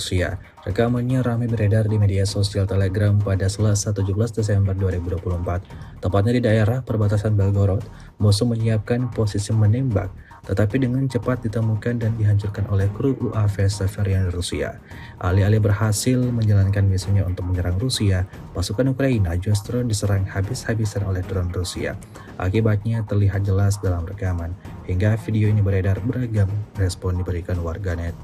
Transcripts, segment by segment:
Rusia. Rekamannya ramai beredar di media sosial Telegram pada Selasa 17 Desember 2024. Tepatnya di daerah perbatasan Belgorod, musuh menyiapkan posisi menembak, tetapi dengan cepat ditemukan dan dihancurkan oleh kru UAV Severian Rusia. Alih-alih berhasil menjalankan misinya untuk menyerang Rusia, pasukan Ukraina justru diserang habis-habisan oleh drone Rusia. Akibatnya terlihat jelas dalam rekaman. Hingga video ini beredar, beragam respon diberikan warganet.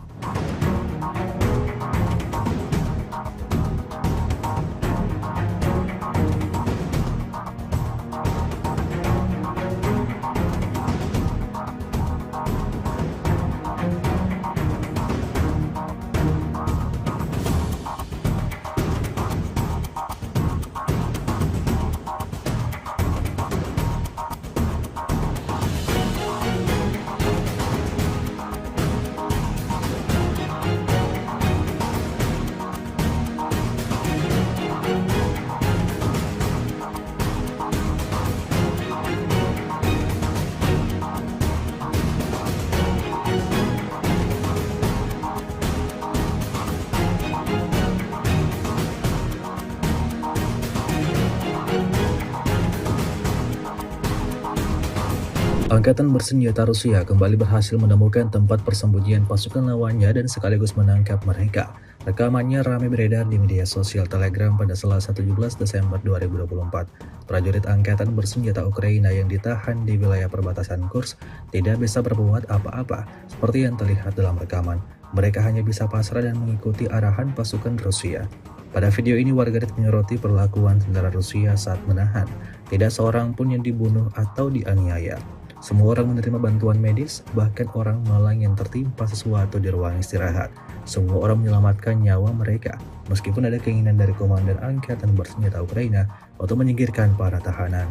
Angkatan bersenjata Rusia kembali berhasil menemukan tempat persembunyian pasukan lawannya dan sekaligus menangkap mereka. Rekamannya ramai beredar di media sosial Telegram pada Selasa 17 Desember 2024. Prajurit Angkatan bersenjata Ukraina yang ditahan di wilayah perbatasan Kursk tidak bisa berbuat apa-apa seperti yang terlihat dalam rekaman. Mereka hanya bisa pasrah dan mengikuti arahan pasukan Rusia. Pada video ini warganet menyoroti perlakuan tentara Rusia saat menahan. Tidak seorang pun yang dibunuh atau dianiaya. Semua orang menerima bantuan medis, bahkan orang malang yang tertimpa sesuatu di ruang istirahat. Semua orang menyelamatkan nyawa mereka, meskipun ada keinginan dari komandan Angkatan bersenjata Ukraina untuk menyingkirkan para tahanan.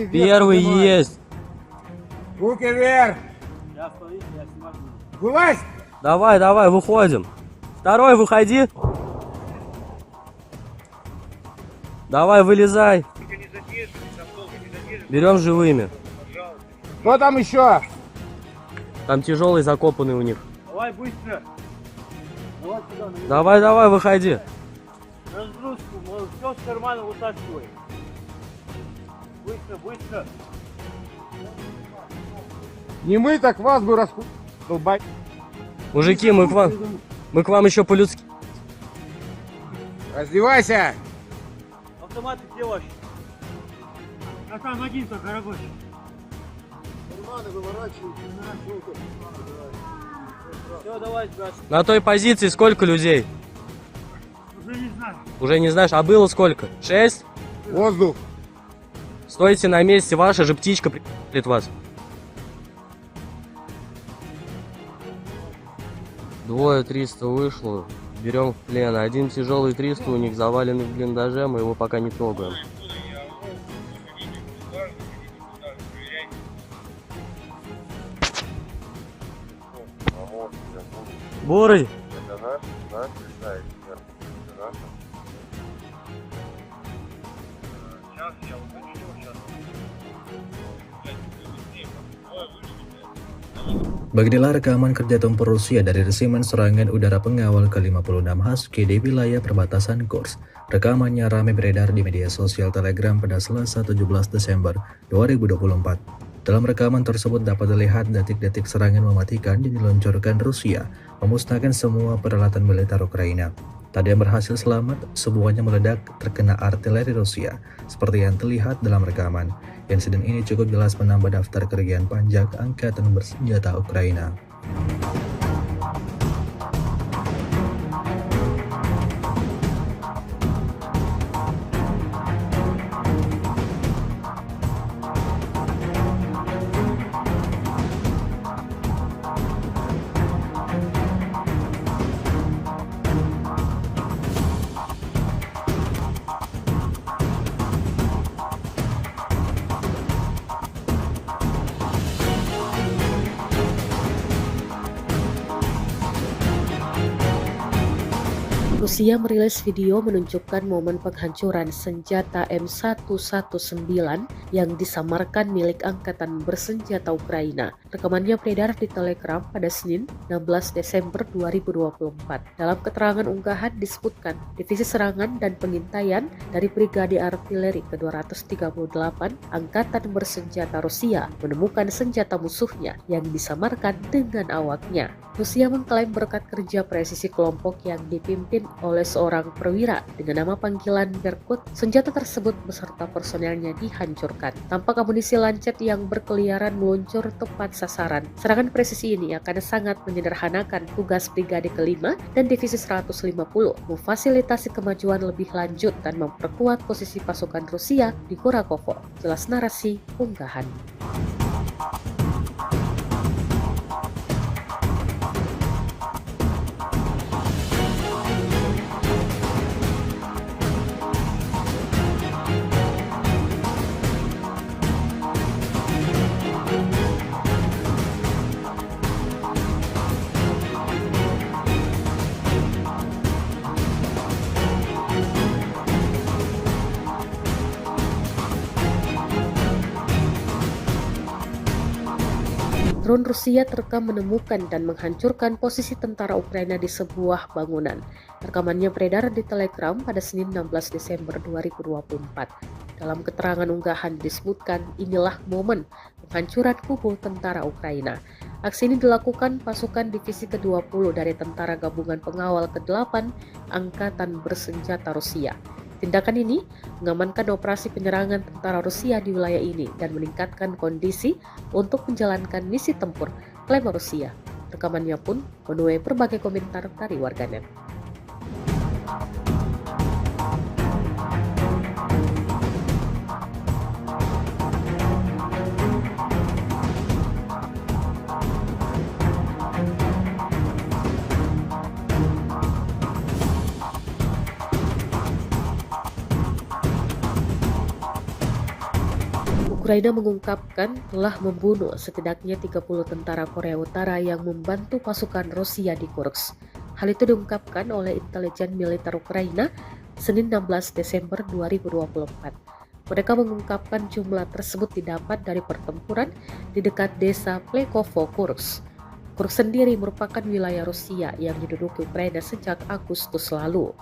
Первый есть. Руки вверх! Вылазь! Давай, давай, выходим. Второй, выходи. Давай, вылезай. Берем живыми. Кто там еще? Там тяжелый закопанный у них. Давай быстро. Давай сюда. Давай, давай, выходи. Разгрузку, все с кармана вытаскивай. Быстро, быстро. Не мы, так вас бы долбать. Мужики, мы к вам еще по-людски. Раздевайся! Автоматы где ваши? А там один только рабочий. Карманы выворачивайте. Все, давай, брат. На той позиции сколько людей? Уже не знаю. Уже не знаешь, а было сколько? 6? Воздух! Стойте на месте, ваша же птичка прилетит вас. Двое 300 вышло, берем в плен. Один тяжелый 300 у них заваленный в блиндаже, мы его пока не трогаем. Бурый! Beginilah rekaman kerja tempur Rusia dari resimen serangan udara pengawal ke-56 Husky di wilayah perbatasan Kursk. Rekamannya ramai beredar di media sosial Telegram pada Selasa 17 Desember 2024. Dalam rekaman tersebut dapat dilihat detik-detik serangan mematikan yang diluncurkan Rusia, memusnahkan semua peralatan militer Ukraina. Tak ada yang berhasil selamat, semuanya meledak terkena artileri Rusia, seperti yang terlihat dalam rekaman. Insiden ini cukup jelas menambah daftar kerugian panjang Angkatan bersenjata Ukraina. Rusia merilis video menunjukkan momen penghancuran senjata M119 yang disamarkan milik Angkatan Bersenjata Ukraina. Rekamannya beredar di Telegram pada Senin 16 Desember 2024. Dalam keterangan unggahan disebutkan, Divisi Serangan dan Pengintaian dari Brigade Artileri ke-238 Angkatan Bersenjata Rusia menemukan senjata musuhnya yang disamarkan dengan awaknya. Rusia mengklaim berkat kerja presisi kelompok yang dipimpin oleh seorang perwira dengan nama panggilan Berkut, senjata tersebut beserta personelnya dihancurkan. Tampak amunisi lancet yang berkeliaran meluncur tepat sasaran. Serangan presisi ini akan sangat menyederhanakan tugas Brigade ke-5 dan Divisi 150, memfasilitasi kemajuan lebih lanjut dan memperkuat posisi pasukan Rusia di Kurakovo. Jelas narasi unggahan. Drone Rusia terekam menemukan dan menghancurkan posisi tentara Ukraina di sebuah bangunan. Rekamannya beredar di Telegram pada Senin 16 Desember 2024. Dalam keterangan unggahan disebutkan, inilah momen penghancuran kubu tentara Ukraina. Aksi ini dilakukan pasukan Divisi ke-20 dari Tentara Gabungan Pengawal ke-8 Angkatan Bersenjata Rusia. Tindakan ini mengamankan operasi penyerangan tentara Rusia di wilayah ini dan meningkatkan kondisi untuk menjalankan misi tempur, klaim Rusia. Rekamannya pun menuai berbagai komentar dari warganet. Ukraina mengungkapkan telah membunuh setidaknya 30 tentara Korea Utara yang membantu pasukan Rusia di Kursk. Hal itu diungkapkan oleh intelijen militer Ukraina Senin 16 Desember 2024. Mereka mengungkapkan jumlah tersebut didapat dari pertempuran di dekat desa Plekovo, Kursk. Kursk sendiri merupakan wilayah Rusia yang diduduki Ukraina sejak Agustus lalu.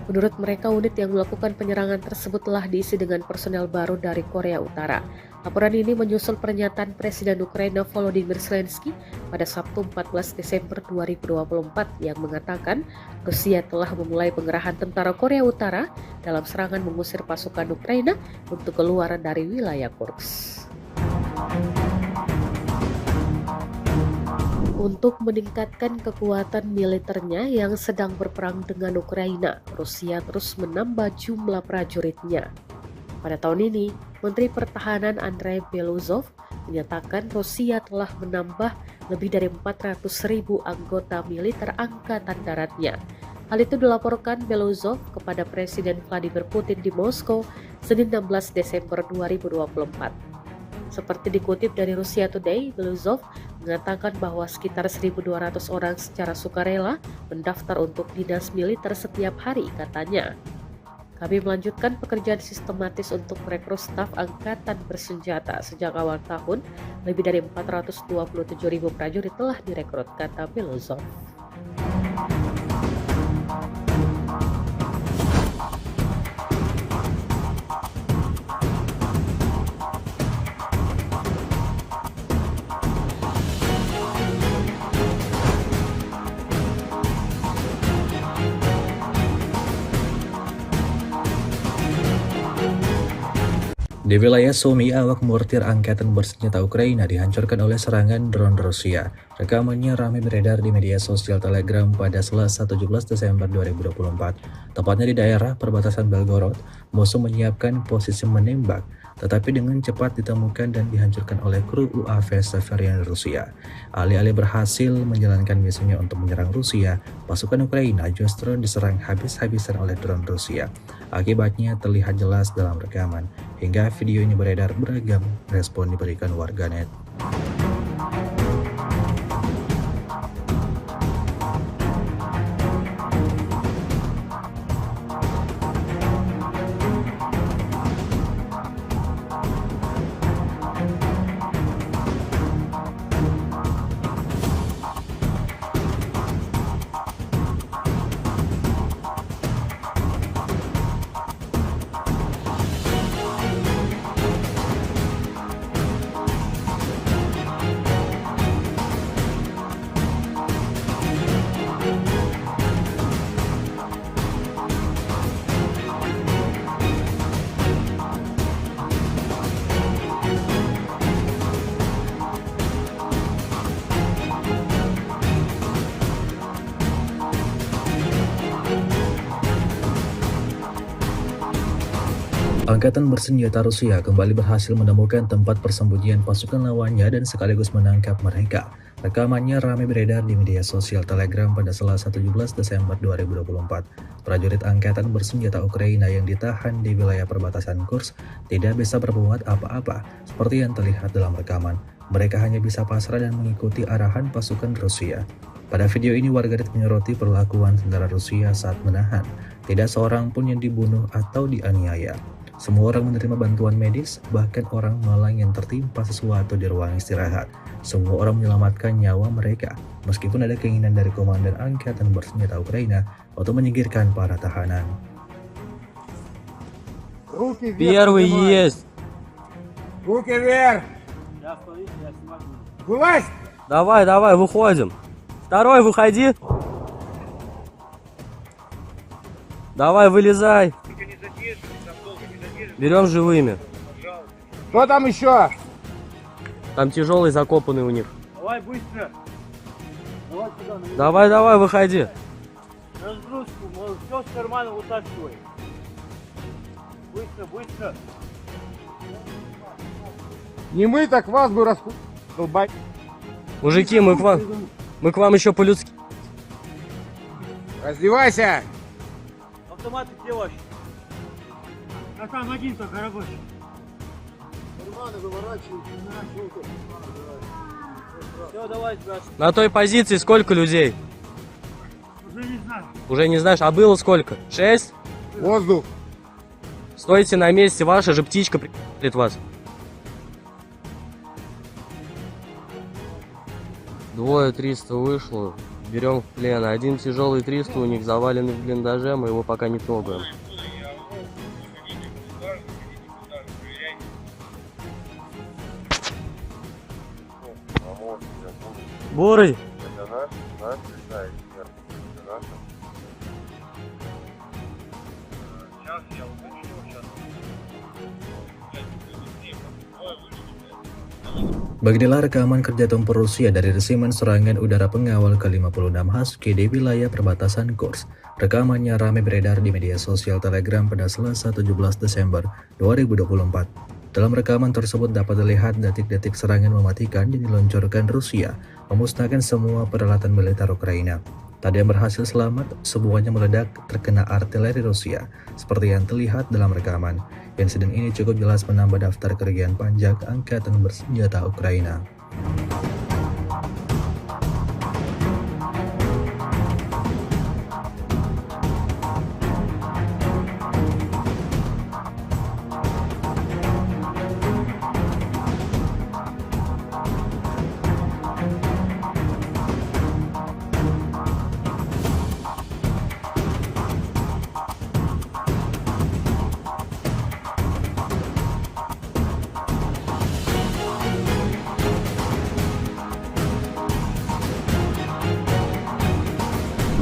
Menurut mereka, unit yang melakukan penyerangan tersebut telah diisi dengan personel baru dari Korea Utara. Laporan ini menyusul pernyataan Presiden Ukraina Volodymyr Zelensky pada Sabtu 14 Desember 2024 yang mengatakan Rusia telah memulai pengerahan tentara Korea Utara dalam serangan mengusir pasukan Ukraina untuk keluar dari wilayah Kursk. Untuk meningkatkan kekuatan militernya yang sedang berperang dengan Ukraina, Rusia terus menambah jumlah prajuritnya. Pada tahun ini, Menteri Pertahanan Andrei Beluzov menyatakan Rusia telah menambah lebih dari 400.000 anggota militer angkatan daratnya. Hal itu dilaporkan Beluzov kepada Presiden Vladimir Putin di Moskow Senin 16 Desember 2024. Seperti dikutip dari Russia Today, Beluzov mengatakan bahwa sekitar 1.200 orang secara sukarela mendaftar untuk dinas militer setiap hari, katanya. Kami melanjutkan pekerjaan sistematis untuk merekrut staf angkatan bersenjata. Sejak awal tahun, lebih dari 427.000 prajurit telah direkrut, kata Beluzov. Di wilayah Sumy, awak mortir Angkatan Bersenjata Ukraina dihancurkan oleh serangan drone Rusia. Rekamannya ramai beredar di media sosial Telegram pada Selasa 17 Desember 2024. Tepatnya di daerah perbatasan Belgorod, musuh menyiapkan posisi menembak, tetapi dengan cepat ditemukan dan dihancurkan oleh kru UAV Severian Rusia. Alih-alih berhasil menjalankan misinya untuk menyerang Rusia, pasukan Ukraina justru diserang habis-habisan oleh drone Rusia. Akibatnya terlihat jelas dalam rekaman. Hingga video ini beredar, beragam respon diberikan warganet. Angkatan bersenjata Rusia kembali berhasil menemukan tempat persembunyian pasukan lawannya dan sekaligus menangkap mereka. Rekamannya ramai beredar di media sosial Telegram pada Selasa 17 Desember 2024. Prajurit angkatan bersenjata Ukraina yang ditahan di wilayah perbatasan Kursk tidak bisa berbuat apa-apa seperti yang terlihat dalam rekaman. Mereka hanya bisa pasrah dan mengikuti arahan pasukan Rusia. Pada video ini warganet menyoroti perlakuan tentara Rusia saat menahan. Tidak seorang pun yang dibunuh atau dianiaya. Semua orang menerima bantuan medis, bahkan orang malang yang tertimpa sesuatu di ruang istirahat. Semua orang menyelamatkan nyawa mereka, meskipun ada keinginan dari komandan angkatan bersenjata Ukraina untuk menyingkirkan para tahanan. Руки вверх. Первый поднимай. есть. Руки вверх. Я стою, я снимаю. Вылазь. Давай, давай, выходим. Второй, выходи. Давай, вылезай. Берем живыми. Кто там еще? Там тяжелый закопанный у них. Давай быстро. Давай сюда, на Давай, давай, выходи. разгрузку, все с кармана вытаскивай. Быстро, быстро. Не мы, так вас бы долбать. Мужики, мы к вам еще по-людски. Раздевайся. Автоматы где ваши? А там один только рабочий. Карманы выворачивайте. Все, давай, тебя. На той позиции сколько людей? Уже не знаю. Уже не знаешь, а было сколько? 6? Воздух. Стойте на месте, ваша же птичка прикрывает вас. Двое 300 вышло, берем в плен. Один тяжелый 300 у них заваленный в блиндаже, мы его пока не трогаем. Бурый! Beginilah rekaman kerja tempur Rusia dari resimen serangan udara pengawal ke-56 Husky di wilayah perbatasan Kursk. Rekamannya ramai beredar di media sosial Telegram pada Selasa 17 Desember 2024. Dalam rekaman tersebut dapat dilihat detik-detik serangan mematikan yang diluncurkan Rusia, memusnahkan semua peralatan militer Ukraina. Tak ada yang berhasil selamat, semuanya meledak terkena artileri Rusia, seperti yang terlihat dalam rekaman. Insiden ini cukup jelas menambah daftar kerugian panjang angkatan bersenjata Ukraina.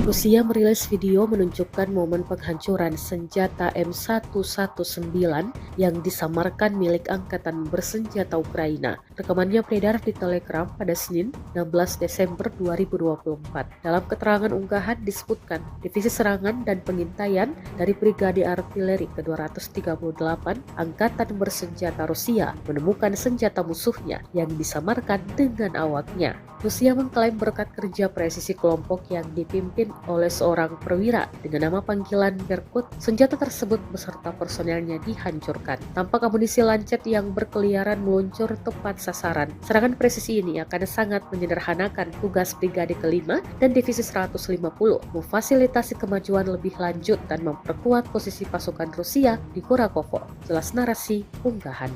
Rusia merilis video menunjukkan momen penghancuran senjata M119 yang disamarkan milik Angkatan Bersenjata Ukraina. Rekamannya beredar di Telegram pada Senin 16 Desember 2024. Dalam keterangan unggahan disebutkan, Divisi Serangan dan Pengintaian dari Brigade Artileri ke-238 Angkatan Bersenjata Rusia menemukan senjata musuhnya yang disamarkan dengan awaknya. Rusia mengklaim berkat kerja presisi kelompok yang dipimpin oleh seorang perwira dengan nama panggilan Berkut, senjata tersebut beserta personelnya dihancurkan. Tampak amunisi lancet yang berkeliaran meluncur tepat sasaran. Serangan presisi ini akan sangat menyederhanakan tugas Brigade ke-5 dan Divisi 150, memfasilitasi kemajuan lebih lanjut dan memperkuat posisi pasukan Rusia di Kurakovo. Jelas narasi unggahan.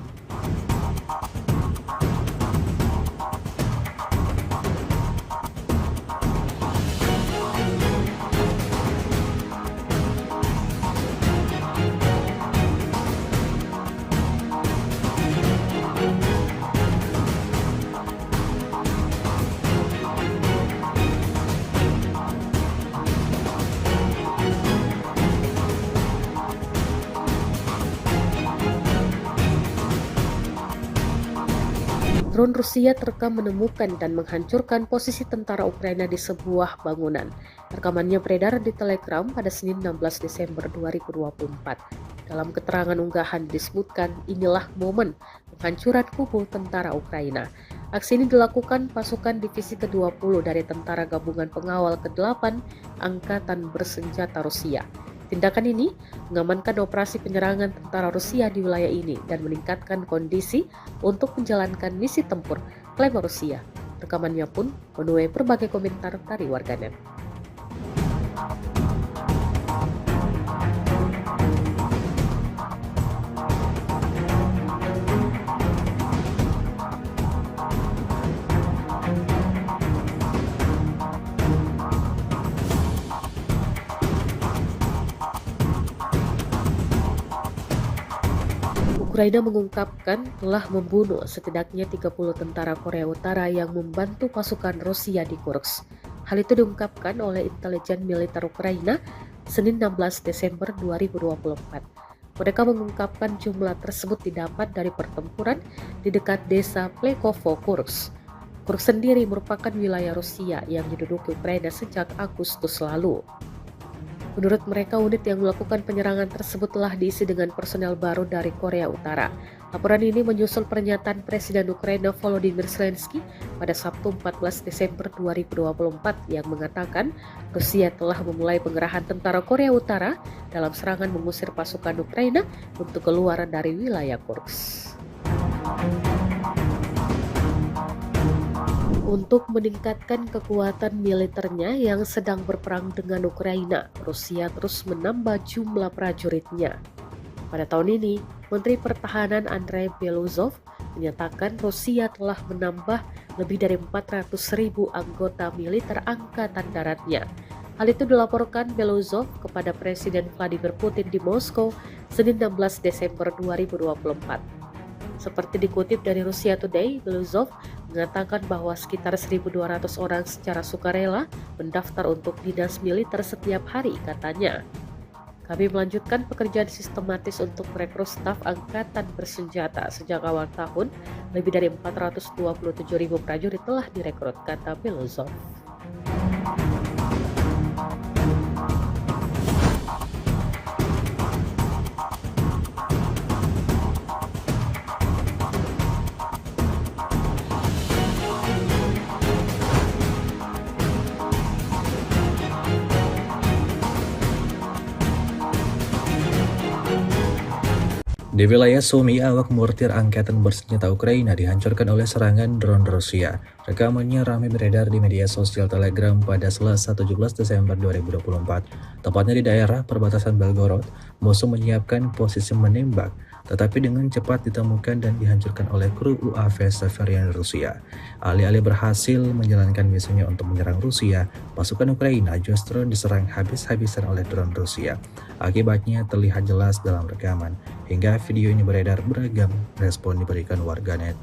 Drone Rusia terekam menemukan dan menghancurkan posisi tentara Ukraina di sebuah bangunan. Rekamannya beredar di Telegram pada Senin 16 Desember 2024. Dalam keterangan unggahan disebutkan inilah momen penghancuran kubu tentara Ukraina. Aksi ini dilakukan pasukan divisi ke-20 dari Tentara Gabungan Pengawal ke-8 Angkatan Bersenjata Rusia. Tindakan ini mengamankan operasi penyerangan tentara Rusia di wilayah ini dan meningkatkan kondisi untuk menjalankan misi tempur, klaim Rusia. Rekamannya pun menuai berbagai komentar dari warganet. Ukraina mengungkapkan telah membunuh setidaknya 30 tentara Korea Utara yang membantu pasukan Rusia di Kursk. Hal itu diungkapkan oleh intelijen militer Ukraina Senin 16 Desember 2024. Mereka mengungkapkan jumlah tersebut didapat dari pertempuran di dekat desa Plekovo, Kursk. Kursk sendiri merupakan wilayah Rusia yang diduduki Ukraina sejak Agustus lalu. Menurut mereka, unit yang melakukan penyerangan tersebut telah diisi dengan personel baru dari Korea Utara. Laporan ini menyusul pernyataan Presiden Ukraina Volodymyr Zelensky pada Sabtu 14 Desember 2024 yang mengatakan Rusia telah memulai pengerahan tentara Korea Utara dalam serangan mengusir pasukan Ukraina untuk keluar dari wilayah Kursk. Untuk meningkatkan kekuatan militernya yang sedang berperang dengan Ukraina, Rusia terus menambah jumlah prajuritnya. Pada tahun ini, Menteri Pertahanan Andrei Beluzov menyatakan Rusia telah menambah lebih dari 400.000 anggota militer angkatan daratnya. Hal itu dilaporkan Beluzov kepada Presiden Vladimir Putin di Moskow Senin 16 Desember 2024. Seperti dikutip dari Russia Today, Beluzov mengatakan bahwa sekitar 1.200 orang secara sukarela mendaftar untuk dinas militer setiap hari, katanya. Kami melanjutkan pekerjaan sistematis untuk merekrut staf angkatan bersenjata sejak awal tahun. Lebih dari 427.000 prajurit telah direkrut, kata Beluzov. Di wilayah Sumy, awak mortir angkatan bersenjata Ukraina dihancurkan oleh serangan drone Rusia. Rekamannya ramai beredar di media sosial Telegram pada Selasa 17 Desember 2024. Tepatnya di daerah perbatasan Belgorod, musuh menyiapkan posisi menembak, tetapi dengan cepat ditemukan dan dihancurkan oleh kru UAV Severian Rusia. Alih-alih berhasil menjalankan misinya untuk menyerang Rusia, pasukan Ukraina justru diserang habis-habisan oleh drone Rusia. Akibatnya terlihat jelas dalam rekaman. Hingga video ini beredar, beragam respon diberikan warganet.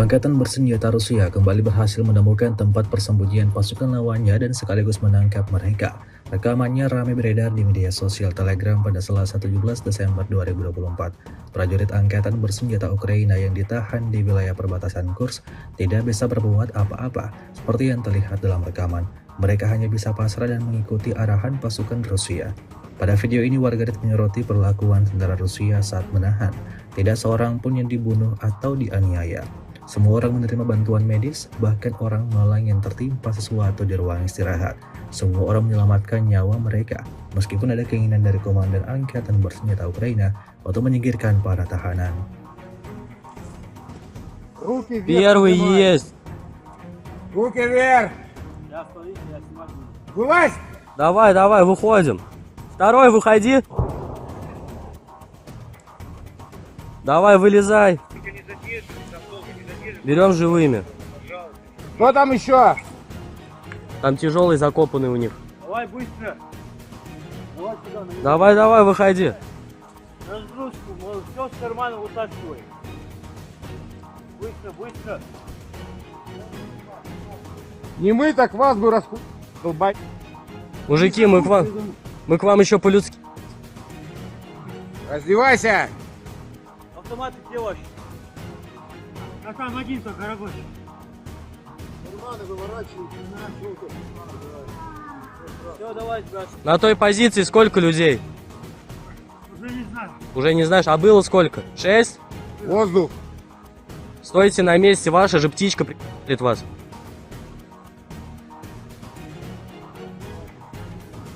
Angkatan bersenjata Rusia kembali berhasil menemukan tempat persembunyian pasukan lawannya dan sekaligus menangkap mereka. Rekamannya ramai beredar di media sosial Telegram pada Selasa 17 Desember 2024. Prajurit angkatan bersenjata Ukraina yang ditahan di wilayah perbatasan Kursk tidak bisa berbuat apa-apa seperti yang terlihat dalam rekaman. Mereka hanya bisa pasrah dan mengikuti arahan pasukan Rusia. Pada video ini warganet menyoroti perlakuan tentara Rusia saat menahan. Tidak seorang pun yang dibunuh atau dianiaya. Semua orang menerima bantuan medis, bahkan orang malang yang tertimpa sesuatu di ruang istirahat. Semua orang menyelamatkan nyawa mereka, meskipun ada keinginan dari komandan angkatan bersenjata Ukraina untuk menyingkirkan para tahanan. Руки вверх. Первый поднимай. есть. Руки вверх. Я стойте, я снимать буду. Вылазь. Давай, давай, выходим. Второй, выходи. Давай, вылезай. Берем живыми. Кто там еще? Там тяжелый закопанный у них. Давай быстро. Давай сюда, на Давай, давай, выходи. разгрузку, все с кармана вытаскивай. Быстро, быстро. Не мы, так вас бы долбай. Мужики, мы к вам еще по-людски. Раздевайся. Автоматы где ваши? А там один только рабочий. Карманы выворачивайте. Все, давай, брат. На той позиции сколько людей? Уже не знаю. Уже не знаешь, а было сколько? 6? Воздух. Стойте на месте, ваша же птичка прилетит вас.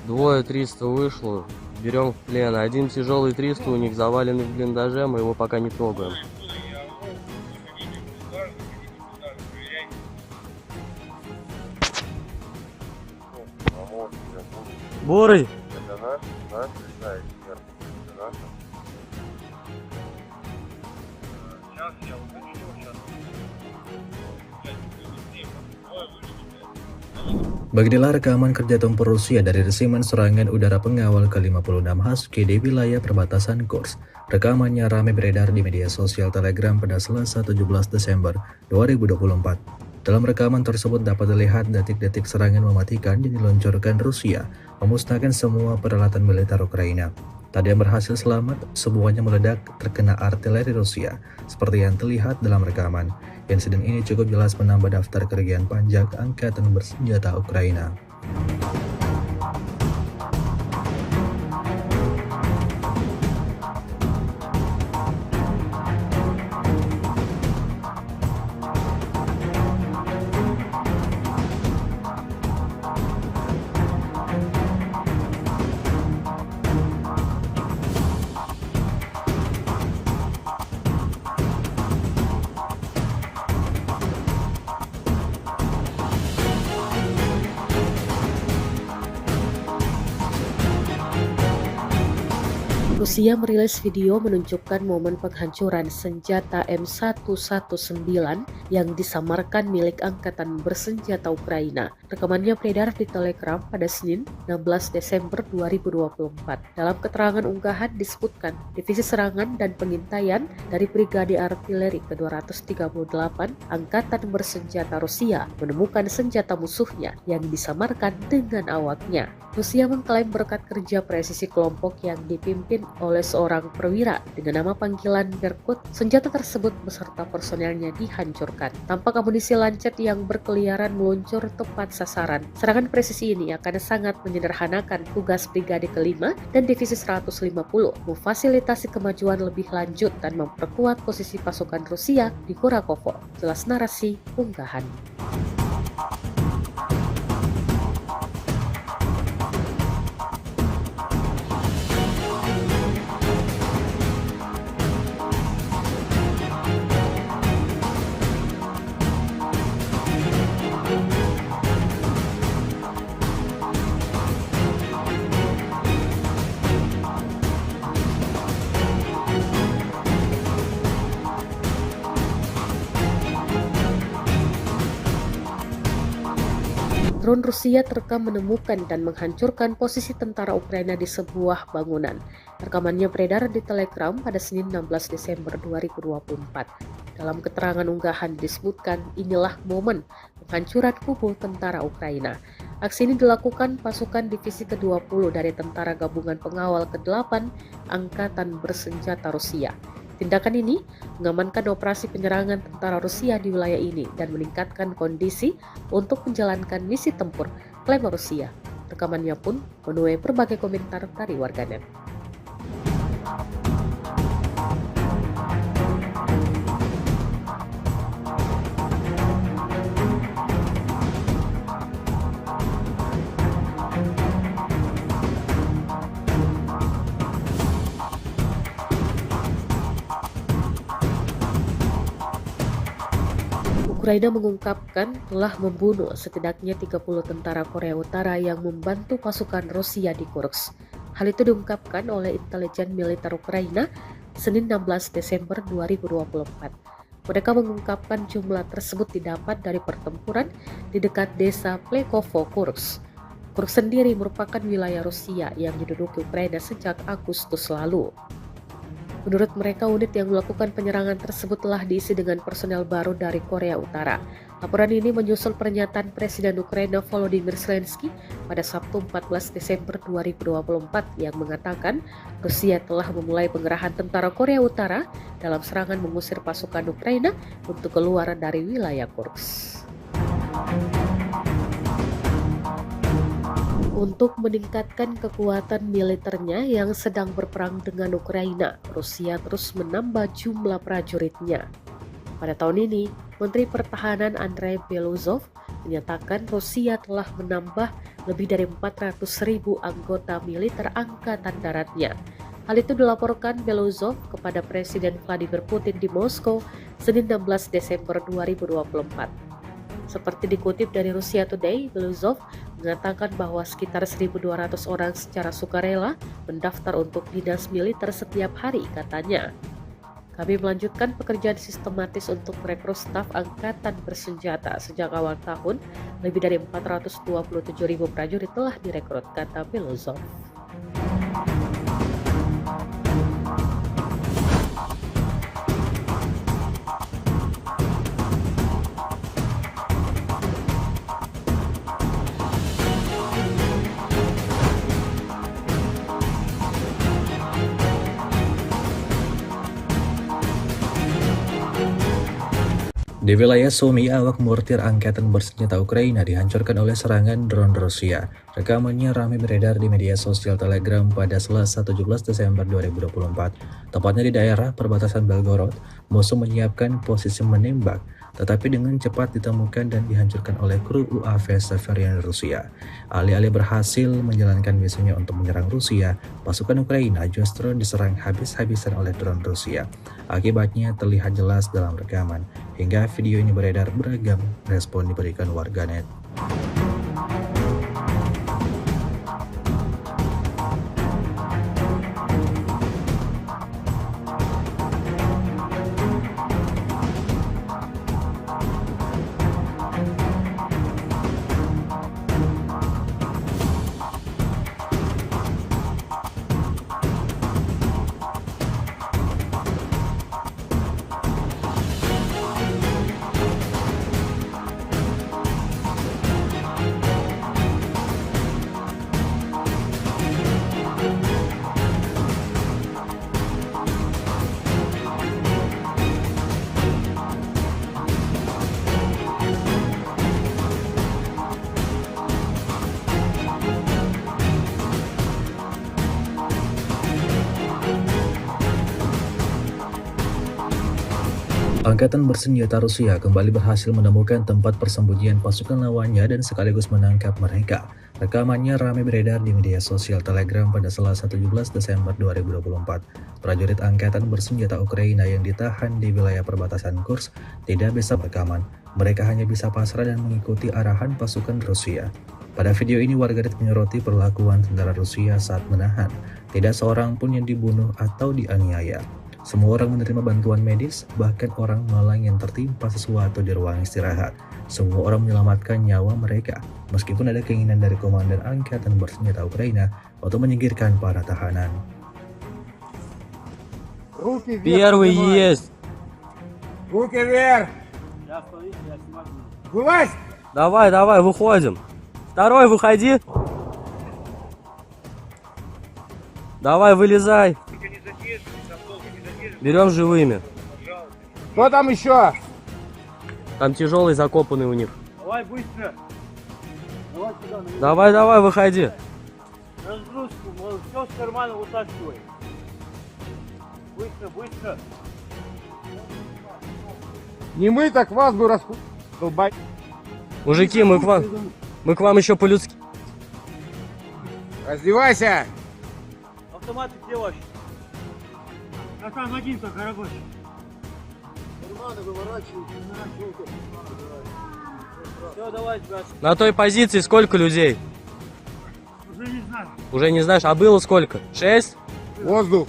Двое 300 вышло, берем в плен. Один тяжелый 300 у них заваленный в блиндаже, мы его пока не трогаем. Бурый! Beginilah rekaman kerja tempur Rusia dari resimen serangan udara pengawal ke-56 Husky di wilayah perbatasan Kursk. Rekamannya ramai beredar di media sosial Telegram pada Selasa 17 Desember 2024. Dalam rekaman tersebut dapat dilihat detik-detik serangan mematikan yang diluncurkan Rusia, memusnahkan semua peralatan militer Ukraina. Tak ada yang berhasil selamat, semuanya meledak terkena artileri Rusia, seperti yang terlihat dalam rekaman. Insiden ini cukup jelas menambah daftar kerugian pajak angkatan bersenjata Ukraina. Rusia merilis video menunjukkan momen penghancuran senjata M119 yang disamarkan milik Angkatan Bersenjata Ukraina. Rekamannya beredar di Telegram pada Senin 16 Desember 2024. Dalam keterangan unggahan disebutkan, Divisi Serangan dan Pengintaian dari Brigade Artileri ke-238 Angkatan Bersenjata Rusia menemukan senjata musuhnya yang disamarkan dengan awaknya. Rusia mengklaim berkat kerja presisi kelompok yang dipimpin oleh seorang perwira dengan nama panggilan Berkut, senjata tersebut beserta personelnya dihancurkan. Tampak amunisi lancet yang berkeliaran meluncur tepat sasaran. Serangan presisi ini akan sangat menyederhanakan tugas Brigade ke-5 dan Divisi 150, memfasilitasi kemajuan lebih lanjut dan memperkuat posisi pasukan Rusia di Kurakovo. Jelas narasi unggahan. Drone Rusia terekam menemukan dan menghancurkan posisi tentara Ukraina di sebuah bangunan. Rekamannya beredar di Telegram pada Senin 16 Desember 2024. Dalam keterangan unggahan disebutkan, inilah momen penghancuran kubu tentara Ukraina. Aksi ini dilakukan pasukan Divisi ke-20 dari Tentara Gabungan Pengawal ke-8 Angkatan Bersenjata Rusia. Tindakan ini mengamankan operasi penyerangan tentara Rusia di wilayah ini dan meningkatkan kondisi untuk menjalankan misi tempur, klaim Rusia. Rekamannya pun menuai berbagai komentar dari warganet. Ukraina mengungkapkan telah membunuh setidaknya 30 tentara Korea Utara yang membantu pasukan Rusia di Kursk. Hal itu diungkapkan oleh intelijen militer Ukraina Senin 16 Desember 2024. Mereka mengungkapkan jumlah tersebut didapat dari pertempuran di dekat desa Plekovo, Kursk. Kursk sendiri merupakan wilayah Rusia yang diduduki Ukraina sejak Agustus lalu. Menurut mereka, unit yang melakukan penyerangan tersebut telah diisi dengan personel baru dari Korea Utara. Laporan ini menyusul pernyataan Presiden Ukraina Volodymyr Zelensky pada Sabtu 14 Desember 2024 yang mengatakan Rusia telah memulai pengerahan tentara Korea Utara dalam serangan mengusir pasukan Ukraina untuk keluar dari wilayah Kursk. Untuk meningkatkan kekuatan militernya yang sedang berperang dengan Ukraina, Rusia terus menambah jumlah prajuritnya. Pada tahun ini, Menteri Pertahanan Andrei Beluzov menyatakan Rusia telah menambah lebih dari 400.000 anggota militer angkatan daratnya. Hal itu dilaporkan Beluzov kepada Presiden Vladimir Putin di Moskow Senin 16 Desember 2024. Seperti dikutip dari Russia Today, Beluzov mengatakan bahwa sekitar 1.200 orang secara sukarela mendaftar untuk dinas militer setiap hari, katanya. Kami melanjutkan pekerjaan sistematis untuk merekrut staf angkatan bersenjata sejak awal tahun. Lebih dari 427.000 prajurit telah direkrut, kata Beluzov. Di wilayah Sumy, awak mortir angkatan bersenjata Ukraina dihancurkan oleh serangan drone Rusia. Rekamannya ramai beredar di media sosial Telegram pada Selasa 17 Desember 2024. Tepatnya di daerah perbatasan Belgorod, musuh menyiapkan posisi menembak, tetapi dengan cepat ditemukan dan dihancurkan oleh kru UAV Severian Rusia. Alih-alih berhasil menjalankan misinya untuk menyerang Rusia, pasukan Ukraina justru diserang habis-habisan oleh drone Rusia. Akibatnya terlihat jelas dalam rekaman. Hingga video ini beredar, beragam respon diberikan warganet. Angkatan bersenjata Rusia kembali berhasil menemukan tempat persembunyian pasukan lawannya dan sekaligus menangkap mereka. Rekamannya ramai beredar di media sosial Telegram pada Selasa 17 Desember 2024. Prajurit angkatan bersenjata Ukraina yang ditahan di wilayah perbatasan Kursk tidak bisa rekaman. Mereka hanya bisa pasrah dan mengikuti arahan pasukan Rusia. Pada video ini, warganet menyoroti perlakuan tentara Rusia saat menahan. Tidak seorang pun yang dibunuh atau dianiaya. Semua orang menerima bantuan medis, bahkan orang malang yang tertimpa sesuatu di ruang istirahat. Semua orang menyelamatkan nyawa mereka, meskipun ada keinginan dari komandan angkatan bersenjata Ukraina untuk menyingkirkan para tahanan. Руки вверх. Первый поднимай. есть. Руки вверх. Я остановись, я снимаю. Вылазь. Давай, давай, выходим. Второй, выходи. Давай, вылезай. Берем живыми. Кто там еще? Там тяжелый закопанный у них. Давай быстро. Давай сюда. Давай, давай, выходи. Разгрузку, все с кармана вытаскивай. Быстро, быстро. Не мы, так вас бы распутал. Мужики, мы к вам еще по-людски. Раздевайся. Автоматы где ваши? А там один только рабочий. Все, давай, тебя На той позиции сколько людей? уже не знаю. Уже не знаешь, а было сколько? 6? Воздух.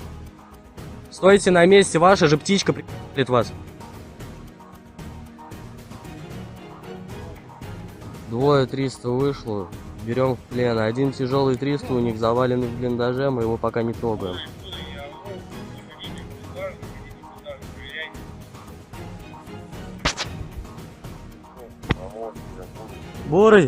Стойте на месте, ваша же птичка прилетит вас. Двое 300 вышло, берем в плен. Один тяжелый 300 у них заваленный в блиндаже, мы его пока не трогаем. Бурый!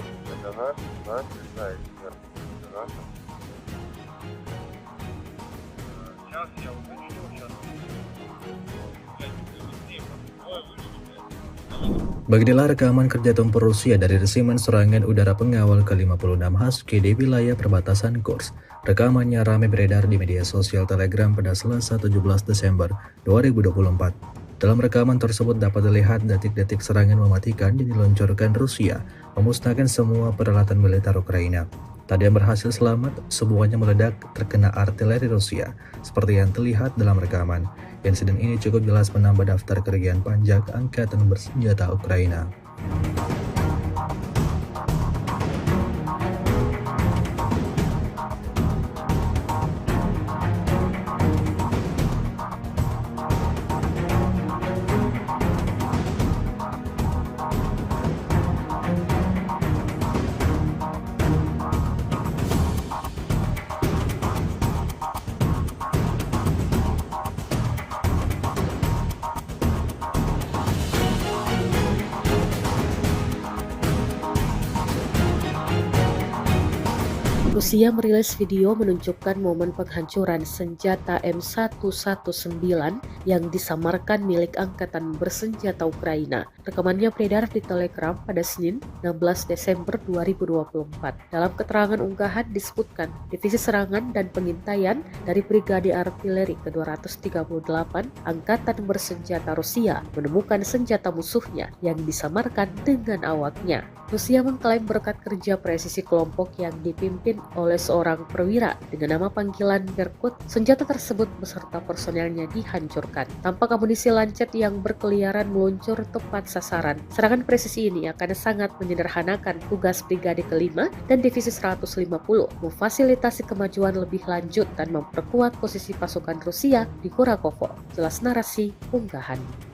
Beginilah rekaman kerja tempur Rusia dari resimen serangan udara pengawal ke-56 Husky di wilayah perbatasan Kursk. Rekamannya ramai beredar di media sosial Telegram pada Selasa 17 Desember 2024. Dalam rekaman tersebut dapat dilihat detik-detik serangan mematikan yang diluncurkan Rusia, memusnahkan semua peralatan militer Ukraina. Tak ada yang berhasil selamat, semuanya meledak terkena artileri Rusia, seperti yang terlihat dalam rekaman. Insiden ini cukup jelas menambah daftar kerugian pajak Angkatan Bersenjata Ukraina. Rusia merilis video menunjukkan momen penghancuran senjata M119 yang disamarkan milik Angkatan Bersenjata Ukraina. Rekamannya beredar di Telegram pada Senin 16 Desember 2024. Dalam keterangan unggahan disebutkan, Divisi Serangan dan Pengintaian dari Brigade Artileri ke-238 Angkatan Bersenjata Rusia menemukan senjata musuhnya yang disamarkan dengan awaknya. Rusia mengklaim berkat kerja presisi kelompok yang dipimpin oleh seorang perwira dengan nama panggilan Berkut, senjata tersebut beserta personelnya dihancurkan. Tampak amunisi lancet yang berkeliaran meluncur tepat sasaran. Serangan presisi ini akan sangat menyederhanakan tugas Brigade ke-5 dan Divisi 150, memfasilitasi kemajuan lebih lanjut dan memperkuat posisi pasukan Rusia di Kurakovo. Jelas narasi unggahan.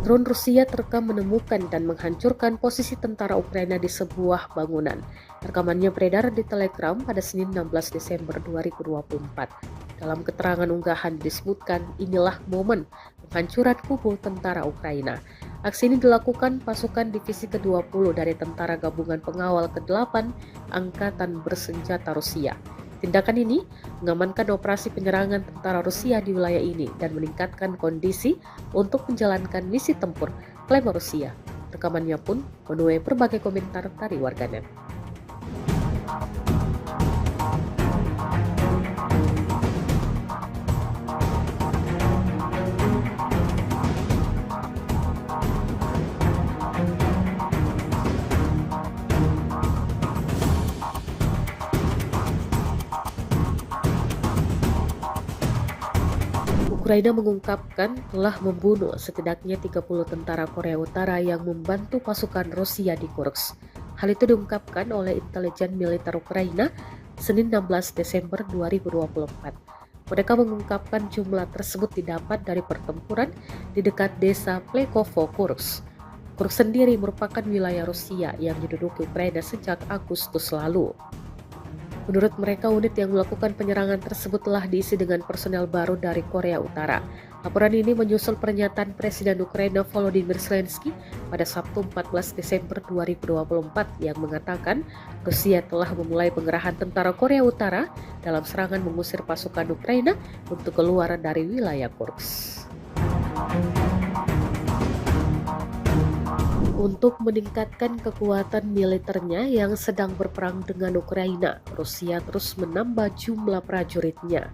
Drone Rusia terekam menemukan dan menghancurkan posisi tentara Ukraina di sebuah bangunan. Rekamannya beredar di Telegram pada Senin 16 Desember 2024. Dalam keterangan unggahan disebutkan, inilah momen penghancuran kubu tentara Ukraina. Aksi ini dilakukan pasukan Divisi ke-20 dari Tentara Gabungan Pengawal ke-8 Angkatan Bersenjata Rusia. Tindakan ini mengamankan operasi penyerangan tentara Rusia di wilayah ini dan meningkatkan kondisi untuk menjalankan misi tempur, klaim Rusia. Rekamannya pun menuai berbagai komentar dari warganet. Ukraina mengungkapkan telah membunuh setidaknya 30 tentara Korea Utara yang membantu pasukan Rusia di Kursk. Hal itu diungkapkan oleh intelijen militer Ukraina Senin 16 Desember 2024. Mereka mengungkapkan jumlah tersebut didapat dari pertempuran di dekat desa Plekovo, Kursk. Kursk sendiri merupakan wilayah Rusia yang diduduki Ukraina sejak Agustus lalu. Menurut mereka, unit yang melakukan penyerangan tersebut telah diisi dengan personel baru dari Korea Utara. Laporan ini menyusul pernyataan Presiden Ukraina Volodymyr Zelensky pada Sabtu 14 Desember 2024 yang mengatakan Rusia telah memulai pengerahan tentara Korea Utara dalam serangan mengusir pasukan Ukraina untuk keluar dari wilayah Kursk. Untuk meningkatkan kekuatan militernya yang sedang berperang dengan Ukraina, Rusia terus menambah jumlah prajuritnya.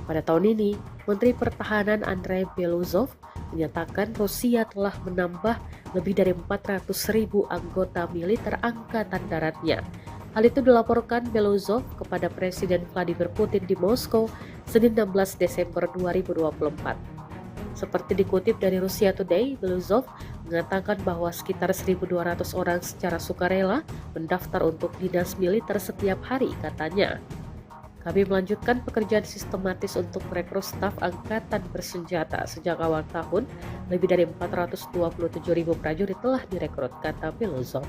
Pada tahun ini, Menteri Pertahanan Andrei Beluzov menyatakan Rusia telah menambah lebih dari 400.000 anggota militer Angkatan Daratnya. Hal itu dilaporkan Beluzov kepada Presiden Vladimir Putin di Moskow, Senin 16 Desember 2024. Seperti dikutip dari Russia Today, Beluzov mengatakan bahwa sekitar 1.200 orang secara sukarela mendaftar untuk dinas militer setiap hari, katanya. Kami melanjutkan pekerjaan sistematis untuk merekrut staf angkatan bersenjata. Sejak awal tahun, lebih dari 427.000 prajurit telah direkrut, kata Beluzov.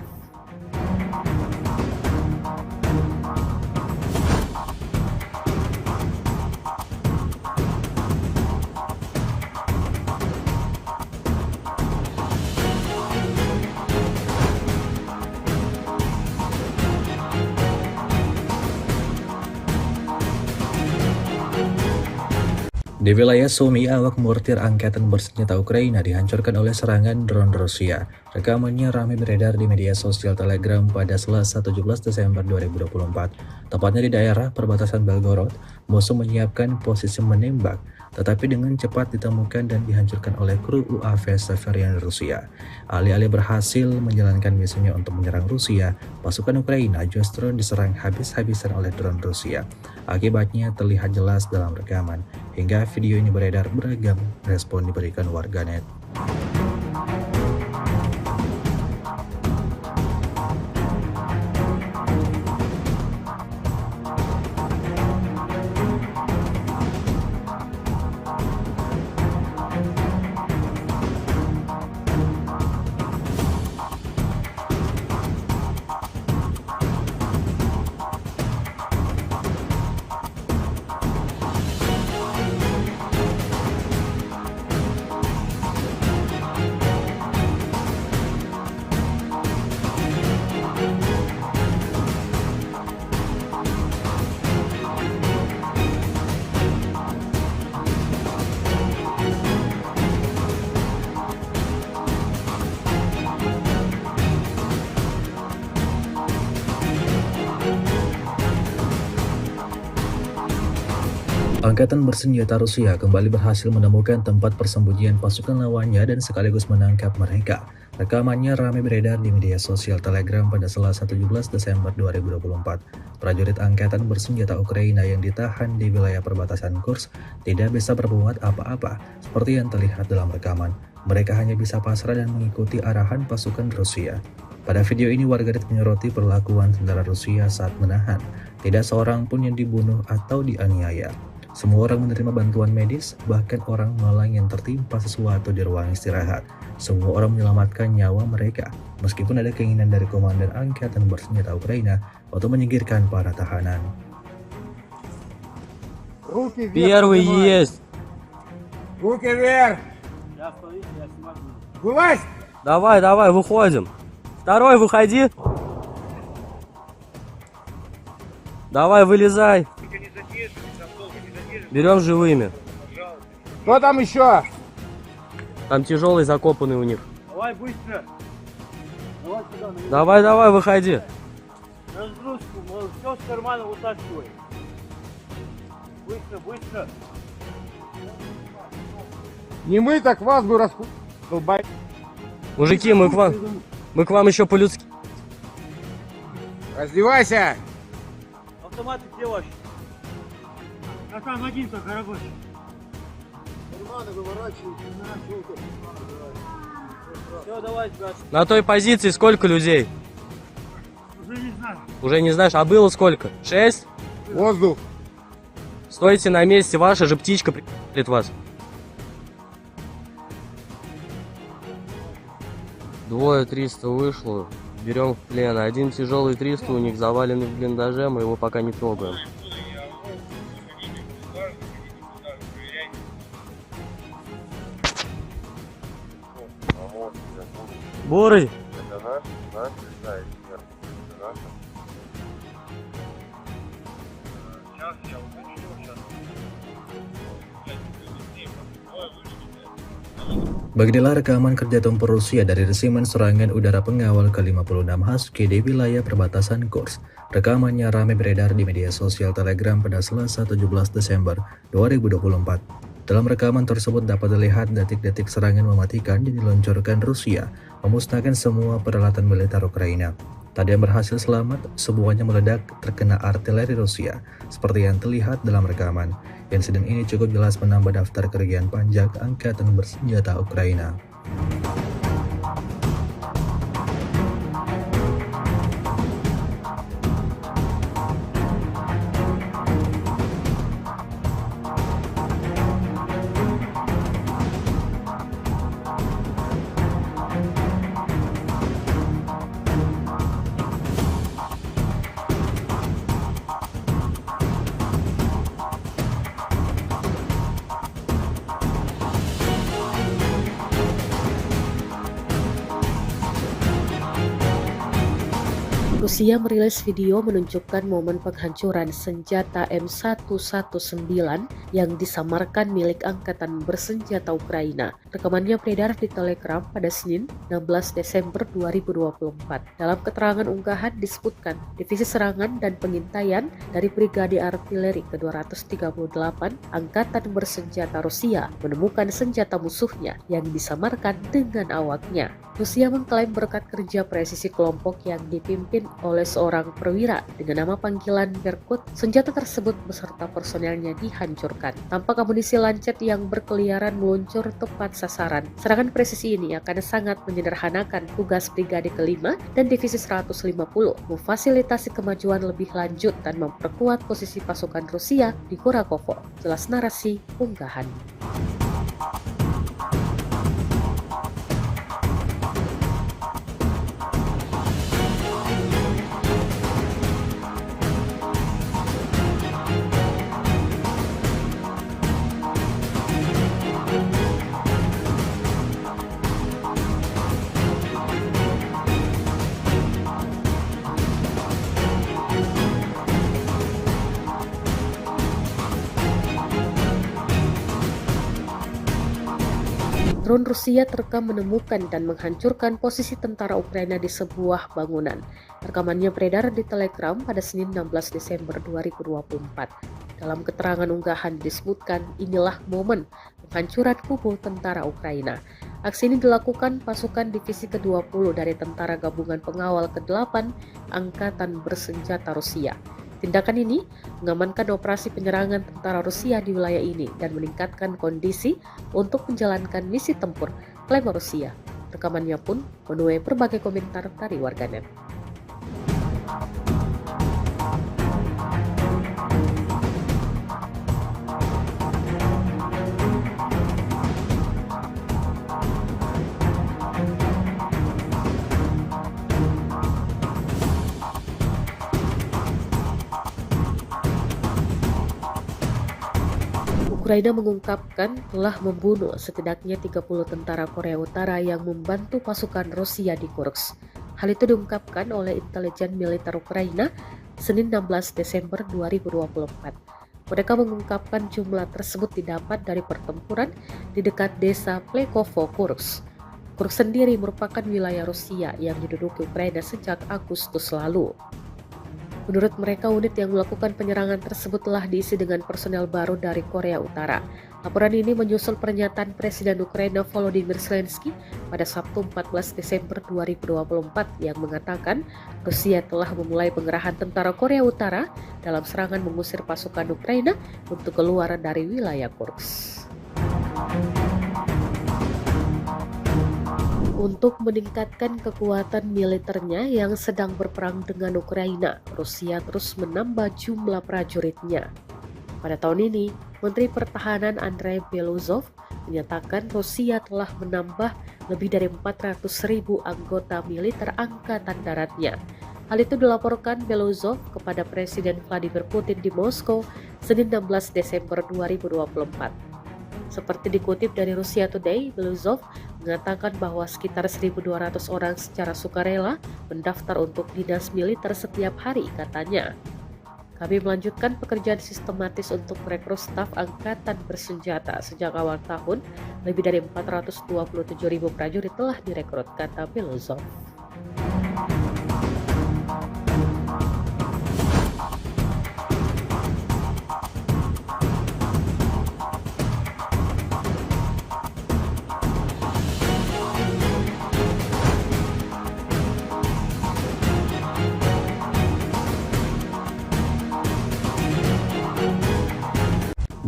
Di wilayah Sumy, awak mortir angkatan bersenjata Ukraina dihancurkan oleh serangan drone Rusia. Rekamannya ramai beredar di media sosial Telegram pada Selasa 17 Desember 2024. Tepatnya di daerah perbatasan Belgorod, musuh menyiapkan posisi menembak, tetapi dengan cepat ditemukan dan dihancurkan oleh kru UAV Severian Rusia. Alih-alih berhasil menjalankan misinya untuk menyerang Rusia, pasukan Ukraina justru diserang habis-habisan oleh drone Rusia. Akibatnya terlihat jelas dalam rekaman. Hingga video ini beredar, beragam respon diberikan warganet. Angkatan bersenjata Rusia kembali berhasil menemukan tempat persembunyian pasukan lawannya dan sekaligus menangkap mereka. Rekamannya ramai beredar di media sosial Telegram pada Selasa 17 Desember 2024. Prajurit angkatan bersenjata Ukraina yang ditahan di wilayah perbatasan Kursk tidak bisa berbuat apa-apa seperti yang terlihat dalam rekaman. Mereka hanya bisa pasrah dan mengikuti arahan pasukan Rusia. Pada video ini warganet menyoroti perlakuan tentara Rusia saat menahan. Tidak seorang pun yang dibunuh atau dianiaya. Semua orang menerima bantuan medis, bahkan orang malang yang tertimpa sesuatu di ruang istirahat. Semua orang menyelamatkan nyawa mereka, meskipun ada keinginan dari komandan angkatan bersenjata Ukraina untuk menyingkirkan para tahanan. Руки вверх. Первый поднимай. есть. Руки вверх. Сейчас, смотрите, я смотрю. Вылазь. Давай, давай, выходим. Второй, выходи. Давай, вылезай. Берем живыми. Кто там еще? Там тяжелый закопанный у них. Давай быстро. Давай сюда, на Давай, давай, выходи. разгрузку. Все с кармана вытаскивай. Быстро, быстро. Не мы, так вас бы долбай. Мужики, мы к вам еще по-людски. Раздевайся. Автоматы где ваши? А там один только рабочий. Все, давай, Гаш. На той позиции сколько людей? Уже не знаю. Уже не знаешь, а было сколько? 6? Воздух. Стойте на месте, ваша же птичка прилетит вас. Двое 300 вышло, берем в плен. Один тяжелый 300 у них заваленный в блиндаже, мы его пока не трогаем. Бурый! Сейчас я уточню, сейчас. Beginilah rekaman kerja tempur Rusia dari resimen serangan udara pengawal ke-56 Husky di wilayah perbatasan Kursk. Rekamannya ramai beredar di media sosial Telegram pada Selasa 17 Desember 2024. Dalam rekaman tersebut dapat dilihat detik-detik serangan mematikan yang diluncurkan Rusia, memusnahkan semua peralatan militer Ukraina. Tadi yang berhasil selamat, semuanya meledak terkena artileri Rusia, seperti yang terlihat dalam rekaman. Insiden ini cukup jelas menambah daftar kerugian panjang angkatan bersenjata Ukraina. Rusia merilis video menunjukkan momen penghancuran senjata M119 yang disamarkan milik Angkatan Bersenjata Ukraina. Rekamannya beredar di Telegram pada Senin 16 Desember 2024. Dalam keterangan unggahan disebutkan, Divisi Serangan dan Pengintaian dari Brigade Artileri ke-238 Angkatan Bersenjata Rusia menemukan senjata musuhnya yang disamarkan dengan awaknya. Rusia mengklaim berkat kerja presisi kelompok yang dipimpin oleh seorang perwira dengan nama panggilan Berkut, senjata tersebut beserta personelnya dihancurkan. Tampak amunisi lancet yang berkeliaran meluncur tepat sasaran. Serangan presisi ini akan sangat menyederhanakan tugas Brigade ke-5 dan Divisi 150, memfasilitasi kemajuan lebih lanjut dan memperkuat posisi pasukan Rusia di Kurakovo. Jelas narasi unggahan. Drone Rusia terekam menemukan dan menghancurkan posisi tentara Ukraina di sebuah bangunan. Rekamannya beredar di Telegram pada Senin 16 Desember 2024. Dalam keterangan unggahan disebutkan, inilah momen penghancuran kubu tentara Ukraina. Aksi ini dilakukan pasukan Divisi ke-20 dari Tentara Gabungan Pengawal ke-8 Angkatan Bersenjata Rusia. Tindakan ini mengamankan operasi penyerangan tentara Rusia di wilayah ini dan meningkatkan kondisi untuk menjalankan misi tempur, klaim Rusia. Rekamannya pun menuai berbagai komentar dari warganet. Ukraina mengungkapkan telah membunuh setidaknya 30 tentara Korea Utara yang membantu pasukan Rusia di Kursk. Hal itu diungkapkan oleh intelijen militer Ukraina Senin 16 Desember 2024. Mereka mengungkapkan jumlah tersebut didapat dari pertempuran di dekat desa Plekovo, Kursk. Kursk sendiri merupakan wilayah Rusia yang diduduki Ukraina sejak Agustus lalu. Menurut mereka, unit yang melakukan penyerangan tersebut telah diisi dengan personel baru dari Korea Utara. Laporan ini menyusul pernyataan Presiden Ukraina Volodymyr Zelensky pada Sabtu 14 Desember 2024 yang mengatakan Rusia telah memulai pengerahan tentara Korea Utara dalam serangan mengusir pasukan Ukraina untuk keluar dari wilayah Kursk. Untuk meningkatkan kekuatan militernya yang sedang berperang dengan Ukraina, Rusia terus menambah jumlah prajuritnya. Pada tahun ini, Menteri Pertahanan Andrei Belozov menyatakan Rusia telah menambah lebih dari 400.000 anggota militer angkatan daratnya. Hal itu dilaporkan Belozov kepada Presiden Vladimir Putin di Moskow Senin 16 Desember 2024. Seperti dikutip dari Russia Today, Belozov mengatakan bahwa sekitar 1.200 orang secara sukarela mendaftar untuk dinas militer setiap hari, katanya. Kami melanjutkan pekerjaan sistematis untuk merekrut staf angkatan bersenjata. Sejak awal tahun, lebih dari 427.000 prajurit telah direkrut, kata Belozov.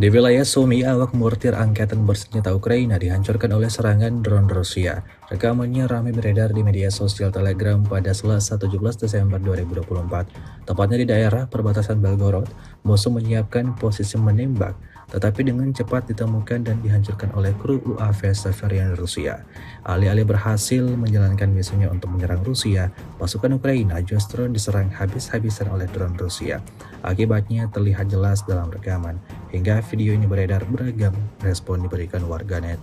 Di wilayah Sumy, awak mortir angkatan bersenjata Ukraina dihancurkan oleh serangan drone Rusia. Rekamannya ramai beredar di media sosial Telegram pada Selasa 17 Desember 2024. Tepatnya di daerah perbatasan Belgorod, musuh menyiapkan posisi menembak, tetapi dengan cepat ditemukan dan dihancurkan oleh kru UAV Severian Rusia. Alih-alih berhasil menjalankan misinya untuk menyerang Rusia, pasukan Ukraina justru diserang habis-habisan oleh drone Rusia. Akibatnya terlihat jelas dalam rekaman. Hingga video ini beredar, beragam respon diberikan warganet.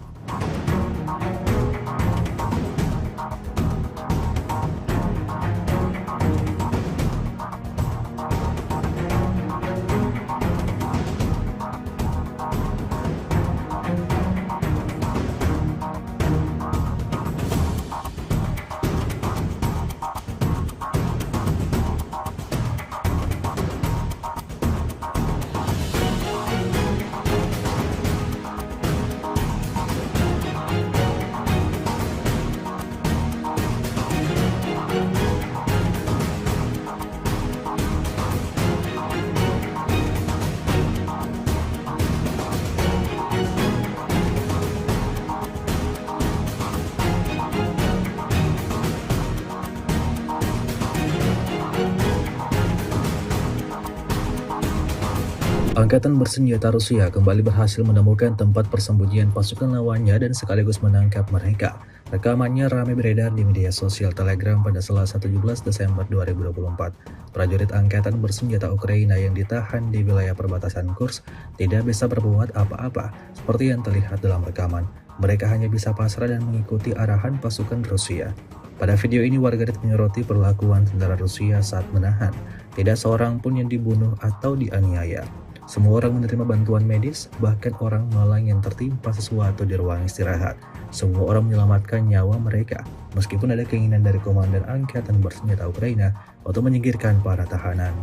Angkatan bersenjata Rusia kembali berhasil menemukan tempat persembunyian pasukan lawannya dan sekaligus menangkap mereka. Rekamannya ramai beredar di media sosial Telegram pada Selasa 17 Desember 2024. Prajurit angkatan bersenjata Ukraina yang ditahan di wilayah perbatasan Kursk tidak bisa berbuat apa-apa seperti yang terlihat dalam rekaman. Mereka hanya bisa pasrah dan mengikuti arahan pasukan Rusia. Pada video ini warganet menyoroti perlakuan tentara Rusia saat menahan. Tidak seorang pun yang dibunuh atau dianiaya. Semua orang menerima bantuan medis, bahkan orang malang yang tertimpa sesuatu di ruang istirahat. Semua orang menyelamatkan nyawa mereka, meskipun ada keinginan dari komandan angkatan bersenjata Ukraina untuk menyingkirkan para tahanan.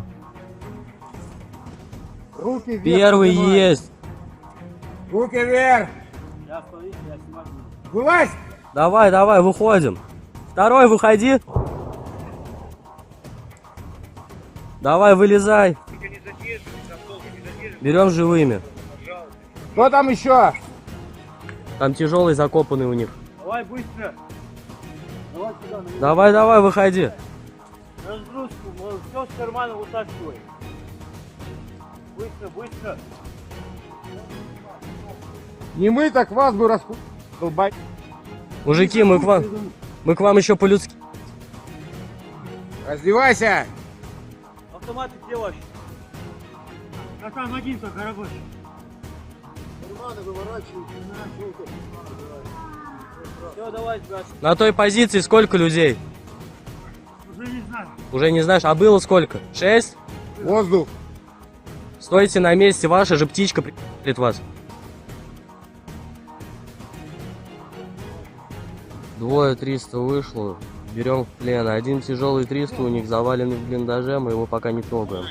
Руки вверх. Первый поднимай. есть. Руки вверх. Я стою, я снимаю. Вылазь. Давай, давай, выходим. Второй, выходи. Давай, вылезай. Берем живыми. Кто там еще? Там тяжелый закопанный у них. Давай быстро. Давай сюда. Давай, давай, выходи. Разгрузку, все с кармана вытаскивай. Быстро, быстро. Не мы, так вас бы долбать. Мужики, мы к вам еще по-людски. Раздевайся. Автоматы где ваши? А там один только рабочий. Карманы выворачивают. Все, давай, брат. На той позиции сколько людей? Уже не знаю. Уже не знаешь, а было сколько? 6? Воздух. Стойте на месте, ваша же птичка прилетит вас. Двое 300 вышло, берем в плен. Один тяжелый 300 у них заваленный в блиндаже, мы его пока не трогаем.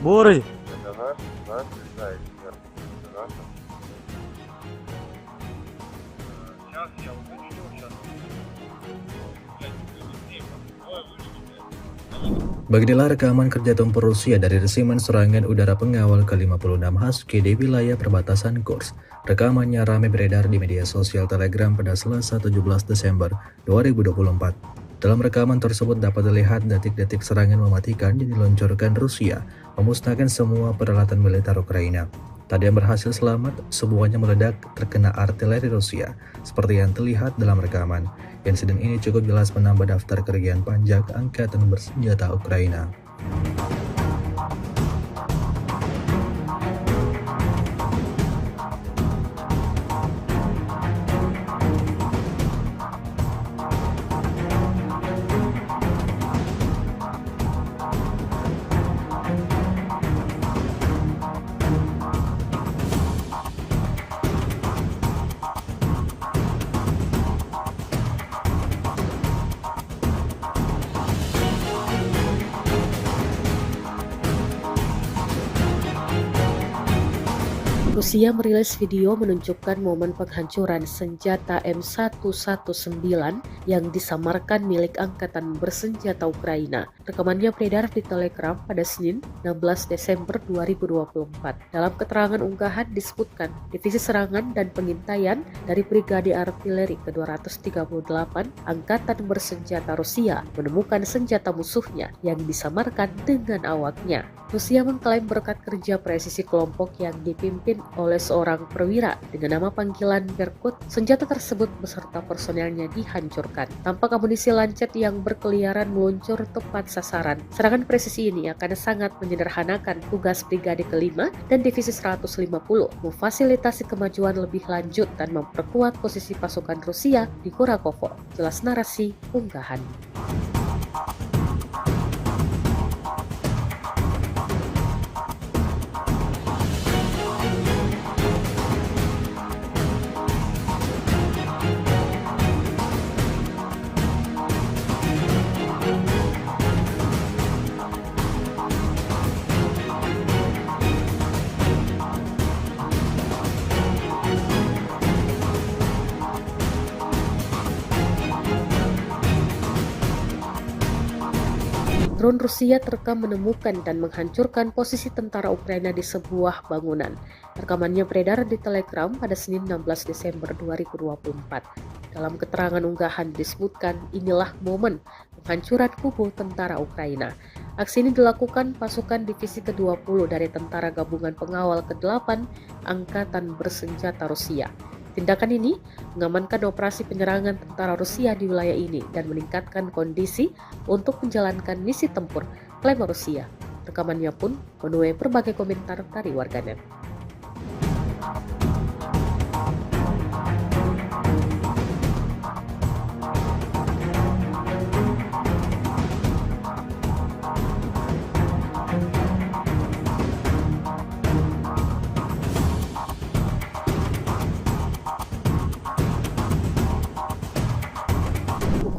Бурый! Beginilah rekaman kerja tempur Rusia dari resimen serangan udara pengawal ke-56 Husky di wilayah perbatasan Kursk. Rekamannya ramai beredar di media sosial Telegram pada Selasa 17 Desember 2024. Dalam rekaman tersebut dapat dilihat detik-detik serangan mematikan yang diluncurkan Rusia, memusnahkan semua peralatan militer Ukraina. Tak ada yang berhasil selamat, semuanya meledak terkena artileri Rusia, seperti yang terlihat dalam rekaman. Insiden ini cukup jelas menambah daftar kerugian pajak angkatan bersenjata Ukraina. Rusia merilis video menunjukkan momen penghancuran senjata M119 yang disamarkan milik Angkatan Bersenjata Ukraina. Rekamannya beredar di Telegram pada Senin 16 Desember 2024. Dalam keterangan unggahan disebutkan, Divisi Serangan dan Pengintaian dari Brigade Artileri ke-238 Angkatan Bersenjata Rusia menemukan senjata musuhnya yang disamarkan dengan awaknya. Rusia mengklaim berkat kerja presisi kelompok yang dipimpin oleh seorang perwira dengan nama panggilan Berkut, senjata tersebut beserta personelnya dihancurkan. Tampak amunisi lancet yang berkeliaran meluncur tepat sasaran. Serangan presisi ini akan sangat menyederhanakan tugas Brigade ke-5 dan Divisi 150, memfasilitasi kemajuan lebih lanjut dan memperkuat posisi pasukan Rusia di Kurakovo. Jelas narasi unggahan. Drone Rusia terekam menemukan dan menghancurkan posisi tentara Ukraina di sebuah bangunan. Rekamannya beredar di Telegram pada Senin 16 Desember 2024. Dalam keterangan unggahan disebutkan, inilah momen penghancuran kubu tentara Ukraina. Aksi ini dilakukan pasukan Divisi ke-20 dari Tentara Gabungan Pengawal ke-8 Angkatan Bersenjata Rusia. Tindakan ini mengamankan operasi penyerangan tentara Rusia di wilayah ini dan meningkatkan kondisi untuk menjalankan misi tempur, klaim Rusia. Rekamannya pun menuai berbagai komentar dari warganet.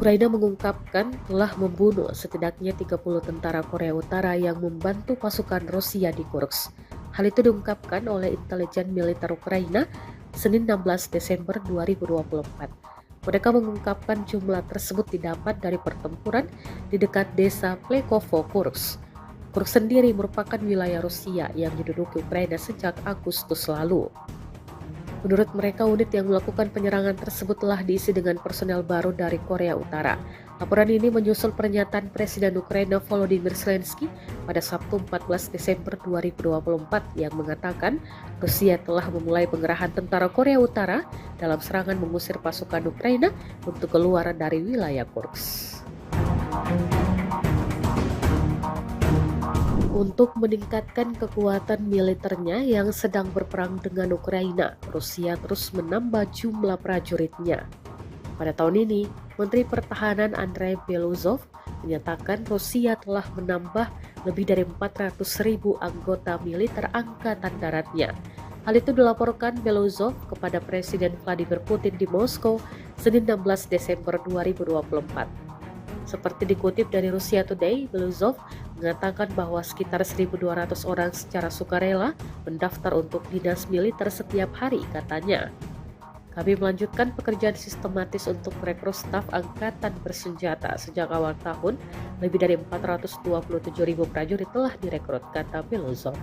Ukraina mengungkapkan telah membunuh setidaknya 30 tentara Korea Utara yang membantu pasukan Rusia di Kursk. Hal itu diungkapkan oleh intelijen militer Ukraina Senin 16 Desember 2024. Mereka mengungkapkan jumlah tersebut didapat dari pertempuran di dekat desa Plekovo, Kursk. Kursk sendiri merupakan wilayah Rusia yang diduduki Ukraina sejak Agustus lalu. Menurut mereka, unit yang melakukan penyerangan tersebut telah diisi dengan personel baru dari Korea Utara. Laporan ini menyusul pernyataan Presiden Ukraina Volodymyr Zelensky pada Sabtu 14 Desember 2024 yang mengatakan Rusia telah memulai pengerahan tentara Korea Utara dalam serangan mengusir pasukan Ukraina untuk keluar dari wilayah Kursk. Untuk meningkatkan kekuatan militernya yang sedang berperang dengan Ukraina, Rusia terus menambah jumlah prajuritnya. Pada tahun ini, Menteri Pertahanan Andrei Beluzov menyatakan Rusia telah menambah lebih dari 400.000 anggota militer angkatan daratnya. Hal itu dilaporkan Beluzov kepada Presiden Vladimir Putin di Moskow Senin 16 Desember 2024. Seperti dikutip dari Russia Today, Beluzov mengatakan bahwa sekitar 1.200 orang secara sukarela mendaftar untuk dinas militer setiap hari, katanya. Kami melanjutkan pekerjaan sistematis untuk merekrut staf angkatan bersenjata. Sejak awal tahun, lebih dari 427.000 prajurit telah direkrut, kata Beluzov.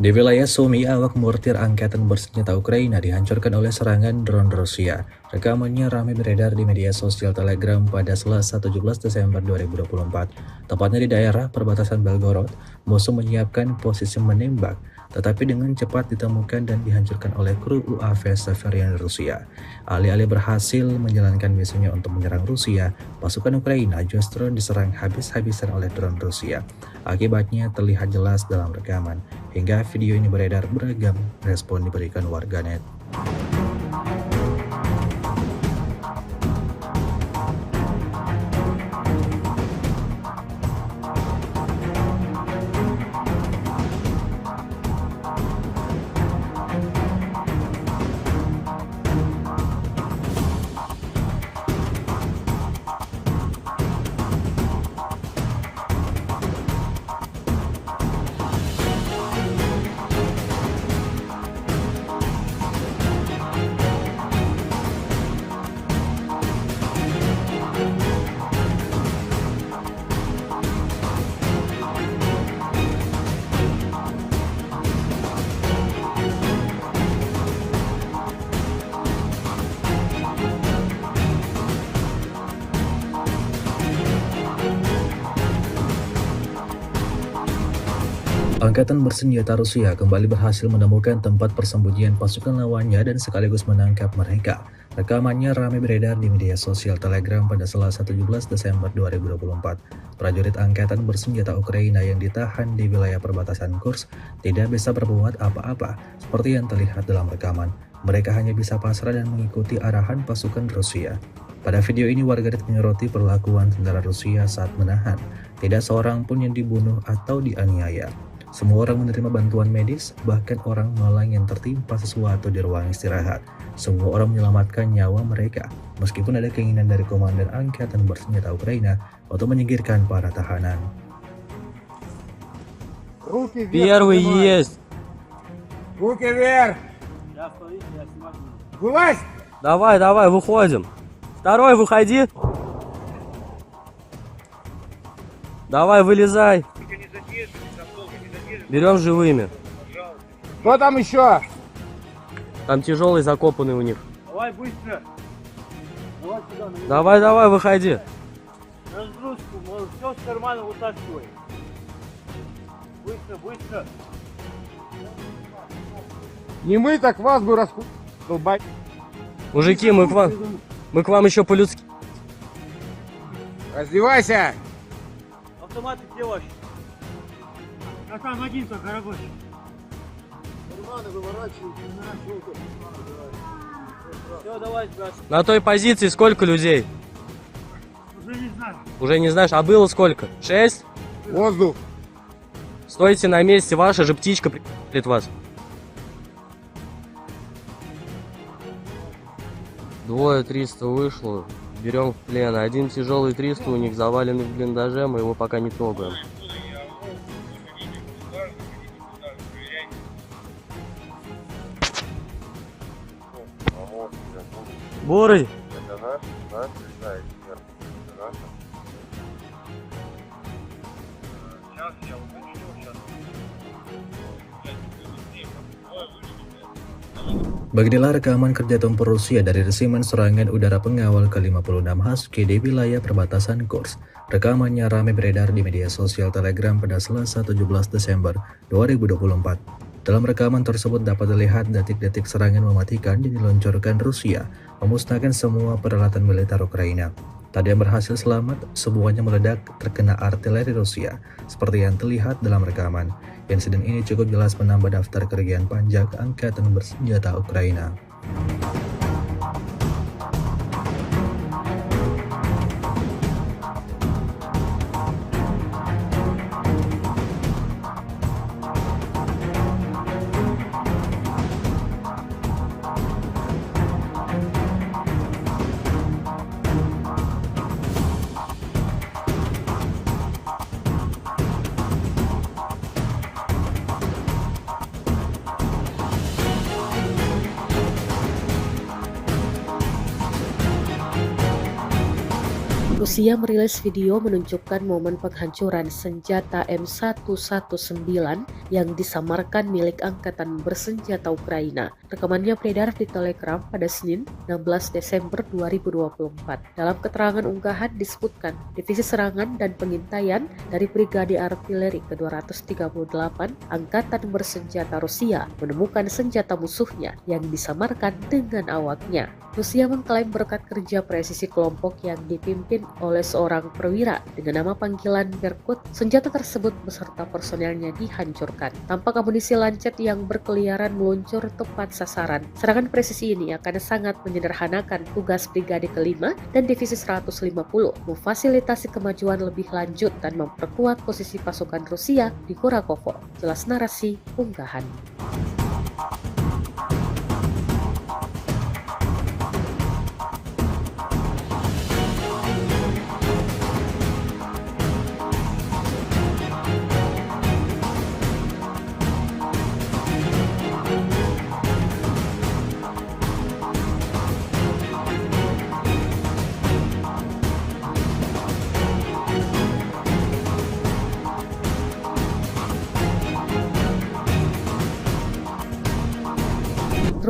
Di wilayah Sumy, awak mortir Angkatan Bersenjata Ukraina dihancurkan oleh serangan drone Rusia. Rekamannya ramai beredar di media sosial Telegram pada Selasa 17 Desember 2024. Tepatnya di daerah perbatasan Belgorod, musuh menyiapkan posisi menembak, tetapi dengan cepat ditemukan dan dihancurkan oleh kru UAV Severian Rusia. Alih-alih berhasil menjalankan misinya untuk menyerang Rusia, pasukan Ukraina justru diserang habis-habisan oleh drone Rusia. Akibatnya terlihat jelas dalam rekaman. Hingga video ini beredar, beragam respon diberikan warganet. Angkatan bersenjata Rusia kembali berhasil menemukan tempat persembunyian pasukan lawannya dan sekaligus menangkap mereka. Rekamannya ramai beredar di media sosial Telegram pada Selasa 17 Desember 2024. Prajurit Angkatan bersenjata Ukraina yang ditahan di wilayah perbatasan Kursk tidak bisa berbuat apa-apa seperti yang terlihat dalam rekaman. Mereka hanya bisa pasrah dan mengikuti arahan pasukan Rusia. Pada video ini warganet menyoroti perlakuan tentara Rusia saat menahan. Tidak seorang pun yang dibunuh atau dianiaya. Semua orang menerima bantuan medis, bahkan orang malang yang tertimpa sesuatu di ruang istirahat. Semua orang menyelamatkan nyawa mereka, meskipun ada keinginan dari Komandan Angkatan Bersenjata Ukraina untuk menyingkirkan para tahanan. Руки вверх. Первый поднимай. есть. Руки вверх. Я смотрите, я снимаю. Вылазь. Давай, давай, выходим. Второй, выходи. Давай, вылезай. Берем живыми. Кто там еще? Там тяжелый закопанный у них. Давай быстро. Давай сюда, на Давай, давай, выходи. разгрузку. Все с кармана вытаскивай. Быстро, быстро. Не мы, так вас бы долбать. Мужики, мы к вам еще по-людски. Раздевайся. Автоматы где ваши? А там один только рабочий. Все, давай, брат. На той позиции сколько людей? Уже не знаю. Уже не знаешь, а было сколько? 6? Воздух. Стойте на месте, ваша же птичка прилетит вас. Двое 300 вышло, берем в плен. Один тяжелый 300 у них заваленный в блиндаже, мы его пока не трогаем. Бурый! Beginilah rekaman kerja tempur Rusia dari resimen serangan udara pengawal ke-56 Husky di wilayah perbatasan Kursk. Rekamannya ramai beredar di media sosial Telegram pada Selasa 17 Desember 2024. Dalam rekaman tersebut dapat dilihat detik-detik serangan mematikan yang diluncurkan Rusia, memusnahkan semua peralatan militer Ukraina. Tak ada yang berhasil selamat, semuanya meledak terkena artileri Rusia, seperti yang terlihat dalam rekaman. Insiden ini cukup jelas menambah daftar kerugian panjang Angkatan Bersenjata Ukraina. Rusia merilis video menunjukkan momen penghancuran senjata M119 yang disamarkan milik Angkatan Bersenjata Ukraina. Rekamannya beredar di Telegram pada Senin 16 Desember 2024. Dalam keterangan unggahan disebutkan, Divisi Serangan dan Pengintaian dari Brigade Artileri ke-238 Angkatan Bersenjata Rusia menemukan senjata musuhnya yang disamarkan dengan awaknya. Rusia mengklaim berkat kerja presisi kelompok yang dipimpin oleh seorang perwira dengan nama panggilan Berkut, senjata tersebut beserta personelnya dihancurkan. Tampak amunisi lancet yang berkeliaran meluncur tepat sasaran. Serangan presisi ini akan sangat menyederhanakan tugas Brigade ke-5 dan Divisi 150, memfasilitasi kemajuan lebih lanjut dan memperkuat posisi pasukan Rusia di Kurakovo. Jelas narasi unggahan.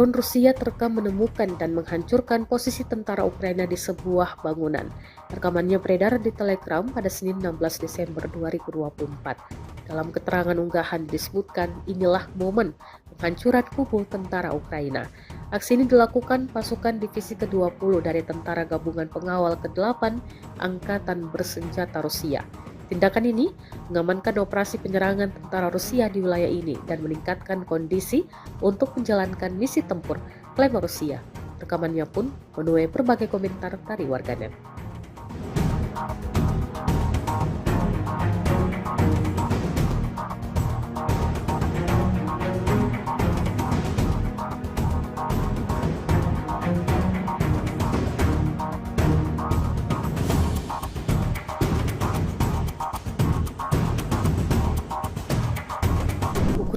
Drone Rusia terekam menemukan dan menghancurkan posisi tentara Ukraina di sebuah bangunan. Rekamannya beredar di Telegram pada Senin 16 Desember 2024. Dalam keterangan unggahan disebutkan inilah momen penghancuran kubu tentara Ukraina. Aksi ini dilakukan pasukan divisi ke-20 dari Tentara Gabungan Pengawal ke-8 Angkatan Bersenjata Rusia. Tindakan ini mengamankan operasi penyerangan tentara Rusia di wilayah ini dan meningkatkan kondisi untuk menjalankan misi tempur, klaim Rusia. Rekamannya pun menuai berbagai komentar dari warganet.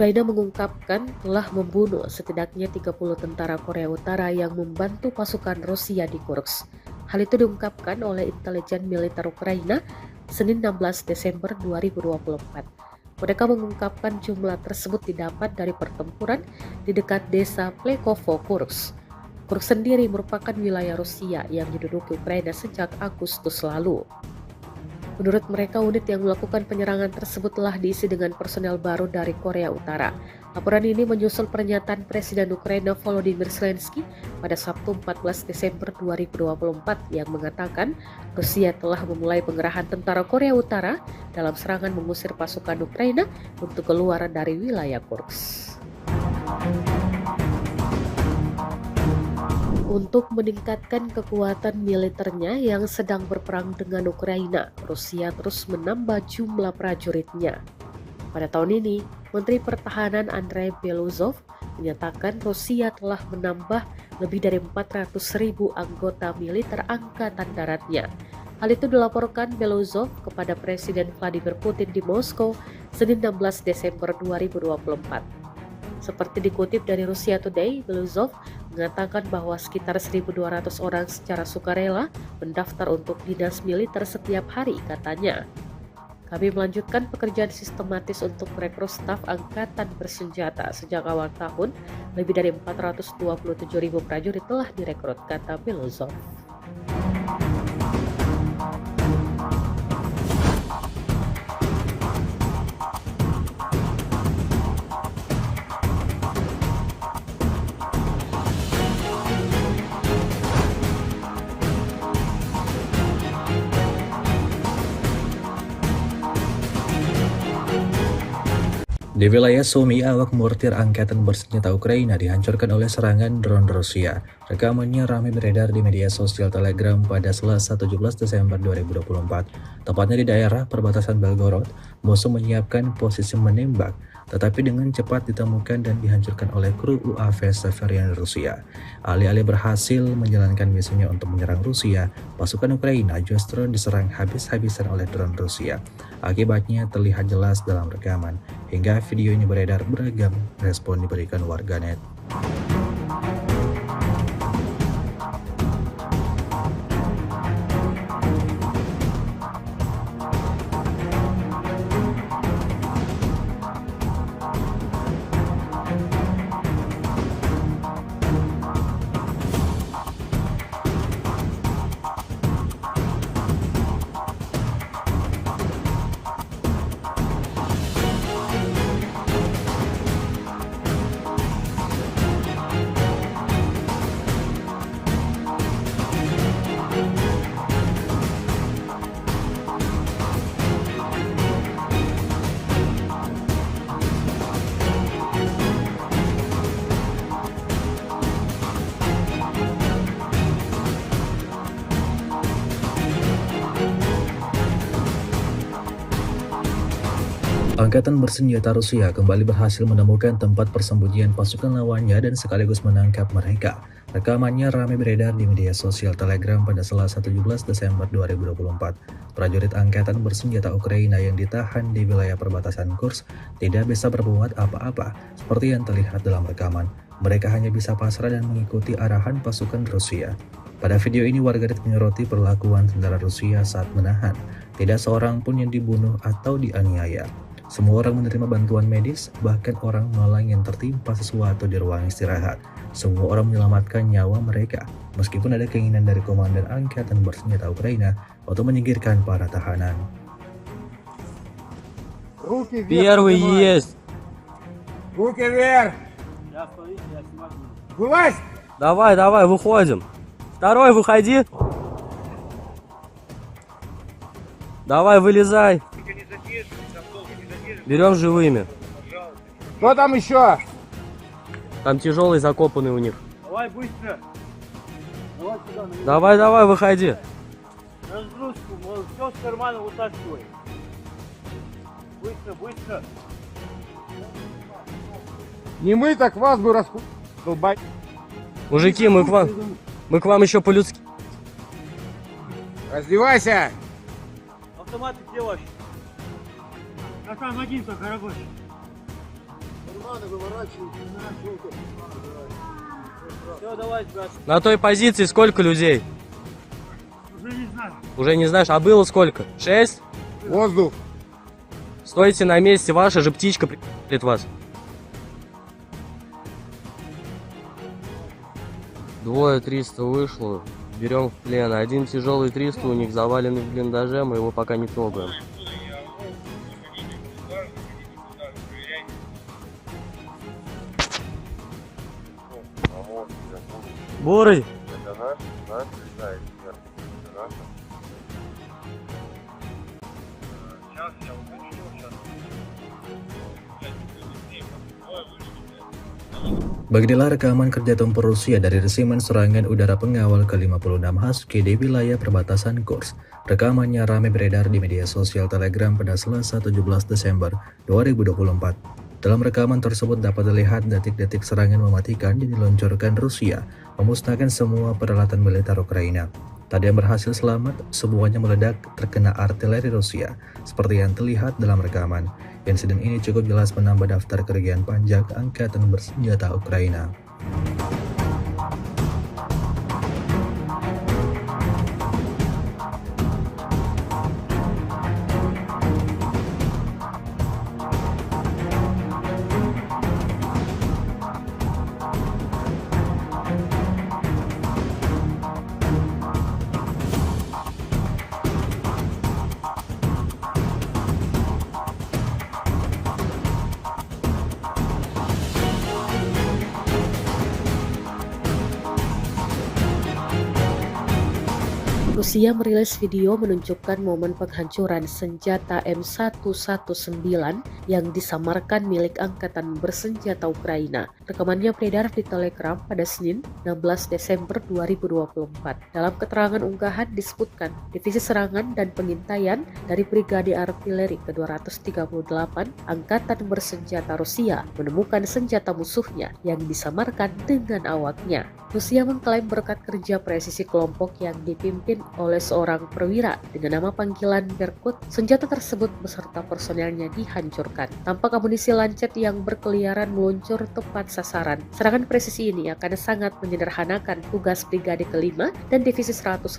Ukraina mengungkapkan telah membunuh setidaknya 30 tentara Korea Utara yang membantu pasukan Rusia di Kursk. Hal itu diungkapkan oleh intelijen militer Ukraina Senin 16 Desember 2024. Mereka mengungkapkan jumlah tersebut didapat dari pertempuran di dekat desa Plekovo, Kursk. Kursk sendiri merupakan wilayah Rusia yang diduduki Ukraina sejak Agustus lalu. Menurut mereka, unit yang melakukan penyerangan tersebut telah diisi dengan personel baru dari Korea Utara. Laporan ini menyusul pernyataan Presiden Ukraina Volodymyr Zelensky pada Sabtu 14 Desember 2024 yang mengatakan Rusia telah memulai pengerahan tentara Korea Utara dalam serangan mengusir pasukan Ukraina untuk keluar dari wilayah Kursk. Untuk meningkatkan kekuatan militernya yang sedang berperang dengan Ukraina, Rusia terus menambah jumlah prajuritnya. Pada tahun ini, Menteri Pertahanan Andrei Beluzov menyatakan Rusia telah menambah lebih dari 400.000 anggota militer angkatan daratnya. Hal itu dilaporkan Beluzov kepada Presiden Vladimir Putin di Moskow Senin 16 Desember 2024. Seperti dikutip dari Russia Today, Beluzov mengatakan bahwa sekitar 1.200 orang secara sukarela mendaftar untuk dinas militer setiap hari, katanya. Kami melanjutkan pekerjaan sistematis untuk merekrut staf angkatan bersenjata sejak awal tahun. Lebih dari 427.000 prajurit telah direkrut, kata Beluzov. Di wilayah Sumy, awak mortir angkatan bersenjata Ukraina dihancurkan oleh serangan drone Rusia. Rekamannya ramai beredar di media sosial Telegram pada Selasa 17 Desember 2024. Tepatnya di daerah perbatasan Belgorod, musuh menyiapkan posisi menembak, tetapi dengan cepat ditemukan dan dihancurkan oleh kru UAV Severian Rusia. Alih-alih berhasil menjalankan misinya untuk menyerang Rusia, pasukan Ukraina justru diserang habis-habisan oleh drone Rusia. Akibatnya terlihat jelas dalam rekaman. Hingga video ini beredar, beragam respon diberikan warganet. Angkatan bersenjata Rusia kembali berhasil menemukan tempat persembunyian pasukan lawannya dan sekaligus menangkap mereka. Rekamannya ramai beredar di media sosial Telegram pada Selasa 17 Desember 2024. Prajurit angkatan bersenjata Ukraina yang ditahan di wilayah perbatasan Kursk tidak bisa berbuat apa-apa seperti yang terlihat dalam rekaman. Mereka hanya bisa pasrah dan mengikuti arahan pasukan Rusia. Pada video ini warganet menyoroti perlakuan tentara Rusia saat menahan. Tidak seorang pun yang dibunuh atau dianiaya. Semua orang menerima bantuan medis, bahkan orang malang yang tertimpa sesuatu di ruang istirahat. semua orang menyelamatkan nyawa mereka, meskipun ada keinginan dari Komandan Angkatan Bersenjata Ukraina untuk menyingkirkan para tahanan. Руки вверх. Первый поднимай. есть. Руки вверх. Сейчас, смотрите, я снимать буду. Вылазь. Давай, давай, выходим. Второй, выходи. Давай, вылезай. Берем живыми. Кто там еще? Там тяжелый закопанный у них. Давай быстро. Давай сюда, на меня. Давай, давай, выходи. Разгрузку, все с кармана вытаскивай. Быстро, быстро. Не мы, так вас бы долбать. Мужики, мы к вам еще по-людски. Раздевайся. Автоматы где ваши? А там один только рабочий. Все, давай, брат. На той позиции сколько людей? Уже не знаю. Уже не знаешь, а было сколько? 6? Воздух. Стойте на месте, ваша же птичка придет вас. Двое 300 вышло, берем в плен. Один тяжелый 300 у них заваленный в блиндаже, мы его пока не трогаем. Бурый! Beginilah rekaman kerja tempur Rusia dari resimen serangan udara pengawal ke-56 Husky di wilayah perbatasan Kursk. Rekamannya ramai beredar di media sosial Telegram pada Selasa 17 Desember 2024. Dalam rekaman tersebut dapat dilihat detik-detik serangan mematikan yang diluncurkan Rusia, memusnahkan semua peralatan militer Ukraina. Tak ada yang berhasil selamat, semuanya meledak terkena artileri Rusia, seperti yang terlihat dalam rekaman. Insiden ini cukup jelas menambah daftar kerugian panjang Angkatan Bersenjata Ukraina. Rusia merilis video menunjukkan momen penghancuran senjata M119 yang disamarkan milik Angkatan Bersenjata Ukraina. Rekamannya beredar di Telegram pada Senin 16 Desember 2024. Dalam keterangan unggahan disebutkan, Divisi Serangan dan Pengintaian dari Brigade Artileri ke-238 Angkatan Bersenjata Rusia menemukan senjata musuhnya yang disamarkan dengan awaknya. Rusia mengklaim berkat kerja presisi kelompok yang dipimpin oleh seorang perwira dengan nama panggilan Berkut, senjata tersebut beserta personelnya dihancurkan. Tampak amunisi lancet yang berkeliaran meluncur tepat sasaran. Serangan presisi ini akan sangat menyederhanakan tugas Brigade ke-5 dan Divisi 150,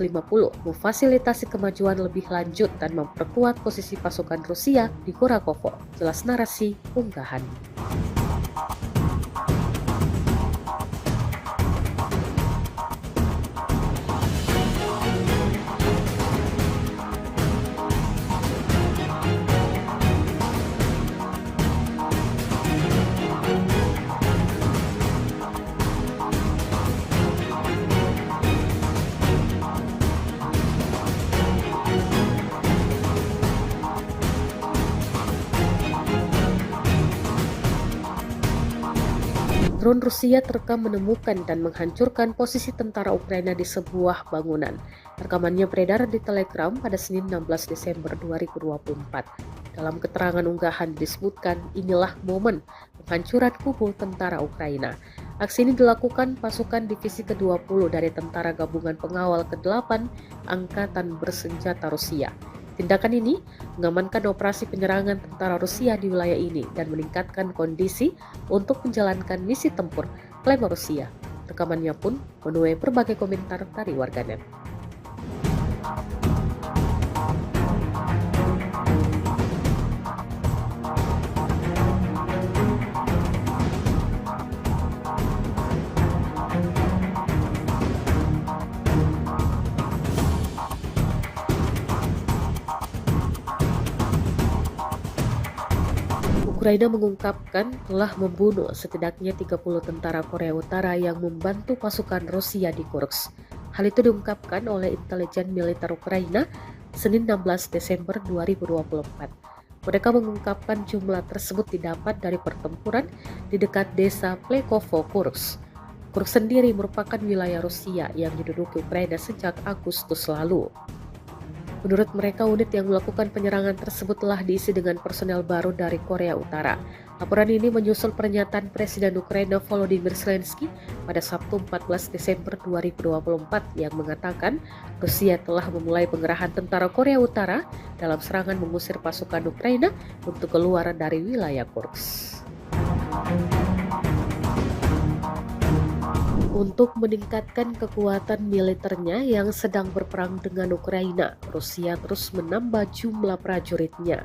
memfasilitasi kemajuan lebih lanjut dan memperkuat posisi pasukan Rusia di Kurakovo. Jelas narasi unggahan. Drone Rusia terekam menemukan dan menghancurkan posisi tentara Ukraina di sebuah bangunan. Rekamannya beredar di Telegram pada Senin 16 Desember 2024. Dalam keterangan unggahan disebutkan, inilah momen penghancuran kubu tentara Ukraina. Aksi ini dilakukan pasukan Divisi ke-20 dari Tentara Gabungan Pengawal ke-8 Angkatan Bersenjata Rusia. Tindakan ini mengamankan operasi penyerangan tentara Rusia di wilayah ini dan meningkatkan kondisi untuk menjalankan misi tempur, klaim Rusia. Rekamannya pun menuai berbagai komentar dari warganet. Ukraina mengungkapkan telah membunuh setidaknya 30 tentara Korea Utara yang membantu pasukan Rusia di Kursk. Hal itu diungkapkan oleh intelijen militer Ukraina Senin 16 Desember 2024. Mereka mengungkapkan jumlah tersebut didapat dari pertempuran di dekat desa Plekovo, Kursk. Kursk sendiri merupakan wilayah Rusia yang diduduki Ukraina sejak Agustus lalu. Menurut mereka, unit yang melakukan penyerangan tersebut telah diisi dengan personel baru dari Korea Utara. Laporan ini menyusul pernyataan Presiden Ukraina Volodymyr Zelensky pada Sabtu 14 Desember 2024 yang mengatakan Rusia telah memulai pengerahan tentara Korea Utara dalam serangan mengusir pasukan Ukraina untuk keluar dari wilayah Kursk. Untuk meningkatkan kekuatan militernya yang sedang berperang dengan Ukraina, Rusia terus menambah jumlah prajuritnya.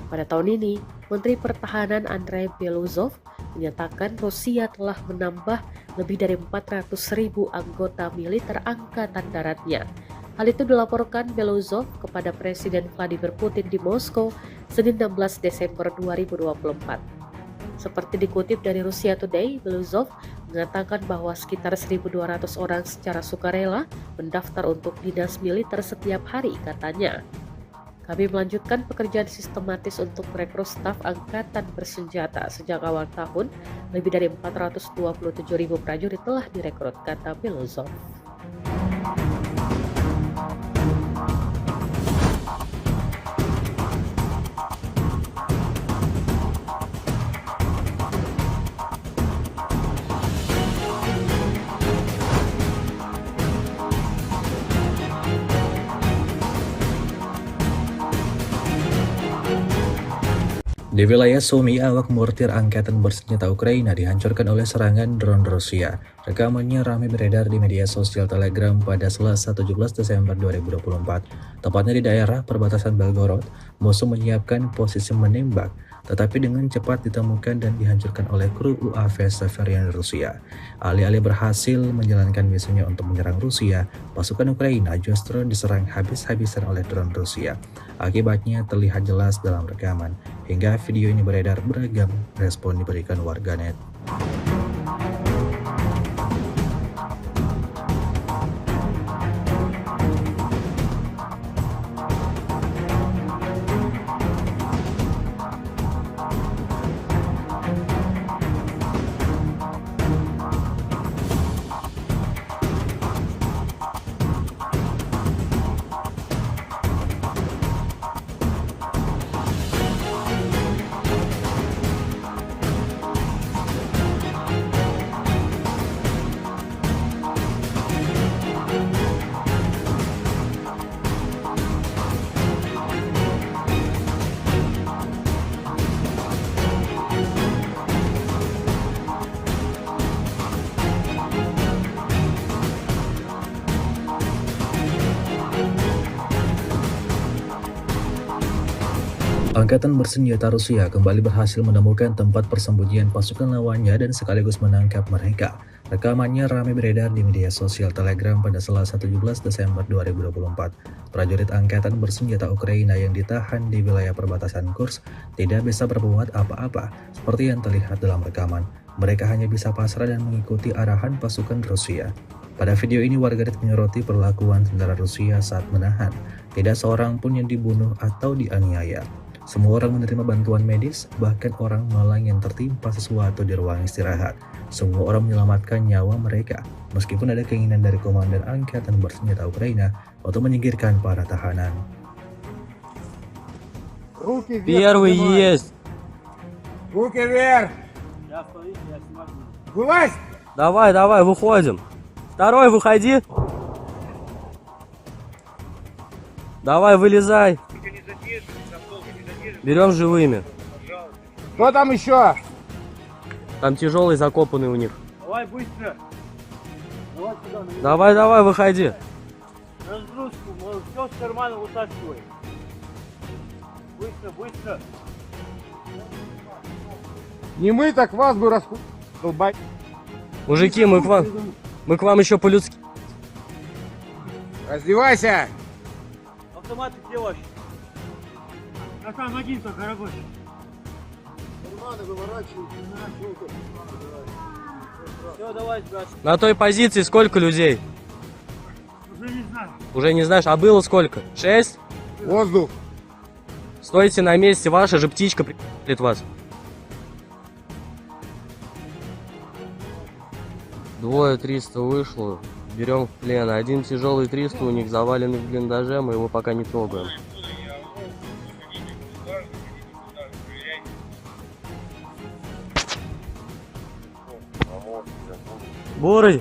Pada tahun ini, Menteri Pertahanan Andrei Beluzov menyatakan Rusia telah menambah lebih dari 400.000 anggota militer angkatan daratnya. Hal itu dilaporkan Beluzov kepada Presiden Vladimir Putin di Moskow Senin 16 Desember 2024. Seperti dikutip dari Russia Today, Beluzov mengatakan bahwa sekitar 1.200 orang secara sukarela mendaftar untuk dinas militer setiap hari, katanya. Kami melanjutkan pekerjaan sistematis untuk merekrut staf angkatan bersenjata sejak awal tahun. Lebih dari 427.000 prajurit telah direkrut, kata Beluzov. Di wilayah Sumy, awak mortir angkatan bersenjata Ukraina dihancurkan oleh serangan drone Rusia. Rekamannya ramai beredar di media sosial Telegram pada Selasa 17 Desember 2024. Tepatnya di daerah perbatasan Belgorod, musuh menyiapkan posisi menembak, tetapi dengan cepat ditemukan dan dihancurkan oleh kru UAV Severian Rusia. Alih-alih berhasil menjalankan misinya untuk menyerang Rusia, pasukan Ukraina justru diserang habis-habisan oleh drone Rusia. Akibatnya terlihat jelas dalam rekaman. Hingga video ini beredar, beragam respon diberikan warganet. Angkatan bersenjata Rusia kembali berhasil menemukan tempat persembunyian pasukan lawannya dan sekaligus menangkap mereka. Rekamannya ramai beredar di media sosial Telegram pada Selasa 17 Desember 2024. Prajurit angkatan bersenjata Ukraina yang ditahan di wilayah perbatasan Kursk tidak bisa berbuat apa-apa seperti yang terlihat dalam rekaman. Mereka hanya bisa pasrah dan mengikuti arahan pasukan Rusia. Pada video ini warganet menyoroti perlakuan tentara Rusia saat menahan. Tidak seorang pun yang dibunuh atau dianiaya. Semua orang menerima bantuan medis, bahkan orang malang yang tertimpa sesuatu di ruang istirahat. Semua orang menyelamatkan nyawa mereka, meskipun ada keinginan dari komandan angkatan bersenjata Ukraina untuk menyingkirkan para tahanan. Руки вверх. Первый поднимай. есть. Руки вверх. Я стою, я снимаю. Вылазь. Давай, давай, выходим. Второй, выходи. Давай, вылезай. Берем живыми. Кто там еще? Там тяжелый закопанный у них. Давай быстро. Давай сюда. Давай, давай, выходи. Разгрузку, все с кармана вытаскивай. Быстро, быстро. Не мы, так вас бы долбать. Мужики, мы к вам еще по-людски. Раздевайся. Автоматы где ваши? А там один только рабочий. Все, давай, газ. На той позиции сколько людей? Уже не знаю. Уже не знаешь, а было сколько? 6? Воздух. Стойте на месте, ваша же птичка прилетит вас. Двое 300 вышло, берем в плен. Один тяжелый 300, у них заваленный в блиндаже, мы его пока не трогаем. Бурый!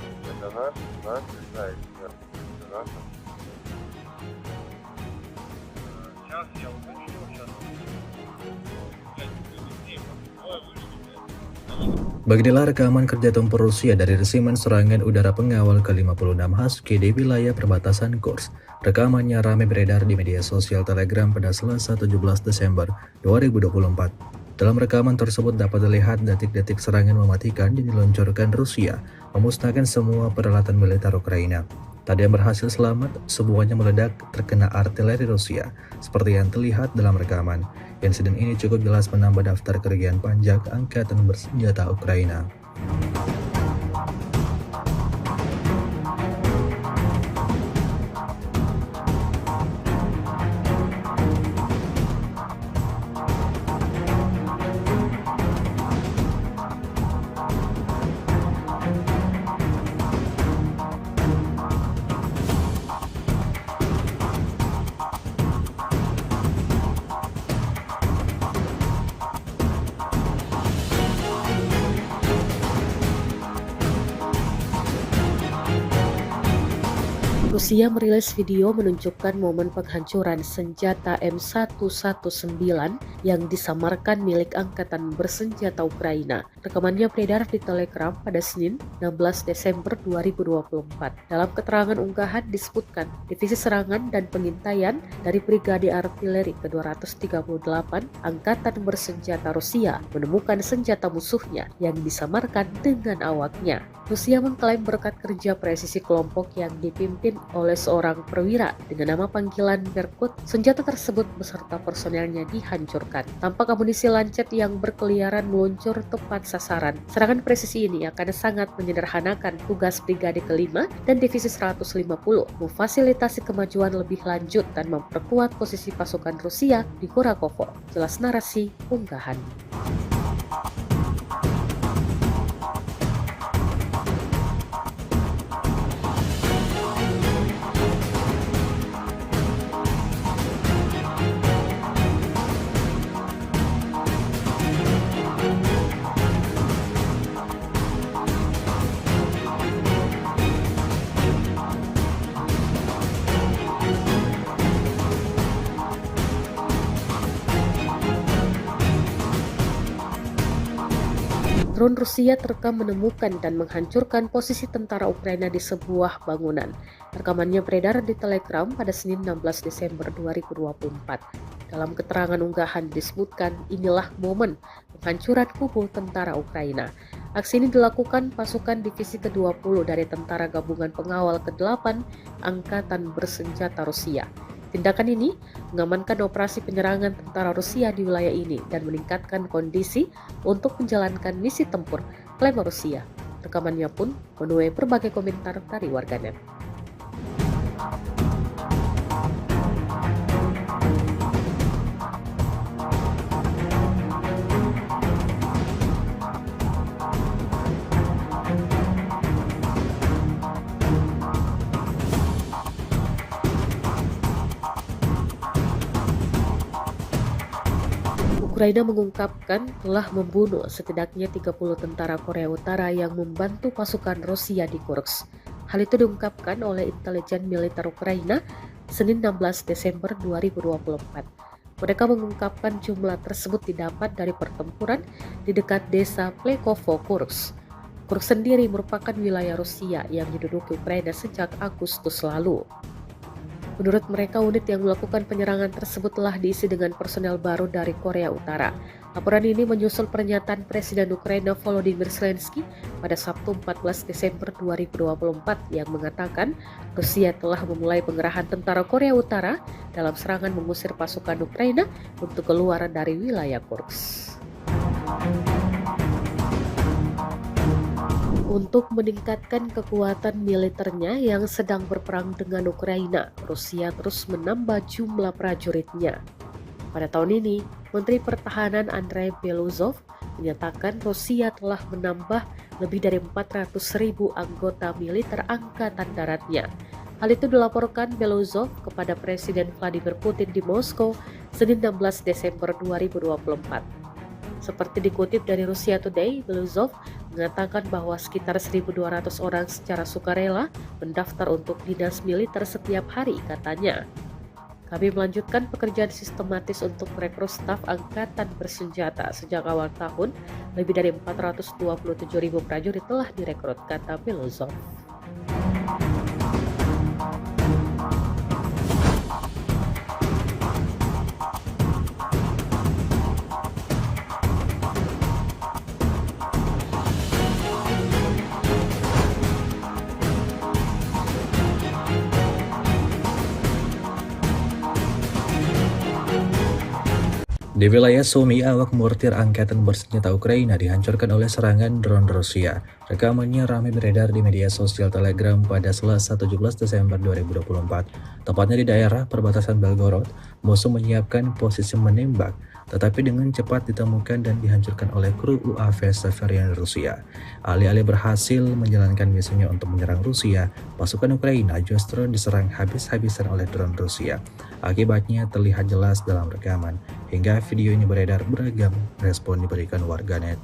Beginilah rekaman kerja tempur Rusia dari resimen serangan udara pengawal ke-56 Husky di wilayah perbatasan Kursk. Rekamannya ramai beredar di media sosial Telegram pada Selasa 17 Desember 2024. Dalam rekaman tersebut dapat dilihat detik-detik serangan mematikan yang diluncurkan Rusia, memusnahkan semua peralatan militer Ukraina. Tak ada yang berhasil selamat, semuanya meledak terkena artileri Rusia, seperti yang terlihat dalam rekaman. Insiden ini cukup jelas menambah daftar kerugian pajak Angkatan Bersenjata Ukraina. Rusia merilis video menunjukkan momen penghancuran senjata M119 yang disamarkan milik Angkatan Bersenjata Ukraina. Rekamannya beredar di Telegram pada Senin 16 Desember 2024. Dalam keterangan unggahan disebutkan, Divisi Serangan dan Pengintaian dari Brigade Artileri ke-238 Angkatan Bersenjata Rusia menemukan senjata musuhnya yang disamarkan dengan awaknya. Rusia mengklaim berkat kerja presisi kelompok yang dipimpin oleh seorang perwira dengan nama panggilan Berkut, senjata tersebut beserta personelnya dihancurkan. Tampak amunisi lancet yang berkeliaran meluncur tepat sasaran. Serangan presisi ini akan sangat menyederhanakan tugas Brigade ke-5 dan Divisi 150, memfasilitasi kemajuan lebih lanjut dan memperkuat posisi pasukan Rusia di Kurakovo. Jelas narasi unggahan. Drone Rusia terekam menemukan dan menghancurkan posisi tentara Ukraina di sebuah bangunan. Rekamannya beredar di Telegram pada Senin 16 Desember 2024. Dalam keterangan unggahan disebutkan, inilah momen penghancuran kubu tentara Ukraina. Aksi ini dilakukan pasukan Divisi ke-20 dari Tentara Gabungan Pengawal ke-8 Angkatan Bersenjata Rusia. Tindakan ini mengamankan operasi penyerangan tentara Rusia di wilayah ini dan meningkatkan kondisi untuk menjalankan misi tempur, klaim Rusia. Rekamannya pun menuai berbagai komentar dari warganet. Ukraina mengungkapkan telah membunuh setidaknya 30 tentara Korea Utara yang membantu pasukan Rusia di Kursk. Hal itu diungkapkan oleh intelijen militer Ukraina Senin 16 Desember 2024. Mereka mengungkapkan jumlah tersebut didapat dari pertempuran di dekat desa Plekovo, Kursk. Kursk sendiri merupakan wilayah Rusia yang diduduki Ukraina sejak Agustus lalu. Menurut mereka, unit yang melakukan penyerangan tersebut telah diisi dengan personel baru dari Korea Utara. Laporan ini menyusul pernyataan Presiden Ukraina Volodymyr Zelensky pada Sabtu 14 Desember 2024 yang mengatakan Rusia telah memulai pengerahan tentara Korea Utara dalam serangan mengusir pasukan Ukraina untuk keluar dari wilayah Kursk. Untuk meningkatkan kekuatan militernya yang sedang berperang dengan Ukraina, Rusia terus menambah jumlah prajuritnya. Pada tahun ini, Menteri Pertahanan Andrei Beluzov menyatakan Rusia telah menambah lebih dari 400.000 anggota militer angkatan daratnya. Hal itu dilaporkan Beluzov kepada Presiden Vladimir Putin di Moskow, Senin 16 Desember 2024. Seperti dikutip dari Russia Today, Beluzov mengatakan bahwa sekitar 1.200 orang secara sukarela mendaftar untuk dinas militer setiap hari, katanya. Kami melanjutkan pekerjaan sistematis untuk merekrut staf angkatan bersenjata. Sejak awal tahun, lebih dari 427.000 prajurit telah direkrut, kata Beluzov. Di wilayah Sumy, awak mortir angkatan bersenjata Ukraina dihancurkan oleh serangan drone Rusia. Rekamannya ramai beredar di media sosial Telegram pada Selasa 17 Desember 2024. Tepatnya di daerah perbatasan Belgorod, musuh menyiapkan posisi menembak, tetapi dengan cepat ditemukan dan dihancurkan oleh kru UAV Severian Rusia. Alih-alih berhasil menjalankan misinya untuk menyerang Rusia, pasukan Ukraina justru diserang habis-habisan oleh drone Rusia. Akibatnya terlihat jelas dalam rekaman. Hingga video ini beredar, beragam respon diberikan warganet.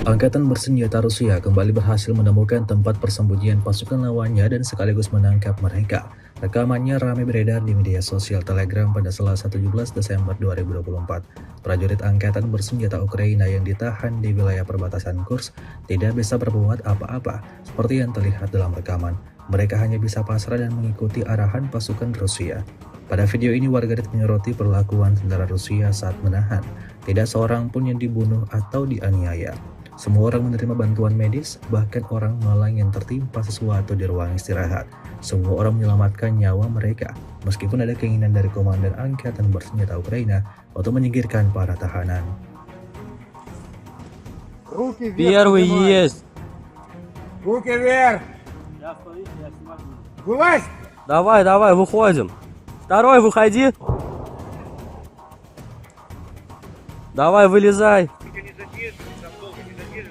Angkatan bersenjata Rusia kembali berhasil menemukan tempat persembunyian pasukan lawannya dan sekaligus menangkap mereka. Rekamannya ramai beredar di media sosial Telegram pada Selasa 17 Desember 2024. Prajurit angkatan bersenjata Ukraina yang ditahan di wilayah perbatasan Kursk tidak bisa berbuat apa-apa seperti yang terlihat dalam rekaman. Mereka hanya bisa pasrah dan mengikuti arahan pasukan Rusia. Pada video ini warganet menyoroti perlakuan tentara Rusia saat menahan. Tidak seorang pun yang dibunuh atau dianiaya. Semua orang menerima bantuan medis, bahkan orang malang yang tertimpa sesuatu di ruang istirahat. Semua orang menyelamatkan nyawa mereka, meskipun ada keinginan dari komandan angkatan bersenjata Ukraina untuk menyingkirkan para tahanan. Руки вверх. Первый поднимай. есть. Руки вверх. Я смотрите, я снимаю. Вылазь. Давай, давай, выходим. Второй, выходи. Давай, вылезай.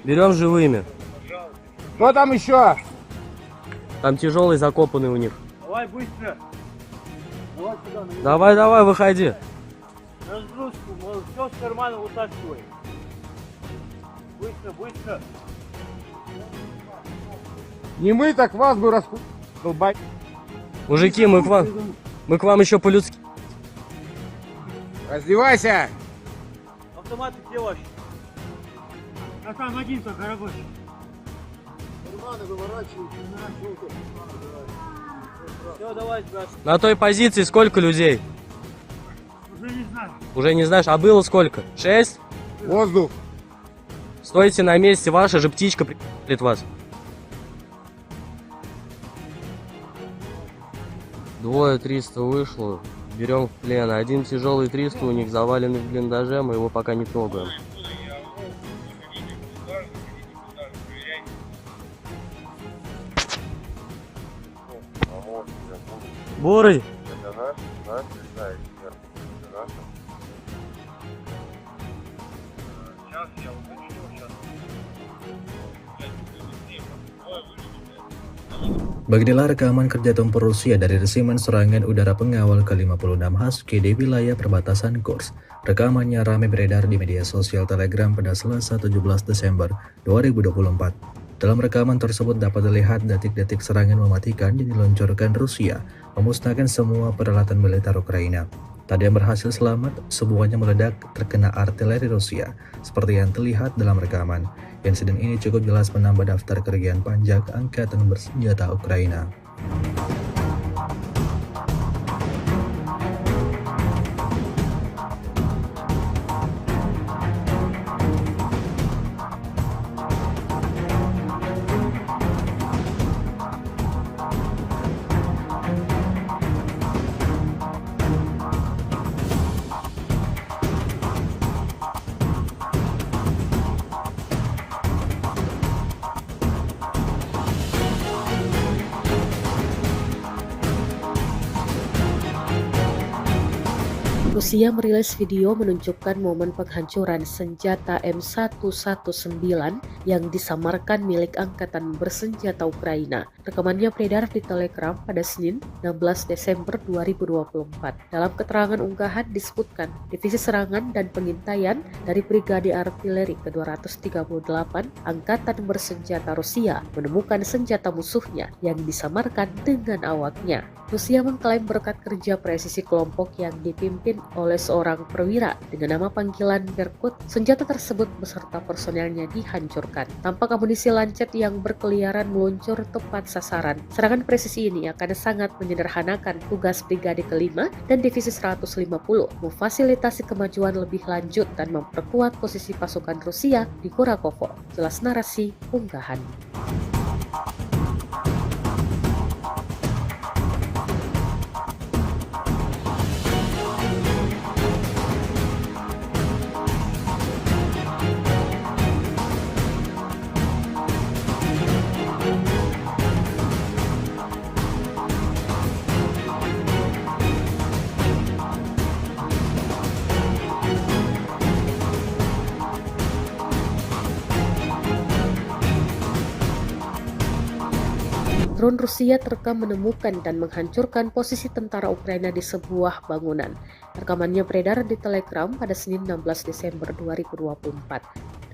Берем живыми. Кто там еще? Там тяжелый закопанный у них. Давай быстро. Давай сюда, на Давай, давай, выходи. разгрузку, все с кармана вытаскивай. Быстро, быстро. Не мы, так вас бы долбать. Мужики, мы к вам еще по-людски. Раздевайся. Автоматы где ваши? А там один только рабочий. Все, давай, сбрасывай. На той позиции сколько людей? Уже не знаю. Уже не знаешь, а было сколько? 6? Воздух. Стойте на месте, ваша же птичка прилетит вас. Двое 300 вышло, берем в плен. Один тяжелый 300 у них заваленный в блиндаже, мы его пока не трогаем. Бурый! Beginilah rekaman kerja tempur Rusia dari resimen serangan udara pengawal ke-56 Husky di wilayah perbatasan Kursk. Rekamannya ramai beredar di media sosial Telegram pada Selasa 17 Desember 2024. Dalam rekaman tersebut dapat dilihat detik-detik serangan mematikan yang diluncurkan Rusia, memusnahkan semua peralatan militer Ukraina. Tadi yang berhasil selamat, semuanya meledak terkena artileri Rusia, seperti yang terlihat dalam rekaman. Insiden ini cukup jelas menambah daftar kerugian panjang angkatan bersenjata Ukraina. Rusia merilis video menunjukkan momen penghancuran senjata M119 yang disamarkan milik Angkatan Bersenjata Ukraina. Rekamannya beredar di Telegram pada Senin 16 Desember 2024. Dalam keterangan unggahan disebutkan, Divisi Serangan dan Pengintaian dari Brigade Artileri ke-238 Angkatan Bersenjata Rusia menemukan senjata musuhnya yang disamarkan dengan awaknya. Rusia mengklaim berkat kerja presisi kelompok yang dipimpin oleh seorang perwira dengan nama panggilan Berkut, senjata tersebut beserta personelnya dihancurkan. Tampak amunisi lancet yang berkeliaran meluncur tepat sasaran. Serangan presisi ini akan sangat menyederhanakan tugas Brigade ke-5 dan Divisi 150, memfasilitasi kemajuan lebih lanjut dan memperkuat posisi pasukan Rusia di Kurakovo. Jelas narasi unggahan. Drone Rusia terekam menemukan dan menghancurkan posisi tentara Ukraina di sebuah bangunan. Rekamannya beredar di Telegram pada Senin 16 Desember 2024.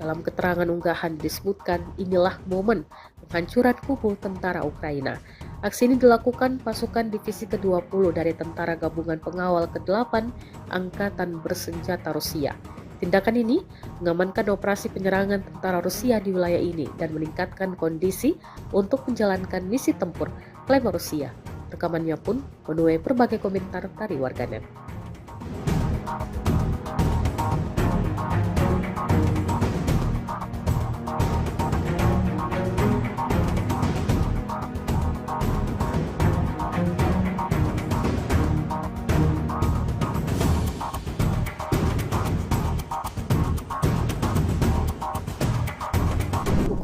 Dalam keterangan unggahan disebutkan, inilah momen penghancuran kubu tentara Ukraina. Aksi ini dilakukan pasukan Divisi ke-20 dari Tentara Gabungan Pengawal ke-8 Angkatan Bersenjata Rusia. Tindakan ini mengamankan operasi penyerangan tentara Rusia di wilayah ini dan meningkatkan kondisi untuk menjalankan misi tempur, klaim Rusia. Rekamannya pun menuai berbagai komentar dari warganet.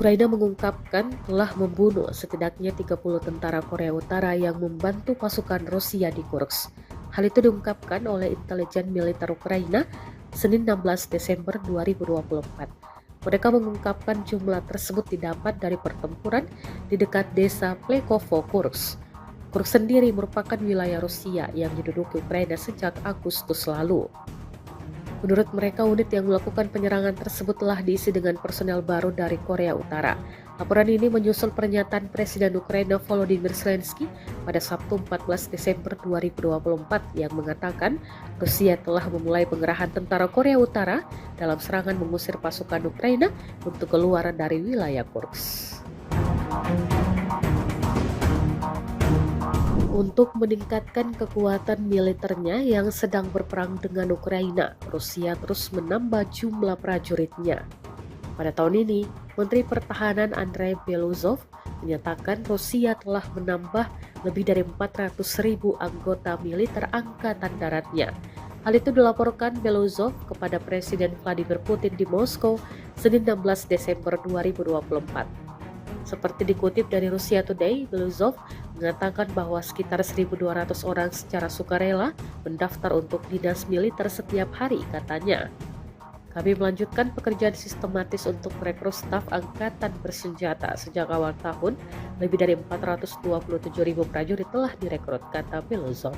Ukraina mengungkapkan telah membunuh setidaknya 30 tentara Korea Utara yang membantu pasukan Rusia di Kursk. Hal itu diungkapkan oleh intelijen militer Ukraina Senin 16 Desember 2024. Mereka mengungkapkan jumlah tersebut didapat dari pertempuran di dekat desa Plekovo, Kursk. Kursk sendiri merupakan wilayah Rusia yang diduduki Ukraina sejak Agustus lalu. Menurut mereka, unit yang melakukan penyerangan tersebut telah diisi dengan personel baru dari Korea Utara. Laporan ini menyusul pernyataan Presiden Ukraina Volodymyr Zelensky pada Sabtu 14 Desember 2024 yang mengatakan Rusia telah memulai pengerahan tentara Korea Utara dalam serangan mengusir pasukan Ukraina untuk keluar dari wilayah Kursk. Untuk meningkatkan kekuatan militernya yang sedang berperang dengan Ukraina, Rusia terus menambah jumlah prajuritnya. Pada tahun ini, Menteri Pertahanan Andrei Beluzov menyatakan Rusia telah menambah lebih dari 400.000 anggota militer angkatan daratnya. Hal itu dilaporkan Beluzov kepada Presiden Vladimir Putin di Moskow Senin 16 Desember 2024. Seperti dikutip dari Russia Today, Beluzov mengatakan bahwa sekitar 1.200 orang secara sukarela mendaftar untuk dinas militer setiap hari, katanya. Kami melanjutkan pekerjaan sistematis untuk merekrut staf angkatan bersenjata. Sejak awal tahun, lebih dari 427.000 prajurit telah direkrut, kata Belozov.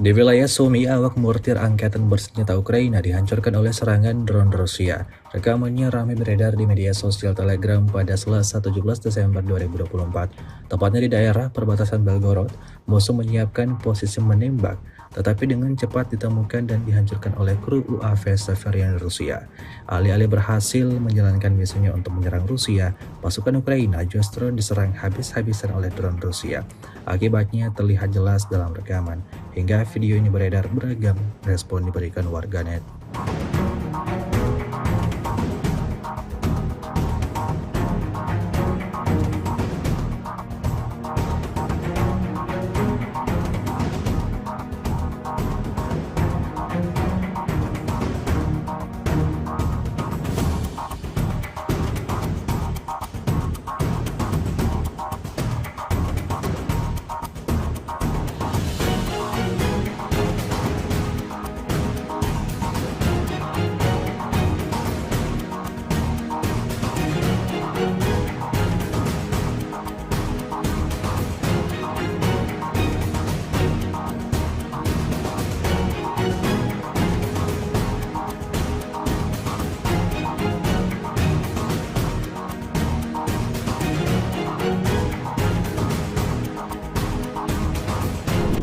Di wilayah Sumy, awak mortir angkatan bersenjata Ukraina dihancurkan oleh serangan drone Rusia. Rekamannya ramai beredar di media sosial Telegram pada Selasa 17 Desember 2024. Tepatnya di daerah perbatasan Belgorod, musuh menyiapkan posisi menembak, tetapi dengan cepat ditemukan dan dihancurkan oleh kru UAV Severian Rusia. Alih-alih berhasil menjalankan misinya untuk menyerang Rusia, pasukan Ukraina justru diserang habis-habisan oleh drone Rusia. Akibatnya terlihat jelas dalam rekaman. Hingga video ini beredar, beragam respon diberikan warganet.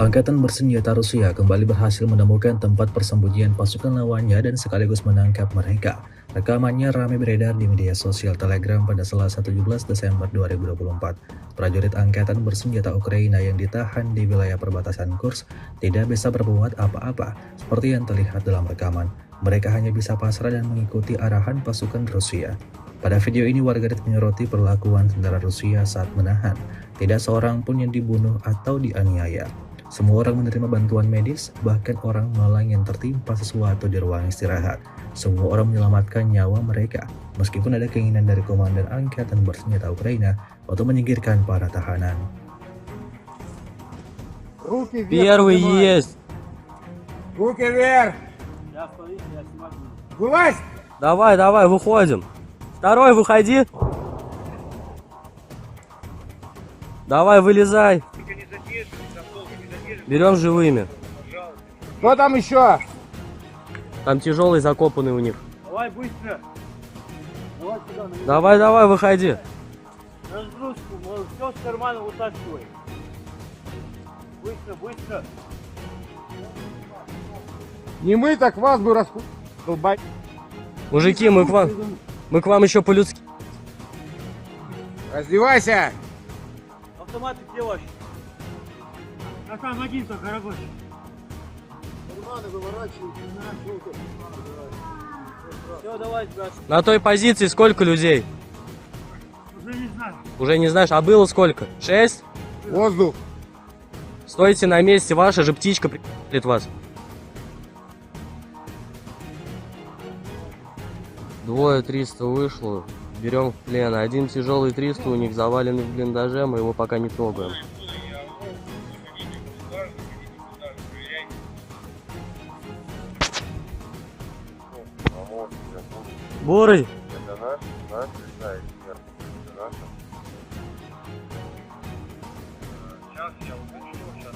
Angkatan bersenjata Rusia kembali berhasil menemukan tempat persembunyian pasukan lawannya dan sekaligus menangkap mereka. Rekamannya ramai beredar di media sosial Telegram pada Selasa 17 Desember 2024. Prajurit angkatan bersenjata Ukraina yang ditahan di wilayah perbatasan Kursk tidak bisa berbuat apa-apa seperti yang terlihat dalam rekaman. Mereka hanya bisa pasrah dan mengikuti arahan pasukan Rusia. Pada video ini warganet menyoroti perlakuan tentara Rusia saat menahan. Tidak seorang pun yang dibunuh atau dianiaya. Semua orang menerima bantuan medis, bahkan orang malang yang tertimpa sesuatu di ruang istirahat. Semua orang menyelamatkan nyawa mereka, meskipun ada keinginan dari komandan angkatan bersenjata Ukraina untuk menyingkirkan para tahanan. Руки вверх. Первый поднимай. есть. Руки вверх. Я стою, я снимаю. Вылазь. Давай, давай, выходим. Второй, выходи. Давай, вылезай. Берем живыми. Кто там еще? Там тяжелый закопанный у них. Давай быстро. Давай сюда, на Давай, давай, выходи. разгрузку, все с кармана вытаскивай. Быстро, быстро. Не мы, так вас бы долбай. Мужики, мы к вам еще по-людски. Раздевайся. Автоматы где ваши? А там один только рабочий. Карманы выворачивают, все, давай, брат. На той позиции сколько людей? Уже не знаю. Уже не знаешь, а было сколько? 6? Воздух. Стойте на месте, ваша же птичка прилетит вас. Двое 300 вышло, берем в плен. Один тяжелый 300 у них заваленный в блиндаже, мы его пока не трогаем. Бурый! Это наш, да, это наш. Сейчас я уточню, сейчас.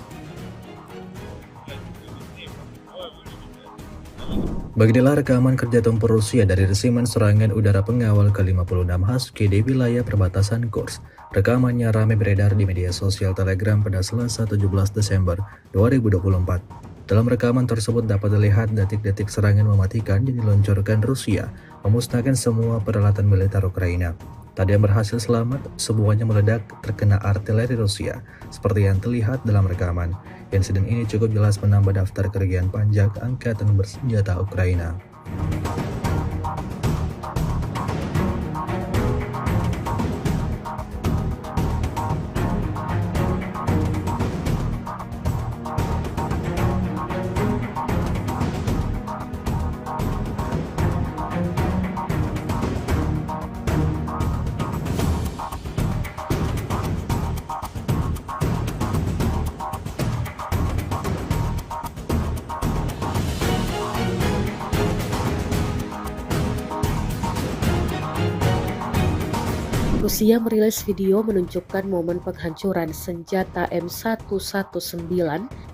Beginilah rekaman kerja tempur Rusia dari resimen serangan udara pengawal ke-56 Husky di wilayah perbatasan Kursk. Rekamannya ramai beredar di media sosial Telegram pada Selasa 17 Desember 2024. Dalam rekaman tersebut dapat dilihat detik-detik serangan mematikan yang diluncurkan Rusia, memusnahkan semua peralatan militer Ukraina. Tak ada yang berhasil selamat, semuanya meledak terkena artileri Rusia, seperti yang terlihat dalam rekaman. Insiden ini cukup jelas menambah daftar kerugian panjang angkatan bersenjata Ukraina. Rusia merilis video menunjukkan momen penghancuran senjata M119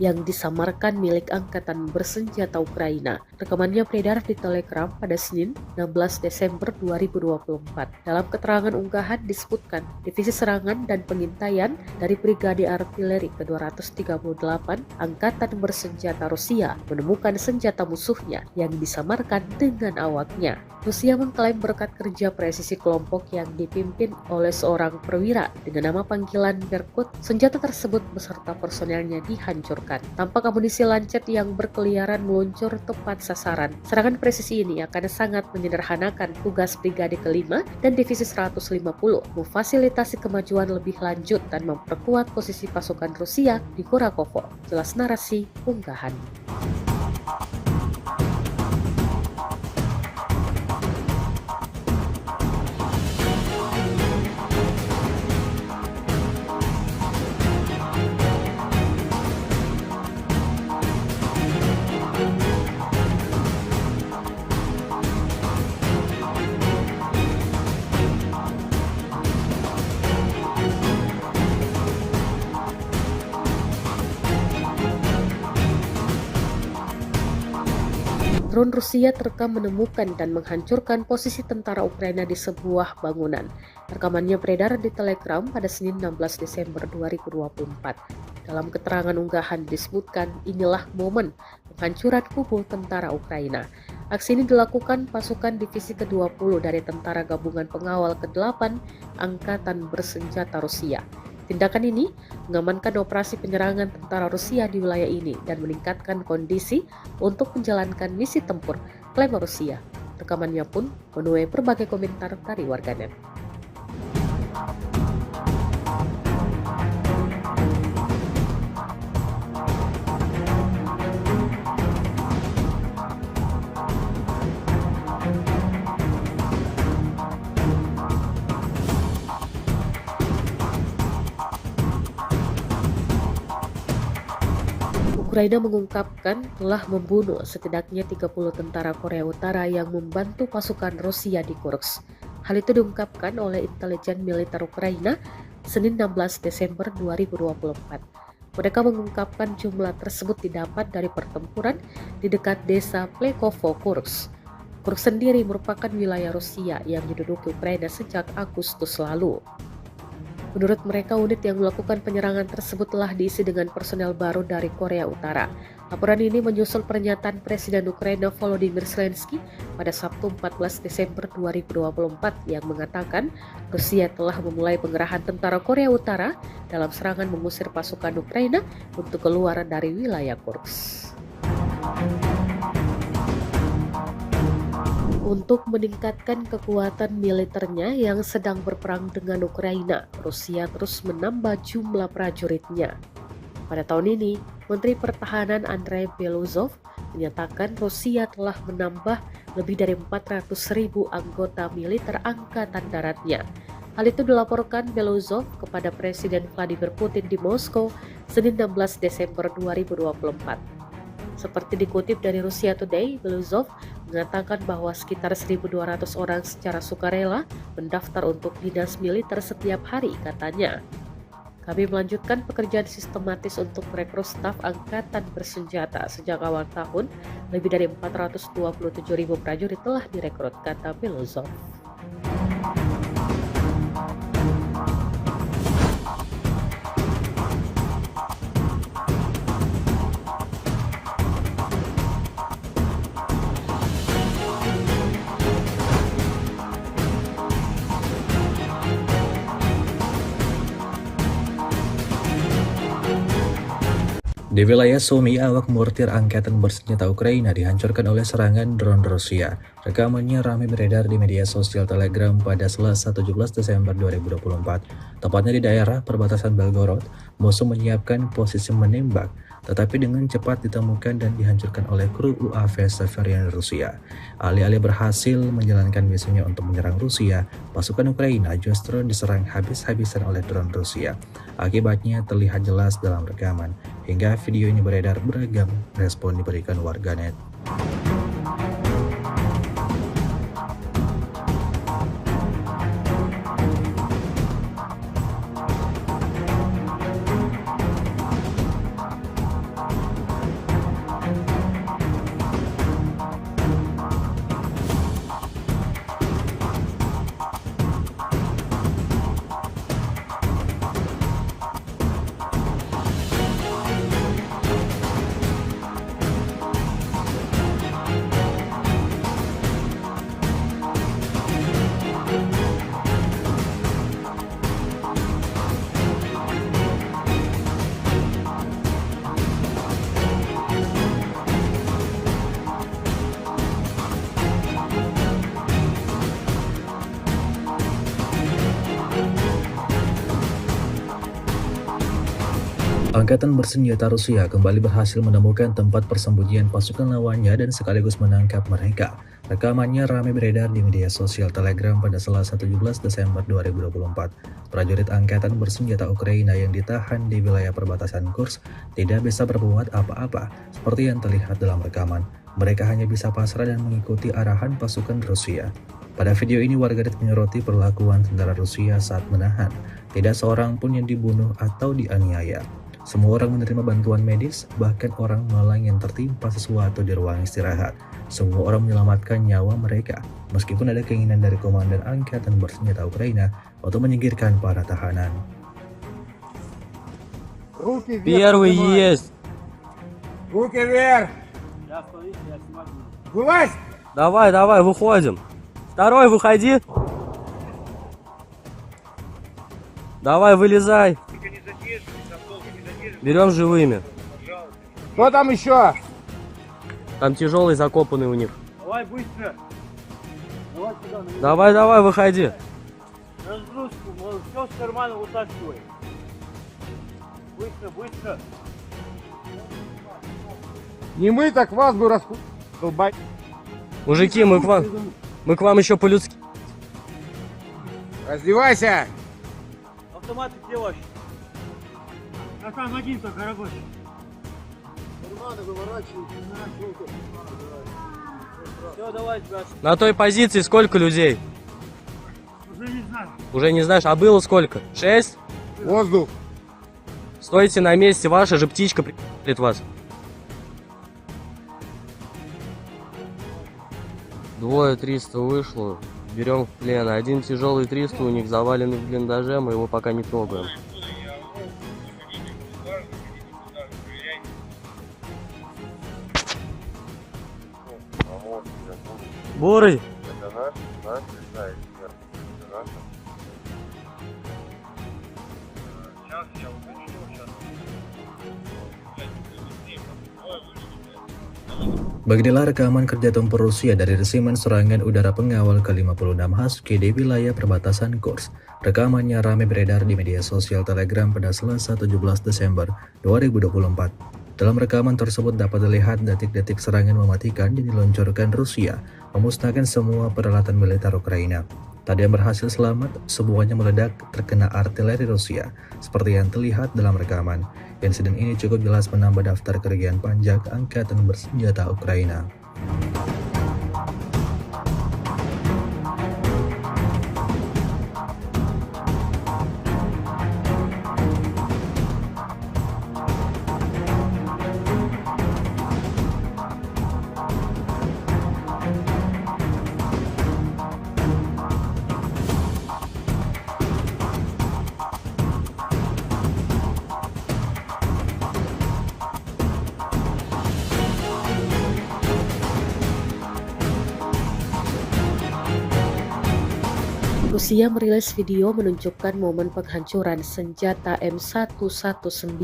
yang disamarkan milik Angkatan Bersenjata Ukraina. Rekamannya beredar di Telegram pada Senin 16 Desember 2024. Dalam keterangan unggahan disebutkan, Divisi Serangan dan Pengintaian dari Brigade Artileri ke-238 Angkatan Bersenjata Rusia menemukan senjata musuhnya yang disamarkan dengan awaknya. Rusia mengklaim berkat kerja presisi kelompok yang dipimpin oleh seorang perwira dengan nama panggilan Berkut, senjata tersebut beserta personelnya dihancurkan. Tampak amunisi lancet yang berkeliaran meluncur tepat sasaran. Serangan presisi ini akan sangat menyederhanakan tugas Brigade ke-5 dan Divisi 150, memfasilitasi kemajuan lebih lanjut dan memperkuat posisi pasukan Rusia di Kurakovo. Jelas narasi unggahan. Drone Rusia terekam menemukan dan menghancurkan posisi tentara Ukraina di sebuah bangunan. Rekamannya beredar di Telegram pada Senin 16 Desember 2024. Dalam keterangan unggahan disebutkan, inilah momen penghancuran kubu tentara Ukraina. Aksi ini dilakukan pasukan Divisi ke-20 dari Tentara Gabungan Pengawal ke-8 Angkatan Bersenjata Rusia. Tindakan ini mengamankan operasi penyerangan tentara Rusia di wilayah ini dan meningkatkan kondisi untuk menjalankan misi tempur, klaim Rusia. Rekamannya pun menuai berbagai komentar dari warganet. Ukraina mengungkapkan telah membunuh setidaknya 30 tentara Korea Utara yang membantu pasukan Rusia di Kursk. Hal itu diungkapkan oleh intelijen militer Ukraina Senin 16 Desember 2024. Mereka mengungkapkan jumlah tersebut didapat dari pertempuran di dekat desa Plekovo, Kursk. Kursk sendiri merupakan wilayah Rusia yang diduduki Ukraina sejak Agustus lalu. Menurut mereka, unit yang melakukan penyerangan tersebut telah diisi dengan personel baru dari Korea Utara. Laporan ini menyusul pernyataan Presiden Ukraina Volodymyr Zelensky pada Sabtu 14 Desember 2024 yang mengatakan Rusia telah memulai pengerahan tentara Korea Utara dalam serangan mengusir pasukan Ukraina untuk keluar dari wilayah Kursk. Untuk meningkatkan kekuatan militernya yang sedang berperang dengan Ukraina, Rusia terus menambah jumlah prajuritnya. Pada tahun ini, Menteri Pertahanan Andrei Beluzov menyatakan Rusia telah menambah lebih dari 400.000 anggota militer angkatan daratnya. Hal itu dilaporkan Beluzov kepada Presiden Vladimir Putin di Moskow Senin 16 Desember 2024. Seperti dikutip dari Russia Today, Beluzov mengatakan bahwa sekitar 1.200 orang secara sukarela mendaftar untuk dinas militer setiap hari, katanya. Kami melanjutkan pekerjaan sistematis untuk merekrut staf angkatan bersenjata. Sejak awal tahun, lebih dari 427.000 prajurit telah direkrut, kata Beluzov. Di wilayah Sumy, awak mortir Angkatan Bersenjata Ukraina dihancurkan oleh serangan drone Rusia. Rekamannya ramai beredar di media sosial Telegram pada Selasa 17 Desember 2024. Tepatnya di daerah perbatasan Belgorod, musuh menyiapkan posisi menembak, tetapi dengan cepat ditemukan dan dihancurkan oleh kru UAV Severian Rusia. Alih-alih berhasil menjalankan misinya untuk menyerang Rusia, pasukan Ukraina justru diserang habis-habisan oleh drone Rusia. Akibatnya terlihat jelas dalam rekaman. Hingga video ini beredar, beragam respon diberikan warganet. Angkatan bersenjata Rusia kembali berhasil menemukan tempat persembunyian pasukan lawannya dan sekaligus menangkap mereka. Rekamannya ramai beredar di media sosial Telegram pada Selasa 17 Desember 2024. Prajurit angkatan bersenjata Ukraina yang ditahan di wilayah perbatasan Kursk tidak bisa berbuat apa-apa seperti yang terlihat dalam rekaman. Mereka hanya bisa pasrah dan mengikuti arahan pasukan Rusia. Pada video ini warganet menyoroti perlakuan tentara Rusia saat menahan. Tidak seorang pun yang dibunuh atau dianiaya. Semua orang menerima bantuan medis, bahkan orang malang yang tertimpa sesuatu di ruang istirahat. Semua orang menyelamatkan nyawa mereka, meskipun ada keinginan dari komandan angkatan bersenjata Ukraina untuk menyingkirkan para tahanan. Руки вверх. Первый поднимай. есть. Руки вверх. Я смотрите, я снимаю. Вылазь. Давай, выходим. Второй, выходи. Давай, вылезай. Берем живыми. Кто там еще? Там тяжелый закопанный у них. Давай быстро. Давай сюда, на меня. Давай, выходи. Разгрузку, все с кармана вытаскивай. Быстро. Не мы, так вас бы долбать. Мужики, мы к вам еще по-людски. Раздевайся. Автоматы где ваши? А там один только рабочий. Все, давай, тебя. На той позиции сколько людей? Уже не знаю. Уже не знаешь, а было сколько? 6? Воздух. Стойте на месте, ваша же птичка прилетит вас. Двое 300 вышло, берем в плен. Один тяжелый 300 у них заваленный в блиндаже, мы его пока не трогаем. Бурый, Это наш, да, эксперт. Это наш. Сейчас я уточню, сейчас. Beginilah rekaman kerja tempur Rusia dari resimen serangan udara pengawal ke-56 Husky di wilayah perbatasan Kursk. Rekamannya ramai beredar di media sosial Telegram pada Selasa 17 Desember 2024. Dalam rekaman tersebut dapat dilihat detik-detik serangan mematikan yang diluncurkan Rusia, memusnahkan semua peralatan militer Ukraina. Tak ada yang berhasil selamat, semuanya meledak terkena artileri Rusia, seperti yang terlihat dalam rekaman. Insiden ini cukup jelas menambah daftar kerugian pajak angkatan bersenjata Ukraina. Rusia merilis video menunjukkan momen penghancuran senjata M119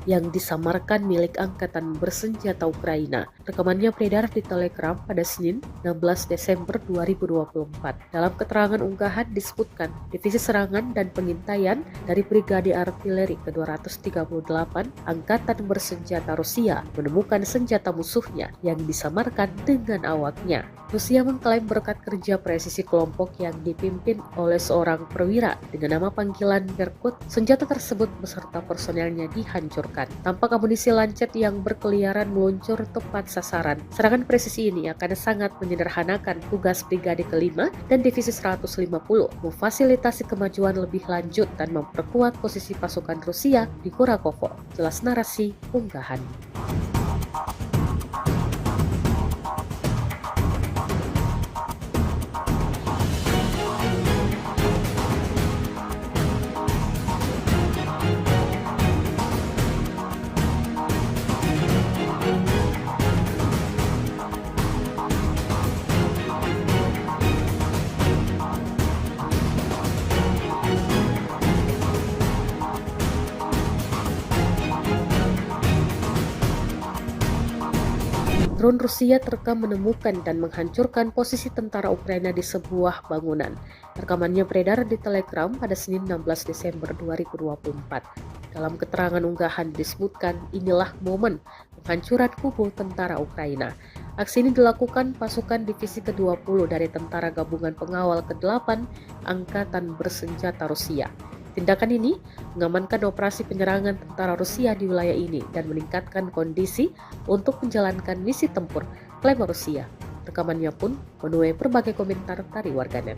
yang disamarkan milik angkatan bersenjata Ukraina. Rekamannya beredar di Telegram pada Senin 16 Desember 2024. Dalam keterangan unggahan disebutkan, Divisi Serangan dan Pengintaian dari Brigade Artileri ke-238 Angkatan Bersenjata Rusia menemukan senjata musuhnya yang disamarkan dengan awaknya. Rusia mengklaim berkat kerja presisi kelompok yang dipimpin oleh seorang perwira dengan nama panggilan Berkut, senjata tersebut beserta personelnya dihancurkan. Tampak amunisi lancet yang berkeliaran meluncur tepat sasaran. Serangan presisi ini akan sangat menyederhanakan tugas Brigade ke-5 dan Divisi 150, memfasilitasi kemajuan lebih lanjut dan memperkuat posisi pasukan Rusia di Kurakovo. Jelas narasi unggahan. Drone Rusia terekam menemukan dan menghancurkan posisi tentara Ukraina di sebuah bangunan. Rekamannya beredar di Telegram pada Senin 16 Desember 2024. Dalam keterangan unggahan disebutkan inilah momen penghancuran kubu tentara Ukraina. Aksi ini dilakukan pasukan divisi ke-20 dari Tentara Gabungan Pengawal ke-8 Angkatan Bersenjata Rusia. Tindakan ini mengamankan operasi penyerangan tentara Rusia di wilayah ini dan meningkatkan kondisi untuk menjalankan misi tempur, klaim Rusia. Rekamannya pun menuai berbagai komentar dari warganet.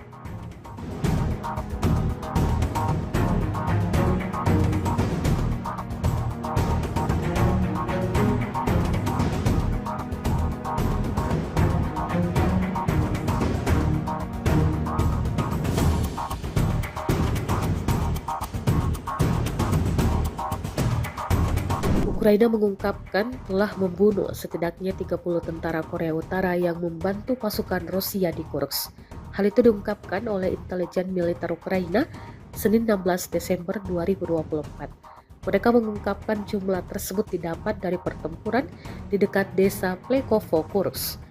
Ukraina mengungkapkan telah membunuh setidaknya 30 tentara Korea Utara yang membantu pasukan Rusia di Kursk. Hal itu diungkapkan oleh intelijen militer Ukraina Senin 16 Desember 2024. Mereka mengungkapkan jumlah tersebut didapat dari pertempuran di dekat desa Plekovo, Kursk.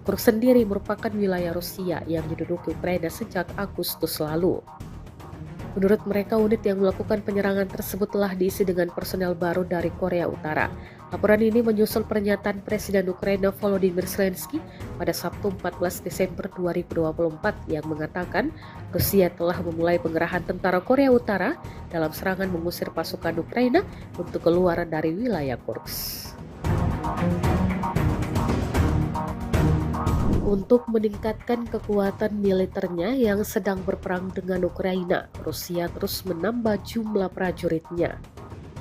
Kursk sendiri merupakan wilayah Rusia yang diduduki Ukraina sejak Agustus lalu. Menurut mereka, unit yang melakukan penyerangan tersebut telah diisi dengan personel baru dari Korea Utara. Laporan ini menyusul pernyataan Presiden Ukraina Volodymyr Zelensky pada Sabtu 14 Desember 2024 yang mengatakan Rusia telah memulai pengerahan tentara Korea Utara dalam serangan mengusir pasukan Ukraina untuk keluar dari wilayah Kursk. Untuk meningkatkan kekuatan militernya yang sedang berperang dengan Ukraina, Rusia terus menambah jumlah prajuritnya.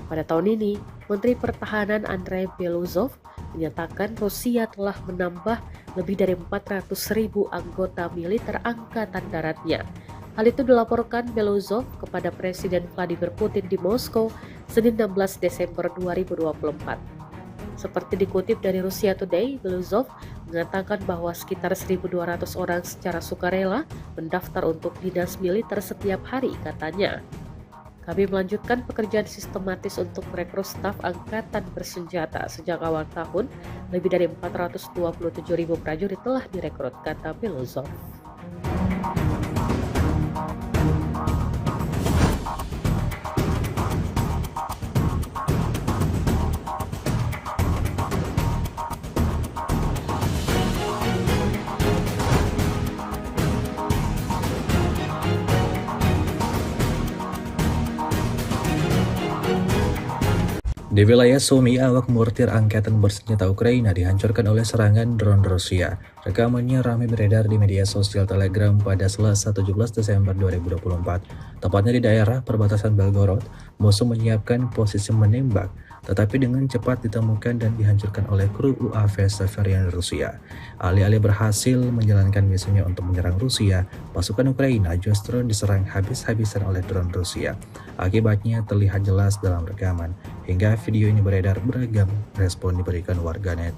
Pada tahun ini, Menteri Pertahanan Andrei Beluzov menyatakan Rusia telah menambah lebih dari 400.000 anggota militer angkatan daratnya. Hal itu dilaporkan Beluzov kepada Presiden Vladimir Putin di Moskow Senin 16 Desember 2024. Seperti dikutip dari Russia Today, Beluzov mengatakan bahwa sekitar 1.200 orang secara sukarela mendaftar untuk dinas militer setiap hari, katanya. Kami melanjutkan pekerjaan sistematis untuk merekrut staf angkatan bersenjata sejak awal tahun. Lebih dari 427.000 prajurit telah direkrut, kata Beluzov. Di wilayah Sumy, awak mortir angkatan bersenjata Ukraina dihancurkan oleh serangan drone Rusia. Rekamannya ramai beredar di media sosial Telegram pada Selasa 17 Desember 2024. Tepatnya di daerah perbatasan Belgorod, musuh menyiapkan posisi menembak, tetapi dengan cepat ditemukan dan dihancurkan oleh kru UAV Severian Rusia. Alih-alih berhasil menjalankan misinya untuk menyerang Rusia, pasukan Ukraina justru diserang habis-habisan oleh drone Rusia. Akibatnya terlihat jelas dalam rekaman. Hingga video ini beredar, beragam respon diberikan warganet.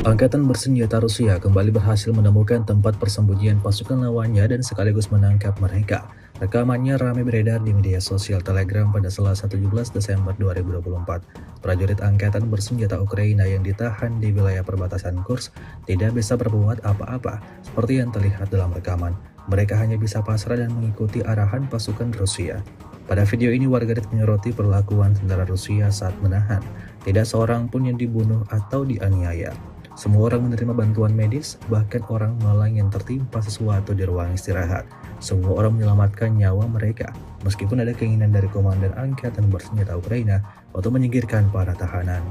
Angkatan bersenjata Rusia kembali berhasil menemukan tempat persembunyian pasukan lawannya dan sekaligus menangkap mereka. Rekamannya ramai beredar di media sosial Telegram pada Selasa 17 Desember 2024. Prajurit angkatan bersenjata Ukraina yang ditahan di wilayah perbatasan Kursk tidak bisa berbuat apa-apa seperti yang terlihat dalam rekaman. Mereka hanya bisa pasrah dan mengikuti arahan pasukan Rusia. Pada video ini warganet menyoroti perlakuan tentara Rusia saat menahan. Tidak seorang pun yang dibunuh atau dianiaya. Semua orang menerima bantuan medis, bahkan orang malang yang tertimpa sesuatu di ruang istirahat. Semua orang menyelamatkan nyawa mereka, meskipun ada keinginan dari komandan angkatan bersenjata Ukraina untuk menyingkirkan para tahanan.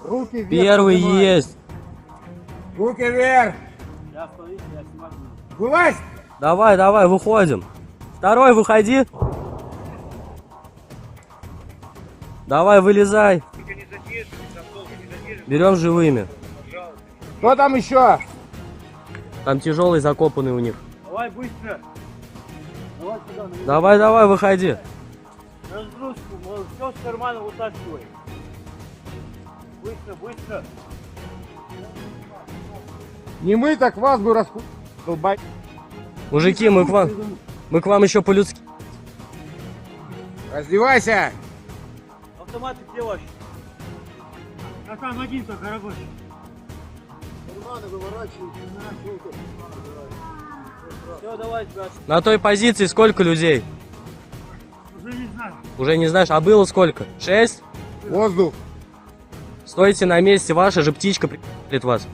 Руки вверх. Первый поднимай. есть. Руки вверх. Я остановись, я снимаю. Вылазь. Давай, давай, выходим. Второй, выходи. Давай, вылезай. Берем живыми. Кто там еще? Там тяжелый закопанный у них. Давай быстро. Давай сюда, на Давай, давай, выходи. разгрузку, все с кармана вытаскивай. Быстро, быстро. Не мы, так вас бы долбай. Мужики, мы к вам еще по-людски. Раздевайся. Автоматы где ваши? А там один только рабочий. Все, давай, тебя. На той позиции сколько людей? Уже не знаю. Уже не знаешь, а было сколько? 6? Воздух. Стойте на месте, ваша же птичка прилетит вас.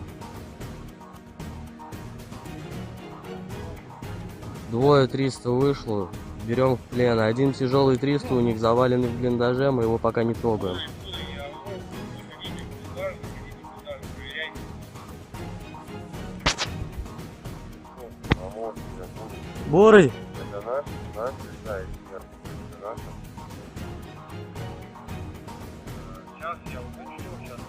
Двое 300 вышло, берем в плен. Один тяжелый 300 у них заваленный в блиндаже, мы его пока не трогаем. Бурый! Это наш летает вверх. Это наш. Сейчас я уточню, сейчас.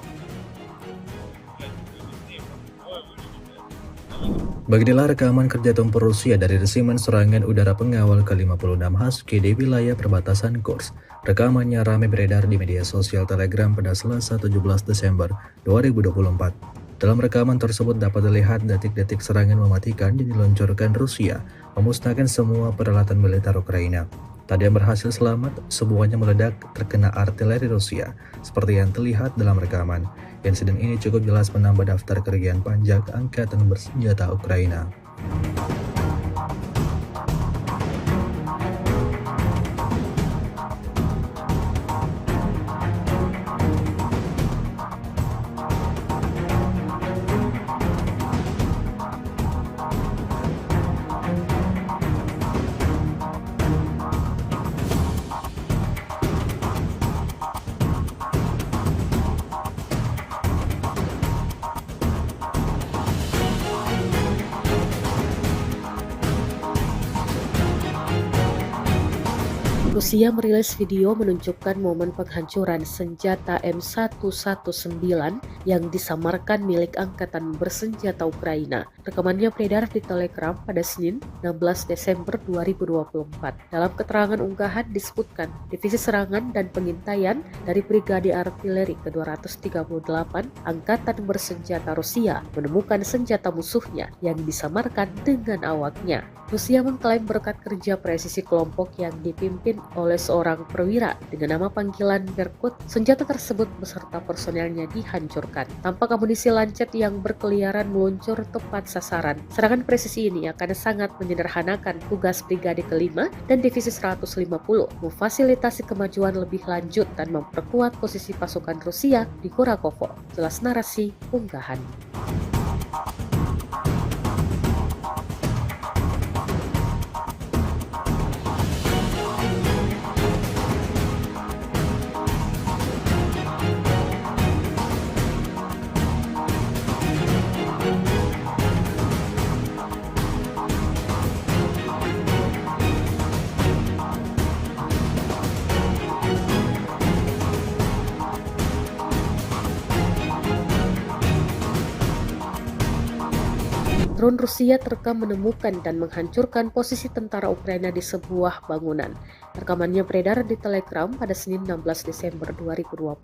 Beginilah rekaman kerja tempur Rusia dari resimen serangan udara pengawal ke-56 Husky di wilayah perbatasan Kursk. Rekamannya ramai beredar di media sosial Telegram pada Selasa 17 Desember 2024. Dalam rekaman tersebut dapat dilihat detik-detik serangan mematikan yang diluncurkan Rusia, memusnahkan semua peralatan militer Ukraina. Tak ada yang berhasil selamat, semuanya meledak terkena artileri Rusia, seperti yang terlihat dalam rekaman. Insiden ini cukup jelas menambah daftar kerugian pajak angkatan bersenjata Ukraina. Rusia merilis video menunjukkan momen penghancuran senjata M119 yang disamarkan milik Angkatan Bersenjata Ukraina. Rekamannya beredar di Telegram pada Senin 16 Desember 2024. Dalam keterangan unggahan disebutkan, Divisi Serangan dan Pengintaian dari Brigade Artileri ke-238 Angkatan Bersenjata Rusia menemukan senjata musuhnya yang disamarkan dengan awaknya. Rusia mengklaim berkat kerja presisi kelompok yang dipimpin oleh seorang perwira dengan nama panggilan Berkut, senjata tersebut beserta personelnya dihancurkan. Tampak amunisi lancet yang berkeliaran meluncur tepat sasaran. Serangan presisi ini akan sangat menyederhanakan tugas Brigade ke-5 dan Divisi 150, memfasilitasi kemajuan lebih lanjut dan memperkuat posisi pasukan Rusia di Kurakovo. Jelas narasi unggahan. Drone Rusia terekam menemukan dan menghancurkan posisi tentara Ukraina di sebuah bangunan. Rekamannya beredar di Telegram pada Senin 16 Desember 2024.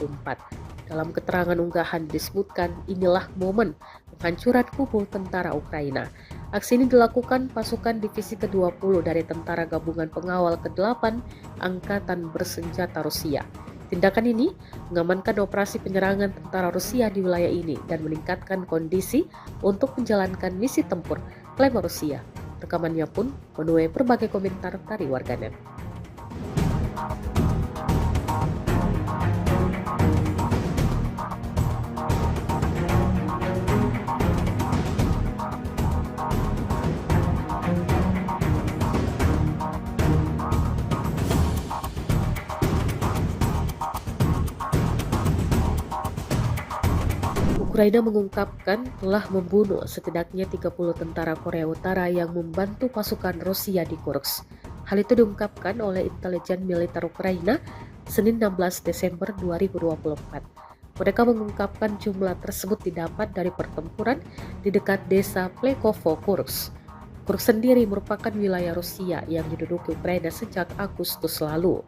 Dalam keterangan unggahan disebutkan, inilah momen penghancuran kubu tentara Ukraina. Aksi ini dilakukan pasukan Divisi ke-20 dari Tentara Gabungan Pengawal ke-8 Angkatan Bersenjata Rusia. Tindakan ini mengamankan operasi penyerangan tentara Rusia di wilayah ini dan meningkatkan kondisi untuk menjalankan misi tempur, klaim Rusia. Rekamannya pun menuai berbagai komentar dari warganet. Ukraina mengungkapkan telah membunuh setidaknya 30 tentara Korea Utara yang membantu pasukan Rusia di Kursk. Hal itu diungkapkan oleh intelijen militer Ukraina Senin 16 Desember 2024. Mereka mengungkapkan jumlah tersebut didapat dari pertempuran di dekat desa Plekovo, Kursk. Kursk sendiri merupakan wilayah Rusia yang diduduki Ukraina sejak Agustus lalu.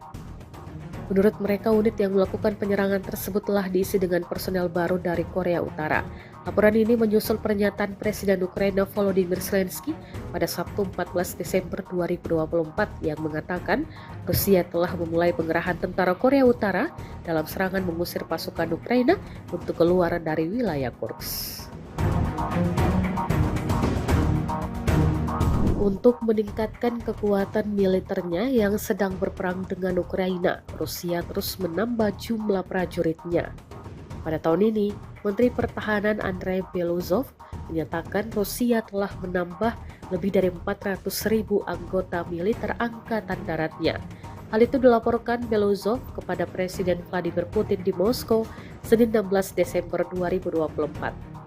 Menurut mereka, unit yang melakukan penyerangan tersebut telah diisi dengan personel baru dari Korea Utara. Laporan ini menyusul pernyataan Presiden Ukraina Volodymyr Zelensky pada Sabtu 14 Desember 2024 yang mengatakan Rusia telah memulai pengerahan tentara Korea Utara dalam serangan mengusir pasukan Ukraina untuk keluar dari wilayah Kursk. Untuk meningkatkan kekuatan militernya yang sedang berperang dengan Ukraina, Rusia terus menambah jumlah prajuritnya. Pada tahun ini, Menteri Pertahanan Andrei Beluzov menyatakan Rusia telah menambah lebih dari 400.000 anggota militer angkatan daratnya. Hal itu dilaporkan Beluzov kepada Presiden Vladimir Putin di Moskow Senin 16 Desember 2024.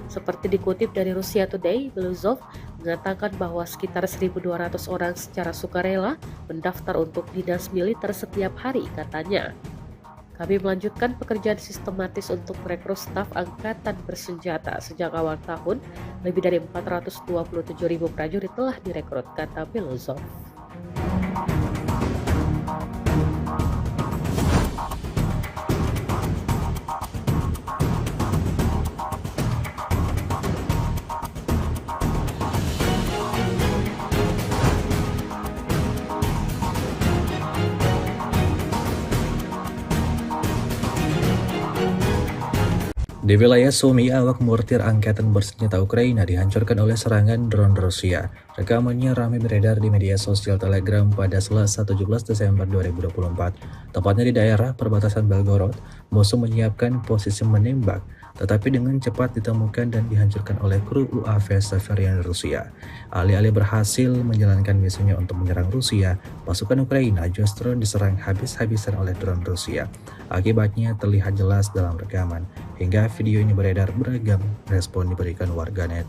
Seperti dikutip dari Russia Today, Beluzov mengatakan bahwa sekitar 1.200 orang secara sukarela mendaftar untuk dinas militer setiap hari, katanya. Kami melanjutkan pekerjaan sistematis untuk merekrut staf angkatan bersenjata. Sejak awal tahun, lebih dari 427.000 prajurit telah direkrut, kata Beluzov. Di wilayah Sumy, awak mortir angkatan bersenjata Ukraina dihancurkan oleh serangan drone Rusia. Rekamannya ramai beredar di media sosial Telegram pada Selasa 17 Desember 2024. Tepatnya di daerah perbatasan Belgorod, musuh menyiapkan posisi menembak, tetapi dengan cepat ditemukan dan dihancurkan oleh kru UAV Severian Rusia. Alih-alih berhasil menjalankan misinya untuk menyerang Rusia, pasukan Ukraina justru diserang habis-habisan oleh drone Rusia. Akibatnya terlihat jelas dalam rekaman. Hingga video ini beredar, beragam respon diberikan warganet.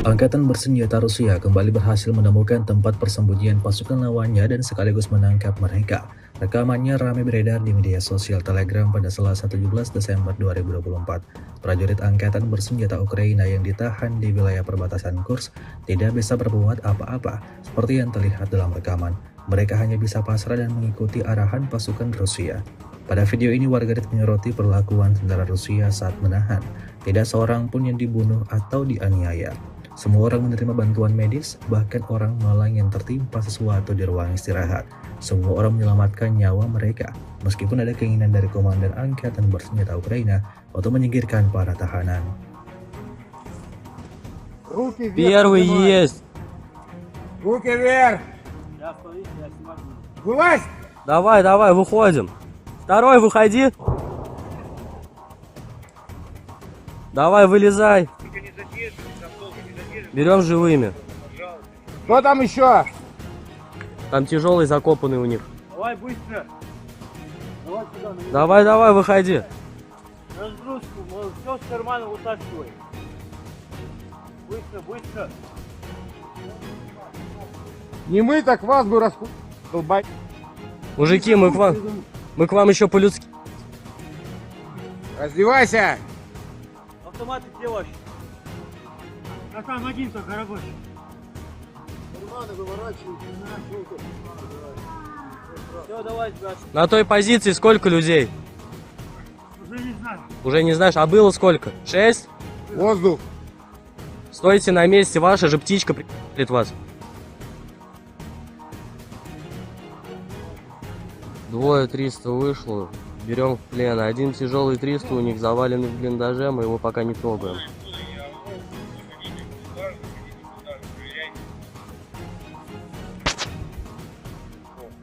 Angkatan bersenjata Rusia kembali berhasil menemukan tempat persembunyian pasukan lawannya dan sekaligus menangkap mereka. Rekamannya ramai beredar di media sosial Telegram pada Selasa 17 Desember 2024. Prajurit angkatan bersenjata Ukraina yang ditahan di wilayah perbatasan Kursk tidak bisa berbuat apa-apa seperti yang terlihat dalam rekaman. Mereka hanya bisa pasrah dan mengikuti arahan pasukan Rusia. Pada video ini warganet menyoroti perlakuan tentara Rusia saat menahan. Tidak seorang pun yang dibunuh atau dianiaya. Semua orang menerima bantuan medis, bahkan orang malang yang tertimpa sesuatu di ruang istirahat. Semua orang menyelamatkan nyawa mereka, meskipun ada keinginan dari komandan angkatan bersenjata Ukraina untuk menyingkirkan para tahanan. Руки вверх. Первый поднимай. есть. Руки вверх. Я остановись, я снимать буду. Вылазь. Давай, давай, выходим. Второй, выходи. Давай, вылезай. Берем живыми. Кто там еще? Там тяжелый закопанный у них. Давай быстро. Давай сюда, на Давай, давай, выходи. разгрузку, все с кармана вытаскивай. Быстро, быстро. Не мы, так вас бы долбать. Мужики, мы к вам еще по-людски. Раздевайся. Автоматы где ваши? А там один только рабочий. Все, давай, Гаш. На той позиции сколько людей? Уже не знаю. Уже не знаешь, а было сколько? 6? Воздух. Стойте на месте, ваша же птичка прикрепит вас. Двое 300 вышло, берем в плен. Один тяжелый 300 у них заваленный в блиндаже, мы его пока не трогаем.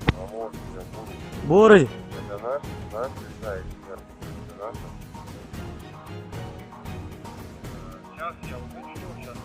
Помочь мне будет. Бурый! Это наш летает, нет, это наша. Сейчас я уточню, сейчас.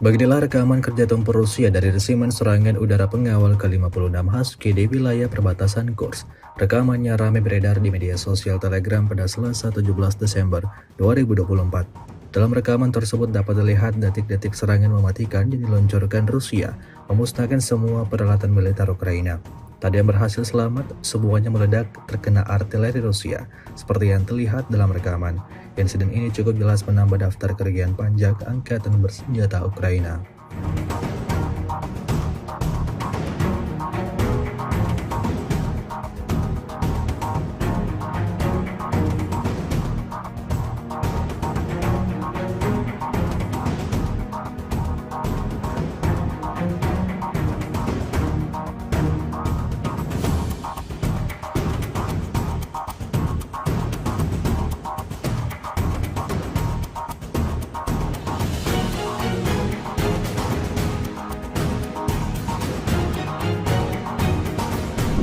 Beginilah rekaman kerja tempur Rusia dari resimen serangan udara pengawal ke-56 Husky di wilayah perbatasan Kursk. Rekamannya ramai beredar di media sosial Telegram pada Selasa 17 Desember 2024. Dalam rekaman tersebut dapat dilihat detik-detik serangan mematikan yang diluncurkan Rusia, memusnahkan semua peralatan militer Ukraina. Tak ada yang berhasil selamat, semuanya meledak terkena artileri Rusia, seperti yang terlihat dalam rekaman. Insiden ini cukup jelas menambah daftar kerugian pajak Angkatan Bersenjata Ukraina.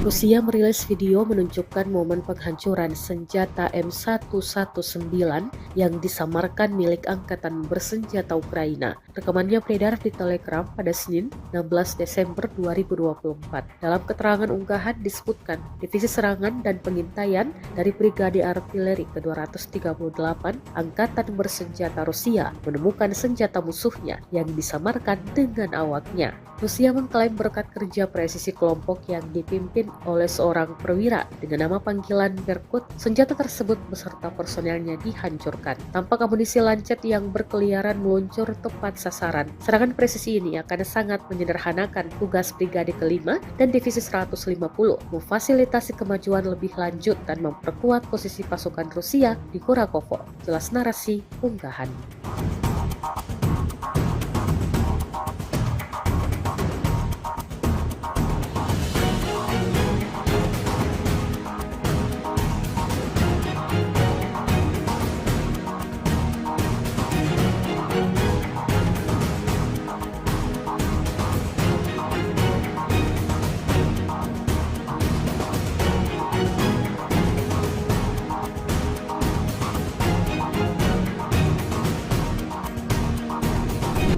Rusia merilis video menunjukkan momen penghancuran senjata M119 yang disamarkan milik Angkatan Bersenjata Ukraina. Rekamannya beredar di Telegram pada Senin 16 Desember 2024. Dalam keterangan unggahan disebutkan, Divisi Serangan dan Pengintaian dari Brigade Artileri ke-238 Angkatan Bersenjata Rusia menemukan senjata musuhnya yang disamarkan dengan awaknya. Rusia mengklaim berkat kerja presisi kelompok yang dipimpin oleh seorang perwira dengan nama panggilan Berkut, senjata tersebut beserta personelnya dihancurkan. Tampak amunisi lancet yang berkeliaran meluncur tepat sasaran. Serangan presisi ini akan sangat menyederhanakan tugas Brigade ke-5 dan Divisi 150, memfasilitasi kemajuan lebih lanjut dan memperkuat posisi pasukan Rusia di Kurakovo. Jelas narasi unggahan.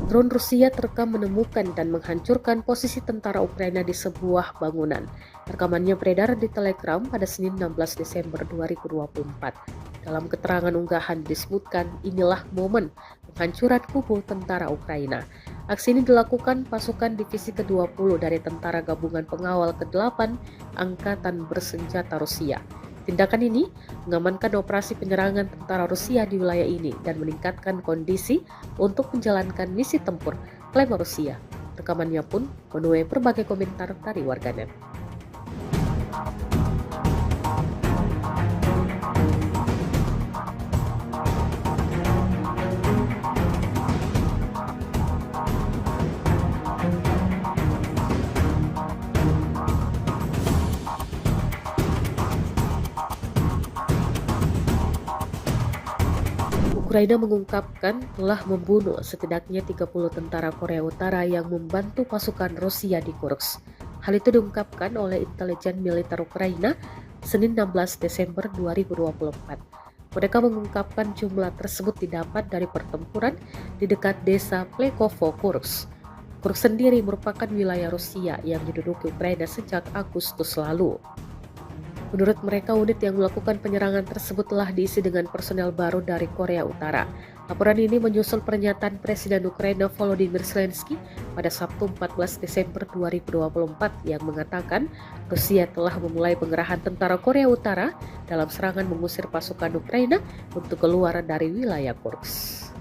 Drone Rusia terekam menemukan dan menghancurkan posisi tentara Ukraina di sebuah bangunan. Rekamannya beredar di Telegram pada Senin 16 Desember 2024. Dalam keterangan unggahan disebutkan inilah momen penghancuran kubu tentara Ukraina. Aksi ini dilakukan pasukan Divisi ke-20 dari Tentara Gabungan Pengawal ke-8 Angkatan Bersenjata Rusia. Tindakan ini mengamankan operasi penyerangan tentara Rusia di wilayah ini dan meningkatkan kondisi untuk menjalankan misi tempur, klaim Rusia. Rekamannya pun menuai berbagai komentar dari warganet. Ukraina mengungkapkan telah membunuh setidaknya 30 tentara Korea Utara yang membantu pasukan Rusia di Kursk. Hal itu diungkapkan oleh intelijen militer Ukraina Senin 16 Desember 2024. Mereka mengungkapkan jumlah tersebut didapat dari pertempuran di dekat desa Plekovo, Kursk. Kursk sendiri merupakan wilayah Rusia yang diduduki Ukraina sejak Agustus lalu. Menurut mereka, unit yang melakukan penyerangan tersebut telah diisi dengan personel baru dari Korea Utara. Laporan ini menyusul pernyataan Presiden Ukraina Volodymyr Zelensky pada Sabtu 14 Desember 2024 yang mengatakan Rusia telah memulai pengerahan tentara Korea Utara dalam serangan mengusir pasukan Ukraina untuk keluar dari wilayah Kursk.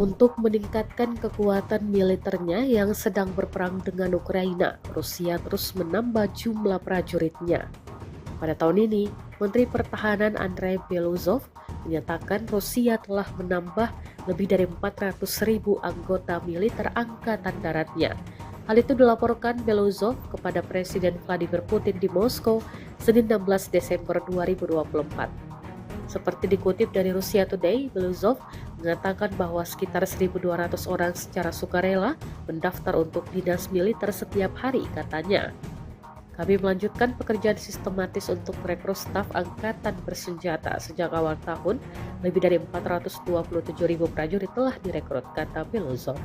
Untuk meningkatkan kekuatan militernya yang sedang berperang dengan Ukraina, Rusia terus menambah jumlah prajuritnya. Pada tahun ini, Menteri Pertahanan Andrei Beluzov menyatakan Rusia telah menambah lebih dari 400.000 anggota militer Angkatan Daratnya. Hal itu dilaporkan Beluzov kepada Presiden Vladimir Putin di Moskow, Senin 16 Desember 2024. Seperti dikutip dari Russia Today, Beluzov mengatakan bahwa sekitar 1.200 orang secara sukarela mendaftar untuk dinas militer setiap hari, katanya. Kami melanjutkan pekerjaan sistematis untuk merekrut staf angkatan bersenjata. Sejak awal tahun, lebih dari 427.000 prajurit telah direkrut, kata Beluzov.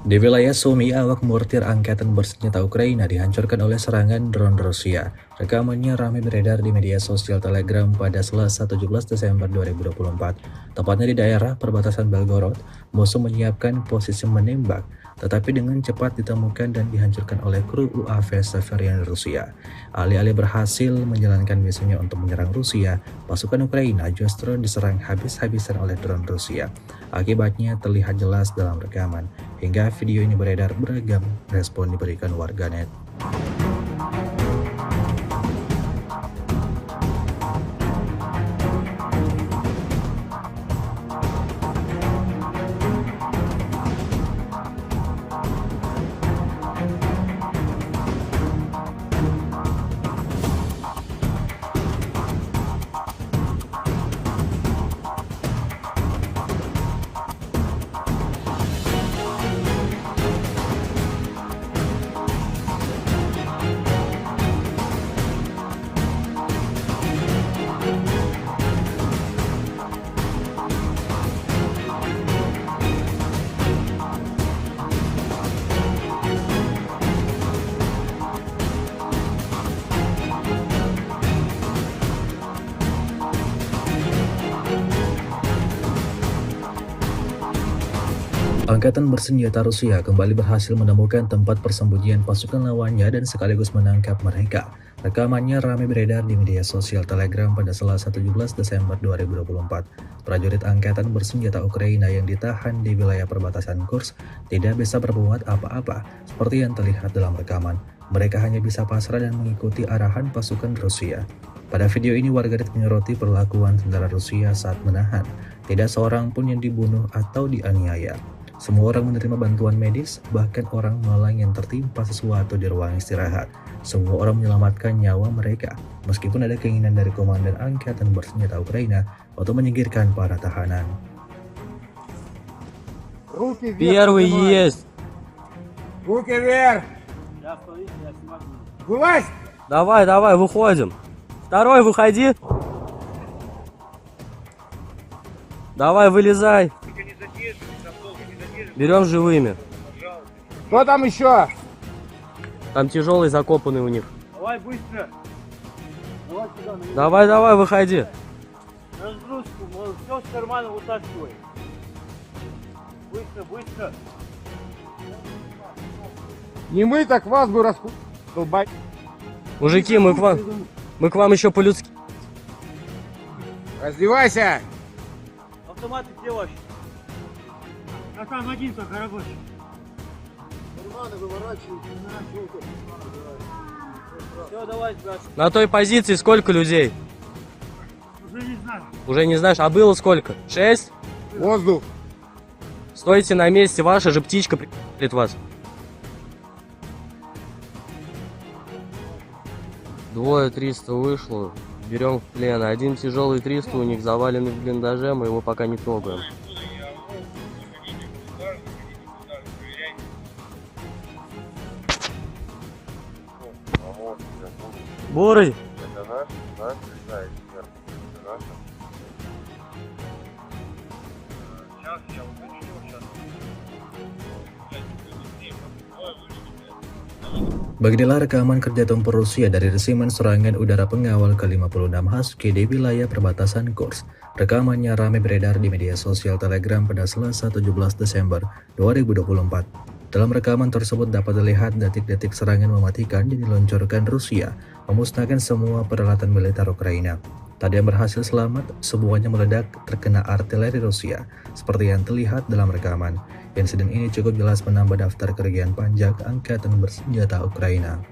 Di wilayah Sumy, awak mortir angkatan bersenjata Ukraina dihancurkan oleh serangan drone Rusia. Rekamannya ramai beredar di media sosial Telegram pada Selasa 17 Desember 2024. Tepatnya di daerah perbatasan Belgorod, musuh menyiapkan posisi menembak, tetapi dengan cepat ditemukan dan dihancurkan oleh kru UAV Severian Rusia. Alih-alih berhasil menjalankan misinya untuk menyerang Rusia, pasukan Ukraina justru diserang habis-habisan oleh drone Rusia. Akibatnya terlihat jelas dalam rekaman. Hingga video ini beredar, beragam respon diberikan warganet. Angkatan bersenjata Rusia kembali berhasil menemukan tempat persembunyian pasukan lawannya dan sekaligus menangkap mereka. Rekamannya ramai beredar di media sosial Telegram pada Selasa 17 Desember 2024. Prajurit angkatan bersenjata Ukraina yang ditahan di wilayah perbatasan Kursk tidak bisa berbuat apa-apa seperti yang terlihat dalam rekaman. Mereka hanya bisa pasrah dan mengikuti arahan pasukan Rusia. Pada video ini warganet menyoroti perlakuan tentara Rusia saat menahan. Tidak seorang pun yang dibunuh atau dianiaya. Semua orang menerima bantuan medis, bahkan orang malang yang tertimpa sesuatu di ruang istirahat. Semua orang menyelamatkan nyawa mereka, meskipun ada keinginan dari komandan angkatan bersenjata Ukraina untuk menyingkirkan para tahanan. Руки вверх. Первый поднимай. есть. Руки вверх. Я стою, я снимаю. Вылазь. Давай, давай, выходим. Второй, выходи. Давай, вылезай. Берем живыми. Кто там еще? Там тяжелый закопанный у них. Давай быстро. Давай сюда, на меня. Давай, давай, выходи. Разгрузку, все с кармана вытаскивай. Быстро, быстро. Не мы, так вас бы долбать. Мужики, мы к вам еще по-людски. Раздевайся. Автоматы где ваши? А там один только рабочий. Все, давай, брат. На той позиции сколько людей? Уже не знаю. Уже не знаешь, а было сколько? 6? Воздух. Стойте на месте, ваша же птичка прилетит вас. Двое 300 вышло, берем в плен. Один тяжелый 300 у них заваленный в блиндаже, мы его пока не трогаем. Бурый! Это наш, да, эксперт. Это наш. Сейчас я уточню, сейчас. Beginilah rekaman kerja tempur Rusia dari resimen serangan udara pengawal ke-56 Husky di wilayah perbatasan Kursk. Rekamannya ramai beredar di media sosial Telegram pada Selasa 17 Desember 2024. Dalam rekaman tersebut dapat dilihat detik-detik serangan mematikan yang diluncurkan Rusia, memusnahkan semua peralatan militer Ukraina. Tak ada yang berhasil selamat, semuanya meledak terkena artileri Rusia, seperti yang terlihat dalam rekaman. Insiden ini cukup jelas menambah daftar kerugian panjang angkatan bersenjata Ukraina.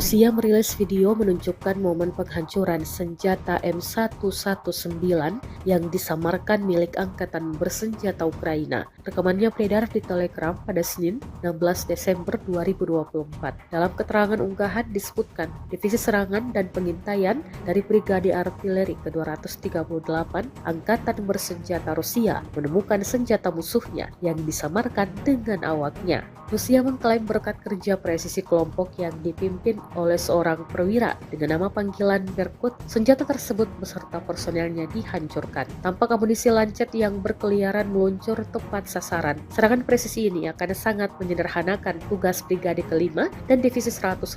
Rusia merilis video menunjukkan momen penghancuran senjata M119 yang disamarkan milik Angkatan Bersenjata Ukraina. Rekamannya beredar di Telegram pada Senin 16 Desember 2024. Dalam keterangan unggahan disebutkan, Divisi Serangan dan Pengintaian dari Brigade Artileri ke-238 Angkatan Bersenjata Rusia menemukan senjata musuhnya yang disamarkan dengan awaknya. Rusia mengklaim berkat kerja presisi kelompok yang dipimpin oleh seorang perwira dengan nama panggilan Berkut, senjata tersebut beserta personelnya dihancurkan. Tampak amunisi lancet yang berkeliaran meluncur tepat sasaran. Serangan presisi ini akan sangat menyederhanakan tugas Brigade ke-5 dan Divisi 150,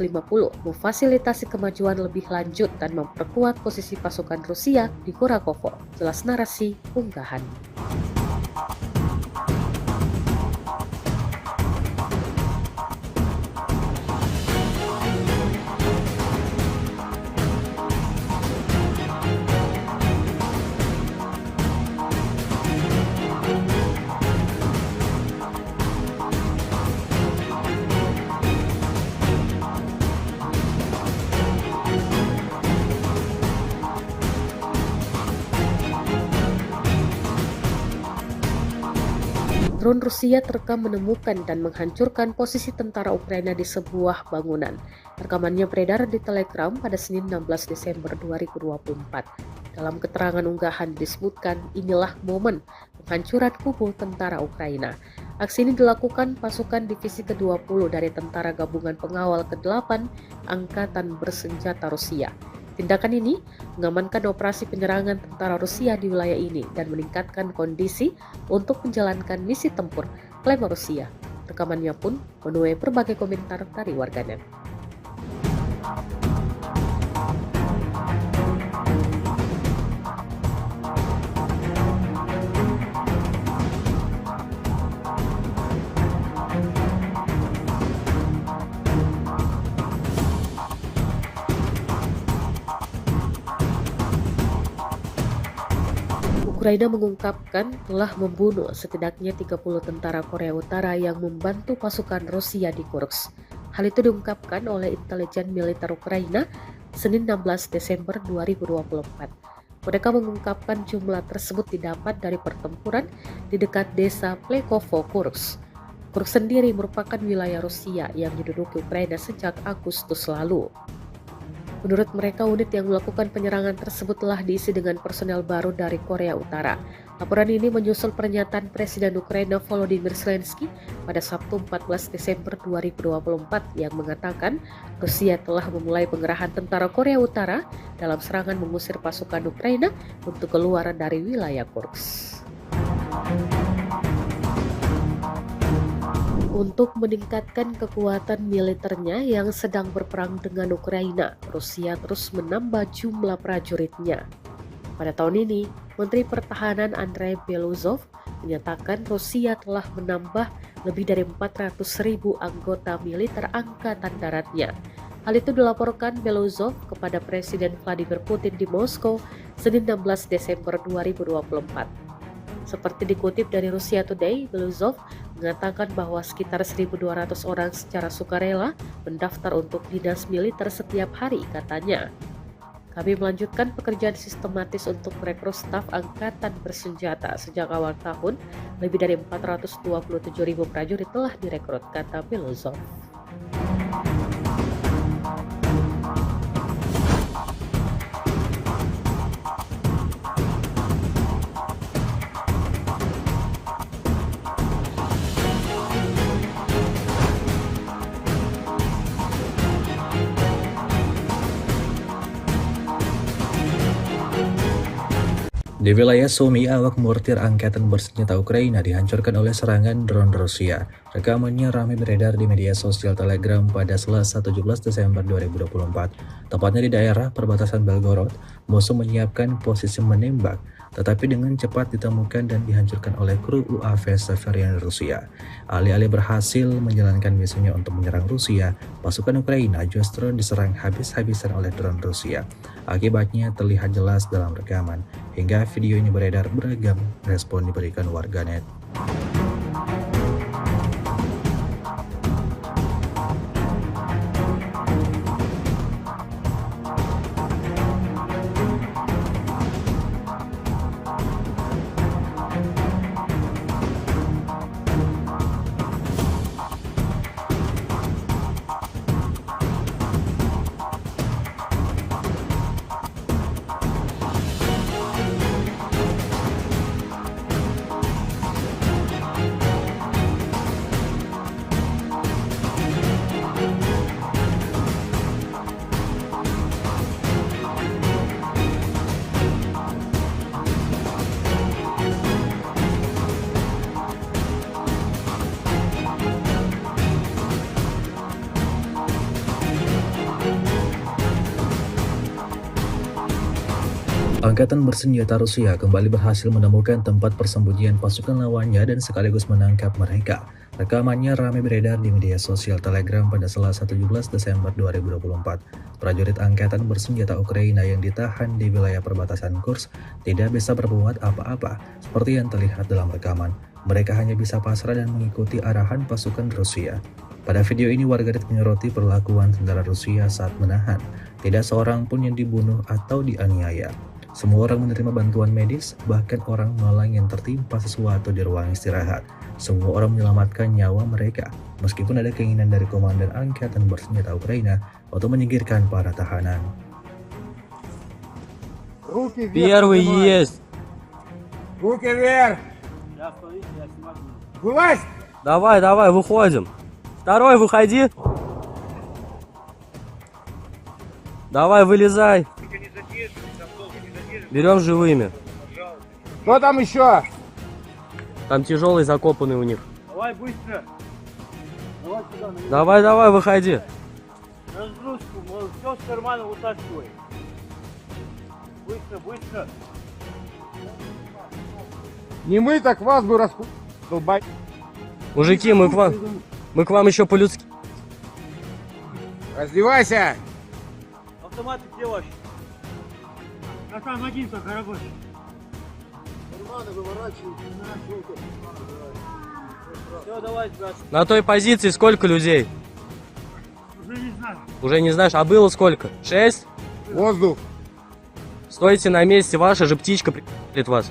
memfasilitasi kemajuan lebih lanjut dan memperkuat posisi pasukan Rusia di Kurakovo. Jelas narasi unggahan. Drone Rusia terekam menemukan dan menghancurkan posisi tentara Ukraina di sebuah bangunan. Rekamannya beredar di Telegram pada Senin 16 Desember 2024. Dalam keterangan unggahan disebutkan, inilah momen penghancuran kubu tentara Ukraina. Aksi ini dilakukan pasukan Divisi ke-20 dari Tentara Gabungan Pengawal ke-8 Angkatan Bersenjata Rusia. Tindakan ini mengamankan operasi penyerangan tentara Rusia di wilayah ini dan meningkatkan kondisi untuk menjalankan misi tempur, klaim Rusia. Rekamannya pun menuai berbagai komentar dari warganet. Ukraina mengungkapkan telah membunuh setidaknya 30 tentara Korea Utara yang membantu pasukan Rusia di Kursk. Hal itu diungkapkan oleh intelijen militer Ukraina Senin 16 Desember 2024. Mereka mengungkapkan jumlah tersebut didapat dari pertempuran di dekat desa Plekovo, Kursk. Kursk sendiri merupakan wilayah Rusia yang diduduki Ukraina sejak Agustus lalu. Menurut mereka, unit yang melakukan penyerangan tersebut telah diisi dengan personel baru dari Korea Utara. Laporan ini menyusul pernyataan Presiden Ukraina Volodymyr Zelensky pada Sabtu 14 Desember 2024 yang mengatakan Rusia telah memulai pengerahan tentara Korea Utara dalam serangan mengusir pasukan Ukraina untuk keluar dari wilayah Kursk. Untuk meningkatkan kekuatan militernya yang sedang berperang dengan Ukraina, Rusia terus menambah jumlah prajuritnya. Pada tahun ini, Menteri Pertahanan Andrei Beluzov menyatakan Rusia telah menambah lebih dari 400.000 anggota militer angkatan daratnya. Hal itu dilaporkan Beluzov kepada Presiden Vladimir Putin di Moskow Senin 16 Desember 2024. Seperti dikutip dari Russia Today, Beluzov mengatakan bahwa sekitar 1.200 orang secara sukarela mendaftar untuk dinas militer setiap hari, katanya. Kami melanjutkan pekerjaan sistematis untuk merekrut staf angkatan bersenjata. Sejak awal tahun, lebih dari 427.000 prajurit telah direkrut, kata Belozov. Di wilayah Sumy, awak mortir angkatan bersenjata Ukraina dihancurkan oleh serangan drone Rusia. Rekamannya ramai beredar di media sosial Telegram pada Selasa 17 Desember 2024. Tepatnya di daerah perbatasan Belgorod, musuh menyiapkan posisi menembak, tetapi dengan cepat ditemukan dan dihancurkan oleh kru UAV Severian Rusia. Alih-alih berhasil menjalankan misinya untuk menyerang Rusia, pasukan Ukraina justru diserang habis-habisan oleh drone Rusia. Akibatnya terlihat jelas dalam rekaman. Hingga video ini beredar, beragam respon diberikan warganet. Angkatan bersenjata Rusia kembali berhasil menemukan tempat persembunyian pasukan lawannya dan sekaligus menangkap mereka. Rekamannya ramai beredar di media sosial Telegram pada Selasa 17 Desember 2024. Prajurit angkatan bersenjata Ukraina yang ditahan di wilayah perbatasan Kursk tidak bisa berbuat apa-apa seperti yang terlihat dalam rekaman. Mereka hanya bisa pasrah dan mengikuti arahan pasukan Rusia. Pada video ini warganet menyoroti perlakuan tentara Rusia saat menahan. Tidak seorang pun yang dibunuh atau dianiaya. Semua orang menerima bantuan medis, bahkan orang malang yang tertimpa sesuatu di ruang istirahat. Semua orang menyelamatkan nyawa mereka, meskipun ada keinginan dari komandan angkatan bersenjata Ukraina untuk menyingkirkan para tahanan. Руки вверх. Первый поднимай. есть. Руки вверх. Я стою, я снимаю. Вылазь. Давай, давай, выходим. Второй, выходи. Давай, вылезай. Берем живыми. Кто там еще? Там тяжелый закопанный у них. Давай быстро. Давай сюда, на Давай, давай, выходи. разгрузку, все с кармана вытаскивай. Быстро, быстро. Не мы, так вас бы долбать. Мужики, мы к вам еще по-людски. Раздевайся. Автоматы где ваши? А там один только рабочий. Все, давай, брат. На той позиции сколько людей? Уже не знаю. Уже не знаешь, а было сколько? 6? Воздух. Стойте на месте, ваша же птичка прилетит вас.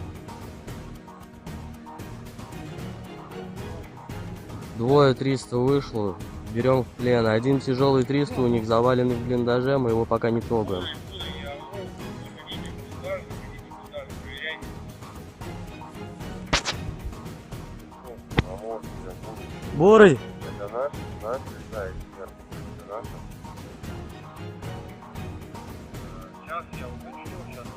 Двое 300 вышло, берем в плен. Один тяжелый 300 у них заваленный в блиндаже, мы его пока не трогаем. Бурый! Это наш, да, эксперт. Это наш. Сейчас я уточню, сейчас.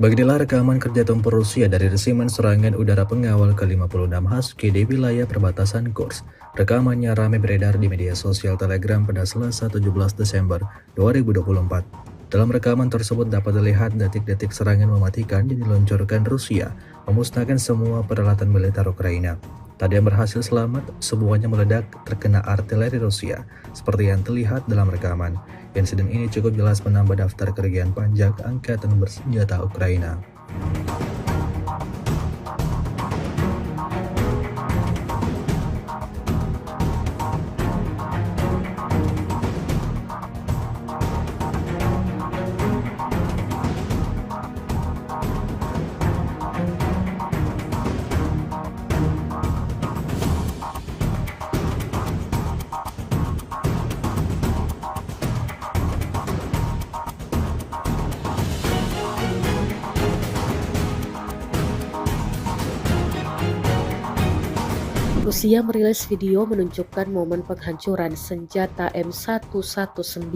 Beginilah rekaman kerja tempur Rusia dari resimen serangan udara pengawal ke-56 Husky di wilayah perbatasan Kursk. Rekamannya ramai beredar di media sosial Telegram pada Selasa 17 Desember 2024. Dalam rekaman tersebut dapat dilihat detik-detik serangan mematikan yang diluncurkan Rusia, memusnahkan semua peralatan militer Ukraina. Tak ada yang berhasil selamat, semuanya meledak terkena artileri Rusia, seperti yang terlihat dalam rekaman. Insiden ini cukup jelas menambah daftar kerugian panjang angkatan bersenjata Ukraina. Rusia merilis video menunjukkan momen penghancuran senjata M119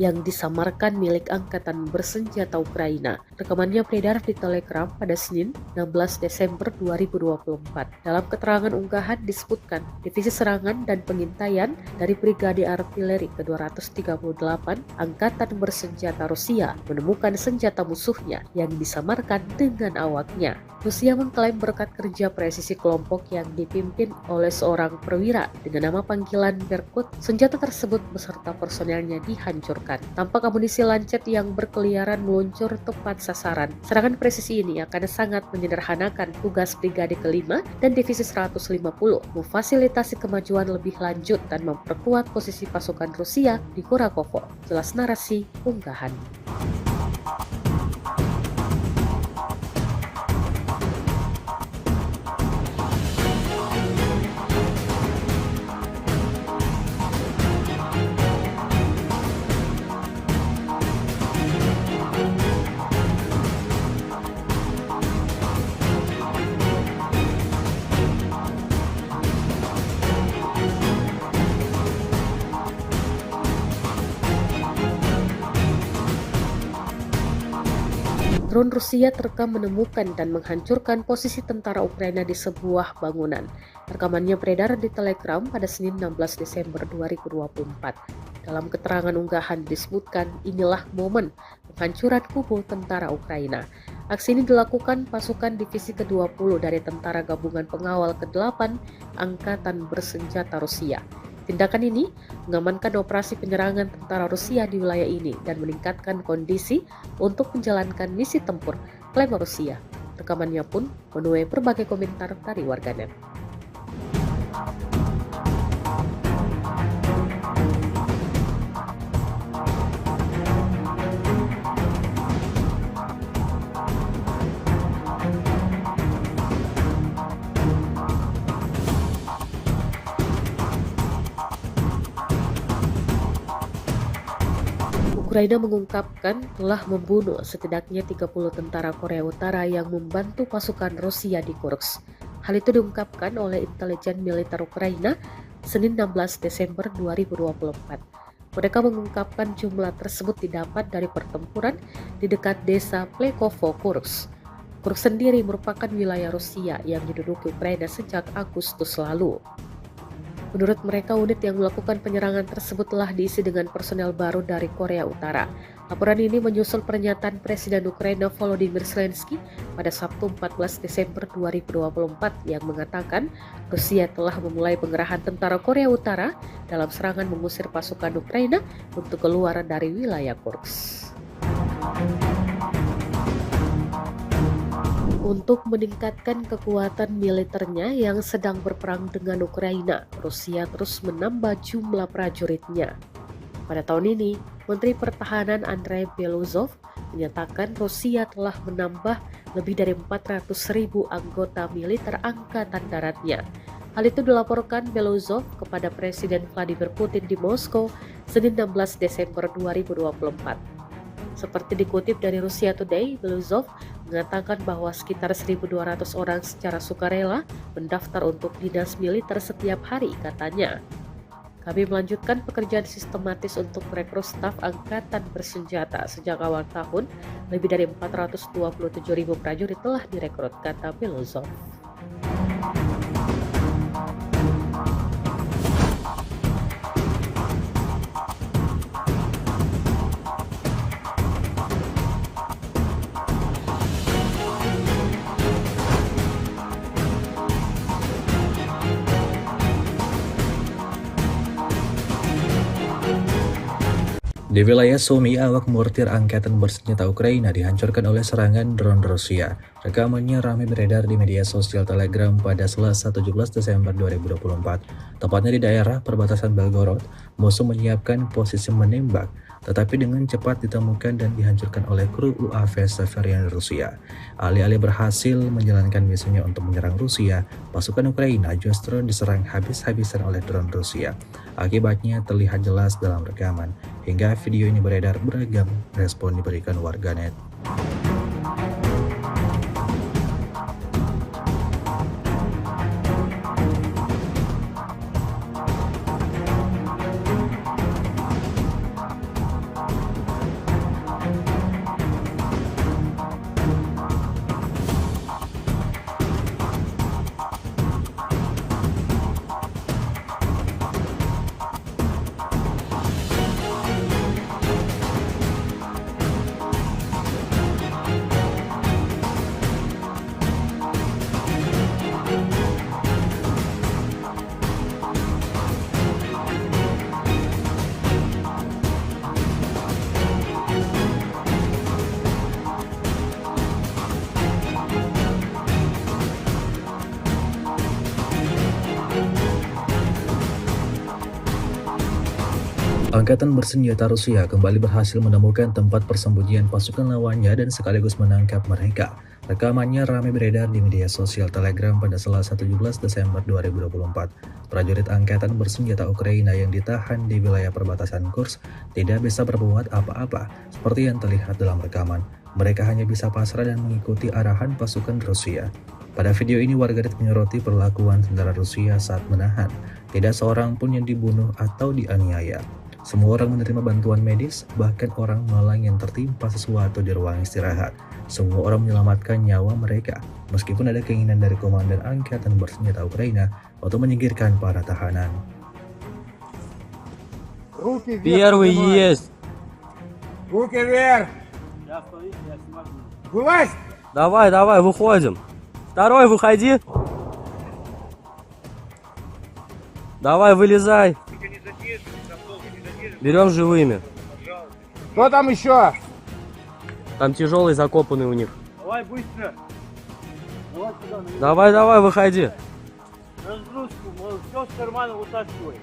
yang disamarkan milik Angkatan Bersenjata Ukraina. Rekamannya beredar di Telegram pada Senin 16 Desember 2024. Dalam keterangan unggahan disebutkan, Divisi Serangan dan Pengintaian dari Brigade Artileri ke-238 Angkatan Bersenjata Rusia menemukan senjata musuhnya yang disamarkan dengan awaknya. Rusia mengklaim berkat kerja presisi kelompok yang dipimpin oleh seorang perwira dengan nama panggilan Berkut, senjata tersebut beserta personelnya dihancurkan. Tampak amunisi lancet yang berkeliaran meluncur tepat sasaran. Serangan presisi ini akan sangat menyederhanakan tugas Brigade ke-5 dan Divisi 150, memfasilitasi kemajuan lebih lanjut dan memperkuat posisi pasukan Rusia di Kurakovo. Jelas narasi unggahan. Drone Rusia terekam menemukan dan menghancurkan posisi tentara Ukraina di sebuah bangunan. Rekamannya beredar di Telegram pada Senin 16 Desember 2024. Dalam keterangan unggahan disebutkan, inilah momen penghancuran kubu tentara Ukraina. Aksi ini dilakukan pasukan Divisi ke-20 dari Tentara Gabungan Pengawal ke-8 Angkatan Bersenjata Rusia. Tindakan ini mengamankan operasi penyerangan tentara Rusia di wilayah ini dan meningkatkan kondisi untuk menjalankan misi tempur, klaim Rusia. Rekamannya pun menuai berbagai komentar dari warganet. Ukraina mengungkapkan telah membunuh setidaknya 30 tentara Korea Utara yang membantu pasukan Rusia di Kursk. Hal itu diungkapkan oleh intelijen militer Ukraina Senin 16 Desember 2024. Mereka mengungkapkan jumlah tersebut didapat dari pertempuran di dekat desa Plekovo, Kursk. Kursk sendiri merupakan wilayah Rusia yang diduduki Ukraina sejak Agustus lalu. Menurut mereka, unit yang melakukan penyerangan tersebut telah diisi dengan personel baru dari Korea Utara. Laporan ini menyusul pernyataan Presiden Ukraina Volodymyr Zelensky pada Sabtu 14 Desember 2024 yang mengatakan Rusia telah memulai pengerahan tentara Korea Utara dalam serangan mengusir pasukan Ukraina untuk keluar dari wilayah Kursk. Untuk meningkatkan kekuatan militernya yang sedang berperang dengan Ukraina, Rusia terus menambah jumlah prajuritnya. Pada tahun ini, Menteri Pertahanan Andrei Beluzov menyatakan Rusia telah menambah lebih dari 400.000 anggota militer angkatan daratnya. Hal itu dilaporkan Beluzov kepada Presiden Vladimir Putin di Moskow Senin 16 Desember 2024. Seperti dikutip dari Russia Today, Beluzov mengatakan bahwa sekitar 1.200 orang secara sukarela mendaftar untuk dinas militer setiap hari, katanya. Kami melanjutkan pekerjaan sistematis untuk merekrut staf angkatan bersenjata. Sejak awal tahun, lebih dari 427.000 prajurit telah direkrut, kata Beluzov. Di wilayah Sumy, awak mortir Angkatan Bersenjata Ukraina dihancurkan oleh serangan drone Rusia. Rekamannya ramai beredar di media sosial Telegram pada Selasa 17 Desember 2024. Tepatnya di daerah perbatasan Belgorod, musuh menyiapkan posisi menembak, tetapi dengan cepat ditemukan dan dihancurkan oleh kru UAV Severian Rusia. Alih-alih berhasil menjalankan misinya untuk menyerang Rusia, pasukan Ukraina justru diserang habis-habisan oleh drone Rusia. Akibatnya terlihat jelas dalam rekaman. Hingga video ini beredar, beragam respon diberikan warganet. Angkatan bersenjata Rusia kembali berhasil menemukan tempat persembunyian pasukan lawannya dan sekaligus menangkap mereka. Rekamannya ramai beredar di media sosial Telegram pada Selasa 17 Desember 2024. Prajurit angkatan bersenjata Ukraina yang ditahan di wilayah perbatasan Kursk tidak bisa berbuat apa-apa seperti yang terlihat dalam rekaman. Mereka hanya bisa pasrah dan mengikuti arahan pasukan Rusia. Pada video ini warganet menyoroti perlakuan tentara Rusia saat menahan. Tidak seorang pun yang dibunuh atau dianiaya. Semua orang menerima bantuan medis, bahkan orang malang yang tertimpa sesuatu di ruang istirahat. Semua orang menyelamatkan nyawa mereka, meskipun ada keinginan dari komandan angkatan bersenjata Ukraina untuk menyingkirkan para tahanan. Руки вверх. Первый поднимай. есть. Руки вверх. Я смотрите, я снимаю. Вылазь. Давай, выходим. Второй, выходи. Давай, вылезай. Берем живыми. Кто там еще? Там тяжелый закопанный у них. Давай быстро. Давай сюда, на Давай, выходи. разгрузку. Все с кармана вытаскивай.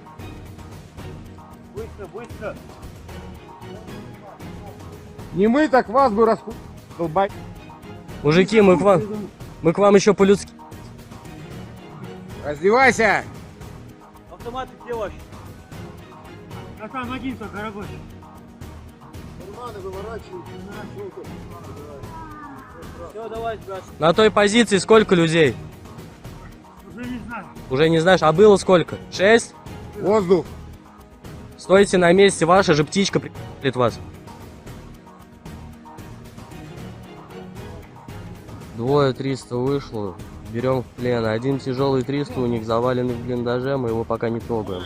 Быстро. Не мы, так вас бы долбать. Мужики, мы к вам еще по-людски. Раздевайся. Автоматы где ваши? А там один только рабочий. Все, давай, сюда. На той позиции сколько людей? Уже не знаю. Уже не знаешь, а было сколько? 6? Воздух. Стойте на месте, ваша же птичка прилетит вас. Двое 300 вышло, берем в плен. Один тяжелый 300 у них заваленный в блиндаже, мы его пока не трогаем.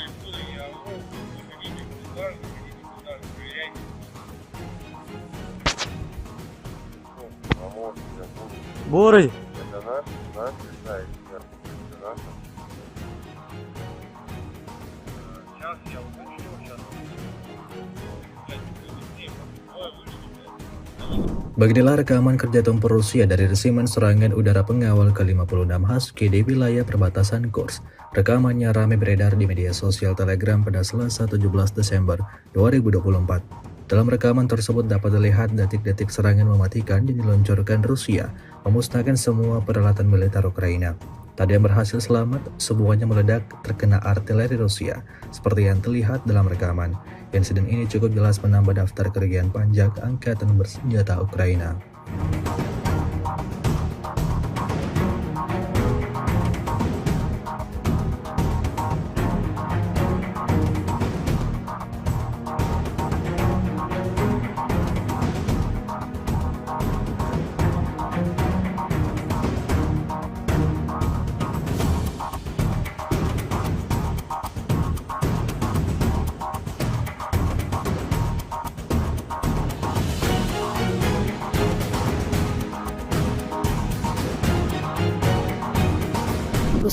Бурый! Это наш, да, эксперт. Это наш. Сейчас я уточню, Beginilah rekaman kerja tempur Rusia dari resimen serangan udara pengawal ke-56 Husky di wilayah perbatasan Kursk. Rekamannya ramai beredar di media sosial Telegram pada Selasa 17 Desember 2024. Dalam rekaman tersebut dapat dilihat detik-detik serangan mematikan yang diluncurkan Rusia, memusnahkan semua peralatan militer Ukraina. Tak ada yang berhasil selamat, semuanya meledak terkena artileri Rusia, seperti yang terlihat dalam rekaman. Insiden ini cukup jelas menambah daftar kerugian panjang angkatan bersenjata Ukraina.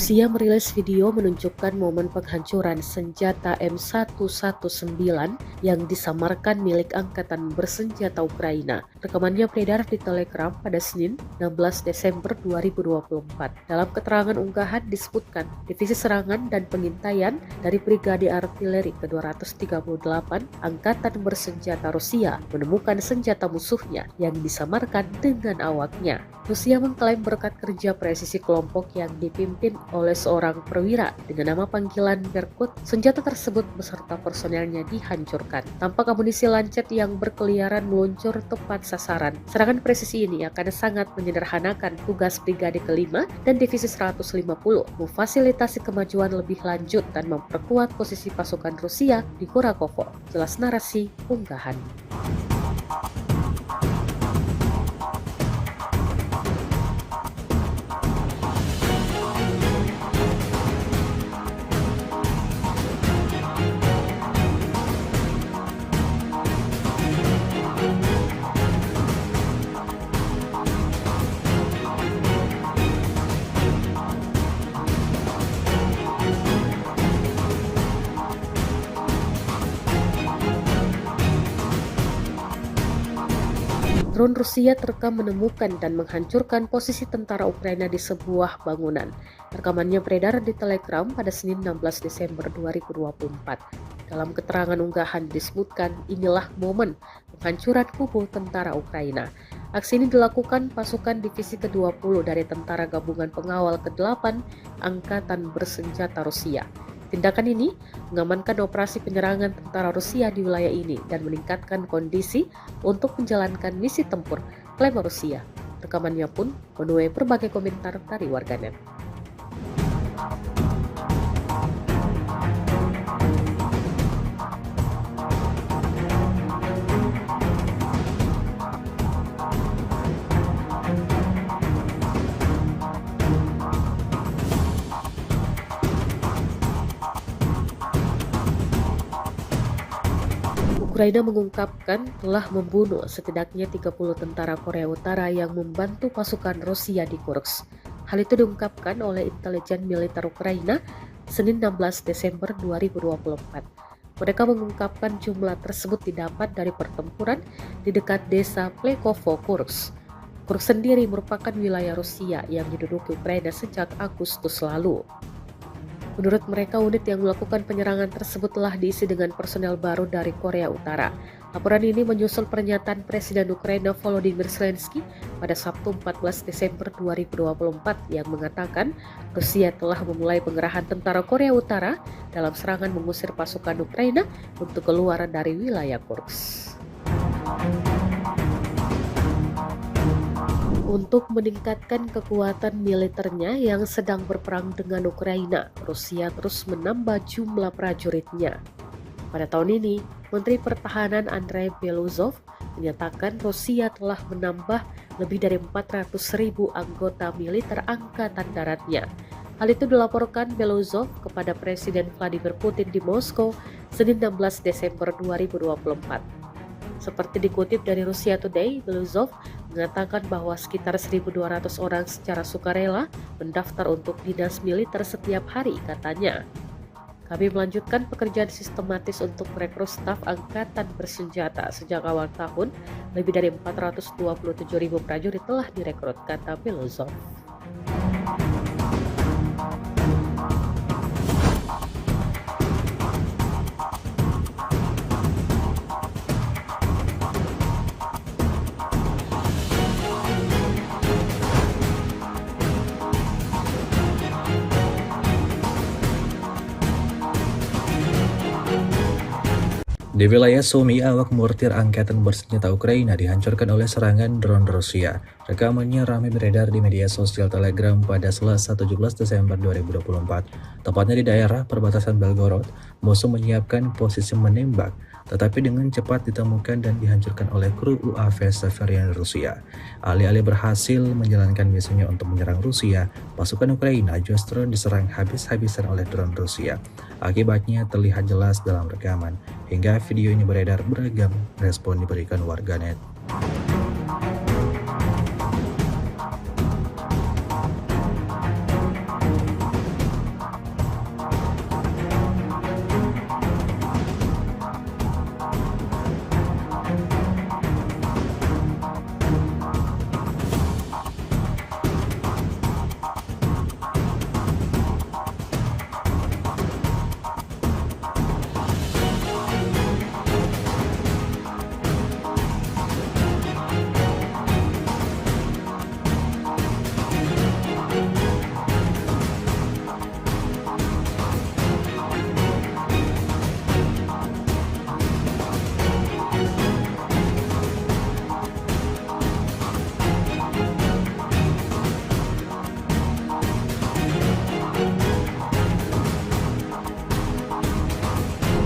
Rusia merilis video menunjukkan momen penghancuran senjata M119 yang disamarkan milik angkatan bersenjata Ukraina. Rekamannya beredar di Telegram pada Senin 16 Desember 2024. Dalam keterangan unggahan disebutkan, Divisi Serangan dan Pengintaian dari Brigade Artileri ke-238 Angkatan Bersenjata Rusia menemukan senjata musuhnya yang disamarkan dengan awaknya. Rusia mengklaim berkat kerja presisi kelompok yang dipimpin oleh seorang perwira dengan nama panggilan Berkut, senjata tersebut beserta personelnya dihancurkan. Tampak amunisi lancet yang berkeliaran meluncur tepat sasaran. Serangan presisi ini akan sangat menyederhanakan tugas Brigade ke-5 dan Divisi 150, memfasilitasi kemajuan lebih lanjut dan memperkuat posisi pasukan Rusia di Kurakovo. Jelas narasi unggahan. Drone Rusia terekam menemukan dan menghancurkan posisi tentara Ukraina di sebuah bangunan. Rekamannya beredar di Telegram pada Senin 16 Desember 2024. Dalam keterangan unggahan disebutkan inilah momen penghancuran kubu tentara Ukraina. Aksi ini dilakukan pasukan divisi ke-20 dari Tentara Gabungan Pengawal ke-8 Angkatan Bersenjata Rusia. Tindakan ini mengamankan operasi penyerangan tentara Rusia di wilayah ini dan meningkatkan kondisi untuk menjalankan misi tempur, klaim Rusia. Rekamannya pun menuai berbagai komentar dari warganet. Ukraina mengungkapkan telah membunuh setidaknya 30 tentara Korea Utara yang membantu pasukan Rusia di Kursk. Hal itu diungkapkan oleh intelijen militer Ukraina Senin 16 Desember 2024. Mereka mengungkapkan jumlah tersebut didapat dari pertempuran di dekat desa Plekovo, Kursk. Kursk sendiri merupakan wilayah Rusia yang diduduki Ukraina sejak Agustus lalu. Menurut mereka, unit yang melakukan penyerangan tersebut telah diisi dengan personel baru dari Korea Utara. Laporan ini menyusul pernyataan Presiden Ukraina Volodymyr Zelensky pada Sabtu 14 Desember 2024 yang mengatakan Rusia telah memulai pengerahan tentara Korea Utara dalam serangan mengusir pasukan Ukraina untuk keluar dari wilayah Kursk. Untuk meningkatkan kekuatan militernya yang sedang berperang dengan Ukraina, Rusia terus menambah jumlah prajuritnya. Pada tahun ini, Menteri Pertahanan Andrei Beluzov menyatakan Rusia telah menambah lebih dari 400.000 anggota militer angkatan daratnya. Hal itu dilaporkan Beluzov kepada Presiden Vladimir Putin di Moskow Senin 16 Desember 2024. Seperti dikutip dari Russia Today, Beluzov mengatakan bahwa sekitar 1.200 orang secara sukarela mendaftar untuk dinas militer setiap hari, katanya. Kami melanjutkan pekerjaan sistematis untuk merekrut staf angkatan bersenjata sejak awal tahun. Lebih dari 427.000 prajurit telah direkrut, kata Beluzov. Di wilayah Sumy, awak mortir angkatan bersenjata Ukraina dihancurkan oleh serangan drone Rusia. Rekamannya ramai beredar di media sosial Telegram pada Selasa 17 Desember 2024. Tepatnya di daerah perbatasan Belgorod, musuh menyiapkan posisi menembak, tetapi dengan cepat ditemukan dan dihancurkan oleh kru UAV Severian Rusia. Alih-alih berhasil menjalankan misinya untuk menyerang Rusia, pasukan Ukraina justru diserang habis-habisan oleh drone Rusia. Akibatnya terlihat jelas dalam rekaman. Hingga video ini beredar, beragam respon diberikan warganet.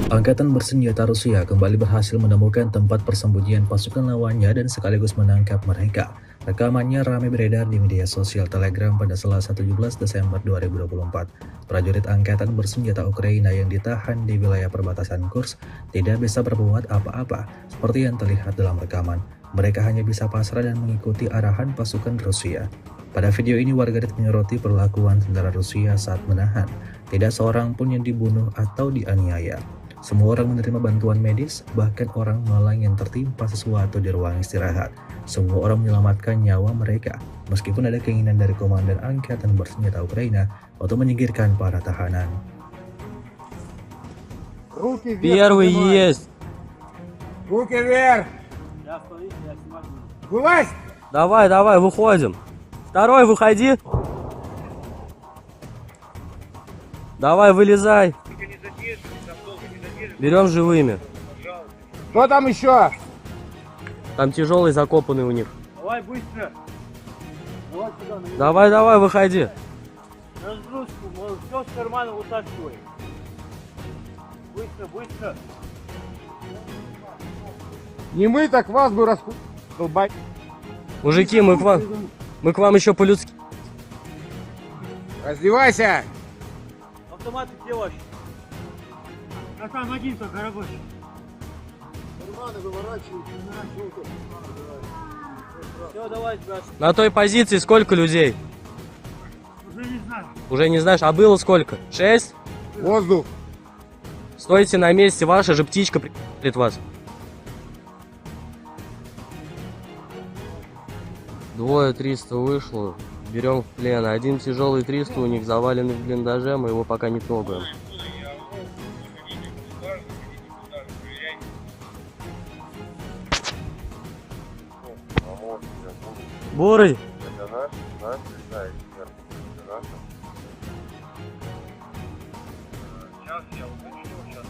Angkatan bersenjata Rusia kembali berhasil menemukan tempat persembunyian pasukan lawannya dan sekaligus menangkap mereka. Rekamannya ramai beredar di media sosial Telegram pada Selasa 17 Desember 2024. Prajurit angkatan bersenjata Ukraina yang ditahan di wilayah perbatasan Kursk tidak bisa berbuat apa-apa seperti yang terlihat dalam rekaman. Mereka hanya bisa pasrah dan mengikuti arahan pasukan Rusia. Pada video ini warganet menyoroti perlakuan tentara Rusia saat menahan. Tidak seorang pun yang dibunuh atau dianiaya. Semua orang menerima bantuan medis, bahkan orang malang yang tertimpa sesuatu di ruang istirahat. semua orang menyelamatkan nyawa mereka, meskipun ada keinginan dari Komandan Angkatan Bersenjata Ukraina untuk menyingkirkan para tahanan. Руки вверх. Первый поднимай. есть. Руки вверх. Я стою, я снимаю. Вылазь. Давай, давай, выходим. Второй, выходи. Давай, вылезай. Берем живыми. Кто там еще? Там тяжелый закопанный у них. Давай быстро. Давай сюда, на Давай, давай, выходи. разгрузку, все с кармана вытаскивай. Быстро, быстро. Не мы, так вас бы долбать. Мужики, мы к вам еще по-людски. Раздевайся. Автоматы где ваши? А там один только рабочий. Все, давай, тебя. На той позиции сколько людей? Уже не знаю. Уже не знаешь, а было сколько? 6? Воздух. Стойте на месте, ваша же птичка придет вас. Двое 300 вышло, берем в плен. Один тяжелый 300 у них заваленный в блиндаже, мы его пока не трогаем. Бурый! Это наш, да, эксперт. Это наш. Сейчас я уточню, сейчас.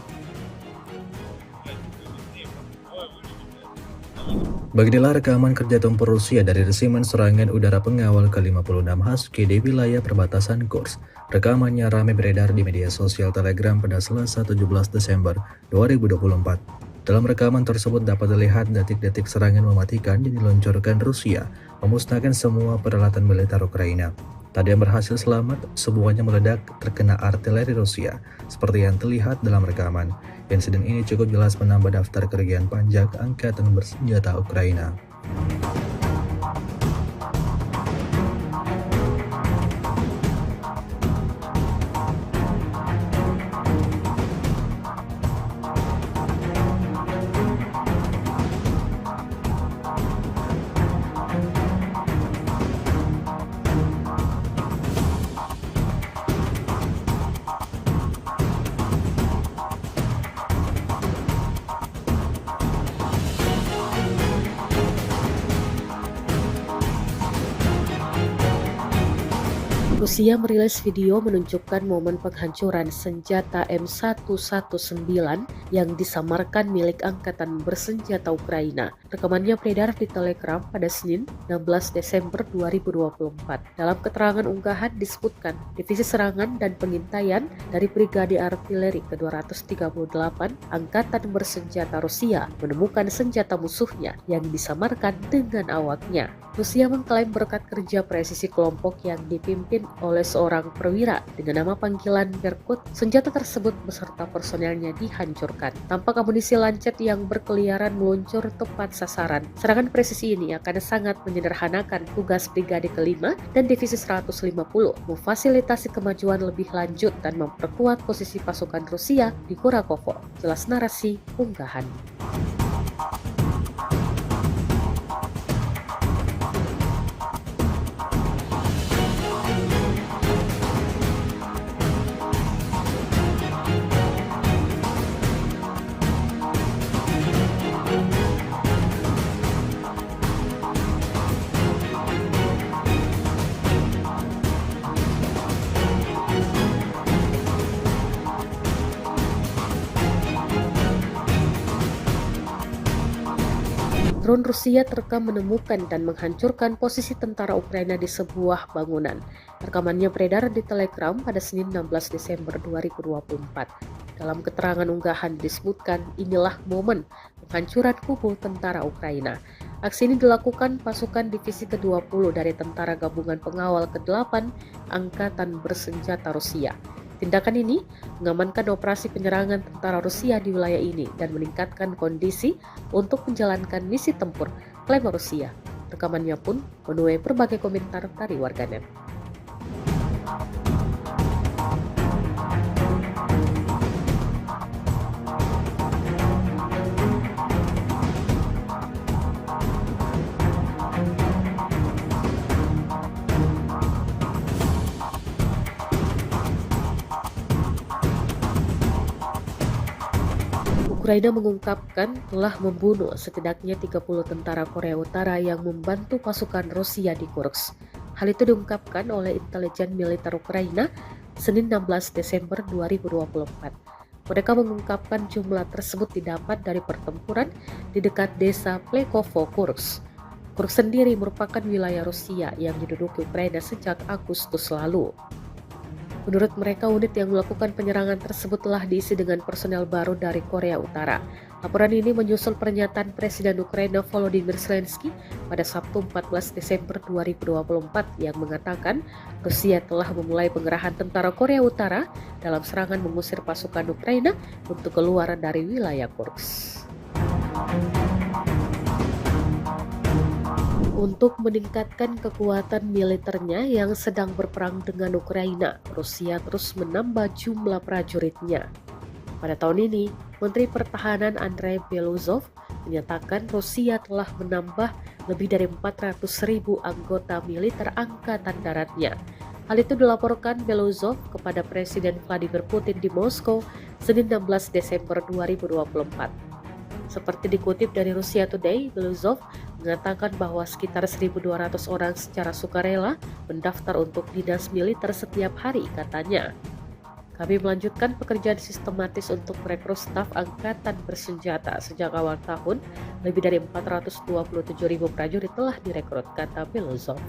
Beginilah rekaman kerja tempur Rusia dari resimen serangan udara pengawal ke-56 Husky di wilayah perbatasan Kursk. Rekamannya ramai beredar di media sosial Telegram pada Selasa 17 Desember 2024. Dalam rekaman tersebut dapat dilihat detik-detik serangan mematikan yang diluncurkan Rusia, memusnahkan semua peralatan militer Ukraina. Tak ada yang berhasil selamat, semuanya meledak terkena artileri Rusia, seperti yang terlihat dalam rekaman. Insiden ini cukup jelas menambah daftar kerugian pajak Angkatan Bersenjata Ukraina. Rusia merilis video menunjukkan momen penghancuran senjata M119 yang disamarkan milik Angkatan Bersenjata Ukraina. Rekamannya beredar di Telegram pada Senin 16 Desember 2024. Dalam keterangan unggahan disebutkan, Divisi Serangan dan Pengintaian dari Brigade Artileri ke-238 Angkatan Bersenjata Rusia menemukan senjata musuhnya yang disamarkan dengan awaknya. Rusia mengklaim berkat kerja presisi kelompok yang dipimpin oleh seorang perwira dengan nama panggilan Berkut, senjata tersebut beserta personelnya dihancurkan. Tampak amunisi lancet yang berkeliaran meluncur tepat sasaran. Serangan presisi ini akan sangat menyederhanakan tugas Brigade ke-5 dan Divisi 150, memfasilitasi kemajuan lebih lanjut dan memperkuat posisi pasukan Rusia di Kurakovo. Jelas narasi unggahan. Drone Rusia terekam menemukan dan menghancurkan posisi tentara Ukraina di sebuah bangunan. Rekamannya beredar di Telegram pada Senin 16 Desember 2024. Dalam keterangan unggahan disebutkan, inilah momen penghancuran kubu tentara Ukraina. Aksi ini dilakukan pasukan Divisi ke-20 dari Tentara Gabungan Pengawal ke-8 Angkatan Bersenjata Rusia. Tindakan ini mengamankan operasi penyerangan tentara Rusia di wilayah ini dan meningkatkan kondisi untuk menjalankan misi tempur, klaim Rusia. Rekamannya pun menuai berbagai komentar dari warganet. Ukraina mengungkapkan telah membunuh setidaknya 30 tentara Korea Utara yang membantu pasukan Rusia di Kursk. Hal itu diungkapkan oleh intelijen militer Ukraina Senin 16 Desember 2024. Mereka mengungkapkan jumlah tersebut didapat dari pertempuran di dekat desa Plekovo, Kursk. Kursk sendiri merupakan wilayah Rusia yang diduduki Ukraina sejak Agustus lalu. Menurut mereka, unit yang melakukan penyerangan tersebut telah diisi dengan personel baru dari Korea Utara. Laporan ini menyusul pernyataan Presiden Ukraina Volodymyr Zelensky pada Sabtu 14 Desember 2024 yang mengatakan Rusia telah memulai pengerahan tentara Korea Utara dalam serangan mengusir pasukan Ukraina untuk keluar dari wilayah Kursk. Untuk meningkatkan kekuatan militernya yang sedang berperang dengan Ukraina, Rusia terus menambah jumlah prajuritnya. Pada tahun ini, Menteri Pertahanan Andrei Beluzov menyatakan Rusia telah menambah lebih dari 400.000 anggota militer angkatan daratnya. Hal itu dilaporkan Beluzov kepada Presiden Vladimir Putin di Moskow Senin 16 Desember 2024. Seperti dikutip dari Russia Today, Beluzov mengatakan bahwa sekitar 1.200 orang secara sukarela mendaftar untuk dinas militer setiap hari, katanya. Kami melanjutkan pekerjaan sistematis untuk merekrut staf angkatan bersenjata sejak awal tahun. Lebih dari 427.000 prajurit telah direkrut, kata Beluzov.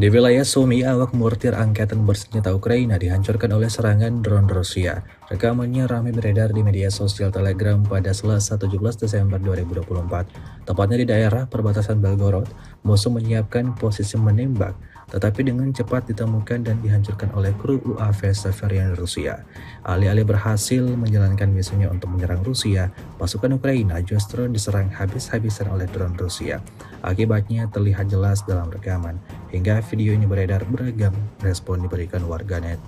Di wilayah Sumy, awak mortir angkatan bersenjata Ukraina dihancurkan oleh serangan drone Rusia. Rekamannya ramai beredar di media sosial Telegram pada Selasa 17 Desember 2024. Tepatnya di daerah perbatasan Belgorod, musuh menyiapkan posisi menembak, tetapi dengan cepat ditemukan dan dihancurkan oleh kru UAV Severian Rusia. Alih-alih berhasil menjalankan misinya untuk menyerang Rusia, pasukan Ukraina justru diserang habis-habisan oleh drone Rusia. Akibatnya terlihat jelas dalam rekaman. Hingga video ini beredar, beragam respon diberikan warganet.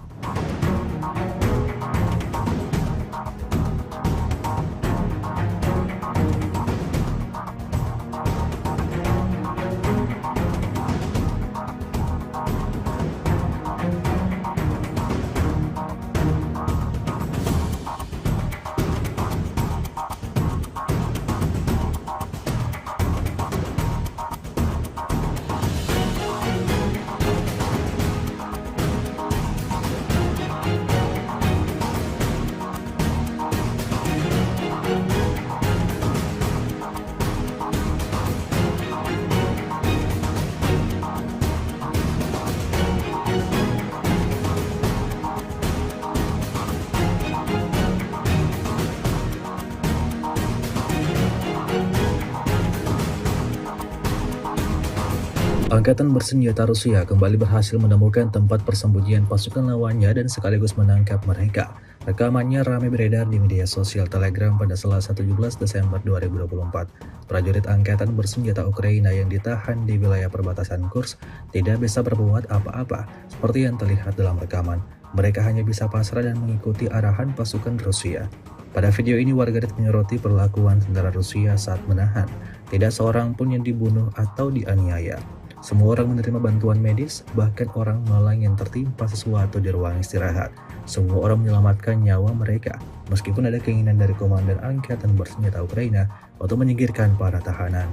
Angkatan bersenjata Rusia kembali berhasil menemukan tempat persembunyian pasukan lawannya dan sekaligus menangkap mereka. Rekamannya ramai beredar di media sosial Telegram pada Selasa 17 Desember 2024. Prajurit angkatan bersenjata Ukraina yang ditahan di wilayah perbatasan Kursk tidak bisa berbuat apa-apa seperti yang terlihat dalam rekaman. Mereka hanya bisa pasrah dan mengikuti arahan pasukan Rusia. Pada video ini warganet menyoroti perlakuan tentara Rusia saat menahan. Tidak seorang pun yang dibunuh atau dianiaya. Semua orang menerima bantuan medis, bahkan orang malang yang tertimpa sesuatu di ruang istirahat. Semua orang menyelamatkan nyawa mereka, meskipun ada keinginan dari komandan angkatan bersenjata Ukraina untuk menyingkirkan para tahanan.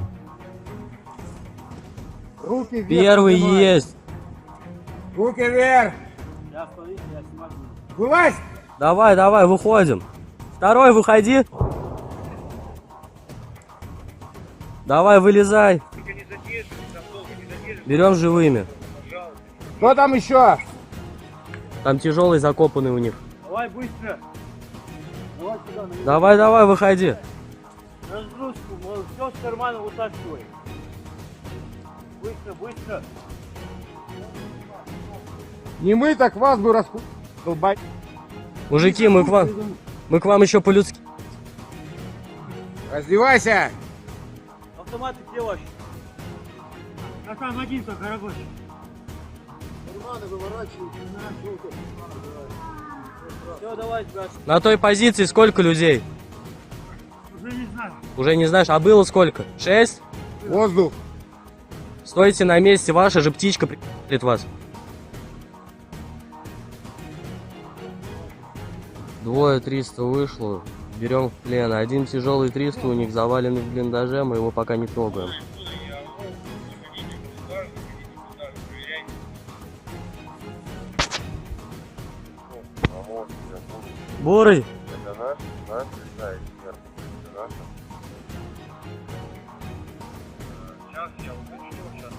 Руки вверх. Первый поднимай. есть. Руки вверх. Я смотрите, я снимаю. Вылазь. Давай, давай, выходим. Второй, выходи. Давай, вылезай. Берем живыми. Кто там еще? Там тяжелый закопанный у них. Давай быстро. Давай сюда, на Давай, давай, выходи. разгрузку, все с кармана вытаскивай. Быстро, быстро. Не мы, так вас бы долбать. Мужики, мы к вам еще по-людски. Раздевайся. Автоматы где ваши? А там один только, дорогой. Все, давайте, газ. На той позиции сколько людей? Уже не знаю. Уже не знаешь, а было сколько? 6? Воздух. Стойте на месте, ваша же птичка прилетит вас. Двое 300 вышло, берем в плен. Один тяжелый 300 у них заваленный в блиндаже, мы его пока не трогаем. Бурый! Это наш летает вверх. Это наша. Сейчас я уточню, сейчас.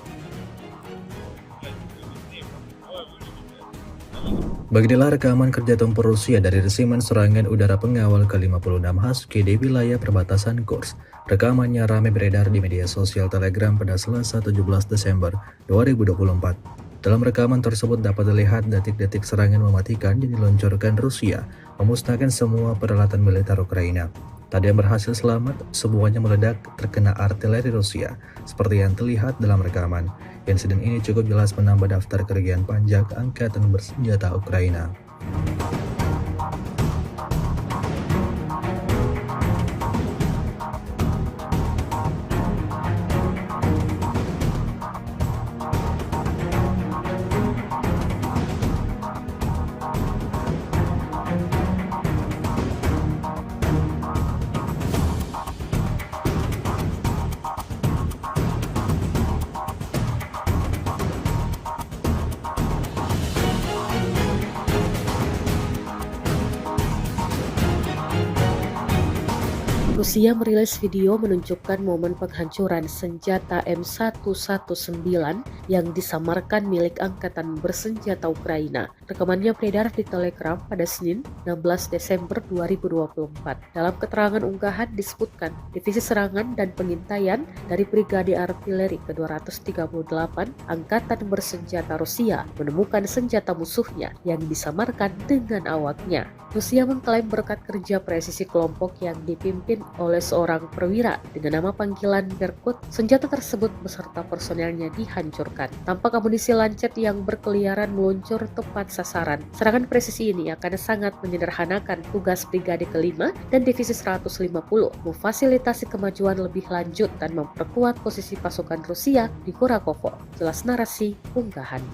Beginilah rekaman kerja tempur Rusia dari resimen serangan udara pengawal ke-56 Husky di wilayah perbatasan Kursk. Rekamannya ramai beredar di media sosial Telegram pada Selasa 17 Desember 2024. Dalam rekaman tersebut dapat dilihat detik-detik serangan mematikan yang diluncurkan Rusia, memusnahkan semua peralatan militer Ukraina. Tak ada yang berhasil selamat, semuanya meledak terkena artileri Rusia, seperti yang terlihat dalam rekaman. Insiden ini cukup jelas menambah daftar kerugian pajak angkatan bersenjata Ukraina. Rusia merilis video menunjukkan momen penghancuran senjata M119 yang disamarkan milik Angkatan Bersenjata Ukraina. Rekamannya beredar di Telegram pada Senin 16 Desember 2024. Dalam keterangan unggahan disebutkan, Divisi Serangan dan Pengintaian dari Brigade Artileri ke-238 Angkatan Bersenjata Rusia menemukan senjata musuhnya yang disamarkan dengan awaknya. Rusia mengklaim berkat kerja presisi kelompok yang dipimpin oleh seorang perwira dengan nama panggilan Berkut, senjata tersebut beserta personelnya dihancurkan. Tampak amunisi lancet yang berkeliaran meluncur tepat sasaran. Serangan presisi ini akan sangat menyederhanakan tugas Brigade ke-5 dan Divisi 150, memfasilitasi kemajuan lebih lanjut dan memperkuat posisi pasukan Rusia di Kurakovo. Jelas narasi unggahan.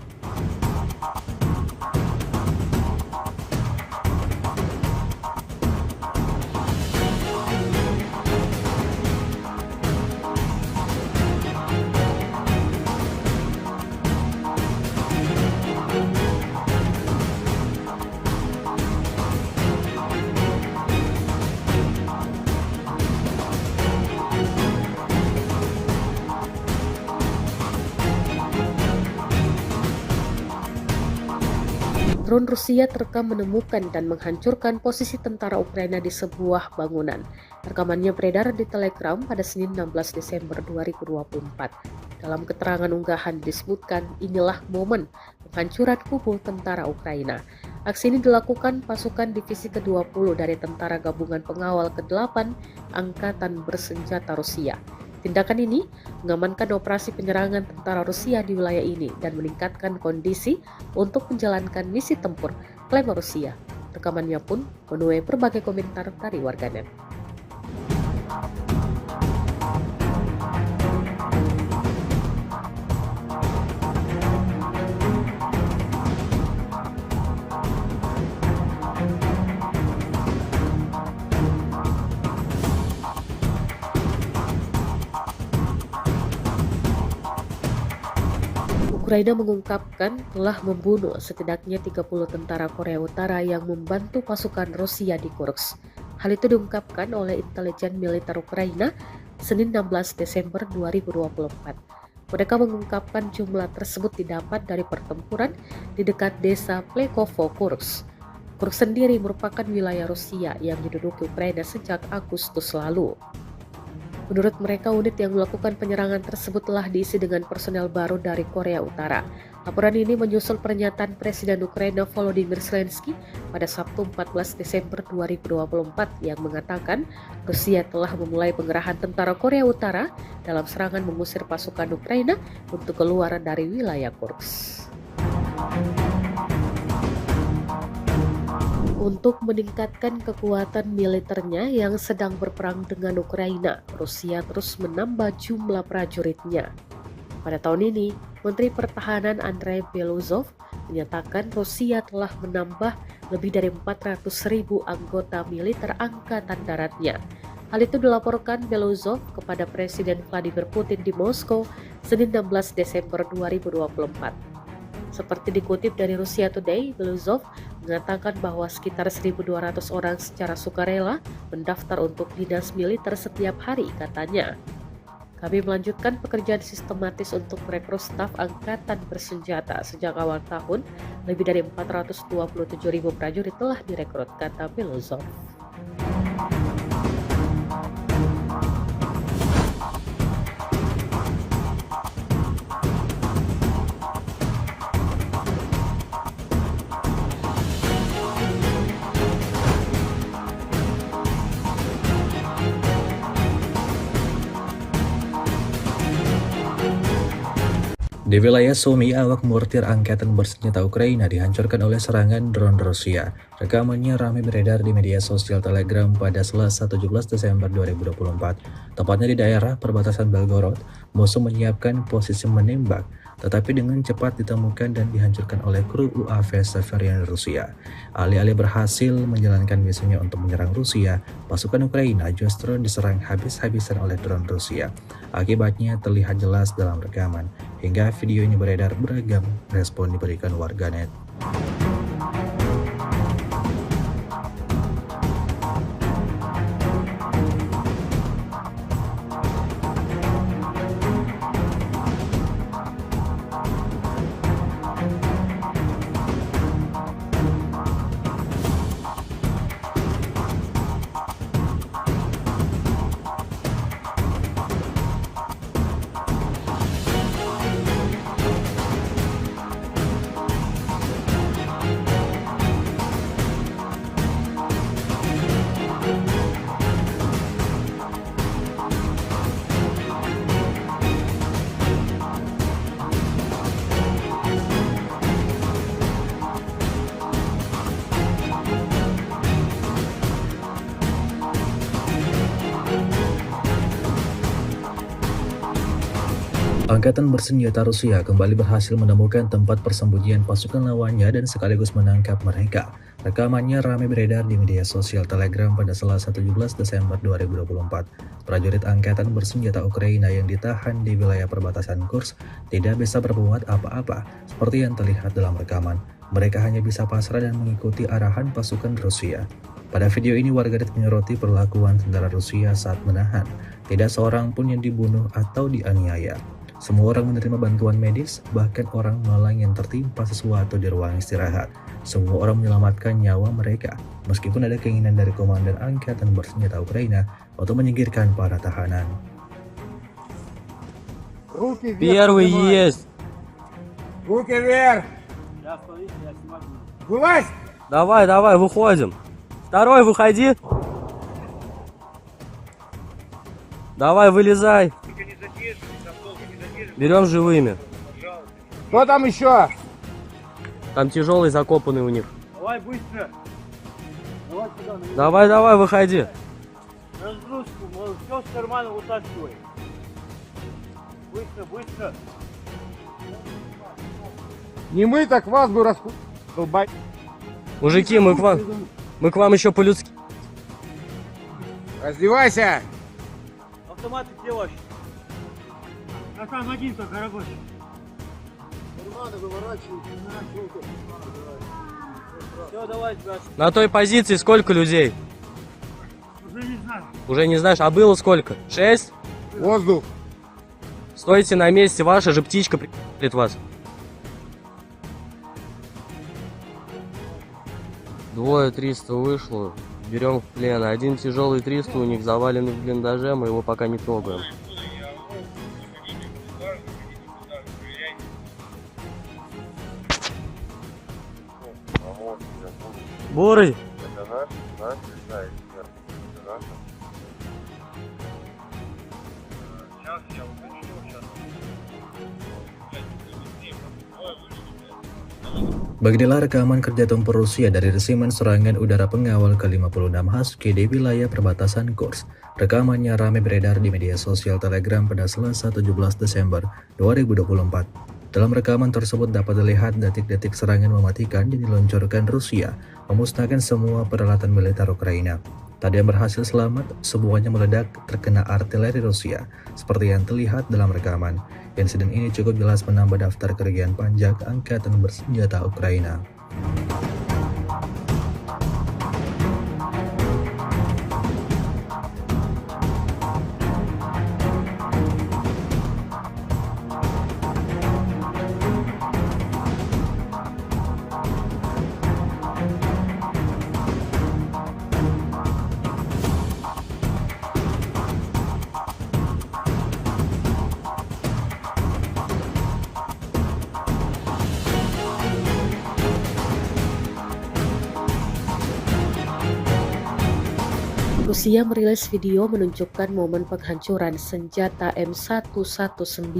Drone Rusia terekam menemukan dan menghancurkan posisi tentara Ukraina di sebuah bangunan. Rekamannya beredar di Telegram pada Senin 16 Desember 2024. Dalam keterangan unggahan disebutkan inilah momen penghancuran kubu tentara Ukraina. Aksi ini dilakukan pasukan Divisi ke-20 dari Tentara Gabungan Pengawal ke-8 Angkatan Bersenjata Rusia. Tindakan ini mengamankan operasi penyerangan tentara Rusia di wilayah ini dan meningkatkan kondisi untuk menjalankan misi tempur, klaim Rusia. Rekamannya pun menuai berbagai komentar dari warganet. Ukraina mengungkapkan telah membunuh setidaknya 30 tentara Korea Utara yang membantu pasukan Rusia di Kursk. Hal itu diungkapkan oleh intelijen militer Ukraina Senin 16 Desember 2024. Mereka mengungkapkan jumlah tersebut didapat dari pertempuran di dekat desa Plekovo, Kursk. Kursk sendiri merupakan wilayah Rusia yang diduduki Ukraina sejak Agustus lalu. Menurut mereka, unit yang melakukan penyerangan tersebut telah diisi dengan personel baru dari Korea Utara. Laporan ini menyusul pernyataan Presiden Ukraina Volodymyr Zelensky pada Sabtu 14 Desember 2024 yang mengatakan Rusia telah memulai pengerahan tentara Korea Utara dalam serangan mengusir pasukan Ukraina untuk keluar dari wilayah Kursk. Untuk meningkatkan kekuatan militernya yang sedang berperang dengan Ukraina, Rusia terus menambah jumlah prajuritnya. Pada tahun ini, Menteri Pertahanan Andrei Beluzov menyatakan Rusia telah menambah lebih dari 400.000 anggota militer Angkatan Daratnya. Hal itu dilaporkan Beluzov kepada Presiden Vladimir Putin di Moskow, Senin 16 Desember 2024. Seperti dikutip dari Russia Today, Beluzov mengatakan bahwa sekitar 1.200 orang secara sukarela mendaftar untuk dinas militer setiap hari, katanya. Kami melanjutkan pekerjaan sistematis untuk merekrut staf angkatan bersenjata. Sejak awal tahun, lebih dari 427.000 prajurit telah direkrut, kata Beluzov. Di wilayah Sumy, awak mortir angkatan bersenjata Ukraina dihancurkan oleh serangan drone Rusia. Rekamannya ramai beredar di media sosial Telegram pada Selasa 17 Desember 2024. Tepatnya di daerah perbatasan Belgorod, musuh menyiapkan posisi menembak, tetapi dengan cepat ditemukan dan dihancurkan oleh kru UAV Severian Rusia. Alih-alih berhasil menjalankan misinya untuk menyerang Rusia, pasukan Ukraina justru diserang habis-habisan oleh drone Rusia. Akibatnya terlihat jelas dalam rekaman. Hingga video ini beredar, beragam respon diberikan warganet. Angkatan bersenjata Rusia kembali berhasil menemukan tempat persembunyian pasukan lawannya dan sekaligus menangkap mereka. Rekamannya ramai beredar di media sosial Telegram pada Selasa 17 Desember 2024. Prajurit angkatan bersenjata Ukraina yang ditahan di wilayah perbatasan Kursk tidak bisa berbuat apa-apa seperti yang terlihat dalam rekaman. Mereka hanya bisa pasrah dan mengikuti arahan pasukan Rusia. Pada video ini warganet menyoroti perlakuan tentara Rusia saat menahan. Tidak seorang pun yang dibunuh atau dianiaya. Semua orang menerima bantuan medis, bahkan orang malang yang tertimpa sesuatu di ruang istirahat. Semua orang menyelamatkan nyawa mereka, meskipun ada keinginan dari komandan angkatan bersenjata Ukraina untuk menyingkirkan para tahanan. Руки вверх. Первый поднимай. есть. Руки вверх. Я смотрите, я снимать буду. Вылазь. Давай, давай, выходим. Второй, выходи. Давай, вылезай. Только не задерживай, там долго не задерживай, Берем живыми. пожалуйста. Кто там еще? Там тяжелый закопанный у них. Давай быстро. Давай сюда, на меня. Давай, давай, выходи. Разгрузку, все с кармана вытаскивай. Быстро, быстро. Не мы, так вас бы долбать. Мужики, мы к вам еще по-людски. Раздевайся. Автоматы где ваши? А там один только рабочий. Все, давай, тебя. На той позиции сколько людей? Уже не знаю. Уже не знаешь, а было сколько? 6? Воздух. Стойте на месте, ваша же птичка прикрепит вас. Двое 300 вышло, берем в плен. Один тяжелый 300 у них заваленный в блиндаже, мы его пока не трогаем. Бурый! Это наш, да, эксперт. Это наш. Сейчас я уточню, сейчас. Beginilah rekaman kerja tempur Rusia dari resimen serangan udara pengawal ke-56 Husky di wilayah perbatasan Kursk. Rekamannya ramai beredar di media sosial Telegram pada Selasa 17 Desember 2024. Dalam rekaman tersebut dapat dilihat detik-detik serangan mematikan yang diluncurkan Rusia, memusnahkan semua peralatan militer Ukraina. Tak ada yang berhasil selamat, semuanya meledak terkena artileri Rusia, seperti yang terlihat dalam rekaman. Insiden ini cukup jelas menambah daftar kerugian panjang angkatan bersenjata Ukraina. Rusia merilis video menunjukkan momen penghancuran senjata M119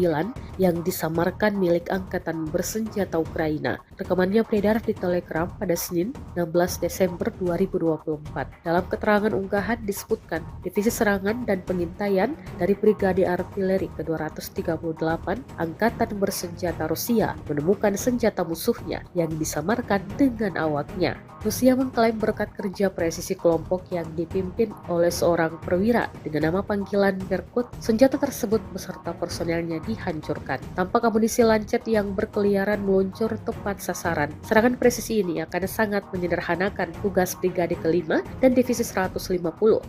yang disamarkan milik Angkatan Bersenjata Ukraina. Rekamannya beredar di Telegram pada Senin 16 Desember 2024. Dalam keterangan unggahan disebutkan, Divisi Serangan dan Pengintaian dari Brigade Artileri ke-238 Angkatan Bersenjata Rusia menemukan senjata musuhnya yang disamarkan dengan awaknya. Rusia mengklaim berkat kerja presisi kelompok yang dipimpin oleh seorang perwira dengan nama panggilan Berkut, senjata tersebut beserta personelnya dihancurkan. Tampak amunisi lancet yang berkeliaran meluncur tepat sasaran. Serangan presisi ini akan sangat menyederhanakan tugas Brigade ke-5 dan Divisi 150,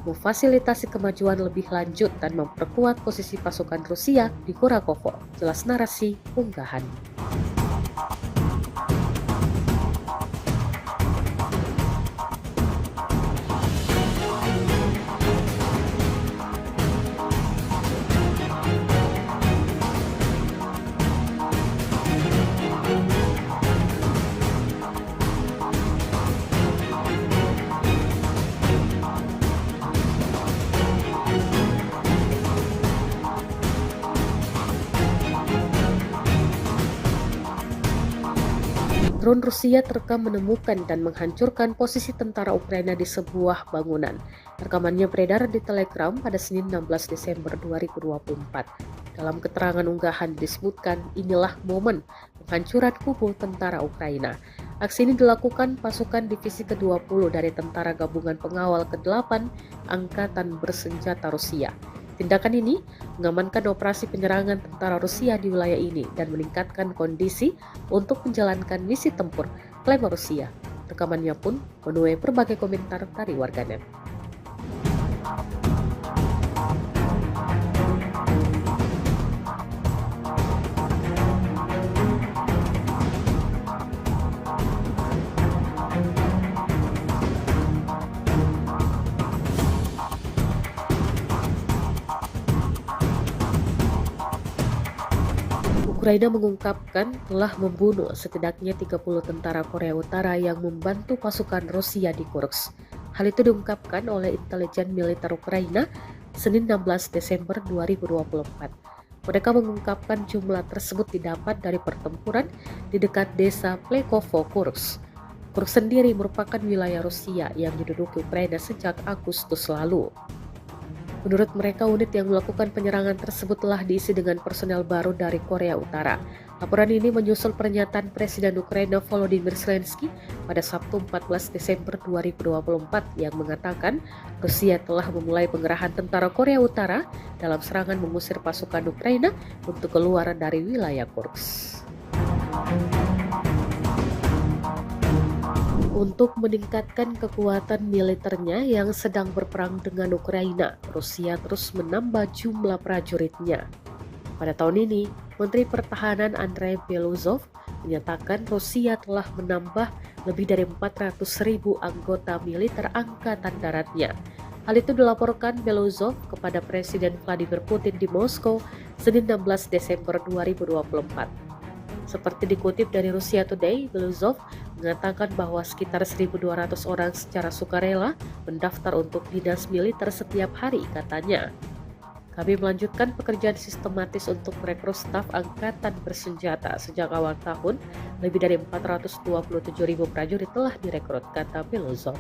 memfasilitasi kemajuan lebih lanjut dan memperkuat posisi pasukan Rusia di Kurakovo. Jelas narasi unggahan. Drone Rusia terekam menemukan dan menghancurkan posisi tentara Ukraina di sebuah bangunan. Rekamannya beredar di Telegram pada Senin 16 Desember 2024. Dalam keterangan unggahan disebutkan, inilah momen penghancuran kubu tentara Ukraina. Aksi ini dilakukan pasukan Divisi ke-20 dari Tentara Gabungan Pengawal ke-8 Angkatan Bersenjata Rusia. Tindakan ini mengamankan operasi penyerangan tentara Rusia di wilayah ini dan meningkatkan kondisi untuk menjalankan misi tempur, klaim Rusia. Rekamannya pun menuai berbagai komentar dari warganet. Ukraina mengungkapkan telah membunuh setidaknya 30 tentara Korea Utara yang membantu pasukan Rusia di Kursk. Hal itu diungkapkan oleh intelijen militer Ukraina Senin 16 Desember 2024. Mereka mengungkapkan jumlah tersebut didapat dari pertempuran di dekat desa Plekovo, Kursk. Kursk sendiri merupakan wilayah Rusia yang diduduki Ukraina sejak Agustus lalu. Menurut mereka, unit yang melakukan penyerangan tersebut telah diisi dengan personel baru dari Korea Utara. Laporan ini menyusul pernyataan Presiden Ukraina Volodymyr Zelensky pada Sabtu 14 Desember 2024 yang mengatakan Rusia telah memulai pengerahan tentara Korea Utara dalam serangan mengusir pasukan Ukraina untuk keluar dari wilayah Kursk. Untuk meningkatkan kekuatan militernya yang sedang berperang dengan Ukraina, Rusia terus menambah jumlah prajuritnya. Pada tahun ini, Menteri Pertahanan Andrei Beluzov menyatakan Rusia telah menambah lebih dari 400.000 anggota militer angkatan daratnya. Hal itu dilaporkan Beluzov kepada Presiden Vladimir Putin di Moskow Senin 16 Desember 2024. Seperti dikutip dari Russia Today, Beluzov mengatakan bahwa sekitar 1.200 orang secara sukarela mendaftar untuk dinas militer setiap hari, katanya. Kami melanjutkan pekerjaan sistematis untuk merekrut staf angkatan bersenjata. Sejak awal tahun, lebih dari 427.000 prajurit telah direkrut, kata Belozov.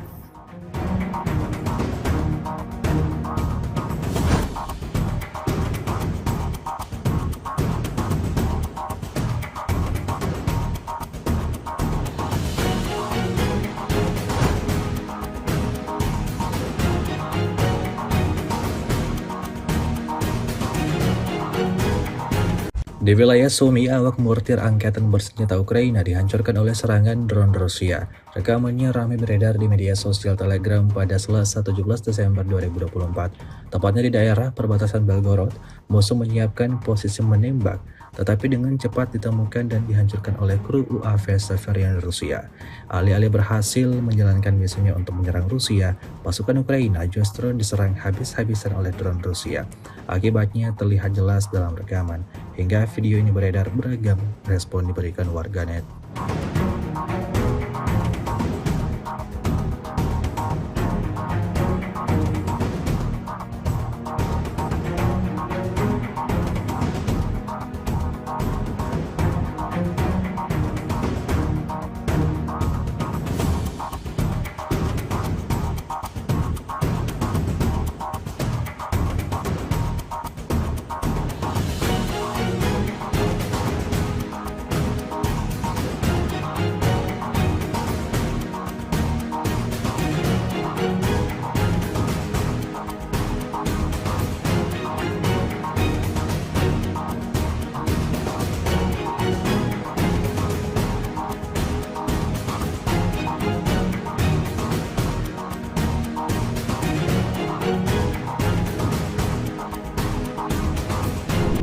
Di wilayah Sumy, awak mortir angkatan bersenjata Ukraina dihancurkan oleh serangan drone Rusia. Rekamannya ramai beredar di media sosial Telegram pada Selasa 17 Desember 2024. Tepatnya di daerah perbatasan Belgorod, musuh menyiapkan posisi menembak, tetapi dengan cepat ditemukan dan dihancurkan oleh kru UAV Severian Rusia. Alih-alih berhasil menjalankan misinya untuk menyerang Rusia, pasukan Ukraina justru diserang habis-habisan oleh drone Rusia. Akibatnya terlihat jelas dalam rekaman. Hingga video ini beredar, beragam respon diberikan warganet.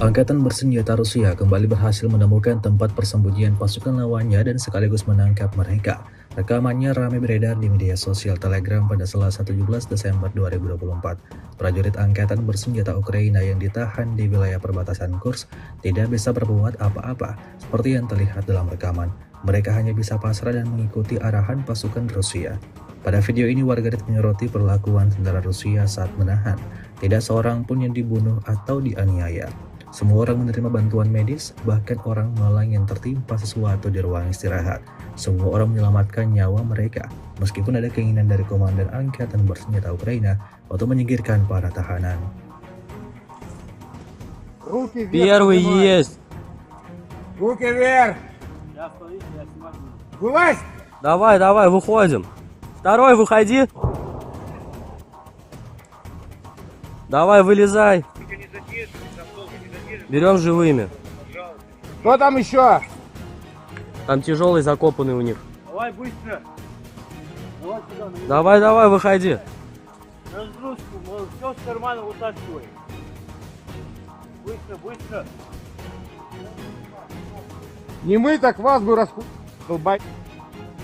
Angkatan bersenjata Rusia kembali berhasil menemukan tempat persembunyian pasukan lawannya dan sekaligus menangkap mereka. Rekamannya ramai beredar di media sosial Telegram pada Selasa 17 Desember 2024. Prajurit angkatan bersenjata Ukraina yang ditahan di wilayah perbatasan Kursk tidak bisa berbuat apa-apa seperti yang terlihat dalam rekaman. Mereka hanya bisa pasrah dan mengikuti arahan pasukan Rusia. Pada video ini warganet menyoroti perlakuan tentara Rusia saat menahan. Tidak seorang pun yang dibunuh atau dianiaya. Semua orang menerima bantuan medis, bahkan orang malang yang tertimpa sesuatu di ruang istirahat. Semua orang menyelamatkan nyawa mereka, meskipun ada keinginan dari komandan angkatan bersenjata Ukraina untuk menyingkirkan para tahanan. Руки вверх. Первый поднимай. есть. Руки вверх. Я стою, я снимаю. Вылазь. Давай, давай, выходим. Второй, выходи. Давай, вылезай. Берем живыми. Кто там еще? Там тяжелый закопанный у них. Давай быстро. Давай сюда, на Давай, давай, выходи. разгрузку, все с кармана вытаскивай. Быстро, быстро. Не мы, так вас бы долбай.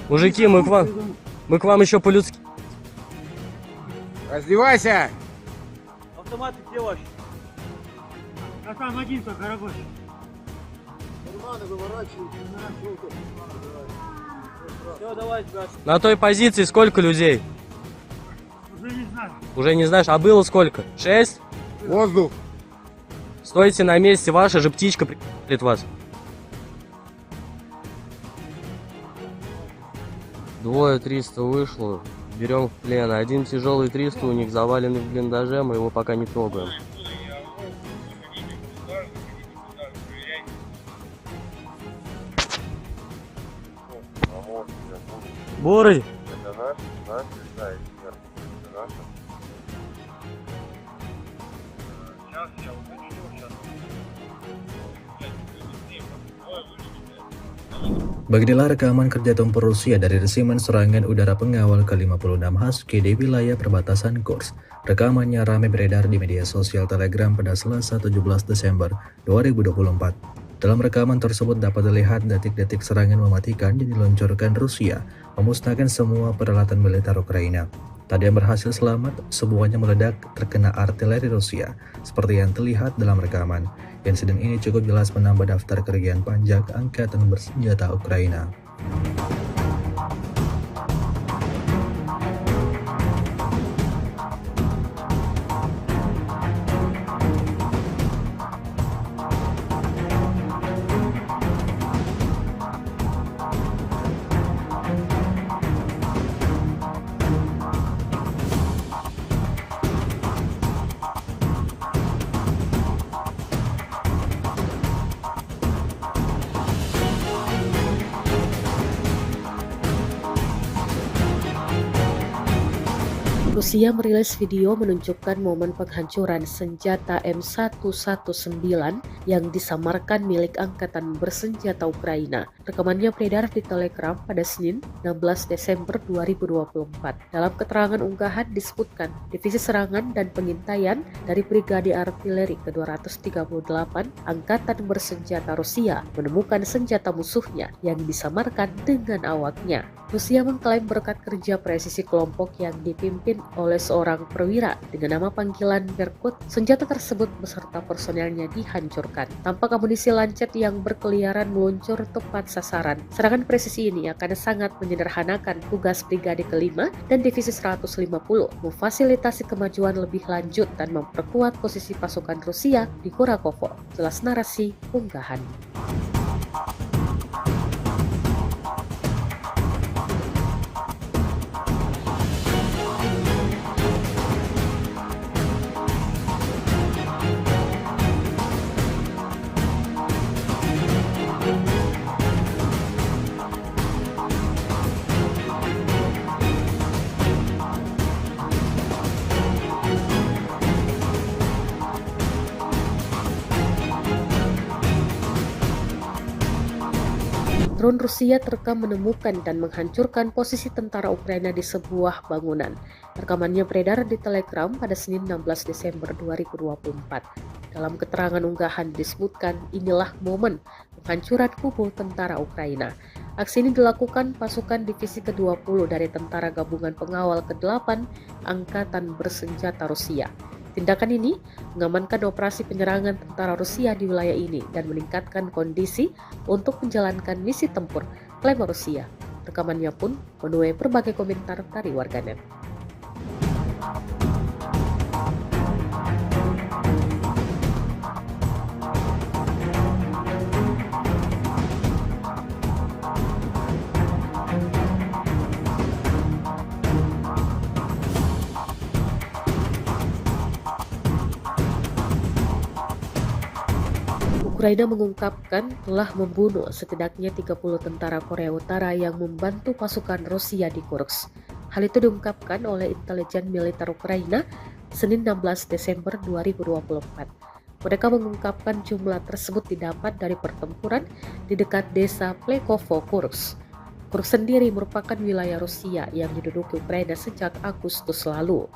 Мужики, мы к вам еще по-людски. Раздевайся. Автоматы где ваши? А там один только рабочий. Карманы выворачивают, все, давай, газ. На той позиции сколько людей? Уже не знаю. Уже не знаешь, а было сколько? 6? Воздух. Стойте на месте, ваша же птичка прилетит вас. Двое 300 вышло, берем в плен. Один тяжелый 300 у них заваленный в блиндаже, мы его пока не трогаем. Бурый! Это наш, да, это наш. Beginilah rekaman kerja tempur Rusia dari resimen serangan udara pengawal ke-56 Husky di wilayah perbatasan Kursk. Rekamannya ramai beredar di media sosial Telegram pada Selasa 17 Desember 2024. Dalam rekaman tersebut dapat dilihat detik-detik serangan mematikan yang diluncurkan Rusia, memusnahkan semua peralatan militer Ukraina. Tak ada yang berhasil selamat, semuanya meledak terkena artileri Rusia, seperti yang terlihat dalam rekaman. Insiden ini cukup jelas menambah daftar kerugian pajak angkatan bersenjata Ukraina. Rusia merilis video menunjukkan momen penghancuran senjata M119 yang disamarkan milik Angkatan Bersenjata Ukraina. Rekamannya beredar di Telegram pada Senin 16 Desember 2024. Dalam keterangan unggahan disebutkan, Divisi Serangan dan Pengintaian dari Brigade Artileri ke-238 Angkatan Bersenjata Rusia menemukan senjata musuhnya yang disamarkan dengan awaknya. Rusia mengklaim berkat kerja presisi kelompok yang dipimpin oleh seorang perwira dengan nama panggilan Berkut, senjata tersebut beserta personelnya dihancurkan. Tampak amunisi lancet yang berkeliaran meluncur tepat sasaran. Serangan presisi ini akan sangat menyederhanakan tugas Brigade ke-5 dan Divisi 150, memfasilitasi kemajuan lebih lanjut dan memperkuat posisi pasukan Rusia di Kurakovo. Jelas narasi unggahan. Drone Rusia terekam menemukan dan menghancurkan posisi tentara Ukraina di sebuah bangunan. Rekamannya beredar di Telegram pada Senin 16 Desember 2024. Dalam keterangan unggahan disebutkan, inilah momen penghancuran kubu tentara Ukraina. Aksi ini dilakukan pasukan Divisi ke-20 dari Tentara Gabungan Pengawal ke-8 Angkatan Bersenjata Rusia. Tindakan ini mengamankan operasi penyerangan tentara Rusia di wilayah ini dan meningkatkan kondisi untuk menjalankan misi tempur, klaim Rusia. Rekamannya pun menuai berbagai komentar dari warganet. Ukraina mengungkapkan telah membunuh setidaknya 30 tentara Korea Utara yang membantu pasukan Rusia di Kursk. Hal itu diungkapkan oleh intelijen militer Ukraina Senin 16 Desember 2024. Mereka mengungkapkan jumlah tersebut didapat dari pertempuran di dekat desa Plekovo, Kursk. Kursk sendiri merupakan wilayah Rusia yang diduduki Ukraina sejak Agustus lalu.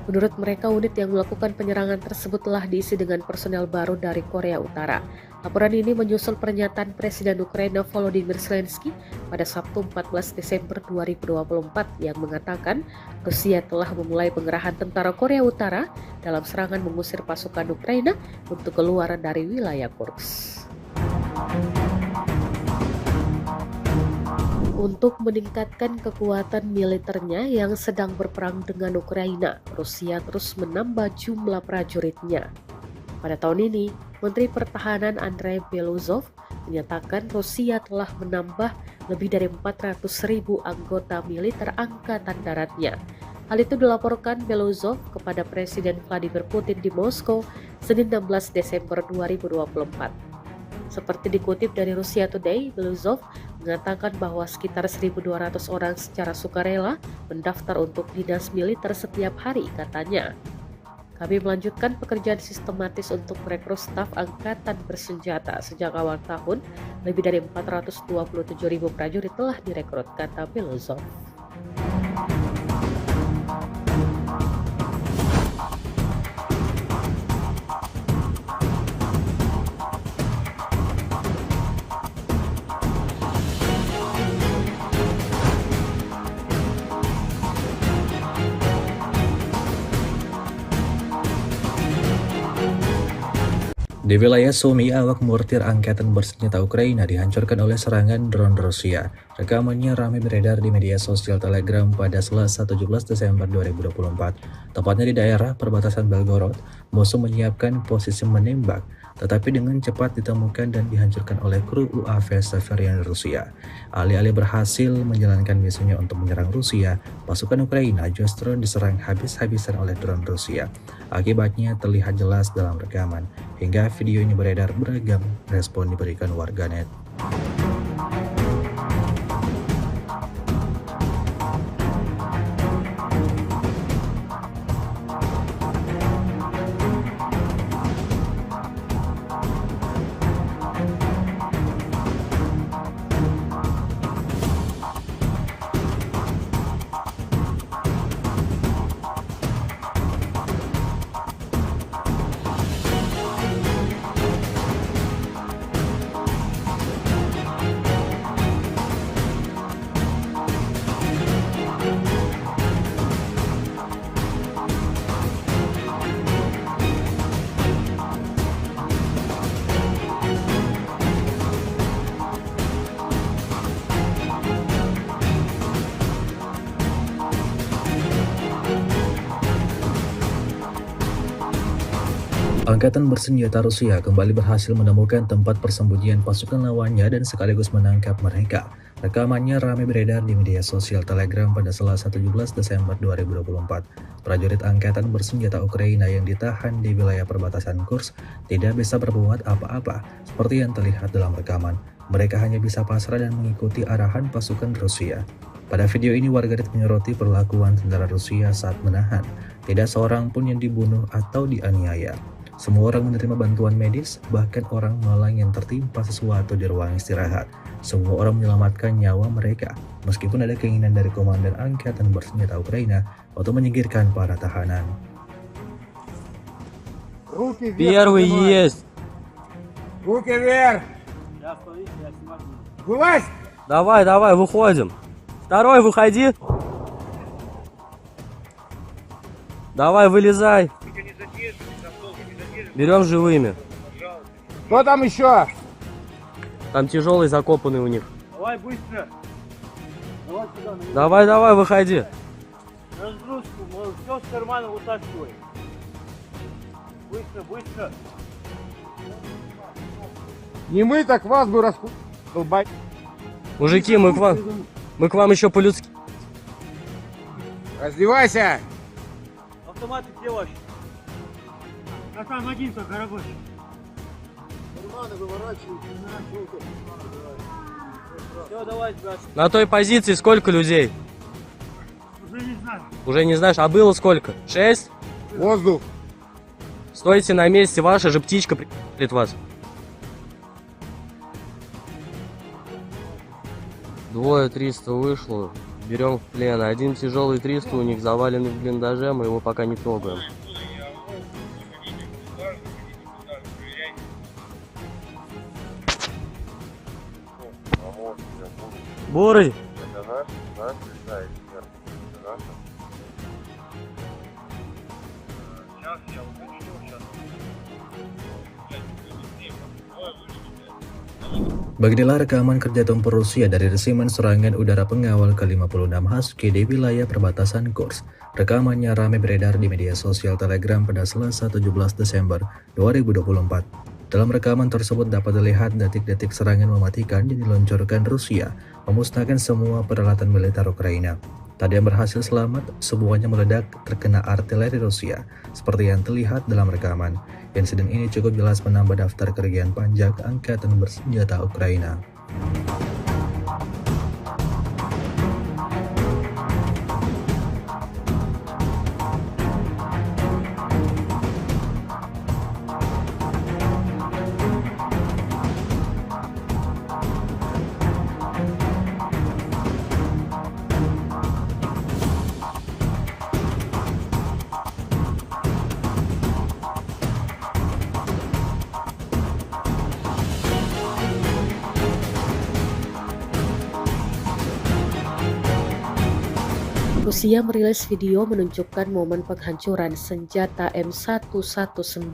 Menurut mereka, unit yang melakukan penyerangan tersebut telah diisi dengan personel baru dari Korea Utara. Laporan ini menyusul pernyataan Presiden Ukraina Volodymyr Zelensky pada Sabtu 14 Desember 2024 yang mengatakan Rusia telah memulai pengerahan tentara Korea Utara dalam serangan mengusir pasukan Ukraina untuk keluar dari wilayah Kursk. Untuk meningkatkan kekuatan militernya yang sedang berperang dengan Ukraina, Rusia terus menambah jumlah prajuritnya. Pada tahun ini, Menteri Pertahanan Andrei Beluzov menyatakan Rusia telah menambah lebih dari 400.000 anggota militer angkatan daratnya. Hal itu dilaporkan Beluzov kepada Presiden Vladimir Putin di Moskow Senin 16 Desember 2024. Seperti dikutip dari Russia Today, Beluzov mengatakan bahwa sekitar 1.200 orang secara sukarela mendaftar untuk dinas militer setiap hari, katanya. Kami melanjutkan pekerjaan sistematis untuk merekrut staf angkatan bersenjata. Sejak awal tahun, lebih dari 427.000 prajurit telah direkrut, kata Beluzov. Di wilayah Sumy, awak mortir Angkatan Bersenjata Ukraina dihancurkan oleh serangan drone Rusia. Rekamannya ramai beredar di media sosial Telegram pada Selasa 17 Desember 2024. Tepatnya di daerah perbatasan Belgorod, musuh menyiapkan posisi menembak, tetapi dengan cepat ditemukan dan dihancurkan oleh kru UAV Severian Rusia. Alih-alih berhasil menjalankan misinya untuk menyerang Rusia, pasukan Ukraina justru diserang habis-habisan oleh drone Rusia. Akibatnya terlihat jelas dalam rekaman. Hingga video ini beredar, beragam respon diberikan warganet. Angkatan bersenjata Rusia kembali berhasil menemukan tempat persembunyian pasukan lawannya dan sekaligus menangkap mereka. Rekamannya ramai beredar di media sosial Telegram pada Selasa 17 Desember 2024. Prajurit angkatan bersenjata Ukraina yang ditahan di wilayah perbatasan Kursk tidak bisa berbuat apa-apa seperti yang terlihat dalam rekaman. Mereka hanya bisa pasrah dan mengikuti arahan pasukan Rusia. Pada video ini warganet menyoroti perlakuan tentara Rusia saat menahan. Tidak seorang pun yang dibunuh atau dianiaya. Semua orang menerima bantuan medis, bahkan orang malang yang tertimpa sesuatu di ruang istirahat. Semua orang menyelamatkan nyawa mereka, meskipun ada keinginan dari komandan angkatan bersenjata Ukraina untuk menyingkirkan para tahanan. Руки вверх. Первый поднимай. есть. Руки вверх. Я смотрите, я снимаю. Вылазь. Давай, выходим. Второй, выходи. Давай, вылезай. Берем живыми. Кто там еще? Там тяжелый закопанный у них. Давай быстро. Давай сюда, на меня. Давай, выходи. Разгрузку, все с кармана вытаскивай. Быстро. Не мы, так вас бы долбать. Мужики, мы к вам еще по-людски. Раздевайся. Автоматы где ваши? А там один только рабочий. Все, давай, брат. На той позиции сколько людей? Уже не знаю. Уже не знаешь, а было сколько? 6? Воздух. Стойте на месте, ваша же птичка прилетит вас. Двое 300 вышло, берем в плен. Один тяжелый 300 у них заваленный в блиндаже, мы его пока не трогаем. Бурый! Это наш, да, эксперт. Это наш. Сейчас я уточню, Beginilah rekaman kerja tempur Rusia dari resimen serangan udara pengawal ke-56 Husky di wilayah perbatasan Kursk. Rekamannya ramai beredar di media sosial Telegram pada Selasa 17 Desember 2024. Dalam rekaman tersebut dapat dilihat detik-detik serangan mematikan yang diluncurkan Rusia, memusnahkan semua peralatan militer Ukraina. Tak ada yang berhasil selamat, semuanya meledak terkena artileri Rusia, seperti yang terlihat dalam rekaman. Insiden ini cukup jelas menambah daftar kerugian panjang angkatan bersenjata Ukraina. Rusia merilis video menunjukkan momen penghancuran senjata M119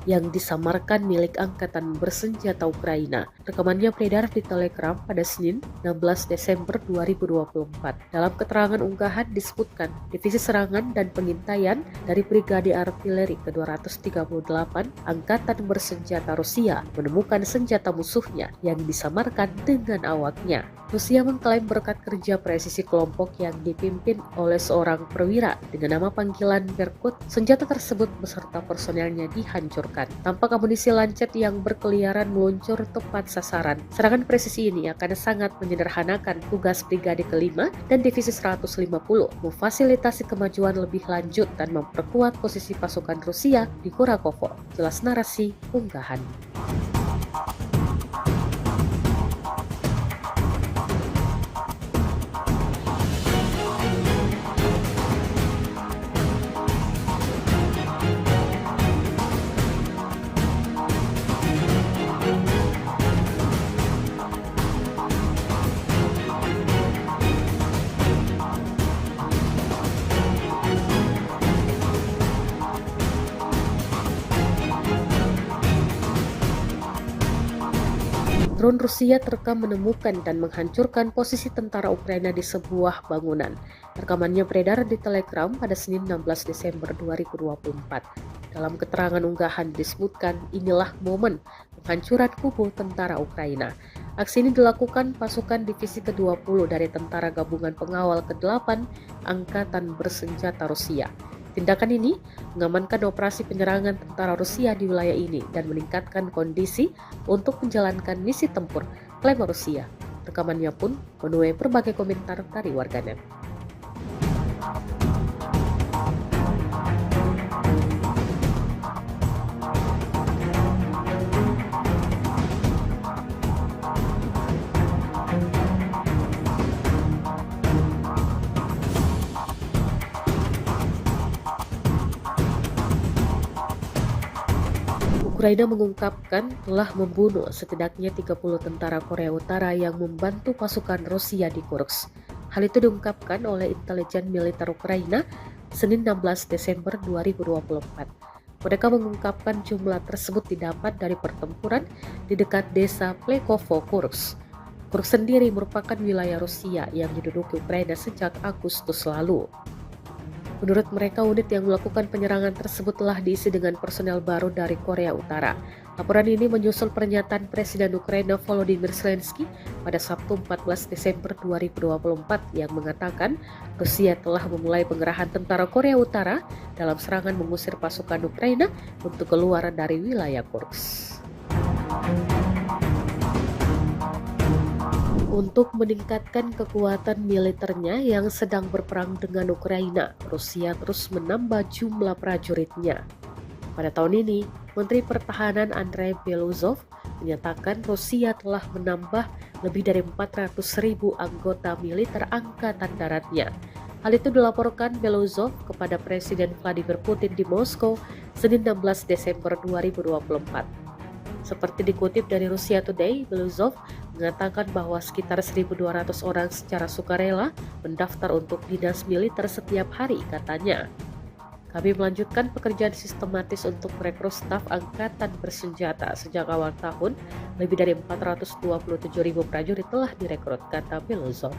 yang disamarkan milik angkatan bersenjata Ukraina. Rekamannya beredar di Telegram pada Senin 16 Desember 2024. Dalam keterangan unggahan disebutkan, Divisi Serangan dan Pengintaian dari Brigade Artileri ke-238 Angkatan Bersenjata Rusia menemukan senjata musuhnya yang disamarkan dengan awaknya. Rusia mengklaim berkat kerja presisi kelompok yang dipimpin oleh seorang perwira dengan nama panggilan Berkut, senjata tersebut beserta personelnya dihancurkan. Tampak amunisi lancet yang berkeliaran meluncur tepat sasaran. Serangan presisi ini akan sangat menyederhanakan tugas Brigade ke-5 dan Divisi 150, memfasilitasi kemajuan lebih lanjut dan memperkuat posisi pasukan Rusia di Kurakovo. Jelas narasi unggahan. Drone Rusia terekam menemukan dan menghancurkan posisi tentara Ukraina di sebuah bangunan. Rekamannya beredar di Telegram pada Senin 16 Desember 2024. Dalam keterangan unggahan disebutkan inilah momen penghancuran kubu tentara Ukraina. Aksi ini dilakukan pasukan divisi ke-20 dari Tentara Gabungan Pengawal ke-8 Angkatan Bersenjata Rusia. Tindakan ini mengamankan operasi penyerangan tentara Rusia di wilayah ini dan meningkatkan kondisi untuk menjalankan misi tempur, klaim Rusia. Rekamannya pun menuai berbagai komentar dari warganet. Ukraina mengungkapkan telah membunuh setidaknya 30 tentara Korea Utara yang membantu pasukan Rusia di Kursk. Hal itu diungkapkan oleh intelijen militer Ukraina Senin 16 Desember 2024. Mereka mengungkapkan jumlah tersebut didapat dari pertempuran di dekat desa Plekovo, Kursk. Kursk sendiri merupakan wilayah Rusia yang diduduki Ukraina sejak Agustus lalu. Menurut mereka, unit yang melakukan penyerangan tersebut telah diisi dengan personel baru dari Korea Utara. Laporan ini menyusul pernyataan Presiden Ukraina Volodymyr Zelensky pada Sabtu 14 Desember 2024 yang mengatakan Rusia telah memulai pengerahan tentara Korea Utara dalam serangan mengusir pasukan Ukraina untuk keluar dari wilayah Kursk. Untuk meningkatkan kekuatan militernya yang sedang berperang dengan Ukraina, Rusia terus menambah jumlah prajuritnya. Pada tahun ini, Menteri Pertahanan Andrei Beluzov menyatakan Rusia telah menambah lebih dari 400.000 anggota militer angkatan daratnya. Hal itu dilaporkan Beluzov kepada Presiden Vladimir Putin di Moskow Senin 16 Desember 2024. Seperti dikutip dari Russia Today, Beluzov mengatakan bahwa sekitar 1.200 orang secara sukarela mendaftar untuk dinas militer setiap hari, katanya. Kami melanjutkan pekerjaan sistematis untuk merekrut staf angkatan bersenjata sejak awal tahun. Lebih dari 427.000 prajurit telah direkrut, kata Beluzov.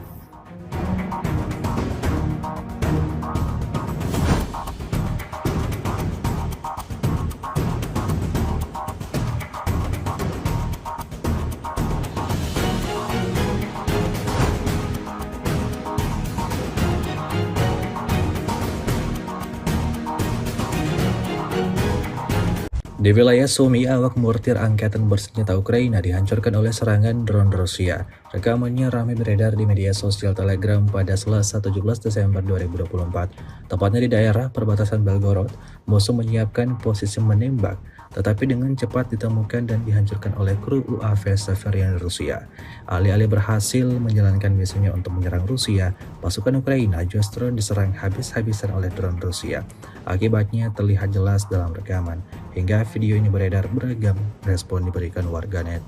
Di wilayah Sumy, awak mortir angkatan bersenjata Ukraina dihancurkan oleh serangan drone Rusia. Rekamannya ramai beredar di media sosial Telegram pada Selasa 17 Desember 2024. Tepatnya di daerah perbatasan Belgorod, musuh menyiapkan posisi menembak, tetapi dengan cepat ditemukan dan dihancurkan oleh kru UAV Severian Rusia. Alih-alih berhasil menjalankan misinya untuk menyerang Rusia, pasukan Ukraina justru diserang habis-habisan oleh drone Rusia. Akibatnya terlihat jelas dalam rekaman. Hingga video ini beredar, beragam respon diberikan warganet.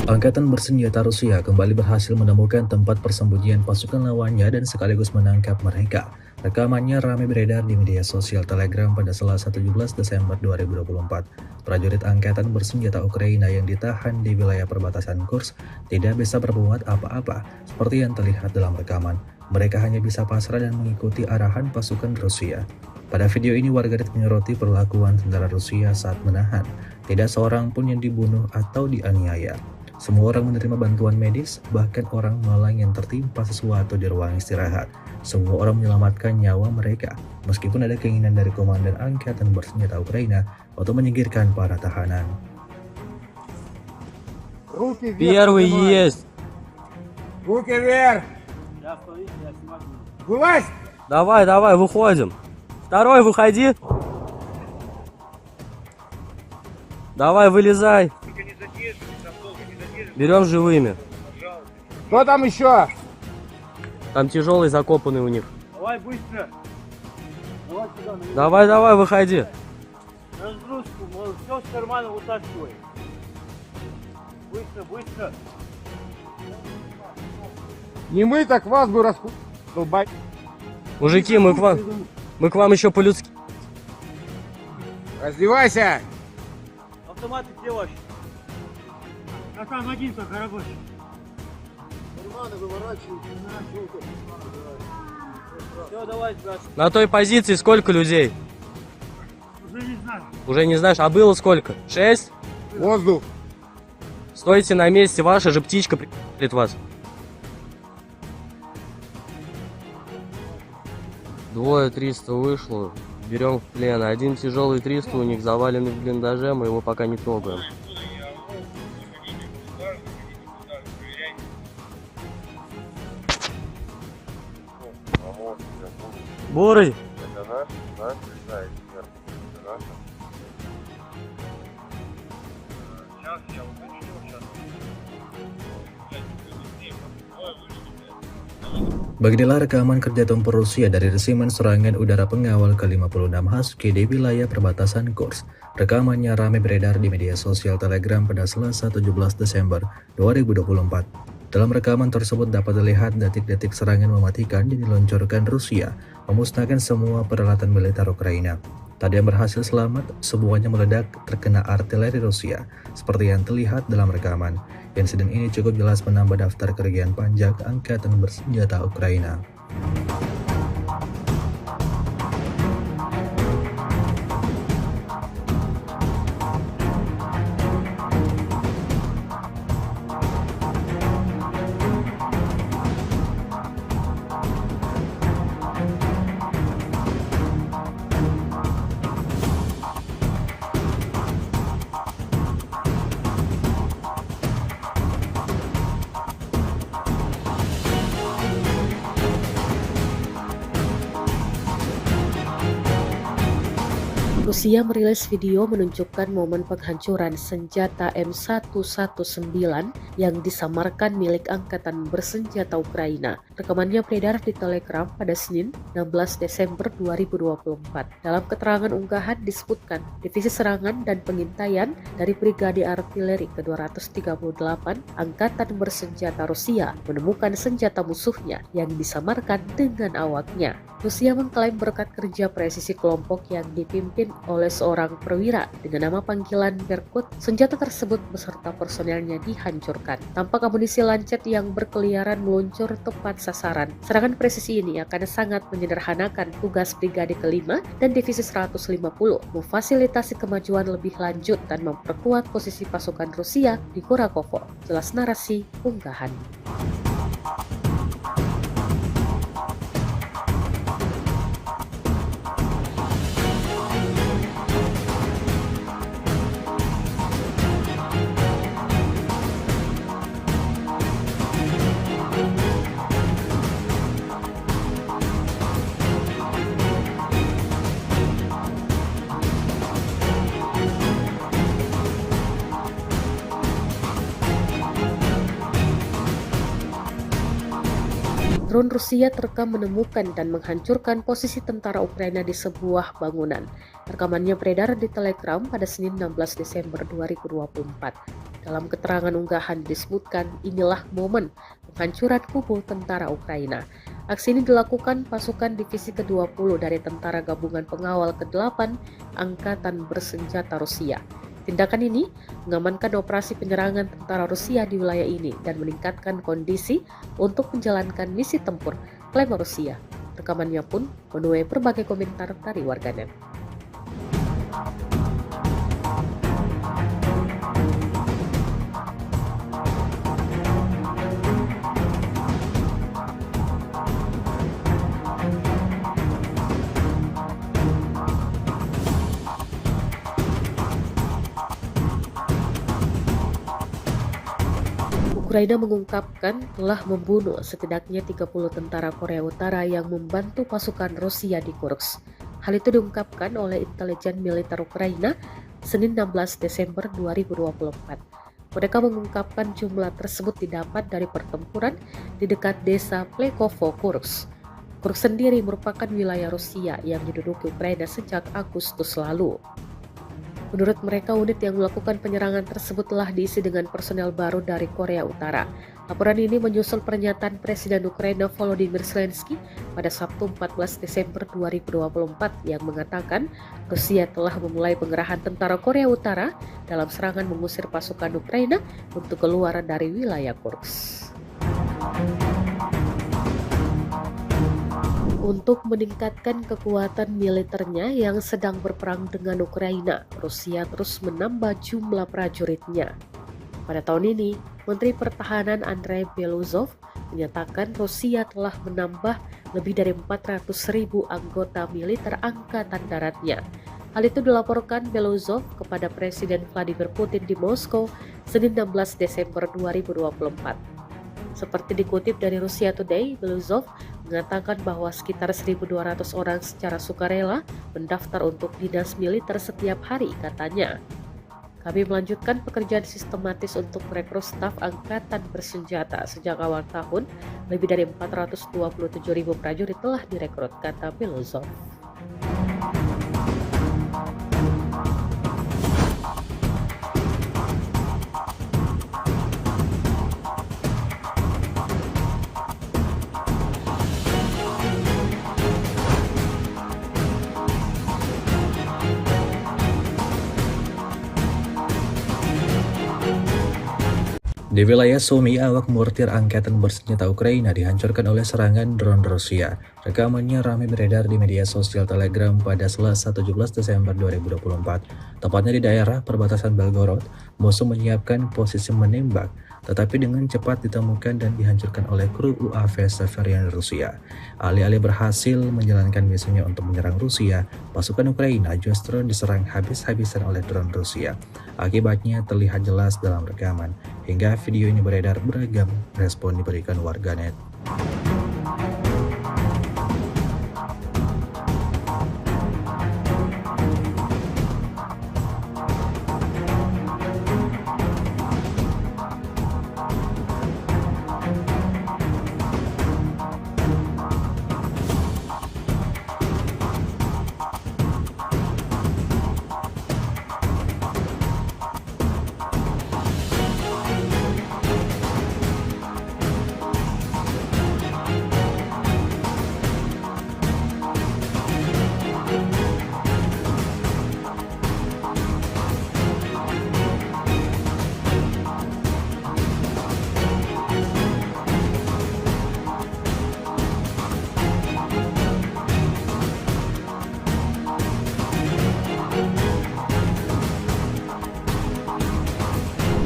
Angkatan bersenjata Rusia kembali berhasil menemukan tempat persembunyian pasukan lawannya dan sekaligus menangkap mereka. Rekamannya ramai beredar di media sosial Telegram pada Selasa 17 Desember 2024. Prajurit angkatan bersenjata Ukraina yang ditahan di wilayah perbatasan Kursk tidak bisa berbuat apa-apa seperti yang terlihat dalam rekaman. Mereka hanya bisa pasrah dan mengikuti arahan pasukan Rusia. Pada video ini warganet menyoroti perlakuan tentara Rusia saat menahan. Tidak seorang pun yang dibunuh atau dianiaya. Semua orang menerima bantuan medis, bahkan orang malang yang tertimpa sesuatu di ruang istirahat. Semua orang menyelamatkan nyawa mereka, meskipun ada keinginan dari Komandan Angkatan Bersenjata Ukraina untuk menyingkirkan para tahanan. Руки вверх. Первый поднимай. есть. Руки вверх. Я стою, я снимаю. Вылазь. Давай, давай, выходим. Второй, выходи. Давай, вылезай. Берем живыми. Кто там еще? Там тяжелый закопанный у них. Давай быстро. Давай сюда, на меня. Давай, давай, выходи. Разгрузку, все с кармана вытаскивай. Быстро, быстро. Не мы, так вас бы долбать. Мужики, мы к вам еще по-людски. Раздевайся. Автоматы где ваши? А там один только рабочий. Карманы выворачивают. Все, давай, сбрасывай. На той позиции сколько людей? Уже не знаю. Уже не знаешь, а было сколько? 6? Воздух. Стойте на месте, ваша же птичка прилетит вас. Двое 300 вышло, берем в плен. Один тяжелый 300 у них заваленный в блиндаже, мы его пока не трогаем. Бурый! Это наш летает вверх. Это наш. Сейчас я уточню, сейчас. Beginilah rekaman kerja tempur Rusia dari resimen serangan udara pengawal ke-56 Husky di wilayah perbatasan Kursk. Rekamannya ramai beredar di media sosial Telegram pada Selasa 17 Desember 2024. Dalam rekaman tersebut dapat dilihat detik-detik serangan mematikan yang diluncurkan Rusia, memusnahkan semua peralatan militer Ukraina. Tak ada yang berhasil selamat, semuanya meledak terkena artileri Rusia, seperti yang terlihat dalam rekaman. Insiden ini cukup jelas menambah daftar kerugian pajak Angkatan Bersenjata Ukraina. Rusia merilis video menunjukkan momen penghancuran senjata M119 yang disamarkan milik Angkatan Bersenjata Ukraina. Rekamannya beredar di Telegram pada Senin 16 Desember 2024. Dalam keterangan unggahan disebutkan, Divisi Serangan dan Pengintaian dari Brigade Artileri ke-238 Angkatan Bersenjata Rusia menemukan senjata musuhnya yang disamarkan dengan awaknya. Rusia mengklaim berkat kerja presisi kelompok yang dipimpin oleh seorang perwira dengan nama panggilan Berkut, senjata tersebut beserta personelnya dihancurkan. Tampak amunisi lancet yang berkeliaran meluncur tepat sasaran. Serangan presisi ini akan sangat menyederhanakan tugas Brigade ke-5 dan Divisi 150, memfasilitasi kemajuan lebih lanjut dan memperkuat posisi pasukan Rusia di Kurakovo. Jelas narasi unggahan. Drone Rusia terekam menemukan dan menghancurkan posisi tentara Ukraina di sebuah bangunan. Rekamannya beredar di Telegram pada Senin 16 Desember 2024. Dalam keterangan unggahan disebutkan, inilah momen penghancuran kubu tentara Ukraina. Aksi ini dilakukan pasukan Divisi ke-20 dari Tentara Gabungan Pengawal ke-8 Angkatan Bersenjata Rusia. Tindakan ini mengamankan operasi penyerangan tentara Rusia di wilayah ini dan meningkatkan kondisi untuk menjalankan misi tempur, klaim Rusia. Rekamannya pun menuai berbagai komentar dari warganet. Ukraina mengungkapkan telah membunuh setidaknya 30 tentara Korea Utara yang membantu pasukan Rusia di Kursk. Hal itu diungkapkan oleh intelijen militer Ukraina Senin 16 Desember 2024. Mereka mengungkapkan jumlah tersebut didapat dari pertempuran di dekat desa Plekovo, Kursk. Kursk sendiri merupakan wilayah Rusia yang diduduki Ukraina sejak Agustus lalu. Menurut mereka, unit yang melakukan penyerangan tersebut telah diisi dengan personel baru dari Korea Utara. Laporan ini menyusul pernyataan Presiden Ukraina Volodymyr Zelensky pada Sabtu 14 Desember 2024 yang mengatakan Rusia telah memulai pengerahan tentara Korea Utara dalam serangan mengusir pasukan Ukraina untuk keluar dari wilayah Kursk. Untuk meningkatkan kekuatan militernya yang sedang berperang dengan Ukraina, Rusia terus menambah jumlah prajuritnya. Pada tahun ini, Menteri Pertahanan Andrei Beluzov menyatakan Rusia telah menambah lebih dari 400.000 anggota militer angkatan daratnya. Hal itu dilaporkan Beluzov kepada Presiden Vladimir Putin di Moskow Senin 16 Desember 2024. Seperti dikutip dari Russia Today, Beluzov mengatakan bahwa sekitar 1.200 orang secara sukarela mendaftar untuk dinas militer setiap hari, katanya. Kami melanjutkan pekerjaan sistematis untuk merekrut staf angkatan bersenjata sejak awal tahun. Lebih dari 427.000 prajurit telah direkrut, kata Beluzov. Di wilayah Sumy, awak mortir angkatan bersenjata Ukraina dihancurkan oleh serangan drone Rusia. Rekamannya ramai beredar di media sosial Telegram pada Selasa 17 Desember 2024. Tepatnya di daerah perbatasan Belgorod, musuh menyiapkan posisi menembak, tetapi dengan cepat ditemukan dan dihancurkan oleh kru UAV Severian Rusia. Alih-alih berhasil menjalankan misinya untuk menyerang Rusia, pasukan Ukraina justru diserang habis-habisan oleh drone Rusia. Akibatnya terlihat jelas dalam rekaman. Hingga video ini beredar, beragam respon diberikan warganet.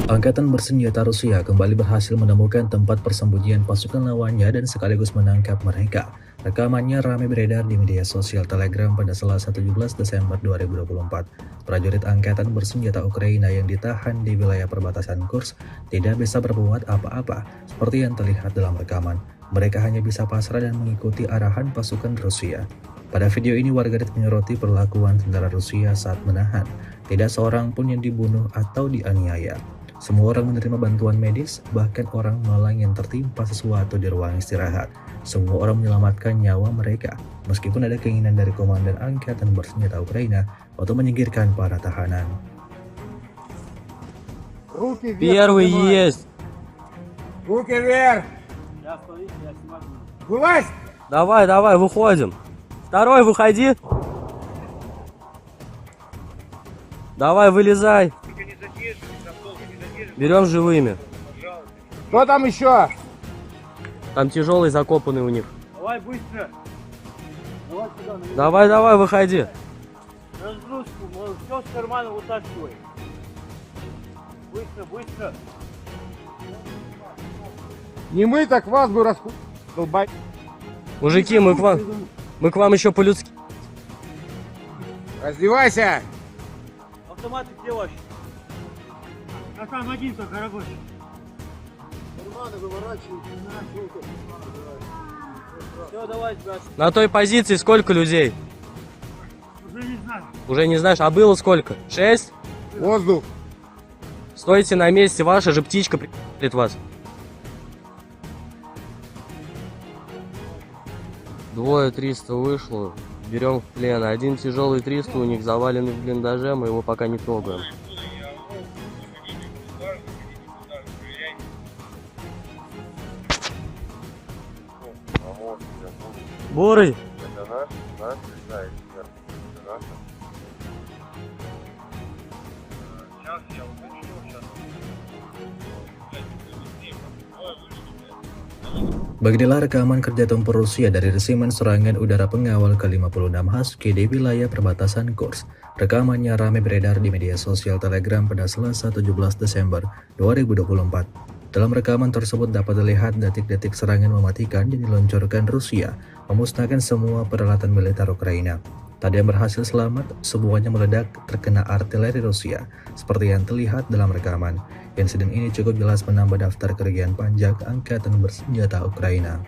Angkatan bersenjata Rusia kembali berhasil menemukan tempat persembunyian pasukan lawannya dan sekaligus menangkap mereka. Rekamannya ramai beredar di media sosial Telegram pada Selasa 17 Desember 2024. Prajurit angkatan bersenjata Ukraina yang ditahan di wilayah perbatasan Kursk tidak bisa berbuat apa-apa seperti yang terlihat dalam rekaman. Mereka hanya bisa pasrah dan mengikuti arahan pasukan Rusia. Pada video ini, warganet menyoroti perlakuan tentara Rusia saat menahan. Tidak seorang pun yang dibunuh atau dianiaya. Semua orang menerima bantuan medis, bahkan orang malang yang tertimpa sesuatu di ruang istirahat. Semua orang menyelamatkan nyawa mereka, meskipun ada keinginan dari komandan angkatan bersenjata Ukraina untuk menyingkirkan para tahanan. Руки вверх. Первый поднимай. есть. Руки вверх. Я смотрите, я снимаю. Вылазь. Давай, выходим. Второй, выходи. Давай, вылезай. Берем живыми. Кто там еще? Там тяжелый закопанный у них. Давай быстро. Давай сюда, на Давай, выходи. разгрузку, все с кармана вытаскивай. Быстро. Не мы, так вас бы долбать. Мужики, мы к вам еще по-людски. Раздевайся. Автоматы где ваши? А там один только рабочий. Все, давай, Гаш. На той позиции сколько людей? Уже не знаю. Уже не знаешь, а было сколько? 6? Воздух. Стойте на месте, ваша же птичка прилетит вас. Двое 300 вышло, берем в плен. Один тяжелый 300 у них заваленный в блиндаже, мы его пока не трогаем. Помог, я помню. Бурый! Это наш, да, эксперт. Это наш. Сейчас я уточню, сейчас. Beginilah rekaman kerja tempur Rusia dari resimen serangan udara pengawal ke-56 Husky di wilayah perbatasan Kursk. Rekamannya ramai beredar di media sosial Telegram pada Selasa 17 Desember 2024. Dalam rekaman tersebut dapat dilihat detik-detik serangan mematikan yang diluncurkan Rusia, memusnahkan semua peralatan militer Ukraina. Tak ada yang berhasil selamat, semuanya meledak terkena artileri Rusia, seperti yang terlihat dalam rekaman. Insiden ini cukup jelas menambah daftar kerugian panjang angkatan bersenjata Ukraina.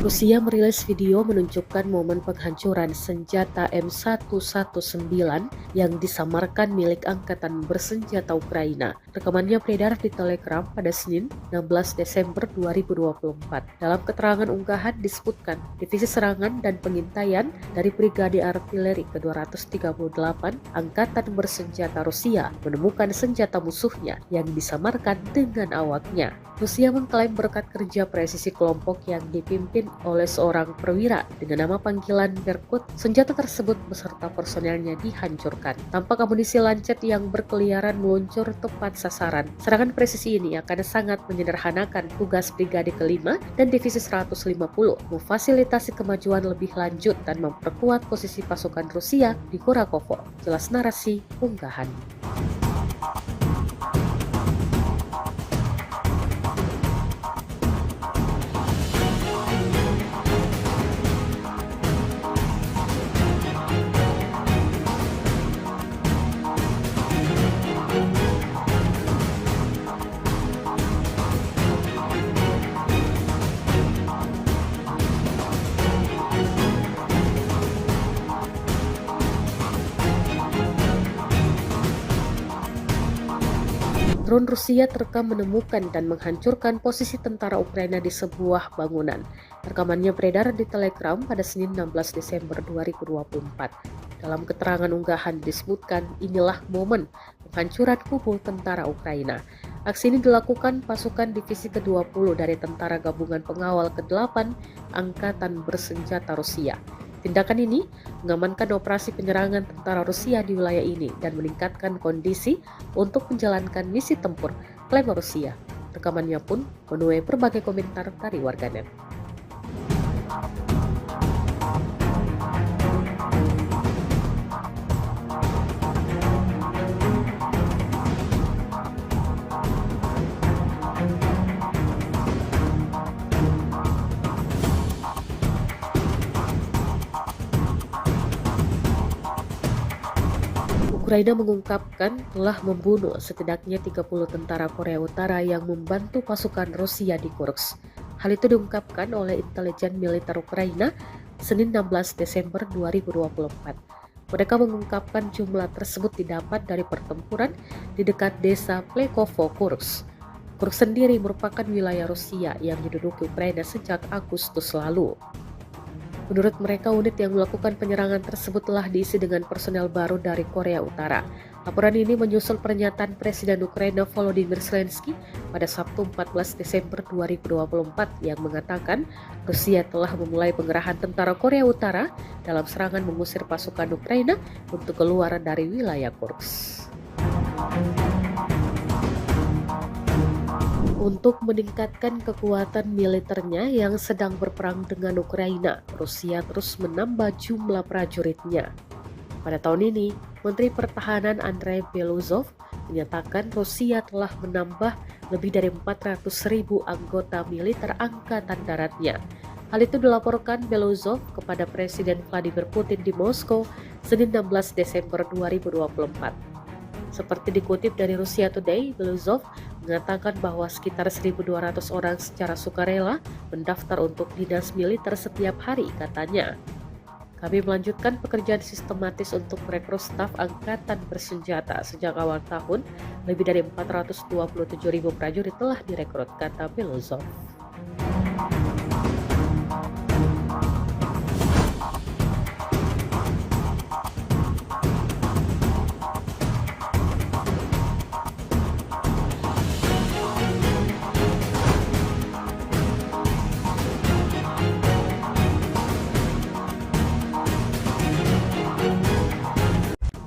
Rusia merilis video menunjukkan momen penghancuran senjata M119 yang disamarkan milik Angkatan Bersenjata Ukraina. Rekamannya beredar di Telegram pada Senin 16 Desember 2024. Dalam keterangan unggahan disebutkan, Divisi Serangan dan Pengintaian dari Brigade Artileri ke-238 Angkatan Bersenjata Rusia menemukan senjata musuhnya yang disamarkan dengan awaknya. Rusia mengklaim berkat kerja presisi kelompok yang dipimpin oleh seorang perwira dengan nama panggilan Berkut, senjata tersebut beserta personelnya dihancurkan. Tampak amunisi lancet yang berkeliaran meluncur tepat sasaran. Serangan presisi ini akan sangat menyederhanakan tugas Brigade ke-5 dan Divisi 150, memfasilitasi kemajuan lebih lanjut dan memperkuat posisi pasukan Rusia di Kurakovo. Jelas narasi unggahan. Drone Rusia terekam menemukan dan menghancurkan posisi tentara Ukraina di sebuah bangunan. Rekamannya beredar di Telegram pada Senin 16 Desember 2024. Dalam keterangan unggahan disebutkan inilah momen penghancuran kubu tentara Ukraina. Aksi ini dilakukan pasukan Divisi ke-20 dari Tentara Gabungan Pengawal ke-8 Angkatan Bersenjata Rusia. Tindakan ini mengamankan operasi penyerangan tentara Rusia di wilayah ini dan meningkatkan kondisi untuk menjalankan misi tempur, klaim Rusia. Rekamannya pun menuai berbagai komentar dari warganet. Ukraina mengungkapkan telah membunuh setidaknya 30 tentara Korea Utara yang membantu pasukan Rusia di Kursk. Hal itu diungkapkan oleh intelijen militer Ukraina Senin 16 Desember 2024. Mereka mengungkapkan jumlah tersebut didapat dari pertempuran di dekat desa Plekovo, Kursk. Kursk sendiri merupakan wilayah Rusia yang diduduki Ukraina sejak Agustus lalu. Menurut mereka, unit yang melakukan penyerangan tersebut telah diisi dengan personel baru dari Korea Utara. Laporan ini menyusul pernyataan Presiden Ukraina Volodymyr Zelensky pada Sabtu 14 Desember 2024 yang mengatakan Rusia telah memulai pengerahan tentara Korea Utara dalam serangan mengusir pasukan Ukraina untuk keluar dari wilayah Kursk. Untuk meningkatkan kekuatan militernya yang sedang berperang dengan Ukraina, Rusia terus menambah jumlah prajuritnya. Pada tahun ini, Menteri Pertahanan Andrei Beluzov menyatakan Rusia telah menambah lebih dari 400.000 anggota militer Angkatan Daratnya. Hal itu dilaporkan Beluzov kepada Presiden Vladimir Putin di Moskow, Senin 16 Desember 2024. Seperti dikutip dari Russia Today, Beluzov mengatakan bahwa sekitar 1.200 orang secara sukarela mendaftar untuk dinas militer setiap hari, katanya. Kami melanjutkan pekerjaan sistematis untuk merekrut staf angkatan bersenjata sejak awal tahun. Lebih dari 427.000 prajurit telah direkrut, kata Beluzov.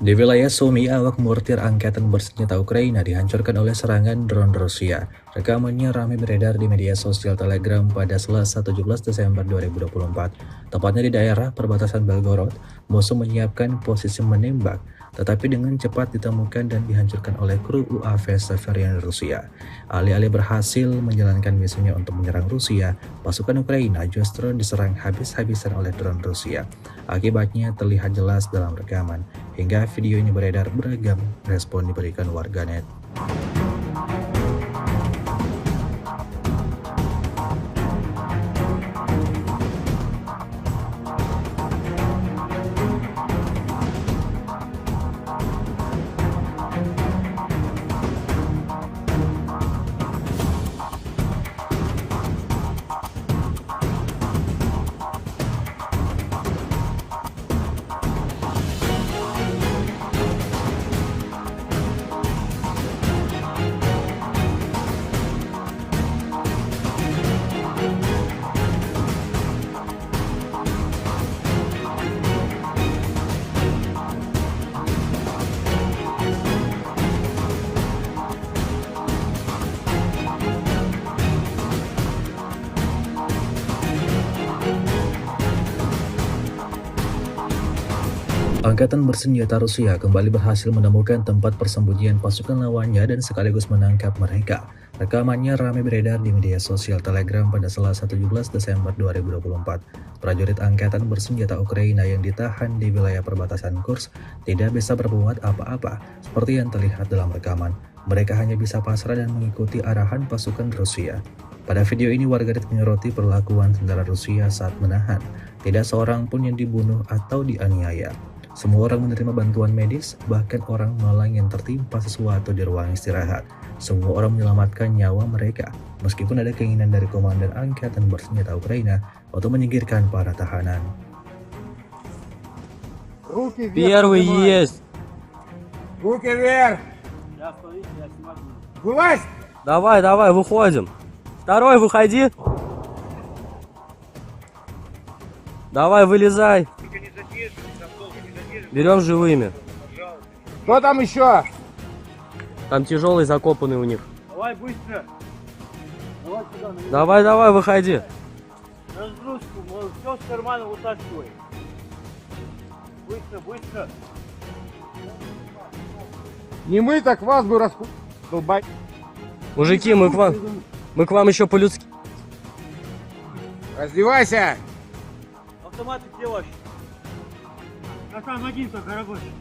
Di wilayah Sumy, awak mortir angkatan bersenjata Ukraina dihancurkan oleh serangan drone Rusia. Rekamannya ramai beredar di media sosial Telegram pada Selasa 17 Desember 2024. Tepatnya di daerah perbatasan Belgorod, musuh menyiapkan posisi menembak, tetapi dengan cepat ditemukan dan dihancurkan oleh kru UAV Severian Rusia. Alih-alih berhasil menjalankan misinya untuk menyerang Rusia, pasukan Ukraina justru diserang habis-habisan oleh drone Rusia. Akibatnya terlihat jelas dalam rekaman. Hingga video ini beredar, beragam respon diberikan warganet. Angkatan bersenjata Rusia kembali berhasil menemukan tempat persembunyian pasukan lawannya dan sekaligus menangkap mereka. Rekamannya ramai beredar di media sosial Telegram pada Selasa 17 Desember 2024. Prajurit angkatan bersenjata Ukraina yang ditahan di wilayah perbatasan Kursk tidak bisa berbuat apa-apa seperti yang terlihat dalam rekaman. Mereka hanya bisa pasrah dan mengikuti arahan pasukan Rusia. Pada video ini warganet menyoroti perlakuan tentara Rusia saat menahan. Tidak seorang pun yang dibunuh atau dianiaya. Semua orang menerima bantuan medis, bahkan orang malang yang tertimpa sesuatu di ruang istirahat. Semua orang menyelamatkan nyawa mereka, meskipun ada keinginan dari komandan angkatan bersenjata Ukraina untuk menyingkirkan para tahanan. Руки вверх. Первый поднимай. есть. Руки вверх. Я стою, я снимаю. Вылазь. Давай, давай, выходим. Второй, выходи. Давай, вылезай. Берем живыми. Кто там еще? Там тяжелый закопанный у них. Давай быстро. Давай сюда, на Давай, давай, выходи. разгрузку, все с кармана вытаскивай. Быстро, быстро. Не мы, так вас бы долбать. Мужики, мы к вам еще по-людски. Раздевайся. Автоматы где ваши? А там один только рабочий.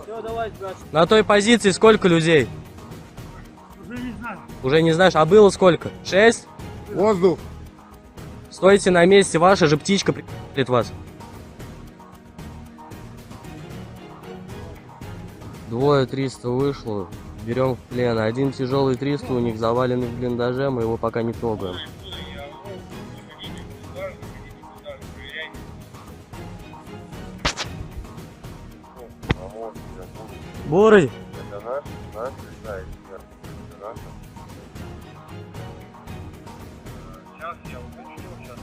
Все, давай, брат. На той позиции сколько людей? Уже не знаю. Уже не знаешь, а было сколько? 6? Воздух. Стойте на месте, ваша же птичка прилетит вас. Двое 300 вышло, берем в плен. Один тяжелый 300 у них заваленный в блиндаже, мы его пока не трогаем. Бурый! Это наш летает вверх. Это наша. Сейчас я уточню, сейчас.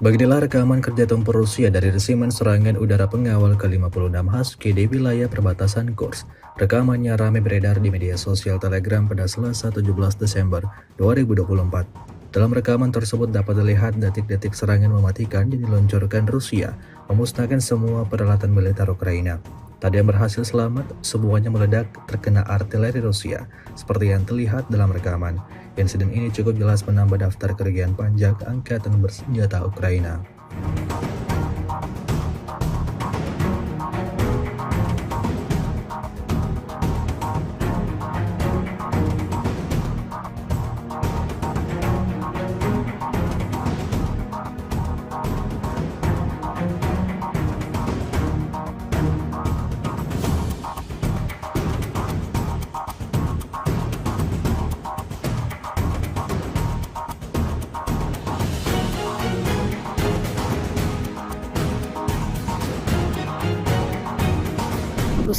Beginilah rekaman kerja tempur Rusia dari resimen serangan udara pengawal ke-56 Husky di wilayah perbatasan Kursk. Rekamannya ramai beredar di media sosial Telegram pada Selasa 17 Desember 2024. Dalam rekaman tersebut dapat dilihat detik-detik serangan mematikan yang diluncurkan Rusia, memusnahkan semua peralatan militer Ukraina. Tak ada yang berhasil selamat, semuanya meledak terkena artileri Rusia, seperti yang terlihat dalam rekaman. Insiden ini cukup jelas menambah daftar kerugian pajak angkatan bersenjata Ukraina.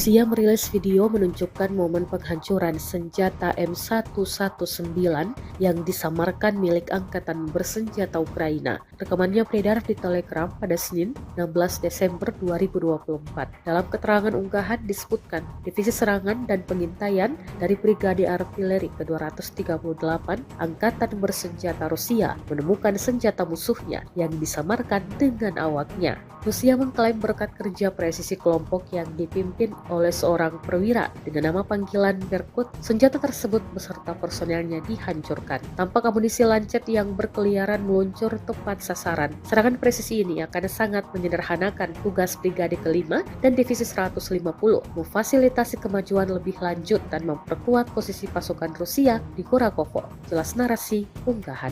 Rusia merilis video menunjukkan momen penghancuran senjata M119 yang disamarkan milik Angkatan Bersenjata Ukraina. Rekamannya beredar di Telegram pada Senin 16 Desember 2024. Dalam keterangan unggahan disebutkan, Divisi Serangan dan Pengintaian dari Brigade Artileri ke-238 Angkatan Bersenjata Rusia menemukan senjata musuhnya yang disamarkan dengan awaknya. Rusia mengklaim berkat kerja presisi kelompok yang dipimpin oleh seorang perwira dengan nama panggilan Berkut, senjata tersebut beserta personelnya dihancurkan. Tampak amunisi lancet yang berkeliaran meluncur tepat sasaran. Serangan presisi ini akan sangat menyederhanakan tugas Brigade ke-5 dan Divisi 150, memfasilitasi kemajuan lebih lanjut dan memperkuat posisi pasukan Rusia di Kurakovo. Jelas narasi unggahan.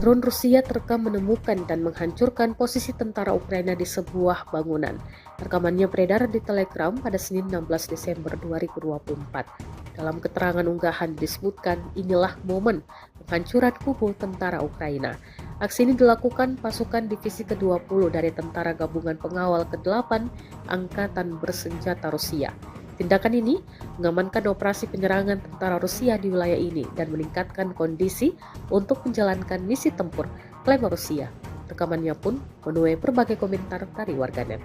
Drone Rusia terekam menemukan dan menghancurkan posisi tentara Ukraina di sebuah bangunan. Rekamannya beredar di Telegram pada Senin 16 Desember 2024. Dalam keterangan unggahan disebutkan, inilah momen penghancuran kubu tentara Ukraina. Aksi ini dilakukan pasukan Divisi ke-20 dari Tentara Gabungan Pengawal ke-8 Angkatan Bersenjata Rusia. Tindakan ini mengamankan operasi penyerangan tentara Rusia di wilayah ini dan meningkatkan kondisi untuk menjalankan misi tempur, klaim Rusia. Rekamannya pun menuai berbagai komentar dari warganet.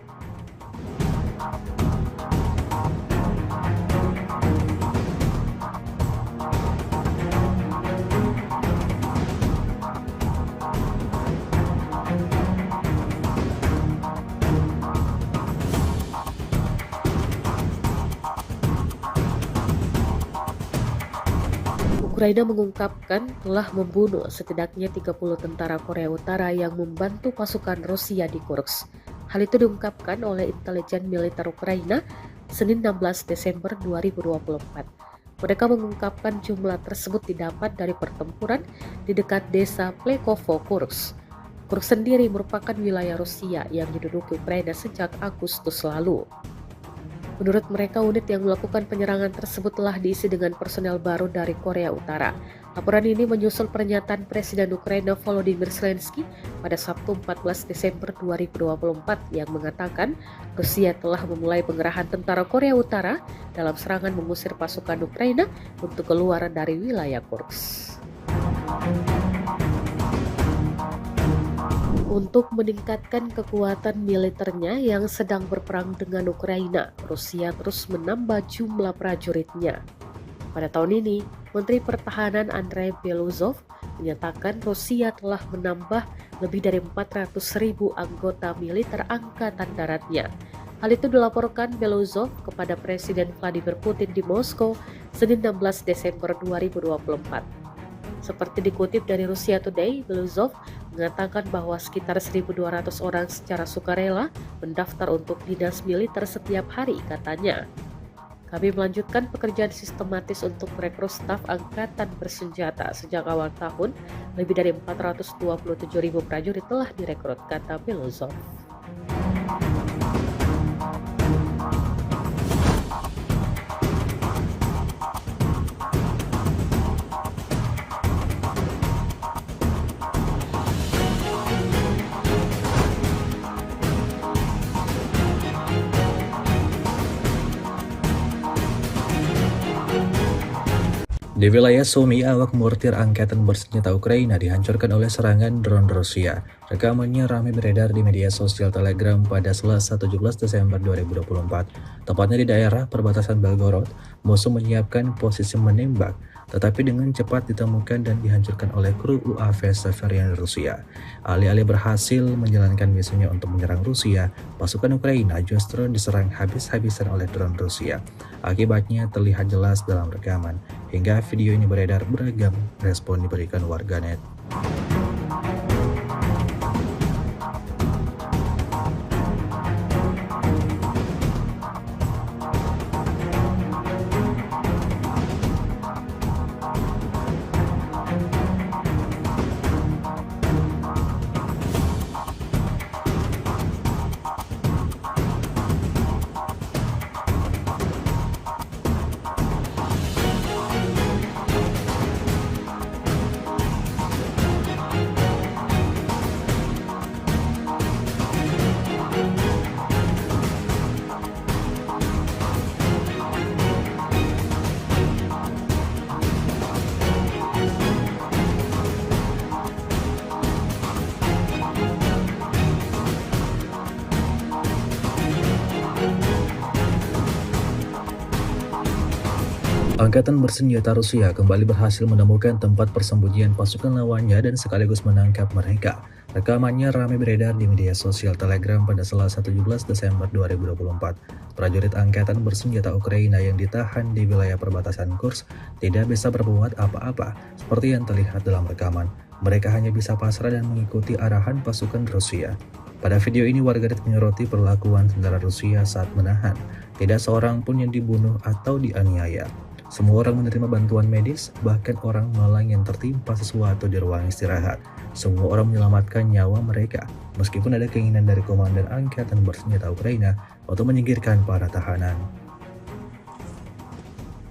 Ukraina mengungkapkan telah membunuh setidaknya 30 tentara Korea Utara yang membantu pasukan Rusia di Kursk. Hal itu diungkapkan oleh intelijen militer Ukraina Senin 16 Desember 2024. Mereka mengungkapkan jumlah tersebut didapat dari pertempuran di dekat desa Plekovo, Kursk. Kursk sendiri merupakan wilayah Rusia yang diduduki Ukraina sejak Agustus lalu. Menurut mereka, unit yang melakukan penyerangan tersebut telah diisi dengan personel baru dari Korea Utara. Laporan ini menyusul pernyataan Presiden Ukraina Volodymyr Zelensky pada Sabtu 14 Desember 2024 yang mengatakan Rusia telah memulai pengerahan tentara Korea Utara dalam serangan mengusir pasukan Ukraina untuk keluar dari wilayah Kursk. Untuk meningkatkan kekuatan militernya yang sedang berperang dengan Ukraina, Rusia terus menambah jumlah prajuritnya. Pada tahun ini, Menteri Pertahanan Andrei Beluzov menyatakan Rusia telah menambah lebih dari 400.000 anggota militer angkatan daratnya. Hal itu dilaporkan Beluzov kepada Presiden Vladimir Putin di Moskow Senin 16 Desember 2024. Seperti dikutip dari Russia Today, Beluzov mengatakan bahwa sekitar 1.200 orang secara sukarela mendaftar untuk dinas militer setiap hari, katanya. Kami melanjutkan pekerjaan sistematis untuk merekrut staf angkatan bersenjata. Sejak awal tahun, lebih dari 427.000 prajurit telah direkrut, kata Belozov. Di wilayah Sumy, awak mortir angkatan bersenjata Ukraina dihancurkan oleh serangan drone Rusia. Rekamannya ramai beredar di media sosial Telegram pada Selasa 17 Desember 2024. Tepatnya di daerah perbatasan Belgorod, musuh menyiapkan posisi menembak, tetapi dengan cepat ditemukan dan dihancurkan oleh kru UAV Severian Rusia. Alih-alih berhasil menjalankan misinya untuk menyerang Rusia, pasukan Ukraina justru diserang habis-habisan oleh drone Rusia. Akibatnya terlihat jelas dalam rekaman. Hingga video ini beredar, beragam respon diberikan warganet. Angkatan bersenjata Rusia kembali berhasil menemukan tempat persembunyian pasukan lawannya dan sekaligus menangkap mereka. Rekamannya ramai beredar di media sosial Telegram pada Selasa 17 Desember 2024. Prajurit angkatan bersenjata Ukraina yang ditahan di wilayah perbatasan Kursk tidak bisa berbuat apa-apa seperti yang terlihat dalam rekaman. Mereka hanya bisa pasrah dan mengikuti arahan pasukan Rusia. Pada video ini, warganet menyoroti perlakuan tentara Rusia saat menahan. Tidak seorang pun yang dibunuh atau dianiaya. Semua orang menerima bantuan medis, bahkan orang malang yang tertimpa sesuatu di ruang istirahat. Semua orang menyelamatkan nyawa mereka, meskipun ada keinginan dari komandan angkatan bersenjata Ukraina untuk menyingkirkan para tahanan.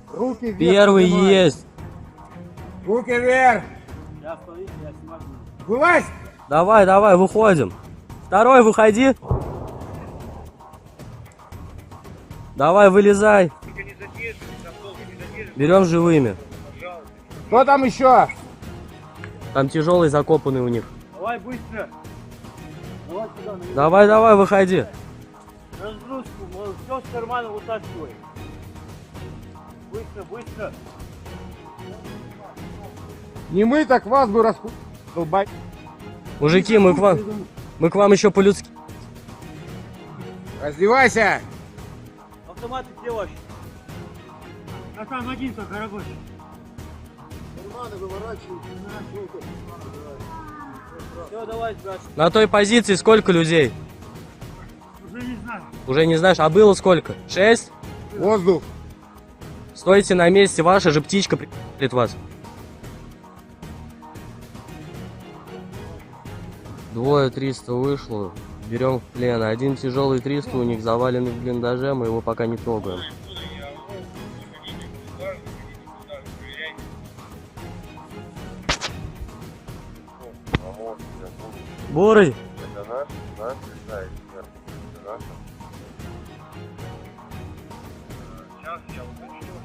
Руки вверх. Первый поднимай. есть. Руки вверх. Я смотрите, я снимаю. Вылазь. Давай, выходим. Второй, выходи. Давай, вылезай. Берем живыми. Кто там еще? Там тяжелый закопанный у них. Давай быстро. Давай сюда, на Давай, выходи. разгрузку. Все с кармана вытаскивай. Быстро. Не мы, так вас бы долбать. Мужики, мы к вам еще по-людски. Раздевайся. Автоматы где ваши? А там один только рабочий. Все, давай, сбрасывай. На той позиции сколько людей? Уже не знаю. Уже не знаешь, а было сколько? 6? Воздух. Стойте на месте, ваша же птичка прилетит вас. Двое 300 вышло, берем в плен. Один тяжелый 300 у них заваленный в блиндаже, мы его пока не трогаем. Бурый! Это наш, да, эксперт. Это наш. Сейчас я уточню,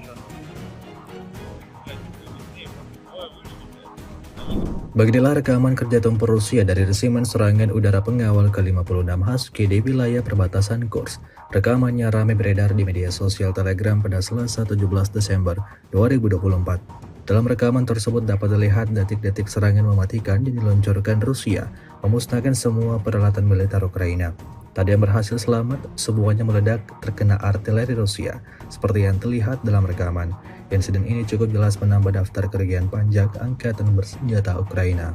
Beginilah rekaman kerja tempur Rusia dari resimen serangan udara pengawal ke-56 Husky di wilayah perbatasan Kursk. Rekamannya ramai beredar di media sosial Telegram pada Selasa 17 Desember 2024. Dalam rekaman tersebut dapat dilihat detik-detik serangan mematikan yang diluncurkan Rusia, memusnahkan semua peralatan militer Ukraina. Tak ada yang berhasil selamat, semuanya meledak terkena artileri Rusia, seperti yang terlihat dalam rekaman. Insiden ini cukup jelas menambah daftar kerugian panjang angkatan bersenjata Ukraina.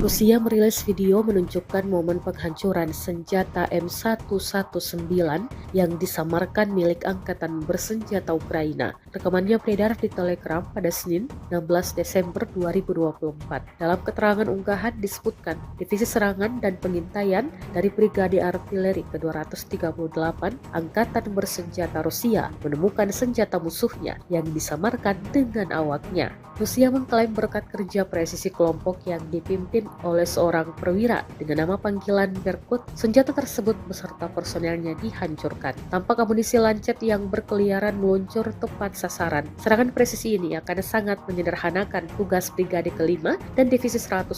Rusia merilis video menunjukkan momen penghancuran senjata M119 yang disamarkan milik Angkatan Bersenjata Ukraina. Rekamannya beredar di Telegram pada Senin 16 Desember 2024. Dalam keterangan unggahan disebutkan, Divisi Serangan dan Pengintaian dari Brigade Artileri ke-238 Angkatan Bersenjata Rusia menemukan senjata musuhnya yang disamarkan dengan awaknya. Rusia mengklaim berkat kerja presisi kelompok yang dipimpin oleh seorang perwira dengan nama panggilan Berkut, senjata tersebut beserta personelnya dihancurkan. Tampak amunisi lancet yang berkeliaran meluncur tepat sasaran. Serangan presisi ini akan sangat menyederhanakan tugas Brigade ke-5 dan Divisi 150,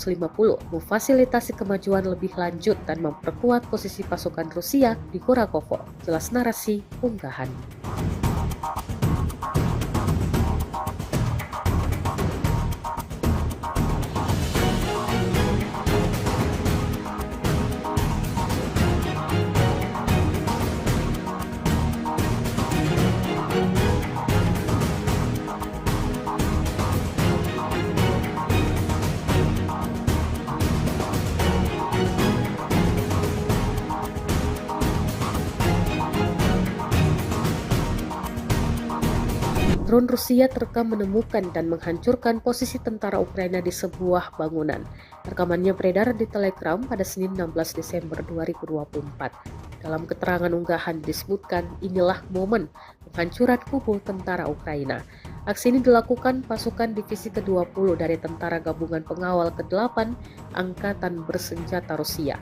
memfasilitasi kemajuan lebih lanjut dan memperkuat posisi pasukan Rusia di Kurakovo. Jelas narasi unggahan. Drone Rusia terekam menemukan dan menghancurkan posisi tentara Ukraina di sebuah bangunan. Rekamannya beredar di Telegram pada Senin 16 Desember 2024. Dalam keterangan unggahan disebutkan, inilah momen penghancuran kubu tentara Ukraina. Aksi ini dilakukan pasukan Divisi ke-20 dari Tentara Gabungan Pengawal ke-8 Angkatan Bersenjata Rusia.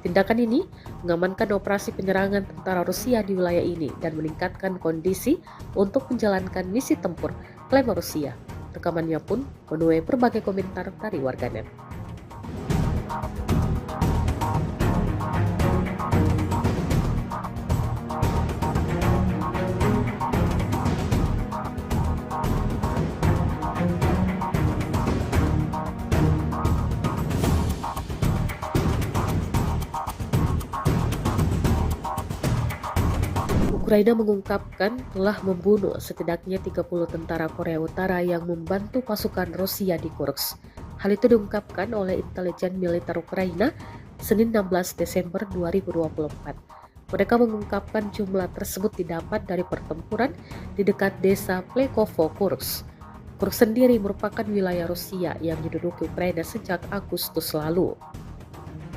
Tindakan ini mengamankan operasi penyerangan tentara Rusia di wilayah ini dan meningkatkan kondisi untuk menjalankan misi tempur, klaim Rusia. Rekamannya pun menuai berbagai komentar dari warganet. Ukraina mengungkapkan telah membunuh setidaknya 30 tentara Korea Utara yang membantu pasukan Rusia di Kursk. Hal itu diungkapkan oleh intelijen militer Ukraina Senin 16 Desember 2024. Mereka mengungkapkan jumlah tersebut didapat dari pertempuran di dekat desa Plekovo, Kursk. Kursk sendiri merupakan wilayah Rusia yang diduduki Ukraina sejak Agustus lalu.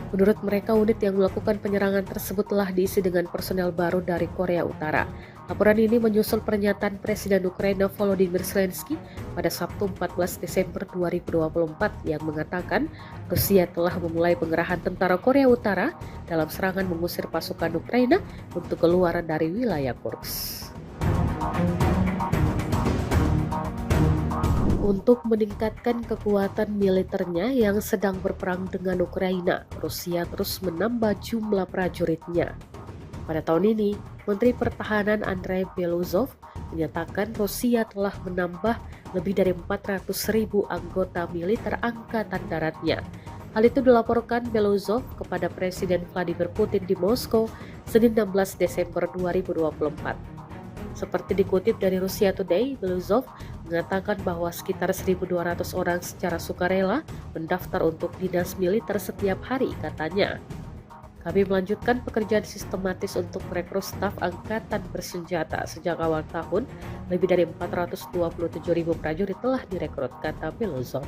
Menurut mereka, unit yang melakukan penyerangan tersebut telah diisi dengan personel baru dari Korea Utara. Laporan ini menyusul pernyataan Presiden Ukraina Volodymyr Zelensky pada Sabtu 14 Desember 2024 yang mengatakan Rusia telah memulai pengerahan tentara Korea Utara dalam serangan mengusir pasukan Ukraina untuk keluar dari wilayah Kursk. Untuk meningkatkan kekuatan militernya yang sedang berperang dengan Ukraina, Rusia terus menambah jumlah prajuritnya. Pada tahun ini, Menteri Pertahanan Andrei Beluzov menyatakan Rusia telah menambah lebih dari 400.000 anggota militer angkatan daratnya. Hal itu dilaporkan Beluzov kepada Presiden Vladimir Putin di Moskow Senin 16 Desember 2024. Seperti dikutip dari Russia Today, Beluzov mengatakan bahwa sekitar 1.200 orang secara sukarela mendaftar untuk dinas militer setiap hari, katanya. Kami melanjutkan pekerjaan sistematis untuk merekrut staf angkatan bersenjata sejak awal tahun. Lebih dari 427.000 prajurit telah direkrut, kata Beluzov.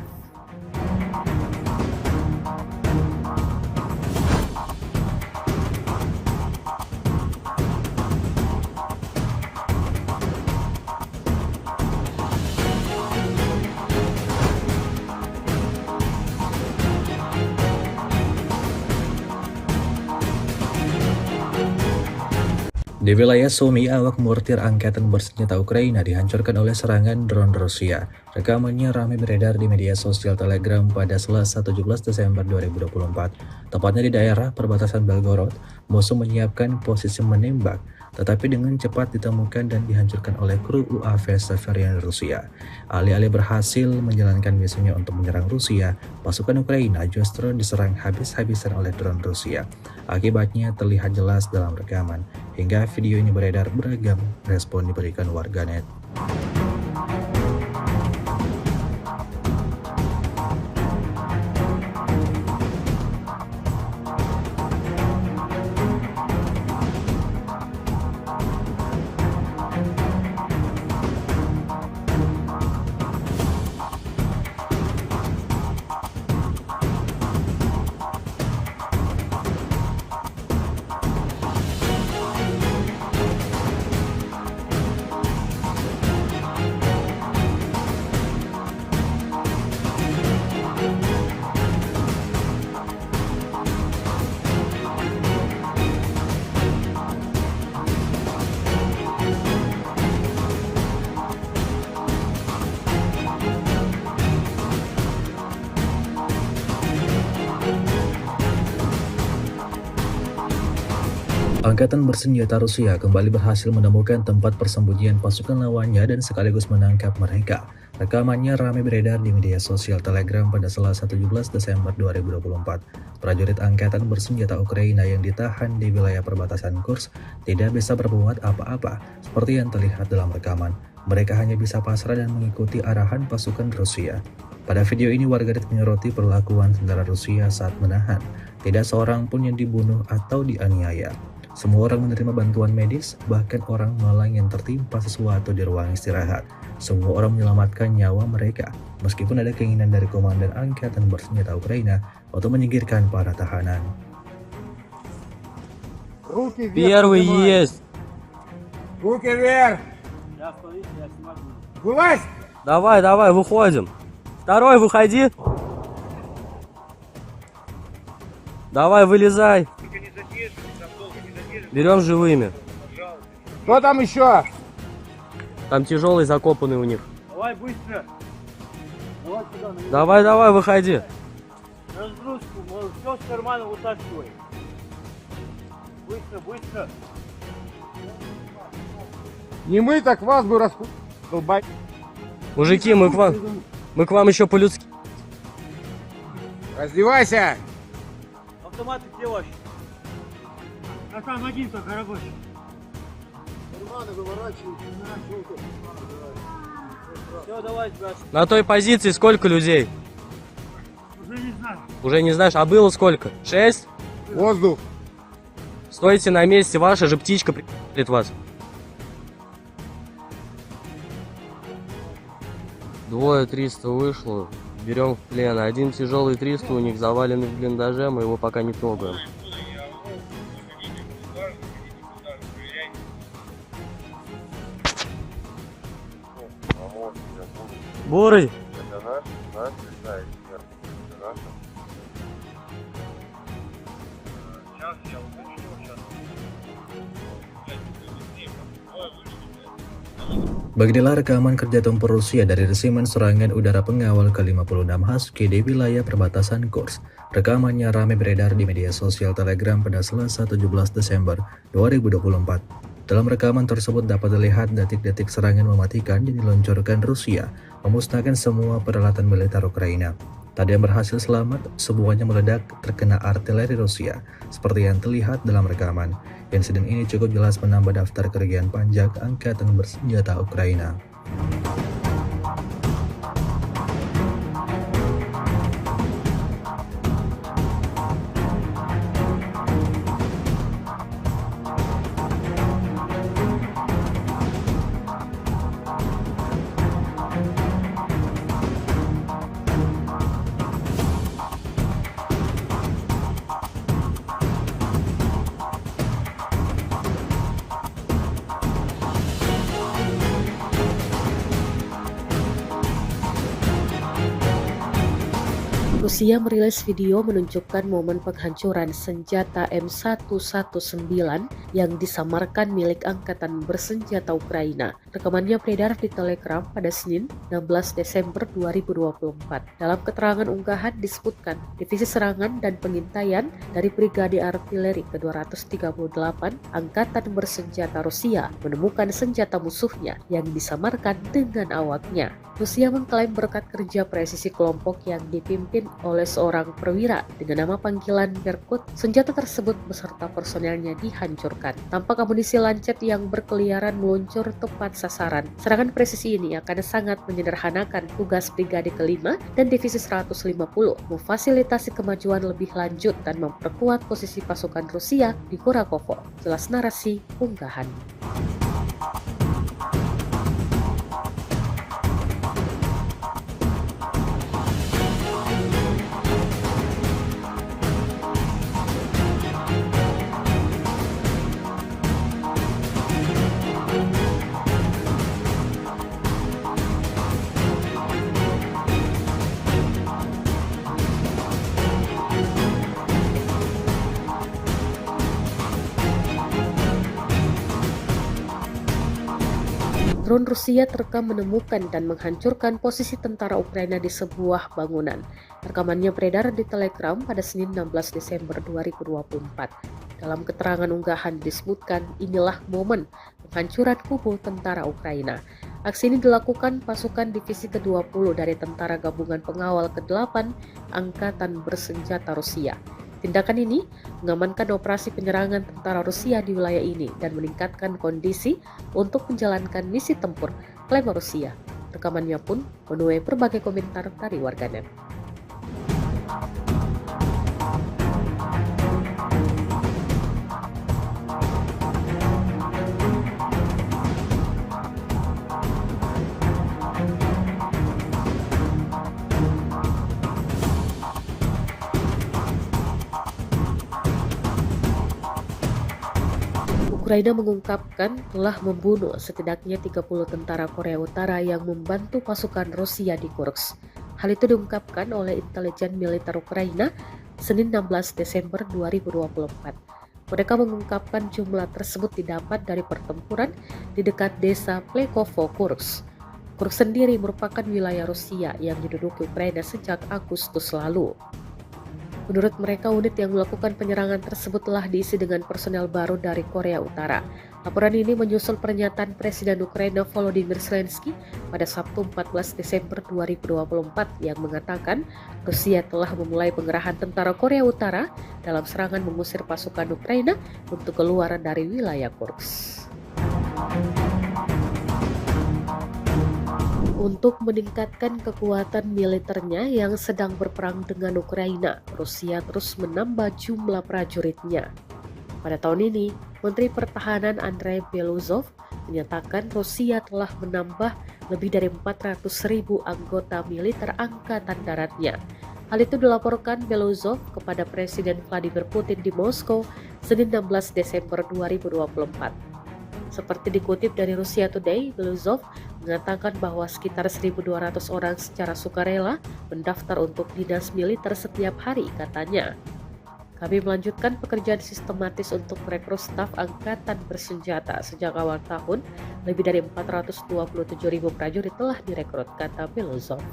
Di wilayah Sumy, awak mortir Angkatan Bersenjata Ukraina dihancurkan oleh serangan drone Rusia. Rekamannya ramai beredar di media sosial Telegram pada Selasa 17 Desember 2024. Tepatnya di daerah perbatasan Belgorod, musuh menyiapkan posisi menembak, tetapi dengan cepat ditemukan dan dihancurkan oleh kru UAV Severian Rusia. Alih-alih berhasil menjalankan misinya untuk menyerang Rusia, pasukan Ukraina justru diserang habis-habisan oleh drone Rusia. Akibatnya terlihat jelas dalam rekaman. Hingga video ini beredar, beragam respon diberikan warganet. Angkatan bersenjata Rusia kembali berhasil menemukan tempat persembunyian pasukan lawannya dan sekaligus menangkap mereka. Rekamannya ramai beredar di media sosial Telegram pada Selasa 17 Desember 2024. Prajurit Angkatan bersenjata Ukraina yang ditahan di wilayah perbatasan Kursk tidak bisa berbuat apa-apa seperti yang terlihat dalam rekaman. Mereka hanya bisa pasrah dan mengikuti arahan pasukan Rusia. Pada video ini warganet menyoroti perlakuan tentara Rusia saat menahan. Tidak seorang pun yang dibunuh atau dianiaya. Semua orang menerima bantuan medis, bahkan orang malang yang tertimpa sesuatu di ruang istirahat. Semua orang menyelamatkan nyawa mereka, meskipun ada keinginan dari Komandan Angkatan Bersenjata Ukraina untuk menyingkirkan para tahanan. Руки вверх Первый поднимай. есть. Руки вверх. Я стою, я снимаю. Вылазь. Давай, давай, выходим. Второй, выходи. Давай, вылезай. Берем живыми. Кто там еще? Там тяжелый закопанный у них. Давай быстро. Давай сюда, на меня. Давай, давай, выходи. Разгрузку, все с кармана вытаскивай. Быстро, быстро. Не мы, так вас бы долбай. Мужики, мы к вам еще по-людски. Раздевайся. Автоматы где ваши? А там один только рабочий. Все, давай, тебя. На той позиции сколько людей? Уже не знаю. Уже не знаешь, а было сколько? 6? Воздух. Стойте на месте, ваша же птичка придет вас. Двое 300 вышло, берем в плен. Один тяжелый 300 у них заваленный в блиндаже, мы его пока не трогаем. Бурый! Это наш летает вверх. Это наша. Сейчас я уточню, сейчас. Beginilah rekaman kerja tempur Rusia dari resimen serangan udara pengawal ke-56 Husky di wilayah perbatasan Kursk. Rekamannya ramai beredar di media sosial Telegram pada Selasa 17 Desember 2024. Dalam rekaman tersebut dapat dilihat detik-detik serangan mematikan yang diluncurkan Rusia, memusnahkan semua peralatan militer Ukraina. Tak ada yang berhasil selamat, semuanya meledak terkena artileri Rusia, seperti yang terlihat dalam rekaman. Insiden ini cukup jelas menambah daftar kerugian pajak Angkatan Bersenjata Ukraina. Rusia merilis video menunjukkan momen penghancuran senjata M119 yang disamarkan milik Angkatan Bersenjata Ukraina. Rekamannya beredar di Telegram pada Senin 16 Desember 2024. Dalam keterangan unggahan disebutkan, Divisi Serangan dan Pengintaian dari Brigade Artileri ke-238 Angkatan Bersenjata Rusia menemukan senjata musuhnya yang disamarkan dengan awaknya. Rusia mengklaim berkat kerja presisi kelompok yang dipimpin oleh seorang perwira dengan nama panggilan Berkut, senjata tersebut beserta personelnya dihancurkan. Tampak amunisi lancet yang berkeliaran meluncur tepat sasaran. Serangan presisi ini akan sangat menyederhanakan tugas Brigade ke-5 dan Divisi 150, memfasilitasi kemajuan lebih lanjut dan memperkuat posisi pasukan Rusia di Kurakovo. Jelas narasi unggahan. Drone Rusia terekam menemukan dan menghancurkan posisi tentara Ukraina di sebuah bangunan. Rekamannya beredar di Telegram pada Senin 16 Desember 2024. Dalam keterangan unggahan disebutkan inilah momen penghancuran kubu tentara Ukraina. Aksi ini dilakukan pasukan divisi ke-20 dari Tentara Gabungan Pengawal ke-8 Angkatan Bersenjata Rusia. Tindakan ini mengamankan operasi penyerangan tentara Rusia di wilayah ini dan meningkatkan kondisi untuk menjalankan misi tempur, klaim Rusia. Rekamannya pun menuai berbagai komentar dari warganet. Ukraina mengungkapkan telah membunuh setidaknya 30 tentara Korea Utara yang membantu pasukan Rusia di Kursk. Hal itu diungkapkan oleh intelijen militer Ukraina Senin 16 Desember 2024. Mereka mengungkapkan jumlah tersebut didapat dari pertempuran di dekat desa Plekovo, Kursk. Kursk sendiri merupakan wilayah Rusia yang diduduki Ukraina sejak Agustus lalu. Menurut mereka, unit yang melakukan penyerangan tersebut telah diisi dengan personel baru dari Korea Utara. Laporan ini menyusul pernyataan Presiden Ukraina Volodymyr Zelensky pada Sabtu 14 Desember 2024 yang mengatakan Rusia telah memulai pengerahan tentara Korea Utara dalam serangan mengusir pasukan Ukraina untuk keluar dari wilayah Kursk. Untuk meningkatkan kekuatan militernya yang sedang berperang dengan Ukraina, Rusia terus menambah jumlah prajuritnya. Pada tahun ini, Menteri Pertahanan Andrei Beluzov menyatakan Rusia telah menambah lebih dari 400.000 anggota militer angkatan daratnya. Hal itu dilaporkan Beluzov kepada Presiden Vladimir Putin di Moskow Senin 16 Desember 2024. Seperti dikutip dari Russia Today, Beluzov mengatakan bahwa sekitar 1.200 orang secara sukarela mendaftar untuk dinas militer setiap hari, katanya. Kami melanjutkan pekerjaan sistematis untuk merekrut staf angkatan bersenjata sejak awal tahun. Lebih dari 427.000 prajurit telah direkrut, kata Beluzov.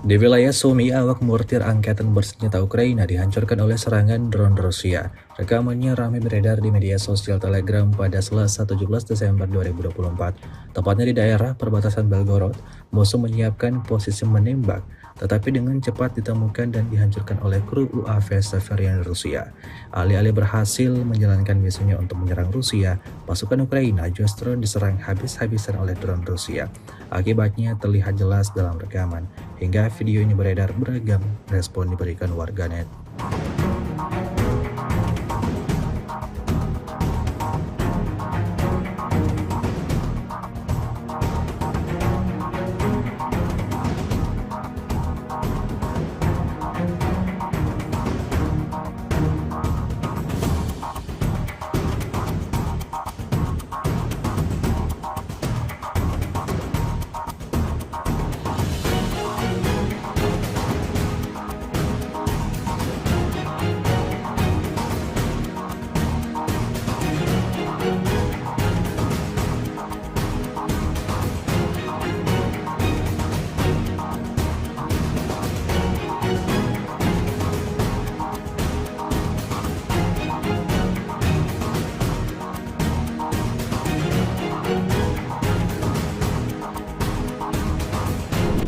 Di wilayah Sumy, awak mortir angkatan bersenjata Ukraina dihancurkan oleh serangan drone Rusia. Rekamannya ramai beredar di media sosial Telegram pada Selasa 17 Desember 2024. Tepatnya di daerah perbatasan Belgorod, musuh menyiapkan posisi menembak, tetapi dengan cepat ditemukan dan dihancurkan oleh kru UAV Severian Rusia. Alih-alih berhasil menjalankan misinya untuk menyerang Rusia, pasukan Ukraina justru diserang habis-habisan oleh drone Rusia. Akibatnya terlihat jelas dalam rekaman. Hingga video ini beredar, beragam respon diberikan warganet.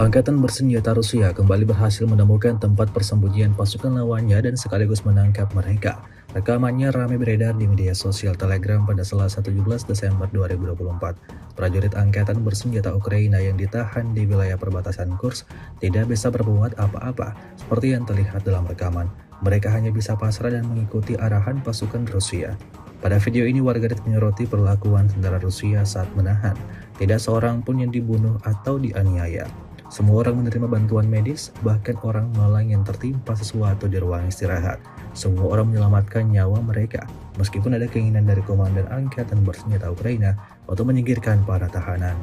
Angkatan bersenjata Rusia kembali berhasil menemukan tempat persembunyian pasukan lawannya dan sekaligus menangkap mereka. Rekamannya ramai beredar di media sosial Telegram pada Selasa 17 Desember 2024. Prajurit angkatan bersenjata Ukraina yang ditahan di wilayah perbatasan Kursk tidak bisa berbuat apa-apa seperti yang terlihat dalam rekaman. Mereka hanya bisa pasrah dan mengikuti arahan pasukan Rusia. Pada video ini warganet menyoroti perlakuan tentara Rusia saat menahan. Tidak seorang pun yang dibunuh atau dianiaya. Semua orang menerima bantuan medis, bahkan orang malang yang tertimpa sesuatu di ruang istirahat. Semua orang menyelamatkan nyawa mereka, meskipun ada keinginan dari komandan angkatan bersenjata Ukraina untuk menyingkirkan para tahanan.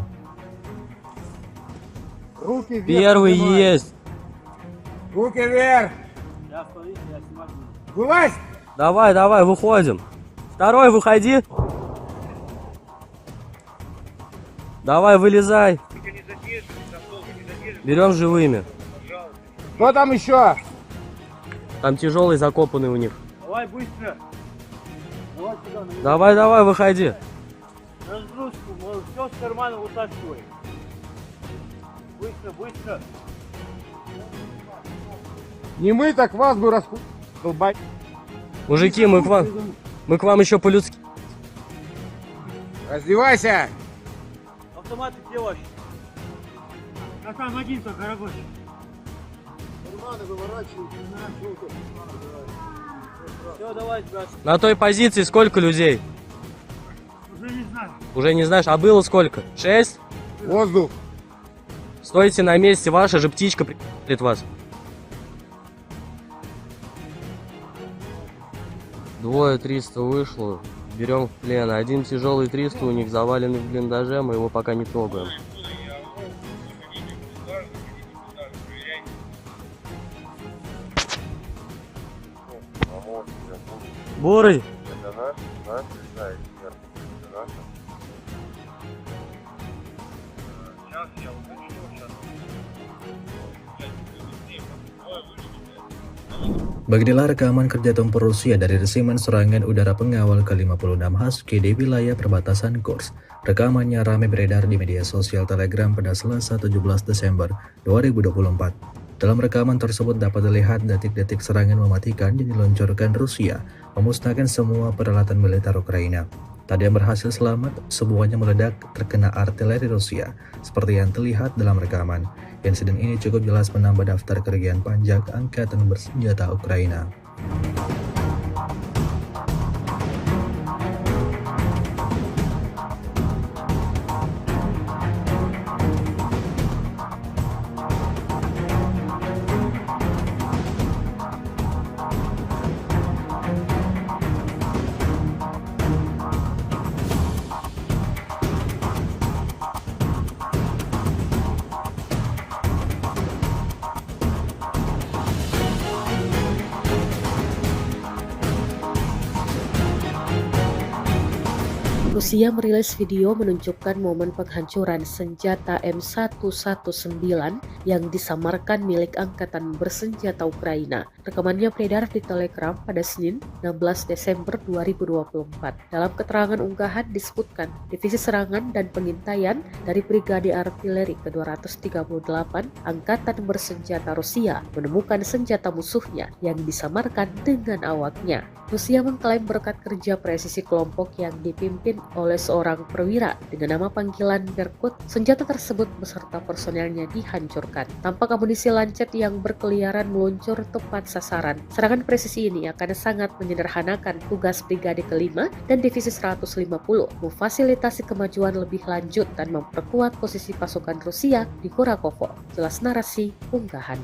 Руки вверх. Первый поднимай. есть. Руки вверх. Я смотрите, я снимать буду. Вылазь. Давай, давай, выходим. Второй, выходи. Давай, вылезай. Берем живыми. Кто там еще? Там тяжелый закопанный у них. Давай быстро. Давай сюда, на Давай, давай, выходи. разгрузку. Все с кармана вытаскивай. Быстро, быстро. Не мы, так вас бы долбать. Мужики, мы к вам еще по-людски. Раздевайся. Автоматы где ваши? А там один только рабочий. Все, давай, газ. На той позиции сколько людей? Уже не знаю. Уже не знаешь, а было сколько? 6? Воздух. Стойте на месте, ваша же птичка прикрепит вас. Двое 300 вышло, берем в плен. Один тяжелый 300 у них заваленный в блиндаже, мы его пока не трогаем. Помочь мне будет. Бурый, Это наш да, эксперт. Это наш. Сейчас я уточню, сейчас. Beginilah rekaman kerja tempur Rusia dari resimen serangan udara pengawal ke-56 Husky di wilayah perbatasan Kursk. Rekamannya ramai beredar di media sosial Telegram pada Selasa 17 Desember 2024. Dalam rekaman tersebut dapat dilihat detik-detik serangan mematikan yang diluncurkan Rusia, memusnahkan semua peralatan militer Ukraina. Tak ada yang berhasil selamat, semuanya meledak terkena artileri Rusia, seperti yang terlihat dalam rekaman. Insiden ini cukup jelas menambah daftar kerugian pajak angkatan bersenjata Ukraina. Rusia merilis video menunjukkan momen penghancuran senjata M119 yang disamarkan milik Angkatan Bersenjata Ukraina. Rekamannya beredar di Telegram pada Senin 16 Desember 2024. Dalam keterangan unggahan disebutkan, Divisi Serangan dan Pengintaian dari Brigade Artileri ke-238 Angkatan Bersenjata Rusia menemukan senjata musuhnya yang disamarkan dengan awaknya. Rusia mengklaim berkat kerja presisi kelompok yang dipimpin oleh seorang perwira dengan nama panggilan Berkut, senjata tersebut beserta personelnya dihancurkan. Tampak amunisi lancet yang berkeliaran meluncur tepat sasaran. Serangan presisi ini akan sangat menyederhanakan tugas Brigade ke-5 dan Divisi 150, memfasilitasi kemajuan lebih lanjut dan memperkuat posisi pasukan Rusia di Kurakovo. Jelas narasi unggahan.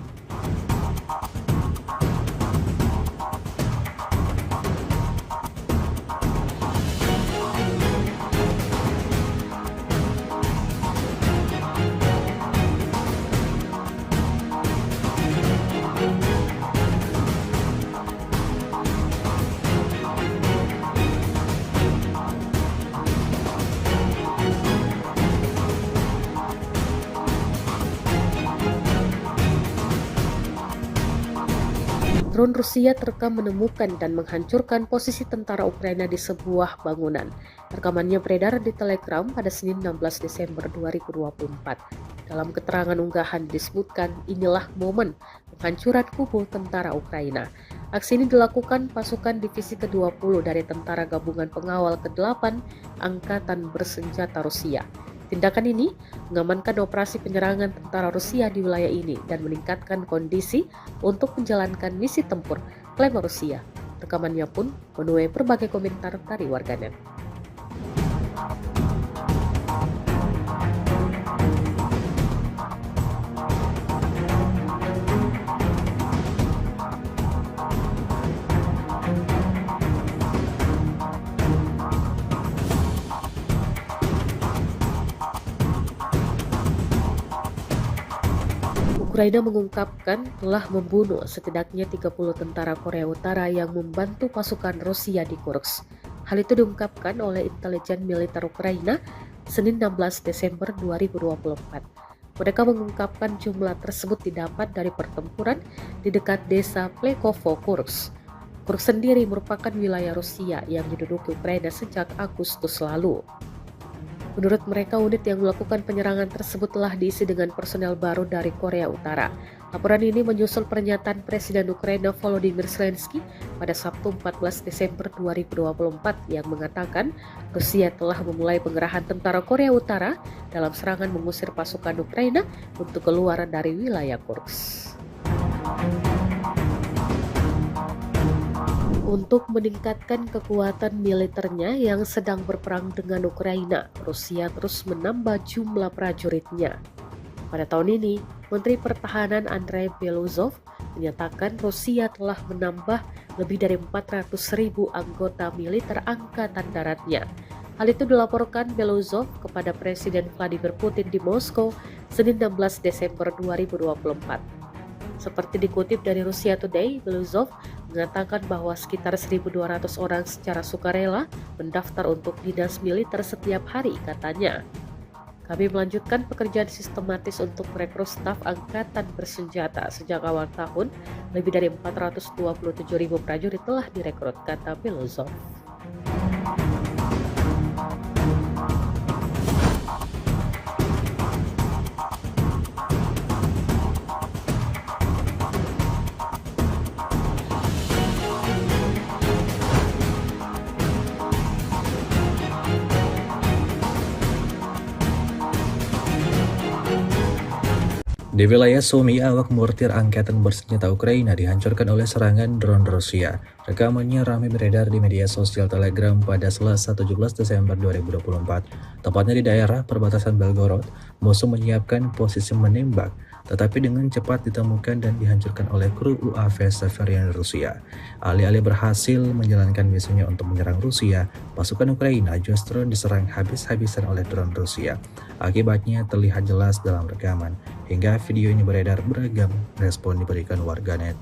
Drone Rusia terekam menemukan dan menghancurkan posisi tentara Ukraina di sebuah bangunan. Rekamannya beredar di Telegram pada Senin 16 Desember 2024. Dalam keterangan unggahan disebutkan inilah momen penghancuran kubu tentara Ukraina. Aksi ini dilakukan pasukan Divisi ke-20 dari Tentara Gabungan Pengawal ke-8 Angkatan Bersenjata Rusia. Tindakan ini mengamankan operasi penyerangan tentara Rusia di wilayah ini dan meningkatkan kondisi untuk menjalankan misi tempur, klaim Rusia. Rekamannya pun menuai berbagai komentar dari warganet. Ukraina mengungkapkan telah membunuh setidaknya 30 tentara Korea Utara yang membantu pasukan Rusia di Kursk. Hal itu diungkapkan oleh intelijen militer Ukraina Senin 16 Desember 2024. Mereka mengungkapkan jumlah tersebut didapat dari pertempuran di dekat desa Plekovo, Kursk. Kursk sendiri merupakan wilayah Rusia yang diduduki Ukraina sejak Agustus lalu. Menurut mereka, unit yang melakukan penyerangan tersebut telah diisi dengan personel baru dari Korea Utara. Laporan ini menyusul pernyataan Presiden Ukraina Volodymyr Zelensky pada Sabtu 14 Desember 2024 yang mengatakan Rusia telah memulai pengerahan tentara Korea Utara dalam serangan mengusir pasukan Ukraina untuk keluar dari wilayah Kursk. Untuk meningkatkan kekuatan militernya yang sedang berperang dengan Ukraina, Rusia terus menambah jumlah prajuritnya. Pada tahun ini, Menteri Pertahanan Andrei Beluzov menyatakan Rusia telah menambah lebih dari 400.000 anggota militer angkatan daratnya. Hal itu dilaporkan Beluzov kepada Presiden Vladimir Putin di Moskow Senin 16 Desember 2024. Seperti dikutip dari Russia Today, Beluzov mengatakan bahwa sekitar 1.200 orang secara sukarela mendaftar untuk dinas militer setiap hari, katanya. Kami melanjutkan pekerjaan sistematis untuk merekrut staf angkatan bersenjata. Sejak awal tahun, lebih dari 427.000 prajurit telah direkrut, kata Beluzov. Di wilayah Sumy, awak mortir angkatan bersenjata Ukraina dihancurkan oleh serangan drone Rusia. Rekamannya ramai beredar di media sosial Telegram pada Selasa 17 Desember 2024. Tepatnya di daerah perbatasan Belgorod, musuh menyiapkan posisi menembak, tetapi dengan cepat ditemukan dan dihancurkan oleh kru UAV Severian Rusia. Alih-alih berhasil menjalankan misinya untuk menyerang Rusia, pasukan Ukraina justru diserang habis-habisan oleh drone Rusia. Akibatnya terlihat jelas dalam rekaman. Hingga video ini beredar, beragam respon diberikan warganet.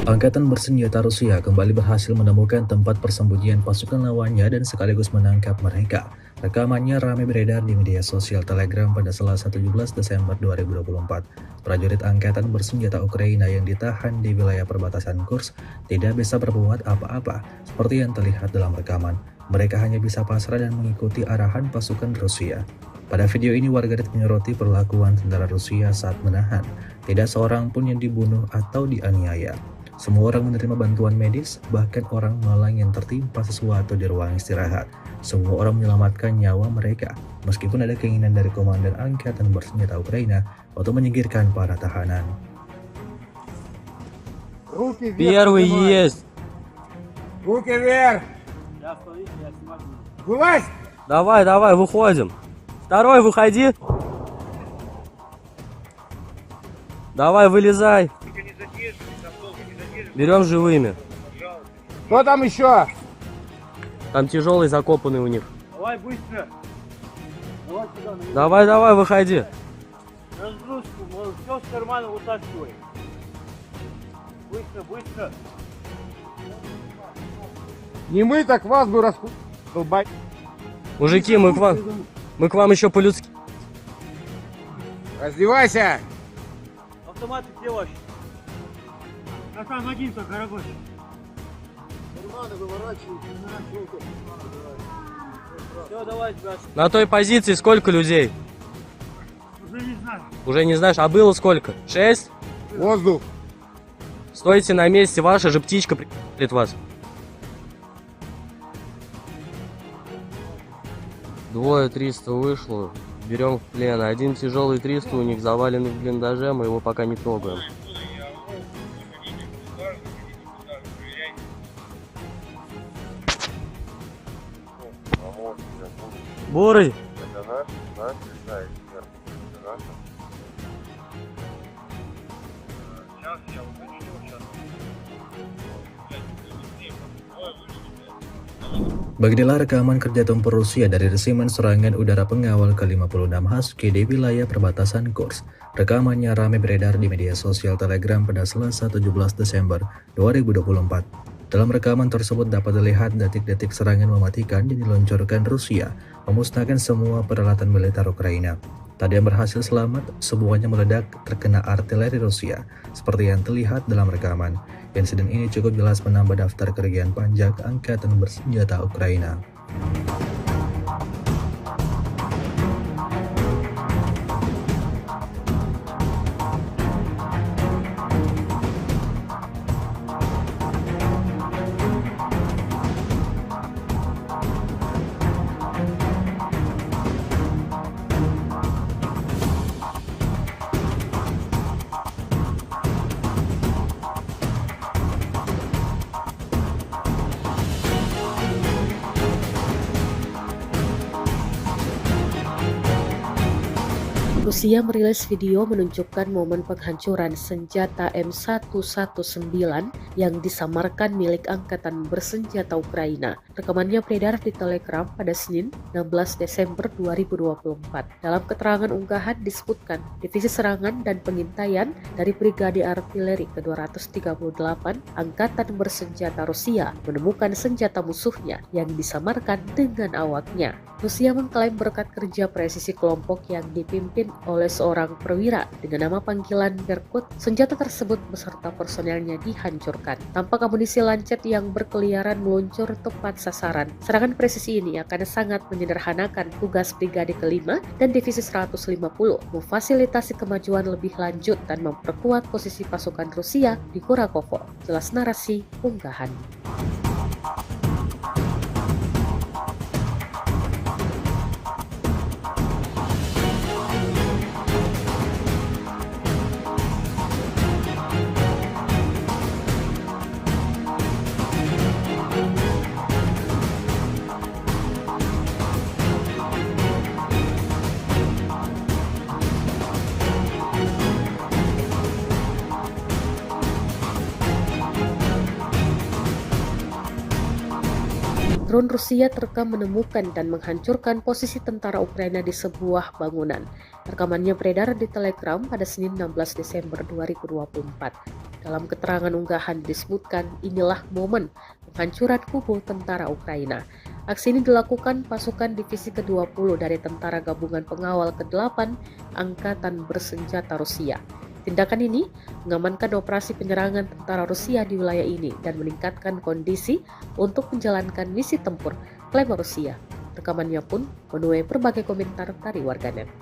Angkatan bersenjata Rusia kembali berhasil menemukan tempat persembunyian pasukan lawannya dan sekaligus menangkap mereka. Rekamannya ramai beredar di media sosial Telegram pada Selasa 17 Desember 2024. Prajurit angkatan bersenjata Ukraina yang ditahan di wilayah perbatasan Kursk tidak bisa berbuat apa-apa seperti yang terlihat dalam rekaman. Mereka hanya bisa pasrah dan mengikuti arahan pasukan Rusia. Pada video ini warganet menyoroti perlakuan tentara Rusia saat menahan. Tidak seorang pun yang dibunuh atau dianiaya. Semua orang menerima bantuan medis, bahkan orang malang yang tertimpa sesuatu di ruang istirahat. Semua orang menyelamatkan nyawa mereka, meskipun ada keinginan dari komandan angkatan bersenjata Ukraina untuk menyingkirkan para tahanan. Руки вверх. Первый поднимай. есть. Руки вверх. Я смотрите, я снимаю. Вылазь. Давай, давай, выходим. Второй, выходи. Давай, вылезай. Берем живыми. Кто там еще? Там тяжелый закопанный у них. Давай быстро. Давай сюда, на меня. Давай, давай, выходи. Разгрузку, все с кармана вытаскивай. Быстро, быстро. Не мы, так вас бы долбать. Мужики, мы к вам еще по-людски. Раздевайся. Автоматы где ваши? А там один только, дорогой. Все, давайте, Гаш. На той позиции сколько людей? Уже не знаю. Уже не знаешь, а было сколько? 6? Воздух. Стойте на месте, ваша же птичка прикрепит вас. Двое 300 вышло, берем в плен. Один тяжелый 300 у них заваленный в блиндаже, мы его пока не трогаем. Помочь я буду. Бурый! Это наш, да, эксперт. Это наш. Сейчас я уточню, сейчас. Beginilah rekaman kerja tempur Rusia dari resimen serangan udara pengawal ke-56 Husky di wilayah perbatasan Kursk. Rekamannya ramai beredar di media sosial Telegram pada Selasa 17 Desember 2024. Dalam rekaman tersebut dapat dilihat detik-detik serangan mematikan yang diluncurkan Rusia, memusnahkan semua peralatan militer Ukraina. Tadi yang berhasil selamat, semuanya meledak terkena artileri Rusia, seperti yang terlihat dalam rekaman. Insiden ini cukup jelas menambah daftar kerugian panjang angkatan bersenjata Ukraina. Rusia merilis video menunjukkan momen penghancuran senjata M119 yang disamarkan milik Angkatan Bersenjata Ukraina. Rekamannya beredar di Telegram pada Senin 16 Desember 2024. Dalam keterangan unggahan disebutkan, Divisi Serangan dan Pengintaian dari Brigade Artileri ke-238 Angkatan Bersenjata Rusia menemukan senjata musuhnya yang disamarkan dengan awaknya. Rusia mengklaim berkat kerja presisi kelompok yang dipimpin oleh seorang perwira dengan nama panggilan Berkut, senjata tersebut beserta personelnya dihancurkan. Tampak amunisi lancet yang berkeliaran meluncur tepat sasaran. Serangan presisi ini akan sangat menyederhanakan tugas Brigade ke-5 dan Divisi 150, memfasilitasi kemajuan lebih lanjut dan memperkuat posisi pasukan Rusia di Kurakovo. Jelas narasi unggahan. Drone Rusia terekam menemukan dan menghancurkan posisi tentara Ukraina di sebuah bangunan. Rekamannya beredar di Telegram pada Senin 16 Desember 2024. Dalam keterangan unggahan disebutkan, inilah momen penghancuran kubu tentara Ukraina. Aksi ini dilakukan pasukan Divisi ke-20 dari Tentara Gabungan Pengawal ke-8 Angkatan Bersenjata Rusia. Tindakan ini mengamankan operasi penyerangan tentara Rusia di wilayah ini dan meningkatkan kondisi untuk menjalankan misi tempur, klaim Rusia. Rekamannya pun menuai berbagai komentar dari warganet.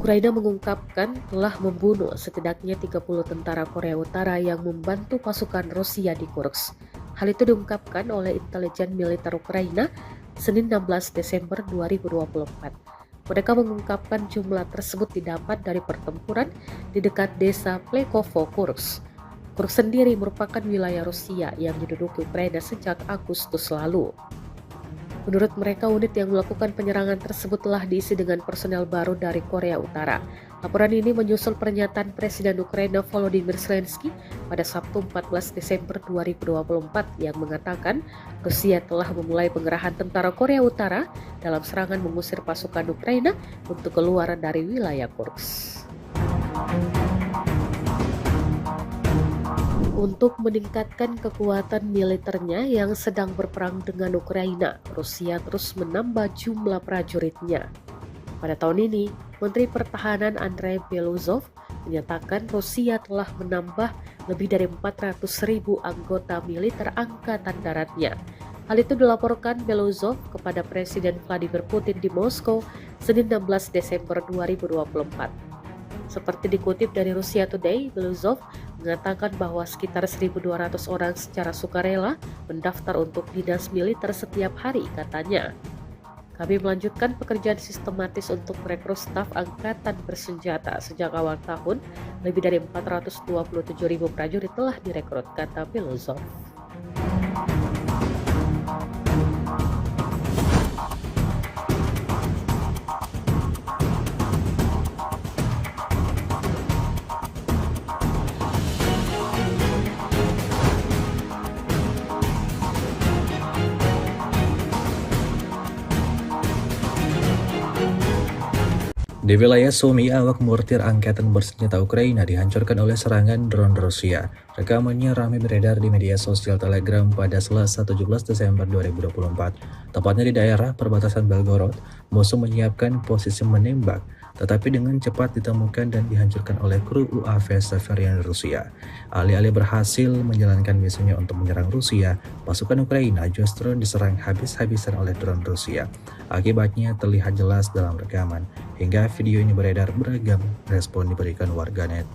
Ukraina mengungkapkan telah membunuh setidaknya 30 tentara Korea Utara yang membantu pasukan Rusia di Kursk. Hal itu diungkapkan oleh intelijen militer Ukraina Senin 16 Desember 2024. Mereka mengungkapkan jumlah tersebut didapat dari pertempuran di dekat desa Plekovo, Kursk. Kursk sendiri merupakan wilayah Rusia yang diduduki Ukraina sejak Agustus lalu. Menurut mereka, unit yang melakukan penyerangan tersebut telah diisi dengan personel baru dari Korea Utara. Laporan ini menyusul pernyataan Presiden Ukraina Volodymyr Zelensky pada Sabtu 14 Desember 2024 yang mengatakan Rusia telah memulai pengerahan tentara Korea Utara dalam serangan mengusir pasukan Ukraina untuk keluar dari wilayah Kursk. Untuk meningkatkan kekuatan militernya yang sedang berperang dengan Ukraina, Rusia terus menambah jumlah prajuritnya. Pada tahun ini, Menteri Pertahanan Andrei Beluzov menyatakan Rusia telah menambah lebih dari 400.000 anggota militer Angkatan Daratnya. Hal itu dilaporkan Beluzov kepada Presiden Vladimir Putin di Moskow, Senin 16 Desember 2024. Seperti dikutip dari Russia Today, Beluzov mengatakan bahwa sekitar 1.200 orang secara sukarela mendaftar untuk dinas militer setiap hari, katanya. Kami melanjutkan pekerjaan sistematis untuk merekrut staf angkatan bersenjata. Sejak awal tahun, lebih dari 427.000 prajurit telah direkrut, kata Beluzov. Di wilayah Sumy, awak mortir angkatan bersenjata Ukraina dihancurkan oleh serangan drone Rusia. Rekamannya ramai beredar di media sosial Telegram pada Selasa 17 Desember 2024. Tepatnya di daerah perbatasan Belgorod, musuh menyiapkan posisi menembak, tetapi dengan cepat ditemukan dan dihancurkan oleh kru UAV Severian Rusia. Alih-alih berhasil menjalankan misinya untuk menyerang Rusia, pasukan Ukraina justru diserang habis-habisan oleh drone Rusia. Akibatnya terlihat jelas dalam rekaman. Hingga video ini beredar, beragam respon diberikan warganet.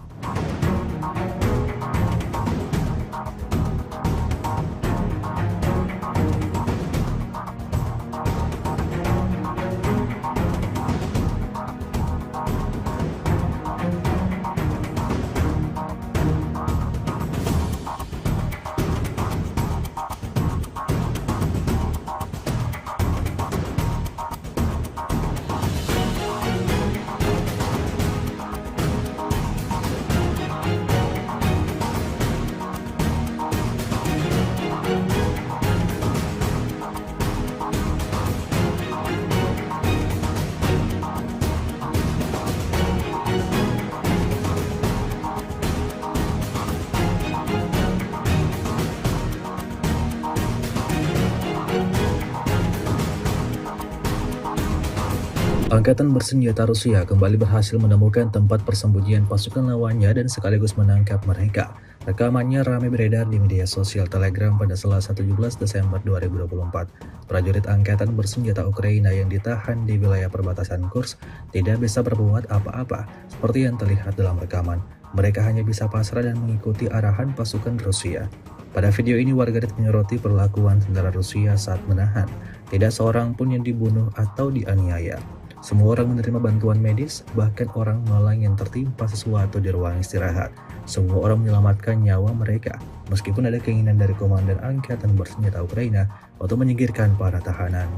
Angkatan bersenjata Rusia kembali berhasil menemukan tempat persembunyian pasukan lawannya dan sekaligus menangkap mereka. Rekamannya ramai beredar di media sosial Telegram pada Selasa 17 Desember 2024. Prajurit angkatan bersenjata Ukraina yang ditahan di wilayah perbatasan Kursk tidak bisa berbuat apa-apa seperti yang terlihat dalam rekaman. Mereka hanya bisa pasrah dan mengikuti arahan pasukan Rusia. Pada video ini warganet menyoroti perlakuan tentara Rusia saat menahan. Tidak seorang pun yang dibunuh atau dianiaya. Semua orang menerima bantuan medis, bahkan orang malang yang tertimpa sesuatu di ruang istirahat. Semua orang menyelamatkan nyawa mereka, meskipun ada keinginan dari komandan angkatan bersenjata Ukraina untuk menyingkirkan para tahanan.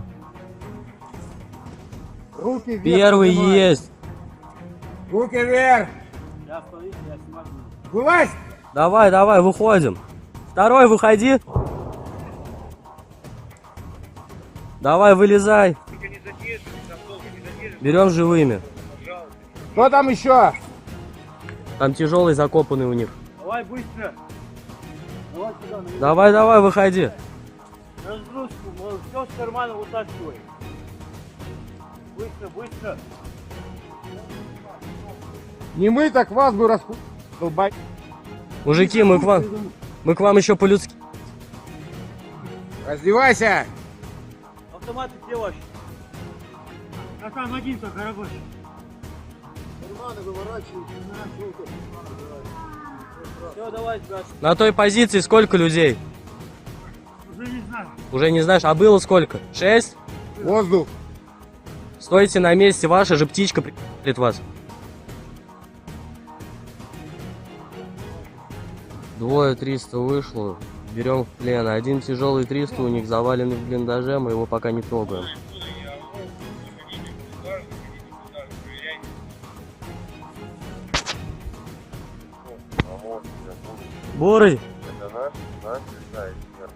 Руки вверх. Первый поднимай. есть. Руки вверх. Я стою, я снимаю. Вылазь. Давай, давай, выходим. Второй, выходи. Давай, вылезай. Берем живыми. Кто там еще? Там тяжелый закопанный у них. Давай быстро. Давай сюда, на Давай, давай, выходи. разгрузку, все с кармана вытаскивай. Быстро, быстро. Не мы, так вас бы долбай. Мужики, мы к вам еще по-людски. Раздевайся. Автоматы где ваши? А там один только рабочий. Карманы выворачивают. Все, давай, газ. На той позиции сколько людей? Уже не знаю. Уже не знаешь, а было сколько? 6? Воздух. Стойте на месте, ваша же птичка прилетит вас. Двое 300 вышло, берем в плен. Один тяжелый 300 у них заваленный в блиндаже, мы его пока не трогаем. Бурый! Это наш сайт, это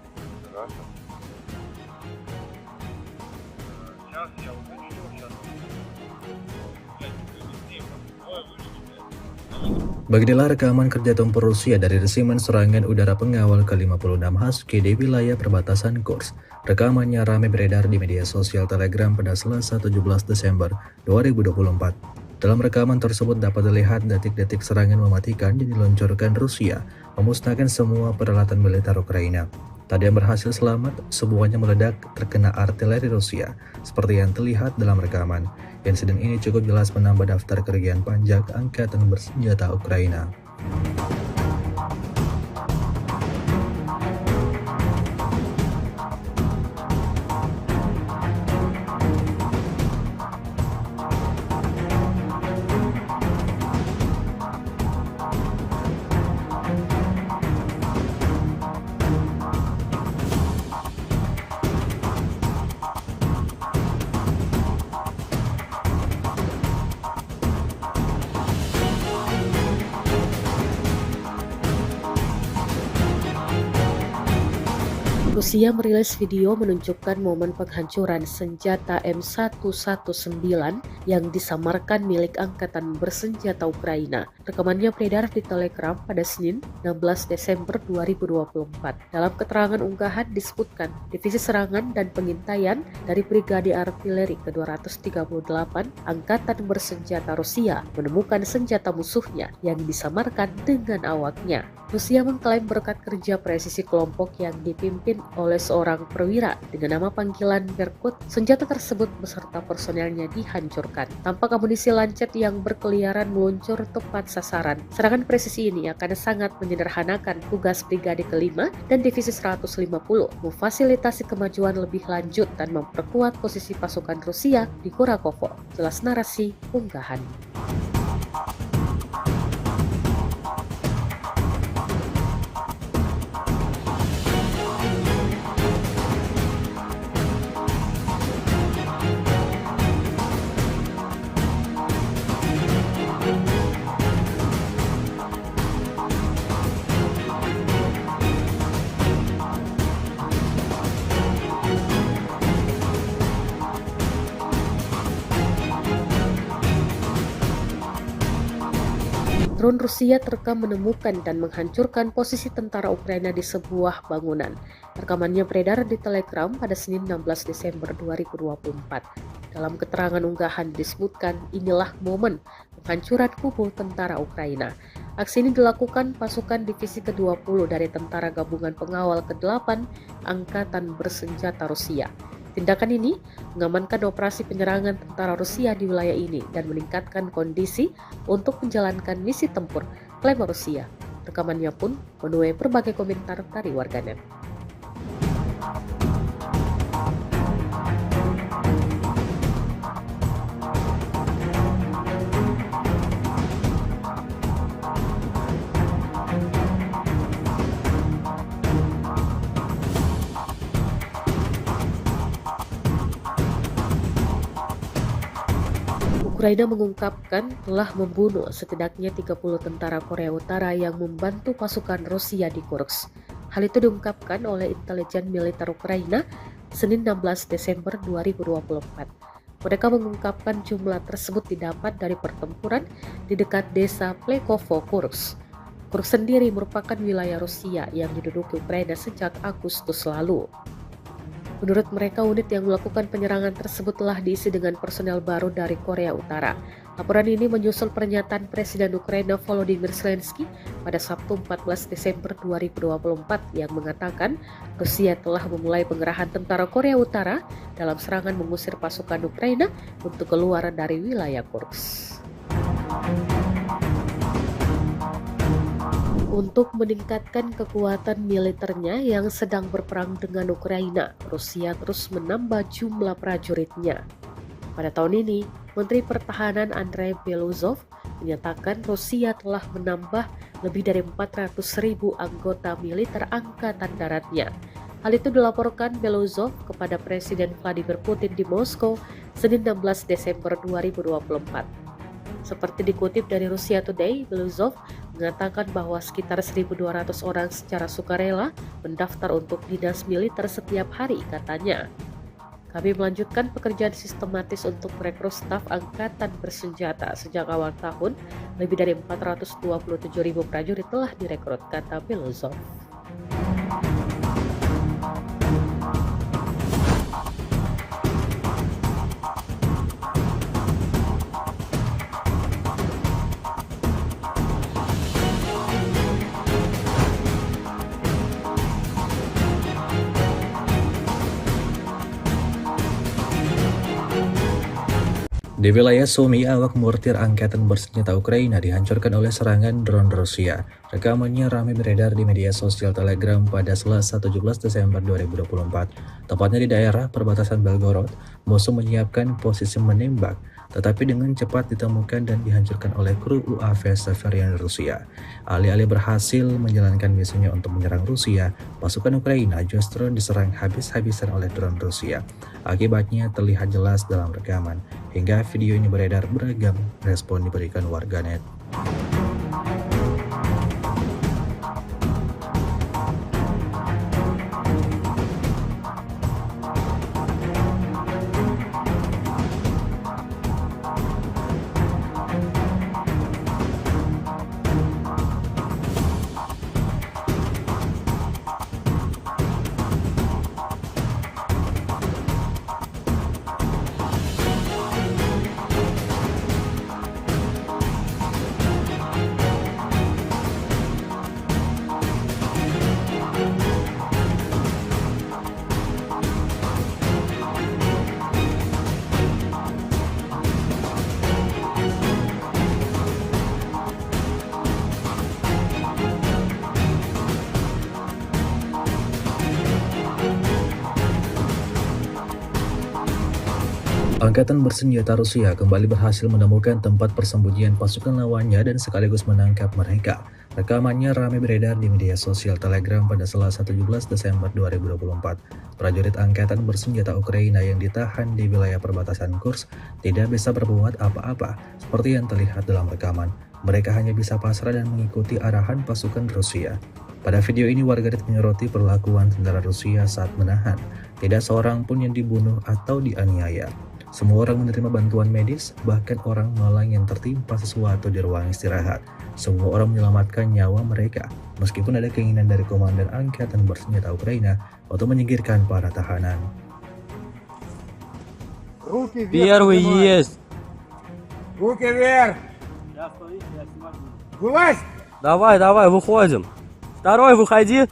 наш. Сейчас я уточню, сейчас. Beginilah rekaman kerja tempur Rusia dari resimen serangan udara pengawal ke-56 Husky di wilayah perbatasan Kursk. Rekamannya ramai beredar di media sosial Telegram pada Selasa 17 Desember 2024. Dalam rekaman tersebut dapat dilihat detik-detik serangan mematikan yang diluncurkan Rusia, memusnahkan semua peralatan militer Ukraina. Tak ada yang berhasil selamat, semuanya meledak terkena artileri Rusia, seperti yang terlihat dalam rekaman. Insiden ini cukup jelas menambah daftar kerugian pajak angkatan bersenjata Ukraina. Rusia merilis video menunjukkan momen penghancuran senjata M119 yang disamarkan milik Angkatan Bersenjata Ukraina. Rekamannya beredar di Telegram pada Senin 16 Desember 2024. Dalam keterangan unggahan disebutkan, Divisi Serangan dan Pengintaian dari Brigade Artileri ke-238 Angkatan Bersenjata Rusia menemukan senjata musuhnya yang disamarkan dengan awaknya. Rusia mengklaim berkat kerja presisi kelompok yang dipimpin oleh seorang perwira dengan nama panggilan Berkut, senjata tersebut beserta personelnya dihancurkan. Tampak amunisi lancet yang berkeliaran meluncur tepat sasaran. Serangan presisi ini akan sangat menyederhanakan tugas Brigade ke-5 dan Divisi 150, memfasilitasi kemajuan lebih lanjut dan memperkuat posisi pasukan Rusia di Kurakovo. Jelas narasi unggahan. Drone Rusia terekam menemukan dan menghancurkan posisi tentara Ukraina di sebuah bangunan. Rekamannya beredar di Telegram pada Senin 16 Desember 2024. Dalam keterangan unggahan disebutkan, inilah momen penghancuran kubu tentara Ukraina. Aksi ini dilakukan pasukan Divisi ke-20 dari Tentara Gabungan Pengawal ke-8 Angkatan Bersenjata Rusia. Tindakan ini mengamankan operasi penyerangan tentara Rusia di wilayah ini dan meningkatkan kondisi untuk menjalankan misi tempur, klaim Rusia. Rekamannya pun menuai berbagai komentar dari warganet. Ukraina mengungkapkan telah membunuh setidaknya 30 tentara Korea Utara yang membantu pasukan Rusia di Kursk. Hal itu diungkapkan oleh intelijen militer Ukraina Senin 16 Desember 2024. Mereka mengungkapkan jumlah tersebut didapat dari pertempuran di dekat desa Plekovo, Kursk. Kursk sendiri merupakan wilayah Rusia yang diduduki Ukraina sejak Agustus lalu. Menurut mereka, unit yang melakukan penyerangan tersebut telah diisi dengan personel baru dari Korea Utara. Laporan ini menyusul pernyataan Presiden Ukraina Volodymyr Zelensky pada Sabtu 14 Desember 2024 yang mengatakan Rusia telah memulai pengerahan tentara Korea Utara dalam serangan mengusir pasukan Ukraina untuk keluar dari wilayah Kursk. Untuk meningkatkan kekuatan militernya yang sedang berperang dengan Ukraina, Rusia terus menambah jumlah prajuritnya. Pada tahun ini, Menteri Pertahanan Andrei Beluzov menyatakan Rusia telah menambah lebih dari 400.000 anggota militer angkatan daratnya. Hal itu dilaporkan Beluzov kepada Presiden Vladimir Putin di Moskow Senin 16 Desember 2024. Seperti dikutip dari Russia Today, Beluzov mengatakan bahwa sekitar 1.200 orang secara sukarela mendaftar untuk dinas militer setiap hari, katanya. Kami melanjutkan pekerjaan sistematis untuk merekrut staf angkatan bersenjata. Sejak awal tahun, lebih dari 427.000 prajurit telah direkrut, kata Belozov. Di wilayah Sumy, awak mortir angkatan bersenjata Ukraina dihancurkan oleh serangan drone Rusia. Rekamannya ramai beredar di media sosial Telegram pada Selasa 17 Desember 2024. Tepatnya di daerah perbatasan Belgorod, musuh menyiapkan posisi menembak, tetapi dengan cepat ditemukan dan dihancurkan oleh kru UAV Severian Rusia. Alih-alih berhasil menjalankan misinya untuk menyerang Rusia, pasukan Ukraina justru diserang habis-habisan oleh drone Rusia. Akibatnya terlihat jelas dalam rekaman. Hingga video ini beredar, beragam respon diberikan warganet. Angkatan bersenjata Rusia kembali berhasil menemukan tempat persembunyian pasukan lawannya dan sekaligus menangkap mereka. Rekamannya ramai beredar di media sosial Telegram pada Selasa 17 Desember 2024. Prajurit angkatan bersenjata Ukraina yang ditahan di wilayah perbatasan Kursk tidak bisa berbuat apa-apa seperti yang terlihat dalam rekaman. Mereka hanya bisa pasrah dan mengikuti arahan pasukan Rusia. Pada video ini warganet menyoroti perlakuan tentara Rusia saat menahan. Tidak seorang pun yang dibunuh atau dianiaya. Semua orang menerima bantuan medis, bahkan orang malang yang tertimpa sesuatu di ruang istirahat. Semua orang menyelamatkan nyawa mereka, meskipun ada keinginan dari komandan angkatan bersenjata Ukraina untuk menyingkirkan para tahanan. Руки вверх. Первый поднимай. есть. Руки вверх. Я смотрите, я снимаю. Вылазь. Давай, выходим. Второй, выходи.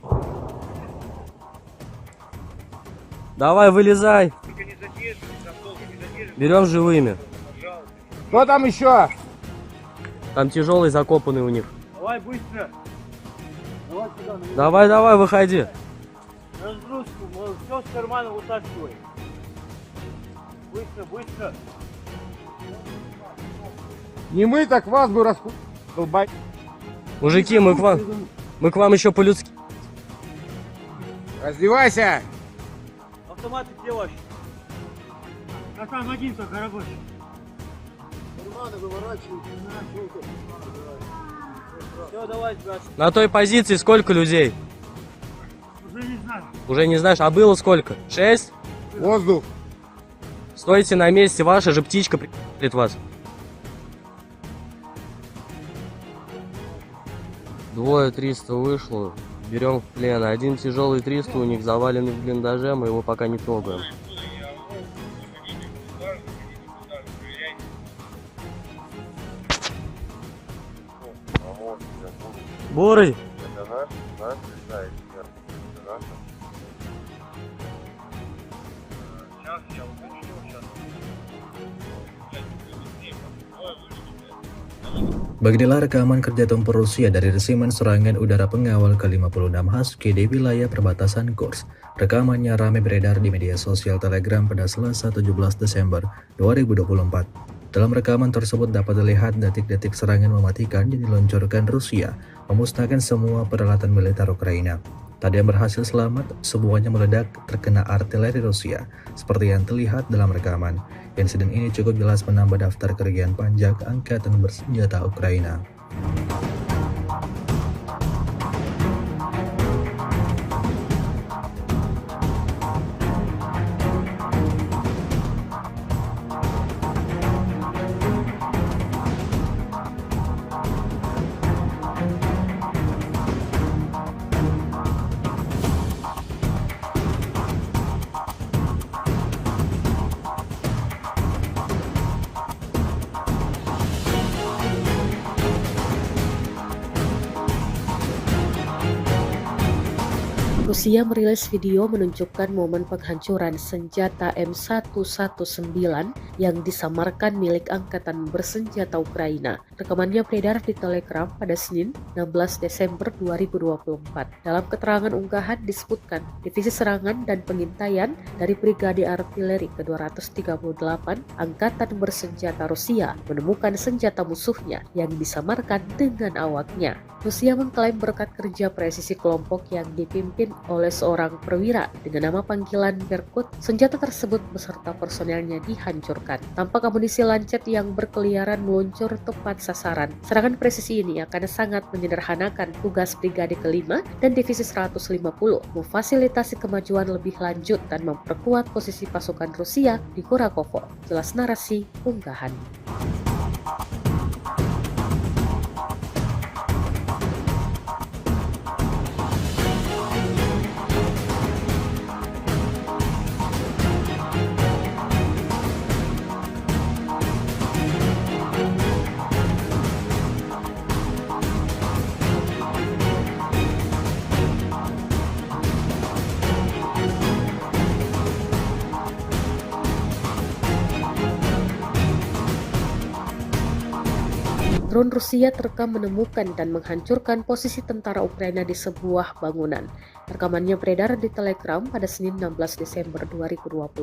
Давай, вылезай. Берем живыми. Кто там еще? Там тяжелый закопанный у них. Давай быстро. Давай сюда, на Давай, выходи. разгрузку. Все с кармана вытаскивай. Быстро. Не мы, так вас бы долбать. Мужики, мы к вам еще по-людски. Раздевайся. Автоматы где ваши? А там один только рабочий. Все, давай, Гаш. На той позиции сколько людей? Уже не знаю. Уже не знаешь, а было сколько? 6? Воздух. Стойте на месте, ваша же птичка прикрепит вас. Двое 300 вышло, берем в плен. Один тяжелый 300 у них заваленный в блиндаже, мы его пока не трогаем. Бурый! Это наш, да, эксперт. Это наш. Сейчас я уточню, Beginilah rekaman kerja tempur Rusia dari resimen serangan udara pengawal ke-56 Husky di wilayah perbatasan Kursk. Rekamannya ramai beredar di media sosial Telegram pada Selasa 17 Desember 2024. Dalam rekaman tersebut dapat dilihat detik-detik serangan mematikan yang diluncurkan Rusia, memusnahkan semua peralatan militer Ukraina. Tak ada yang berhasil selamat, semuanya meledak terkena artileri Rusia, seperti yang terlihat dalam rekaman. Insiden ini cukup jelas menambah daftar kerugian pajak angkatan bersenjata Ukraina. Rusia merilis video menunjukkan momen penghancuran senjata M119 yang disamarkan milik Angkatan Bersenjata Ukraina. Rekamannya beredar di Telegram pada Senin 16 Desember 2024. Dalam keterangan unggahan disebutkan, Divisi Serangan dan Pengintaian dari Brigade Artileri ke-238 Angkatan Bersenjata Rusia menemukan senjata musuhnya yang disamarkan dengan awaknya. Rusia mengklaim berkat kerja presisi kelompok yang dipimpin oleh seorang perwira dengan nama panggilan Berkut, senjata tersebut beserta personelnya dihancurkan. Tampak amunisi lancet yang berkeliaran meluncur tepat sasaran. Serangan presisi ini akan sangat menyederhanakan tugas Brigade ke-5 dan Divisi 150, memfasilitasi kemajuan lebih lanjut dan memperkuat posisi pasukan Rusia di Kurakovo. Jelas narasi unggahan. Drone Rusia terekam menemukan dan menghancurkan posisi tentara Ukraina di sebuah bangunan. Rekamannya beredar di Telegram pada Senin 16 Desember 2024.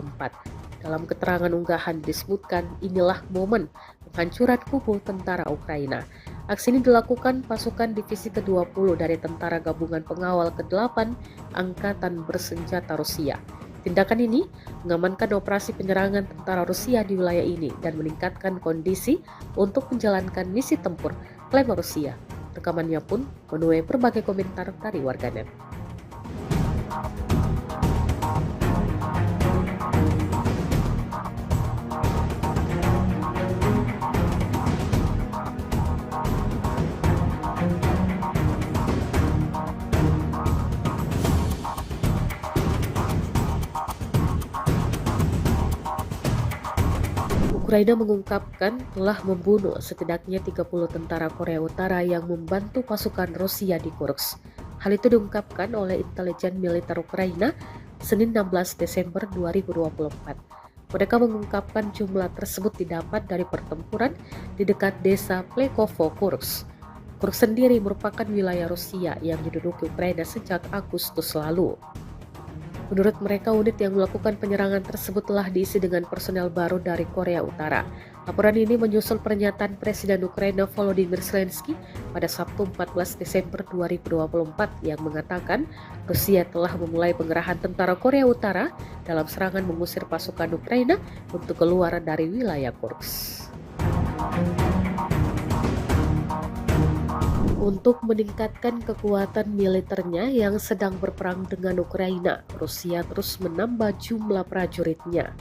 Dalam keterangan unggahan disebutkan inilah momen penghancuran kubu tentara Ukraina. Aksi ini dilakukan pasukan Divisi ke-20 dari Tentara Gabungan Pengawal ke-8 Angkatan Bersenjata Rusia. Tindakan ini mengamankan operasi penyerangan tentara Rusia di wilayah ini dan meningkatkan kondisi untuk menjalankan misi tempur, klaim Rusia. Rekamannya pun menuai berbagai komentar dari warganet. Ukraina mengungkapkan telah membunuh setidaknya 30 tentara Korea Utara yang membantu pasukan Rusia di Kursk. Hal itu diungkapkan oleh intelijen militer Ukraina Senin 16 Desember 2024. Mereka mengungkapkan jumlah tersebut didapat dari pertempuran di dekat desa Plekovo, Kursk. Kursk sendiri merupakan wilayah Rusia yang diduduki Ukraina sejak Agustus lalu. Menurut mereka, unit yang melakukan penyerangan tersebut telah diisi dengan personel baru dari Korea Utara. Laporan ini menyusul pernyataan Presiden Ukraina Volodymyr Zelensky pada Sabtu 14 Desember 2024 yang mengatakan Rusia telah memulai pengerahan tentara Korea Utara dalam serangan mengusir pasukan Ukraina untuk keluar dari wilayah Kursk. Untuk meningkatkan kekuatan militernya yang sedang berperang dengan Ukraina, Rusia terus menambah jumlah prajuritnya.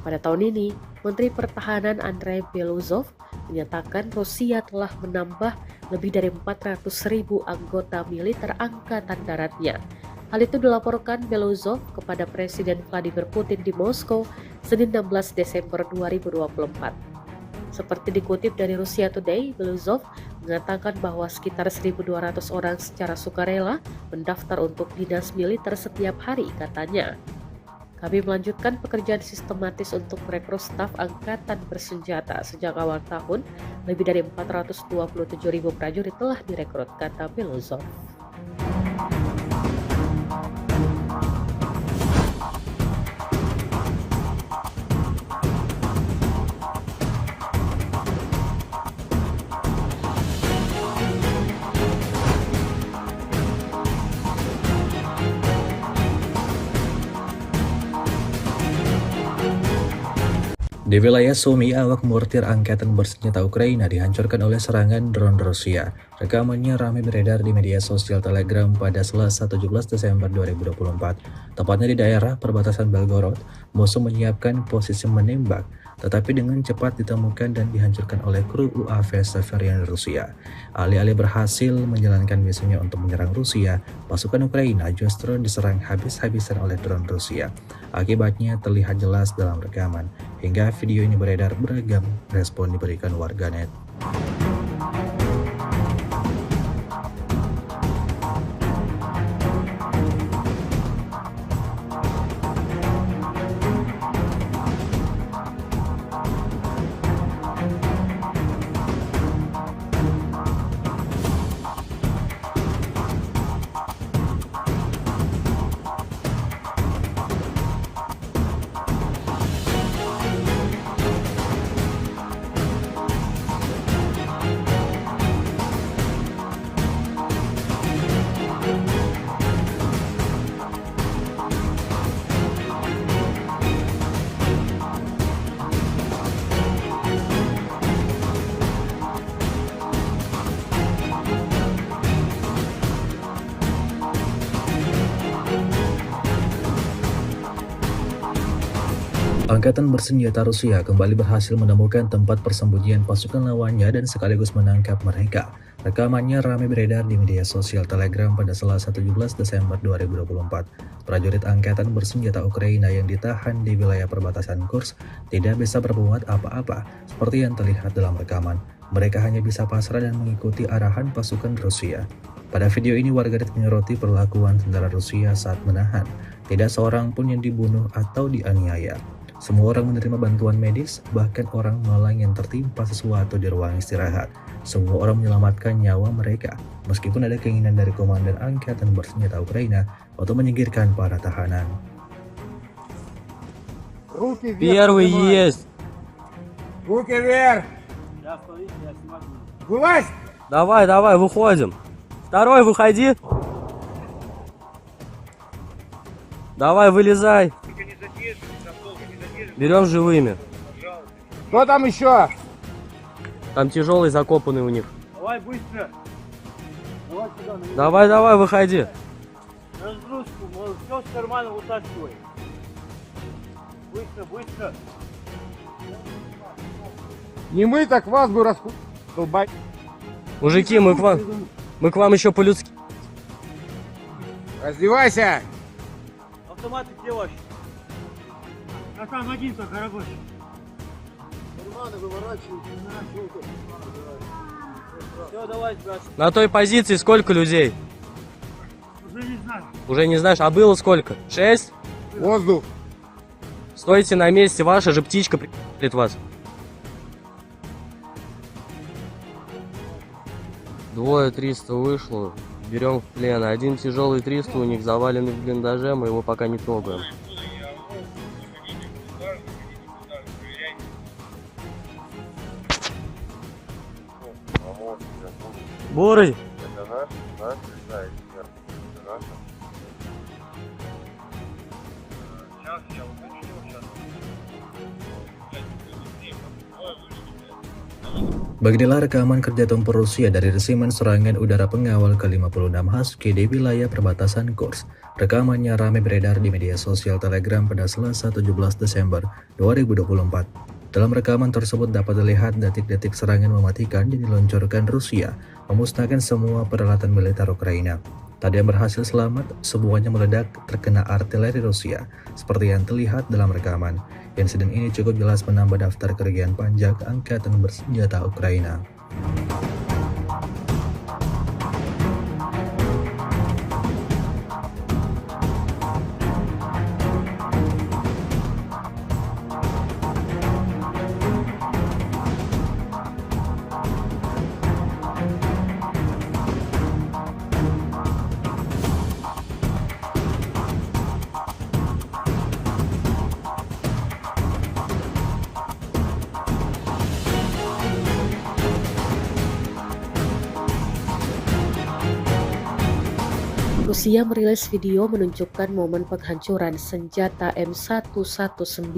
Pada tahun ini, Menteri Pertahanan Andrei Beluzov menyatakan Rusia telah menambah lebih dari 400.000 anggota militer angkatan daratnya. Hal itu dilaporkan Beluzov kepada Presiden Vladimir Putin di Moskow Senin 16 Desember 2024. Seperti dikutip dari Russia Today, Beluzov mengatakan bahwa sekitar 1.200 orang secara sukarela mendaftar untuk dinas militer setiap hari, katanya. Kami melanjutkan pekerjaan sistematis untuk merekrut staf angkatan bersenjata sejak awal tahun. Lebih dari 427.000 prajurit telah direkrut, kata Beluzov. Di wilayah Sumy, awak mortir Angkatan Bersenjata Ukraina dihancurkan oleh serangan drone Rusia. Rekamannya ramai beredar di media sosial Telegram pada Selasa 17 Desember 2024. Tepatnya di daerah perbatasan Belgorod, musuh menyiapkan posisi menembak, tetapi dengan cepat ditemukan dan dihancurkan oleh kru UAV Severian Rusia. Alih-alih berhasil menjalankan misinya untuk menyerang Rusia, pasukan Ukraina justru diserang habis-habisan oleh drone Rusia. Akibatnya terlihat jelas dalam rekaman. Hingga video ini beredar, beragam respon diberikan warganet. Angkatan bersenjata Rusia kembali berhasil menemukan tempat persembunyian pasukan lawannya dan sekaligus menangkap mereka. Rekamannya ramai beredar di media sosial Telegram pada Selasa 17 Desember 2024. Prajurit Angkatan bersenjata Ukraina yang ditahan di wilayah perbatasan Kursk tidak bisa berbuat apa-apa seperti yang terlihat dalam rekaman. Mereka hanya bisa pasrah dan mengikuti arahan pasukan Rusia. Pada video ini warganet menyoroti perlakuan tentara Rusia saat menahan. Tidak seorang pun yang dibunuh atau dianiaya. Semua orang menerima bantuan medis, bahkan orang malang yang tertimpa sesuatu di ruang istirahat. Semua orang menyelamatkan nyawa mereka, meskipun ada keinginan dari Komandan Angkatan Bersenjata Ukraina untuk menyingkirkan para tahanan. Руки вверх. Первый поднимай. есть. Руки вверх. Я стою, я снимаю. Вылазь. Давай, давай, выходим. Второй, выходи. Давай, вылезай. Берем живыми. Кто там еще? Там тяжелый закопанный у них. Давай быстро. Давай сюда, на меня. Давай, давай, выходи. Разгрузку, все с кармана вытаскивай. Быстро, быстро. Не мы, так вас бы долбать. Мужики, мы к вам еще по-людски. Раздевайся. Автоматы где ваши? А там один только рабочий. Все, давай, брат. На той позиции сколько людей? Уже не знаю. Уже не знаешь, а было сколько? 6? Воздух. Стойте на месте, ваша же птичка прилетит вас. Двое 300 вышло, берем в плен. Один тяжелый 300 у них заваленный в блиндаже, мы его пока не трогаем. Бурый! Это наш, да, эксперт. Это наш. Сейчас я уточню, сейчас. Beginilah rekaman kerja tempur Rusia dari resimen serangan udara pengawal ke-56 Husky di wilayah perbatasan Kursk. Rekamannya ramai beredar di media sosial Telegram pada Selasa 17 Desember 2024. Dalam rekaman tersebut dapat dilihat detik-detik serangan mematikan yang diluncurkan Rusia, memusnahkan semua peralatan militer Ukraina. Tak ada yang berhasil selamat, semuanya meledak terkena artileri Rusia, seperti yang terlihat dalam rekaman. Insiden ini cukup jelas menambah daftar kerugian pajak Angkatan Bersenjata Ukraina. Rusia merilis video menunjukkan momen penghancuran senjata M119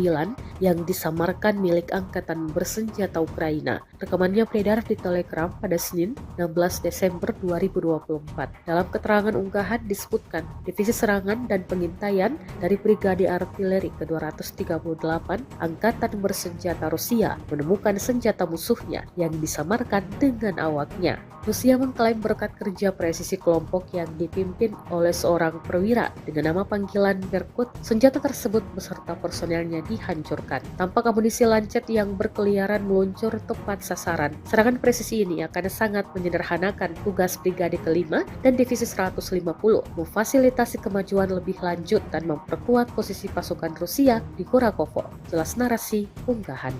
yang disamarkan milik Angkatan Bersenjata Ukraina. Rekamannya beredar di Telegram pada Senin 16 Desember 2024. Dalam keterangan unggahan disebutkan, Divisi Serangan dan Pengintaian dari Brigade Artileri ke-238 Angkatan Bersenjata Rusia menemukan senjata musuhnya yang disamarkan dengan awaknya. Rusia mengklaim berkat kerja presisi kelompok yang dipimpin oleh seorang perwira dengan nama panggilan Berkut, senjata tersebut beserta personelnya dihancurkan. Tampak amunisi lancet yang berkeliaran meluncur tepat sasaran. Serangan presisi ini akan sangat menyederhanakan tugas Brigade ke-5 dan Divisi 150, memfasilitasi kemajuan lebih lanjut dan memperkuat posisi pasukan Rusia di Kurakovo. Jelas narasi unggahan.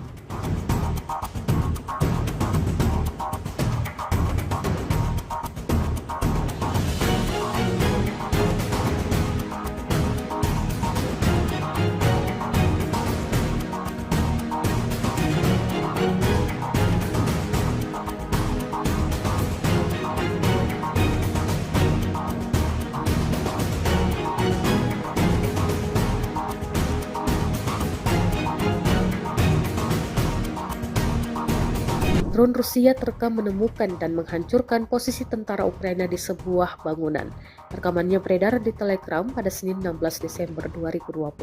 Drone Rusia terekam menemukan dan menghancurkan posisi tentara Ukraina di sebuah bangunan. Rekamannya beredar di Telegram pada Senin 16 Desember 2024.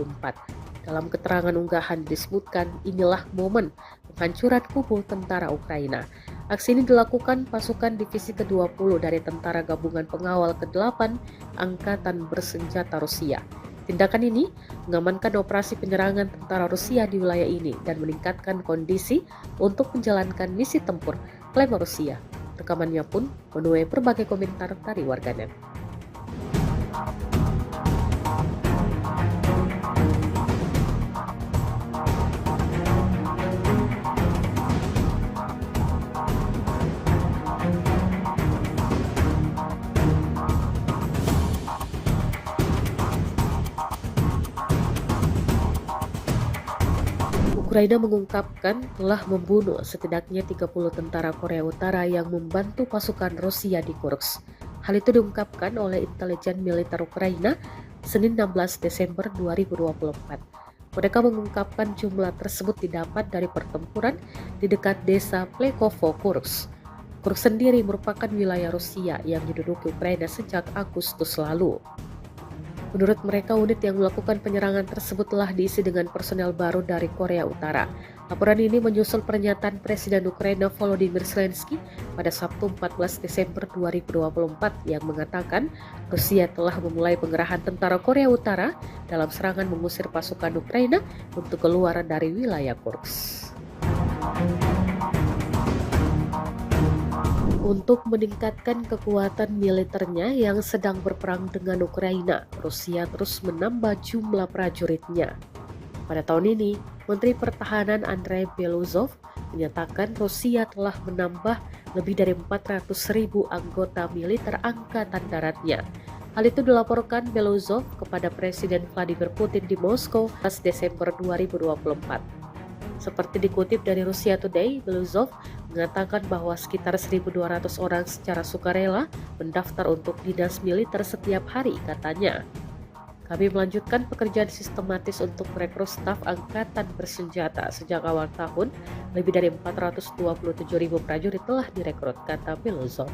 Dalam keterangan unggahan disebutkan inilah momen penghancuran kubu tentara Ukraina. Aksi ini dilakukan pasukan divisi ke-20 dari Tentara Gabungan Pengawal ke-8 Angkatan Bersenjata Rusia. Tindakan ini mengamankan operasi penyerangan tentara Rusia di wilayah ini dan meningkatkan kondisi untuk menjalankan misi tempur, klaim Rusia. Rekamannya pun menuai berbagai komentar dari warganet. Ukraina mengungkapkan telah membunuh setidaknya 30 tentara Korea Utara yang membantu pasukan Rusia di Kursk. Hal itu diungkapkan oleh intelijen militer Ukraina Senin 16 Desember 2024. Mereka mengungkapkan jumlah tersebut didapat dari pertempuran di dekat desa Plekovo, Kursk. Kursk sendiri merupakan wilayah Rusia yang diduduki Ukraina sejak Agustus lalu. Menurut mereka, unit yang melakukan penyerangan tersebut telah diisi dengan personel baru dari Korea Utara. Laporan ini menyusul pernyataan Presiden Ukraina Volodymyr Zelensky pada Sabtu 14 Desember 2024 yang mengatakan Rusia telah memulai pengerahan tentara Korea Utara dalam serangan mengusir pasukan Ukraina untuk keluar dari wilayah Kursk. Untuk meningkatkan kekuatan militernya yang sedang berperang dengan Ukraina, Rusia terus menambah jumlah prajuritnya. Pada tahun ini, Menteri Pertahanan Andrei Beluzov menyatakan Rusia telah menambah lebih dari 400.000 anggota militer angkatan daratnya. Hal itu dilaporkan Beluzov kepada Presiden Vladimir Putin di Moskow pada Desember 2024. Seperti dikutip dari Russia Today, Beluzov mengatakan bahwa sekitar 1.200 orang secara sukarela mendaftar untuk dinas militer setiap hari, katanya. Kami melanjutkan pekerjaan sistematis untuk merekrut staf angkatan bersenjata. Sejak awal tahun, lebih dari 427.000 prajurit telah direkrut, kata Beluzov.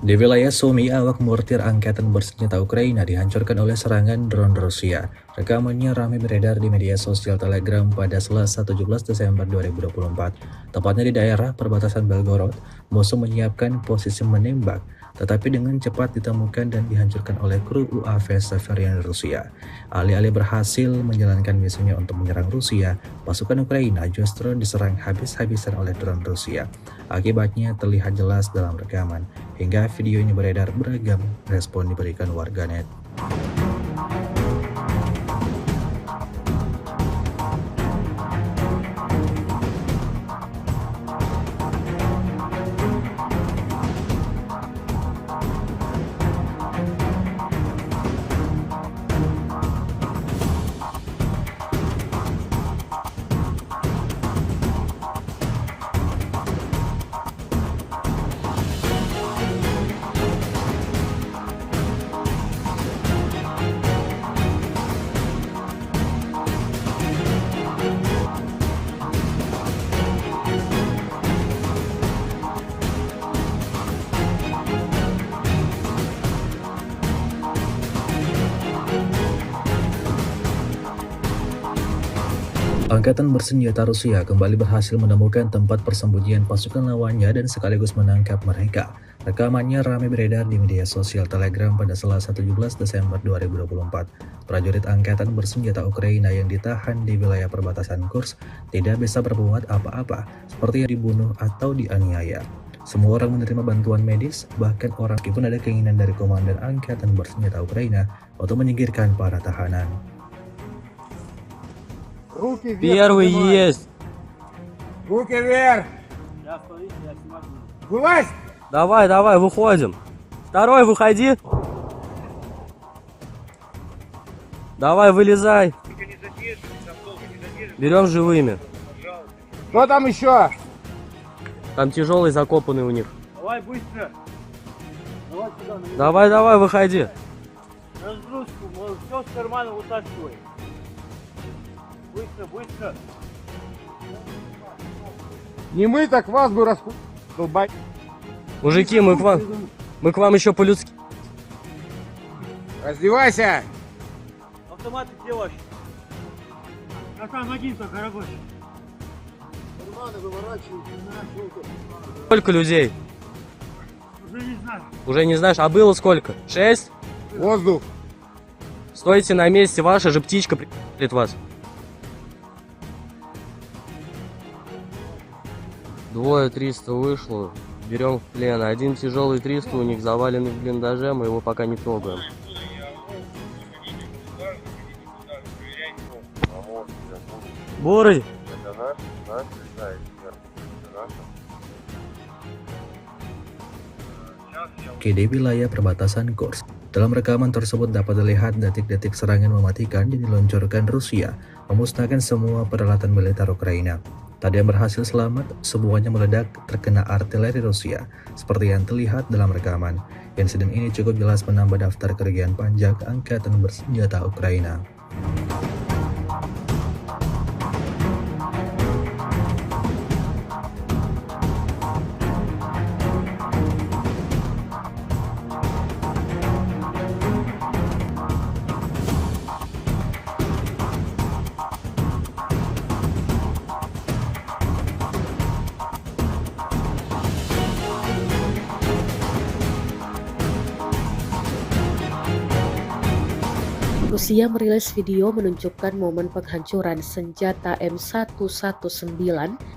Di wilayah Sumy, awak mortir angkatan bersenjata Ukraina dihancurkan oleh serangan drone Rusia. Rekamannya ramai beredar di media sosial Telegram pada Selasa 17 Desember 2024. Tepatnya di daerah perbatasan Belgorod, musuh menyiapkan posisi menembak, tetapi dengan cepat ditemukan dan dihancurkan oleh kru UAV Severian Rusia. Alih-alih berhasil menjalankan misinya untuk menyerang Rusia, pasukan Ukraina justru diserang habis-habisan oleh drone Rusia. Akibatnya terlihat jelas dalam rekaman. Hingga video ini beredar, beragam respon diberikan warganet. Angkatan bersenjata Rusia kembali berhasil menemukan tempat persembunyian pasukan lawannya dan sekaligus menangkap mereka. Rekamannya ramai beredar di media sosial Telegram pada Selasa 17 Desember 2024. Prajurit angkatan bersenjata Ukraina yang ditahan di wilayah perbatasan Kursk tidak bisa berbuat apa-apa, seperti dibunuh atau dianiaya. Semua orang menerima bantuan medis, bahkan orang meskipun ada keinginan dari komandan angkatan bersenjata Ukraina untuk menyingkirkan para tahanan. Руки вверх. Первый поднимай. есть. Руки вверх. Я стою, я снимаю. Вылазь. Давай, давай, выходим. Второй, выходи. Давай, вылезай. Берем живыми. Кто там еще? Там тяжелый закопанный у них. Давай быстро. Давай сюда. Давай, выходи. Разгрузку, все с кармана вытаскивай. Быстро. Не мы, так вас бы долбать. Мужики, мы к вам еще по-людски. Раздевайся! Автоматы где ваши? А там один только рабочий. Сколько людей? Уже не знаю. Уже не знаешь, а было сколько? 6? Воздух! Стойте на месте, ваша же птичка приедет вас. Двое 300 вышло, берем в плен. Один тяжелый 300 у них заваленный в блиндаже, мы его пока не трогаем. Бурый! Это наш, да, эксперт. Это наш. Oke, di wilayah perbatasan Kursk. Dalam rekaman tersebut dapat terlihat detik-detik serangan mematikan yang diluncurkan Rusia, memusnahkan semua peralatan militer Ukraina. Tak ada yang berhasil selamat, semuanya meledak terkena artileri Rusia, seperti yang terlihat dalam rekaman. Insiden ini cukup jelas menambah daftar kerugian panjang angkatan bersenjata Ukraina. Rusia merilis video menunjukkan momen penghancuran senjata M119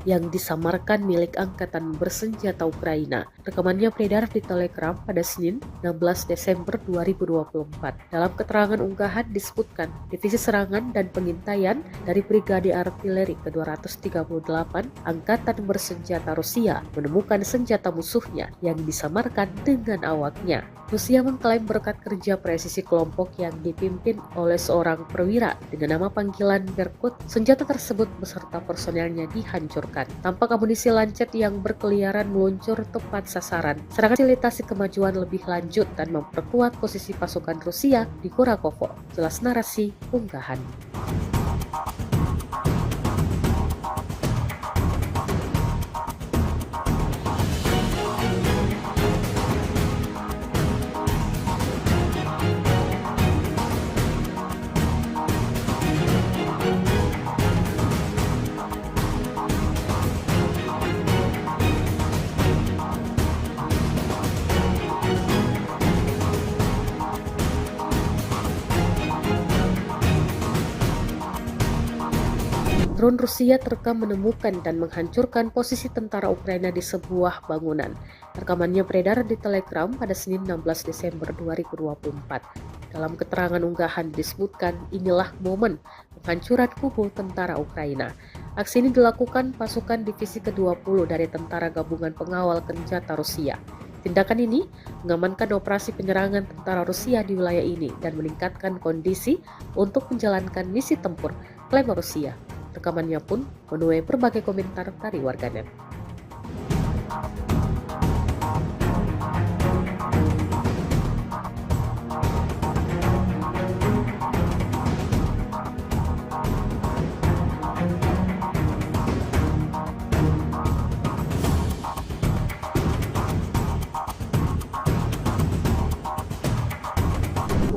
yang disamarkan milik Angkatan Bersenjata Ukraina. Rekamannya beredar di Telegram pada Senin 16 Desember 2024. Dalam keterangan unggahan disebutkan, Divisi Serangan dan Pengintaian dari Brigade Artileri ke-238 Angkatan Bersenjata Rusia menemukan senjata musuhnya yang disamarkan dengan awaknya. Rusia mengklaim berkat kerja presisi kelompok yang dipimpin oleh seorang perwira dengan nama panggilan Berkut, senjata tersebut beserta personelnya dihancurkan. Tampak amunisi lancet yang berkeliaran meluncur tepat sasaran. Serangan fasilitasi kemajuan lebih lanjut dan memperkuat posisi pasukan Rusia di Kurakovo. Jelas narasi unggahan. Drone Rusia terekam menemukan dan menghancurkan posisi tentara Ukraina di sebuah bangunan. Rekamannya beredar di Telegram pada Senin 16 Desember 2024. Dalam keterangan unggahan disebutkan inilah momen penghancuran kubu tentara Ukraina. Aksi ini dilakukan pasukan divisi ke-20 dari Tentara Gabungan Pengawal Senjata Rusia. Tindakan ini mengamankan operasi penyerangan tentara Rusia di wilayah ini dan meningkatkan kondisi untuk menjalankan misi tempur, klaim Rusia. Rekamannya pun menuai berbagai komentar dari warganet.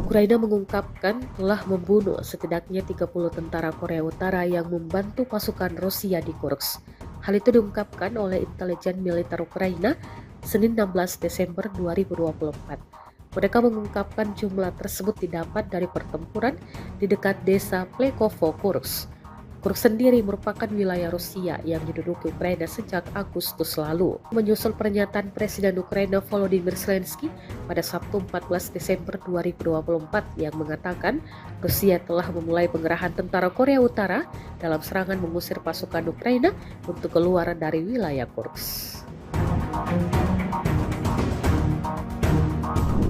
Ukraina mengungkapkan telah membunuh setidaknya 30 tentara Korea Utara yang membantu pasukan Rusia di Kursk. Hal itu diungkapkan oleh intelijen militer Ukraina Senin 16 Desember 2024. Mereka mengungkapkan jumlah tersebut didapat dari pertempuran di dekat desa Plekovo, Kursk. Kursk sendiri merupakan wilayah Rusia yang diduduki Ukraina sejak Agustus lalu. Menyusul pernyataan Presiden Ukraina Volodymyr Zelensky pada Sabtu 14 Desember 2024 yang mengatakan Rusia telah memulai pengerahan tentara Korea Utara dalam serangan mengusir pasukan Ukraina untuk keluar dari wilayah Kursk.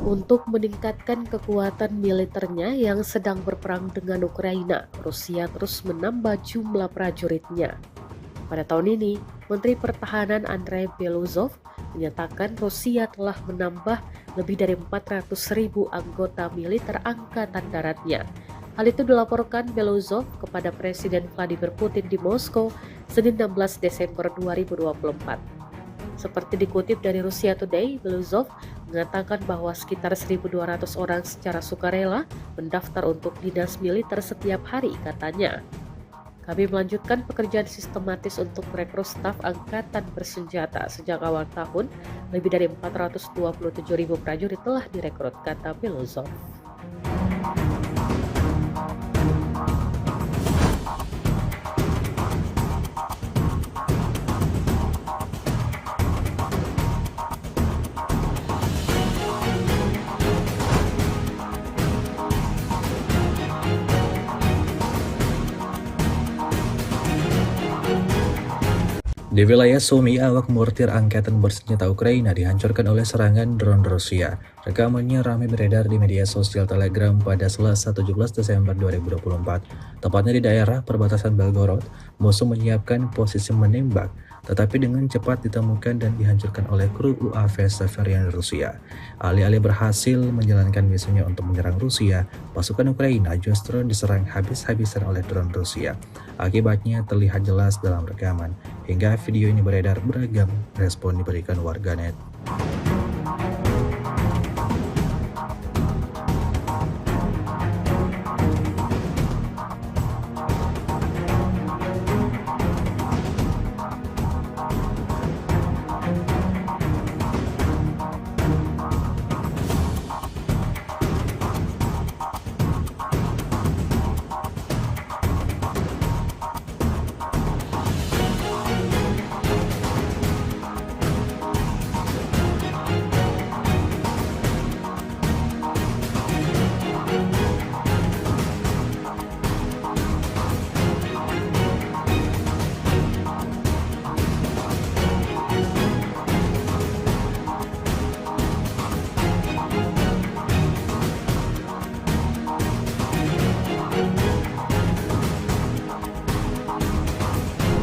Untuk meningkatkan kekuatan militernya yang sedang berperang dengan Ukraina, Rusia terus menambah jumlah prajuritnya. Pada tahun ini, Menteri Pertahanan Andrei Beluzov menyatakan Rusia telah menambah lebih dari 400.000 anggota militer Angkatan Daratnya. Hal itu dilaporkan Beluzov kepada Presiden Vladimir Putin di Moskow, Senin 16 Desember 2024. Seperti dikutip dari Russia Today, Beluzov mengatakan bahwa sekitar 1.200 orang secara sukarela mendaftar untuk dinas militer setiap hari, katanya. Kami melanjutkan pekerjaan sistematis untuk merekrut staf angkatan bersenjata sejak awal tahun. Lebih dari 427.000 prajurit telah direkrut, kata Beluzov. Di wilayah Sumy, awak mortir angkatan bersenjata Ukraina dihancurkan oleh serangan drone Rusia. Rekamannya ramai beredar di media sosial Telegram pada Selasa 17 Desember 2024. Tepatnya di daerah perbatasan Belgorod, musuh menyiapkan posisi menembak, tetapi dengan cepat ditemukan dan dihancurkan oleh kru UAV Severian Rusia. Alih-alih berhasil menjalankan misinya untuk menyerang Rusia, pasukan Ukraina justru diserang habis-habisan oleh drone Rusia. Akibatnya terlihat jelas dalam rekaman. Hingga video ini beredar, beragam respon diberikan warganet.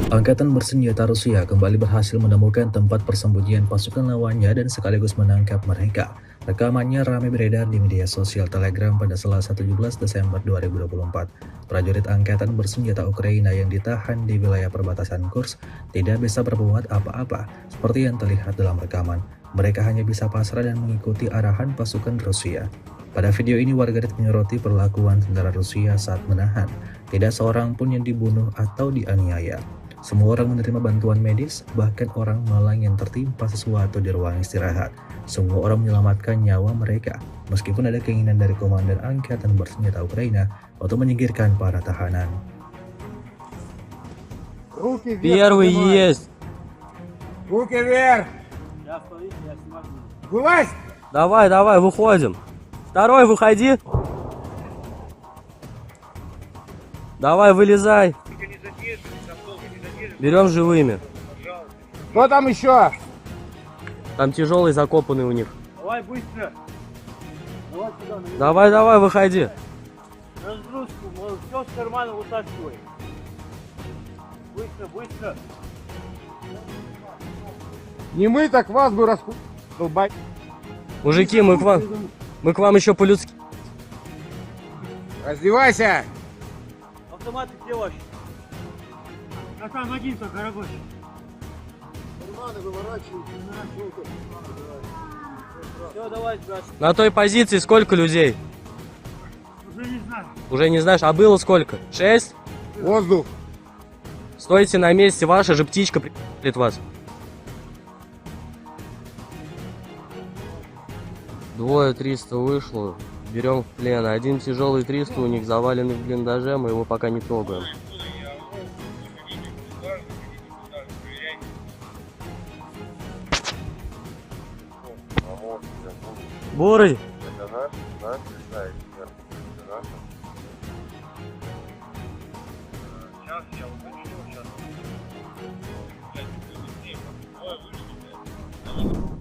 Angkatan bersenjata Rusia kembali berhasil menemukan tempat persembunyian pasukan lawannya dan sekaligus menangkap mereka. Rekamannya ramai beredar di media sosial Telegram pada Selasa 17 Desember 2024. Prajurit angkatan bersenjata Ukraina yang ditahan di wilayah perbatasan Kursk tidak bisa berbuat apa-apa seperti yang terlihat dalam rekaman. Mereka hanya bisa pasrah dan mengikuti arahan pasukan Rusia. Pada video ini warganet menyoroti perlakuan tentara Rusia saat menahan. Tidak seorang pun yang dibunuh atau dianiaya. Semua orang menerima bantuan medis, bahkan orang malang yang tertimpa sesuatu di ruang istirahat. Semua orang menyelamatkan nyawa mereka, meskipun ada keinginan dari komandan angkatan bersenjata Ukraina untuk menyingkirkan para tahanan. Руки вверх Первый поднимай. есть. Руки вверх. Я стою, я смотрю. Вылазь. Давай, давай, выходим. Второй, выходи. Давай, вылезай. Берем живыми. Кто там еще? Там тяжелый закопанный у них. Давай быстро. Давай сюда, на Давай, давай, выходи. разгрузку, все с кармана вытаскивай. Быстро, быстро. Не мы, так вас бы долбать. Мужики, мы к вам еще по-людски. Раздевайся. Автоматы где ваши? А там один только рабочий. Карманы выворачивают. Все, давай, сбрасывай. На той позиции сколько людей? Уже не знаю. Уже не знаешь, а было сколько? 6? Воздух. Стойте на месте, ваша же птичка прилетит вас. Двое 300 вышло, берем в плен. Один тяжелый 300 у них заваленный в блиндаже, мы его пока не трогаем. Бурый! Это наш летает сверху. Это наш. Сейчас я уточню, сейчас.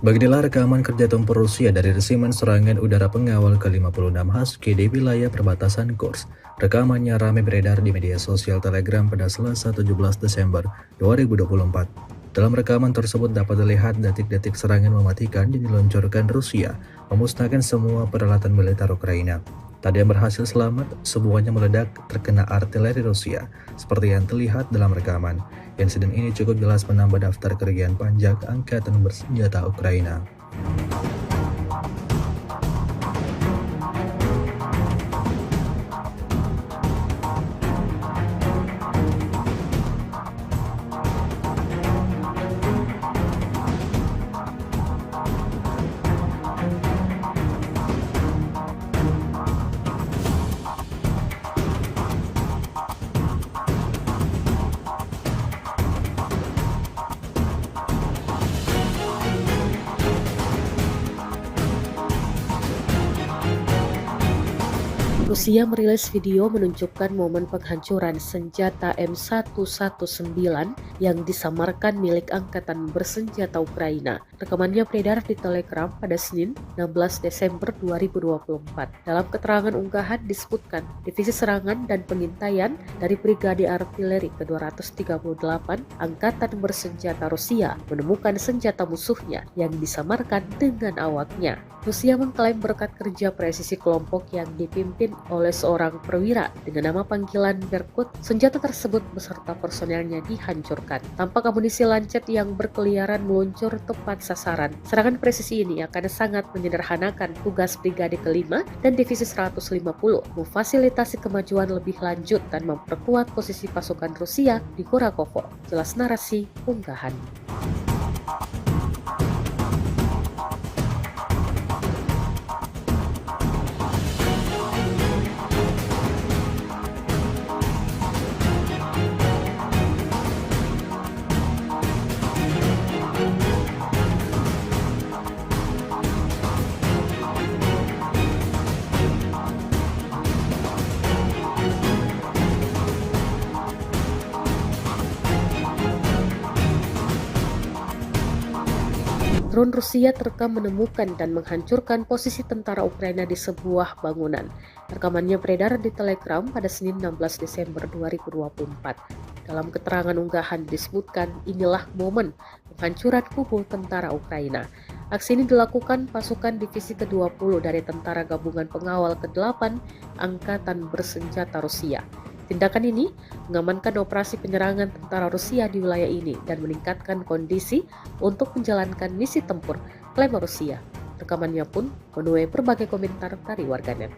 Beginilah rekaman kerja tempur Rusia dari resimen serangan udara pengawal ke-56 Husky di wilayah perbatasan Kursk. Rekamannya ramai beredar di media sosial Telegram pada Selasa 17 Desember 2024. Dalam rekaman tersebut dapat dilihat detik-detik serangan mematikan yang diluncurkan Rusia, memusnahkan semua peralatan militer Ukraina. Tak ada yang berhasil selamat, semuanya meledak terkena artileri Rusia, seperti yang terlihat dalam rekaman. Insiden ini cukup jelas menambah daftar kerugian pajak angkatan bersenjata Ukraina. Rusia merilis video menunjukkan momen penghancuran senjata M119 yang disamarkan milik Angkatan Bersenjata Ukraina. Rekamannya beredar di Telegram pada Senin 16 Desember 2024. Dalam keterangan unggahan disebutkan, Divisi Serangan dan Pengintaian dari Brigade Artileri ke-238 Angkatan Bersenjata Rusia menemukan senjata musuhnya yang disamarkan dengan awaknya. Rusia mengklaim berkat kerja presisi kelompok yang dipimpin oleh seorang perwira dengan nama panggilan Berkut, senjata tersebut beserta personelnya dihancurkan. Tampak amunisi lancet yang berkeliaran meluncur tepat sasaran. Serangan presisi ini akan sangat menyederhanakan tugas Brigade ke-5 dan Divisi 150, memfasilitasi kemajuan lebih lanjut dan memperkuat posisi pasukan Rusia di Kurakovo. Jelas narasi unggahan. Drone Rusia terekam menemukan dan menghancurkan posisi tentara Ukraina di sebuah bangunan. Rekamannya beredar di Telegram pada Senin 16 Desember 2024. Dalam keterangan unggahan disebutkan, inilah momen penghancuran kubu tentara Ukraina. Aksi ini dilakukan pasukan Divisi ke-20 dari Tentara Gabungan Pengawal ke-8 Angkatan Bersenjata Rusia. Tindakan ini mengamankan operasi penyerangan tentara Rusia di wilayah ini dan meningkatkan kondisi untuk menjalankan misi tempur, klaim Rusia. Rekamannya pun menuai berbagai komentar dari warganet.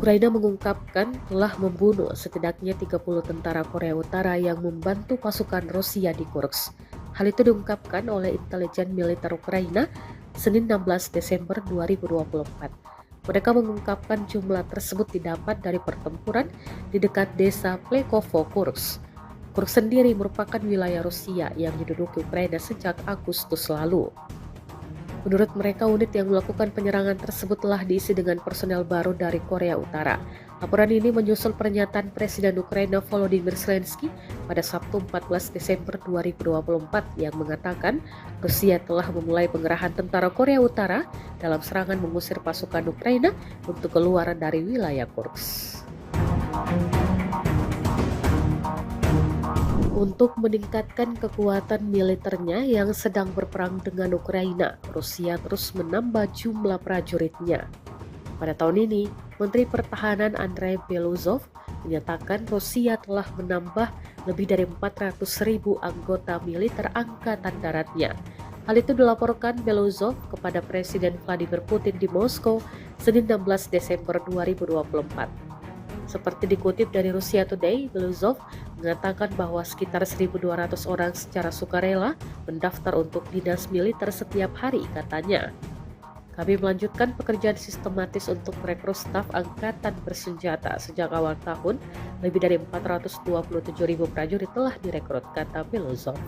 Ukraina mengungkapkan telah membunuh setidaknya 30 tentara Korea Utara yang membantu pasukan Rusia di Kursk. Hal itu diungkapkan oleh intelijen militer Ukraina Senin 16 Desember 2024. Mereka mengungkapkan jumlah tersebut didapat dari pertempuran di dekat desa Plekovo, Kursk. Kursk sendiri merupakan wilayah Rusia yang diduduki Ukraina sejak Agustus lalu. Menurut mereka, unit yang melakukan penyerangan tersebut telah diisi dengan personel baru dari Korea Utara. Laporan ini menyusul pernyataan Presiden Ukraina Volodymyr Zelensky pada Sabtu 14 Desember 2024 yang mengatakan Rusia telah memulai pengerahan tentara Korea Utara dalam serangan mengusir pasukan Ukraina untuk keluar dari wilayah Kursk. Untuk meningkatkan kekuatan militernya yang sedang berperang dengan Ukraina, Rusia terus menambah jumlah prajuritnya. Pada tahun ini, Menteri Pertahanan Andrei Beluzov menyatakan Rusia telah menambah lebih dari 400.000 anggota militer angkatan daratnya. Hal itu dilaporkan Beluzov kepada Presiden Vladimir Putin di Moskow Senin 16 Desember 2024. Seperti dikutip dari Russia Today, Beluzov mengatakan bahwa sekitar 1.200 orang secara sukarela mendaftar untuk dinas militer setiap hari, katanya. Kami melanjutkan pekerjaan sistematis untuk merekrut staf angkatan bersenjata. Sejak awal tahun, lebih dari 427.000 prajurit telah direkrut, kata Milozov.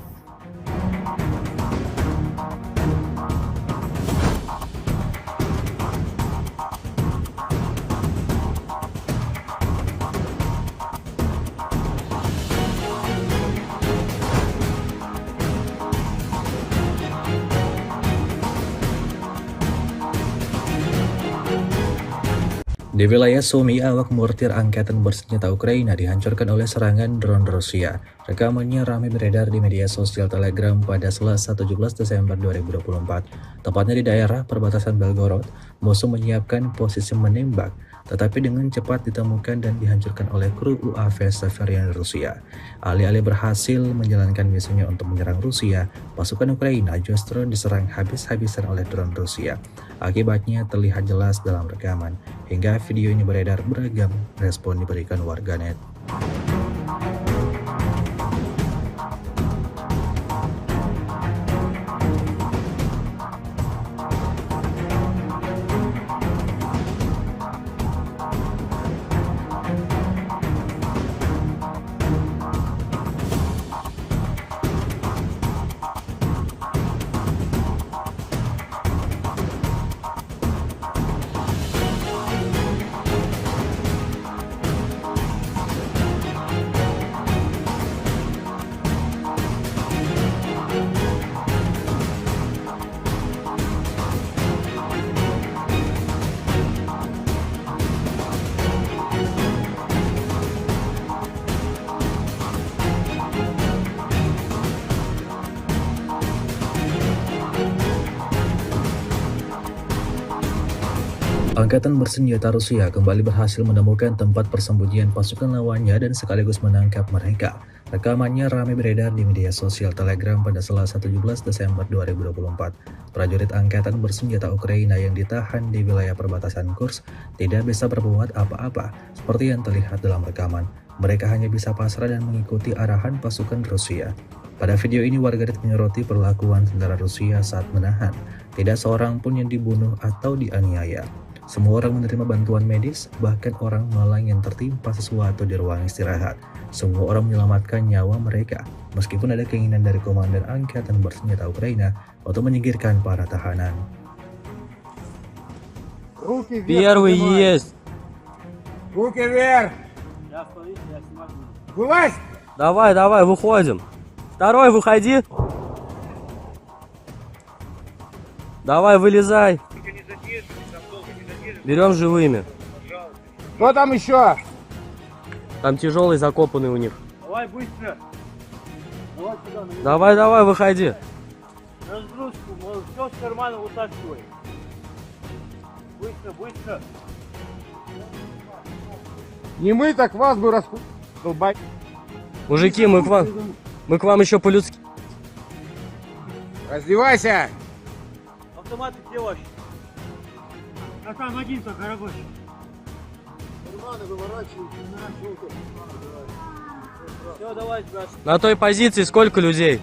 Di wilayah Sumy, awak mortir angkatan bersenjata Ukraina dihancurkan oleh serangan drone Rusia. Rekamannya ramai beredar di media sosial Telegram pada Selasa 17 Desember 2024. Tepatnya di daerah perbatasan Belgorod, musuh menyiapkan posisi menembak, tetapi dengan cepat ditemukan dan dihancurkan oleh kru UAV Severian Rusia. Alih-alih berhasil menjalankan misinya untuk menyerang Rusia, pasukan Ukraina justru diserang habis-habisan oleh drone Rusia. Akibatnya terlihat jelas dalam rekaman. Hingga video ini beredar, beragam respon diberikan warganet. Angkatan bersenjata Rusia kembali berhasil menemukan tempat persembunyian pasukan lawannya dan sekaligus menangkap mereka. Rekamannya ramai beredar di media sosial Telegram pada Selasa 17 Desember 2024. Prajurit angkatan bersenjata Ukraina yang ditahan di wilayah perbatasan Kursk tidak bisa berbuat apa-apa seperti yang terlihat dalam rekaman. Mereka hanya bisa pasrah dan mengikuti arahan pasukan Rusia. Pada video ini warganet menyoroti perlakuan tentara Rusia saat menahan. Tidak seorang pun yang dibunuh atau dianiaya. Semua orang menerima bantuan medis, bahkan orang malang yang tertimpa sesuatu di ruang istirahat. Semua orang menyelamatkan nyawa mereka, meskipun ada keinginan dari komandan angkatan bersenjata Ukraina untuk menyingkirkan para tahanan. Руки вверх. Первый поднимай. есть. Руки вверх. Я смотрите, я снимаю. Вылазь. Давай, давай, выходим. Второй, выходи. Давай, вылезай. Берем живыми. Кто там еще? Там тяжелый закопанный у них. Давай быстро. Давай сюда, на Давай, давай, выходи. разгрузку. Все с кармана вытаскивай. Быстро, быстро. Не мы, так вас бы долбать. Мужики, мы к вам еще по-людски. Раздевайся. Автоматы где ваши? А там один только рабочий. Все, давай, брат. На той позиции сколько людей?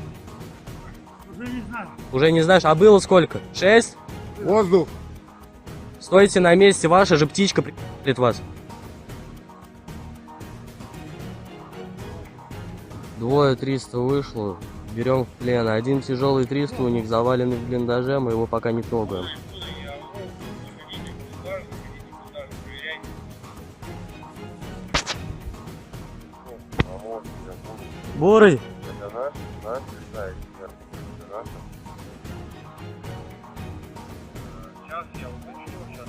Уже не знаю. Уже не знаешь, а было сколько? 6? Воздух. Стойте на месте, ваша же птичка прилетит вас. Двое 300 вышло, берем в плен. Один тяжелый 300 у них заваленный в блиндаже, мы его пока не трогаем. Бурый! Это наш летает, это наш. Сейчас я уточню, сейчас.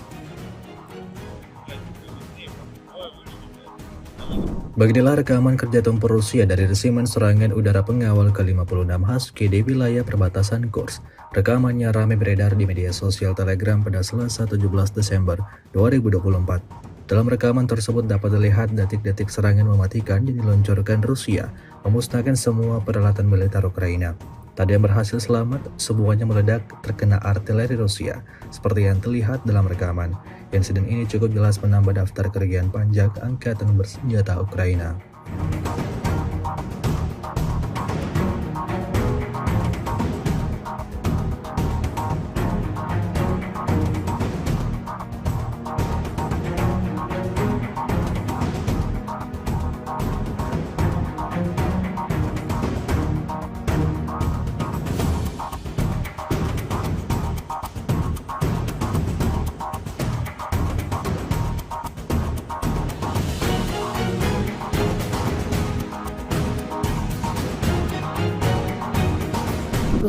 Beginilah rekaman kerja tempur Rusia dari resimen serangan udara pengawal ke-56 Husky di wilayah perbatasan Kursk. Rekamannya ramai beredar di media sosial Telegram pada Selasa 17 Desember 2024. Dalam rekaman tersebut dapat dilihat detik-detik serangan mematikan yang diluncurkan Rusia, memusnahkan semua peralatan militer Ukraina. Tak ada yang berhasil selamat, semuanya meledak terkena artileri Rusia, seperti yang terlihat dalam rekaman. Insiden ini cukup jelas menambah daftar kerugian pajak angkatan bersenjata Ukraina.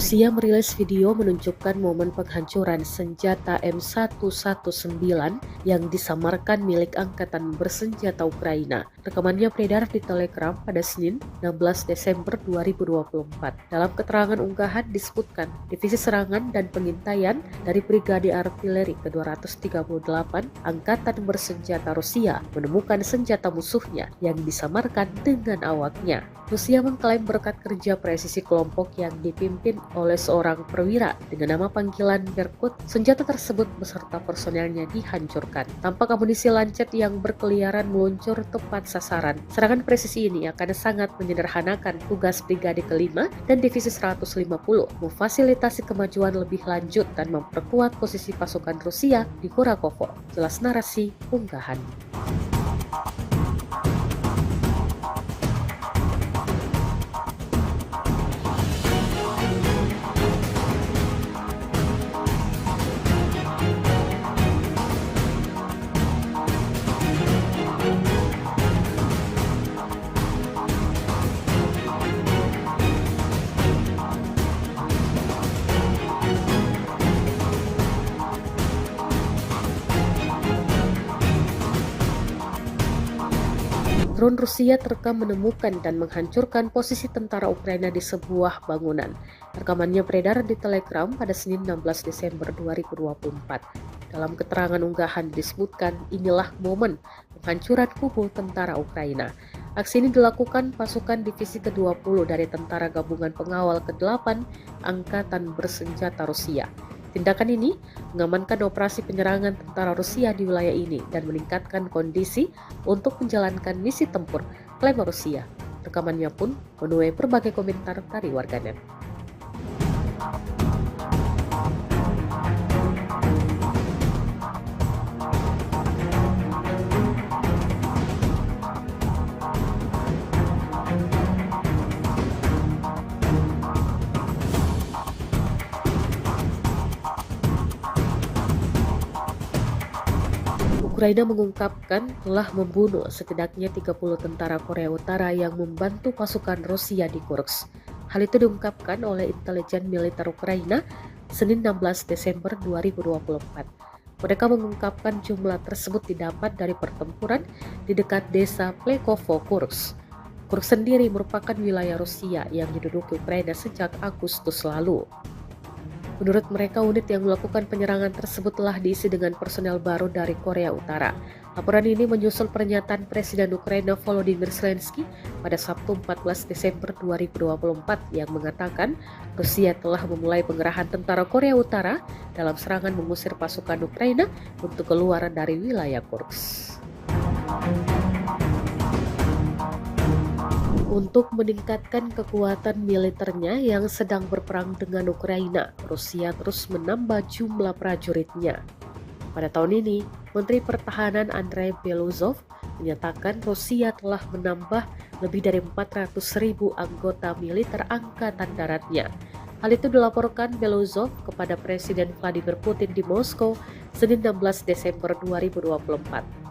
Rusia merilis video menunjukkan momen penghancuran senjata M119 yang disamarkan milik Angkatan Bersenjata Ukraina. Rekamannya beredar di Telegram pada Senin 16 Desember 2024. Dalam keterangan unggahan disebutkan, Divisi Serangan dan Pengintaian dari Brigade Artileri ke-238 Angkatan Bersenjata Rusia menemukan senjata musuhnya yang disamarkan dengan awaknya. Rusia mengklaim berkat kerja presisi kelompok yang dipimpin oleh seorang perwira dengan nama panggilan Berkut, senjata tersebut beserta personelnya dihancurkan. Tampak amunisi lancet yang berkeliaran meluncur tepat sasaran. Serangan presisi ini akan sangat menyederhanakan tugas Brigade ke-5 dan Divisi 150, memfasilitasi kemajuan lebih lanjut dan memperkuat posisi pasukan Rusia di Kurakovo. Jelas narasi unggahan. Drone Rusia terekam menemukan dan menghancurkan posisi tentara Ukraina di sebuah bangunan. Rekamannya beredar di Telegram pada Senin 16 Desember 2024. Dalam keterangan unggahan disebutkan inilah momen penghancuran kubu tentara Ukraina. Aksi ini dilakukan pasukan Divisi ke-20 dari Tentara Gabungan Pengawal ke-8 Angkatan Bersenjata Rusia. Tindakan ini mengamankan operasi penyerangan tentara Rusia di wilayah ini dan meningkatkan kondisi untuk menjalankan misi tempur, klaim Rusia. Rekamannya pun menuai berbagai komentar dari warganet. Ukraina mengungkapkan telah membunuh setidaknya 30 tentara Korea Utara yang membantu pasukan Rusia di Kursk. Hal itu diungkapkan oleh intelijen militer Ukraina Senin 16 Desember 2024. Mereka mengungkapkan jumlah tersebut didapat dari pertempuran di dekat desa Plekovo, Kursk. Kursk sendiri merupakan wilayah Rusia yang diduduki Ukraina sejak Agustus lalu. Menurut mereka, unit yang melakukan penyerangan tersebut telah diisi dengan personel baru dari Korea Utara. Laporan ini menyusul pernyataan Presiden Ukraina Volodymyr Zelensky pada Sabtu 14 Desember 2024 yang mengatakan Rusia telah memulai pengerahan tentara Korea Utara dalam serangan mengusir pasukan Ukraina untuk keluar dari wilayah Kursk. Untuk meningkatkan kekuatan militernya yang sedang berperang dengan Ukraina, Rusia terus menambah jumlah prajuritnya. Pada tahun ini, Menteri Pertahanan Andrei Beluzov menyatakan Rusia telah menambah lebih dari 400.000 anggota militer angkatan daratnya. Hal itu dilaporkan Beluzov kepada Presiden Vladimir Putin di Moskow Senin 16 Desember 2024.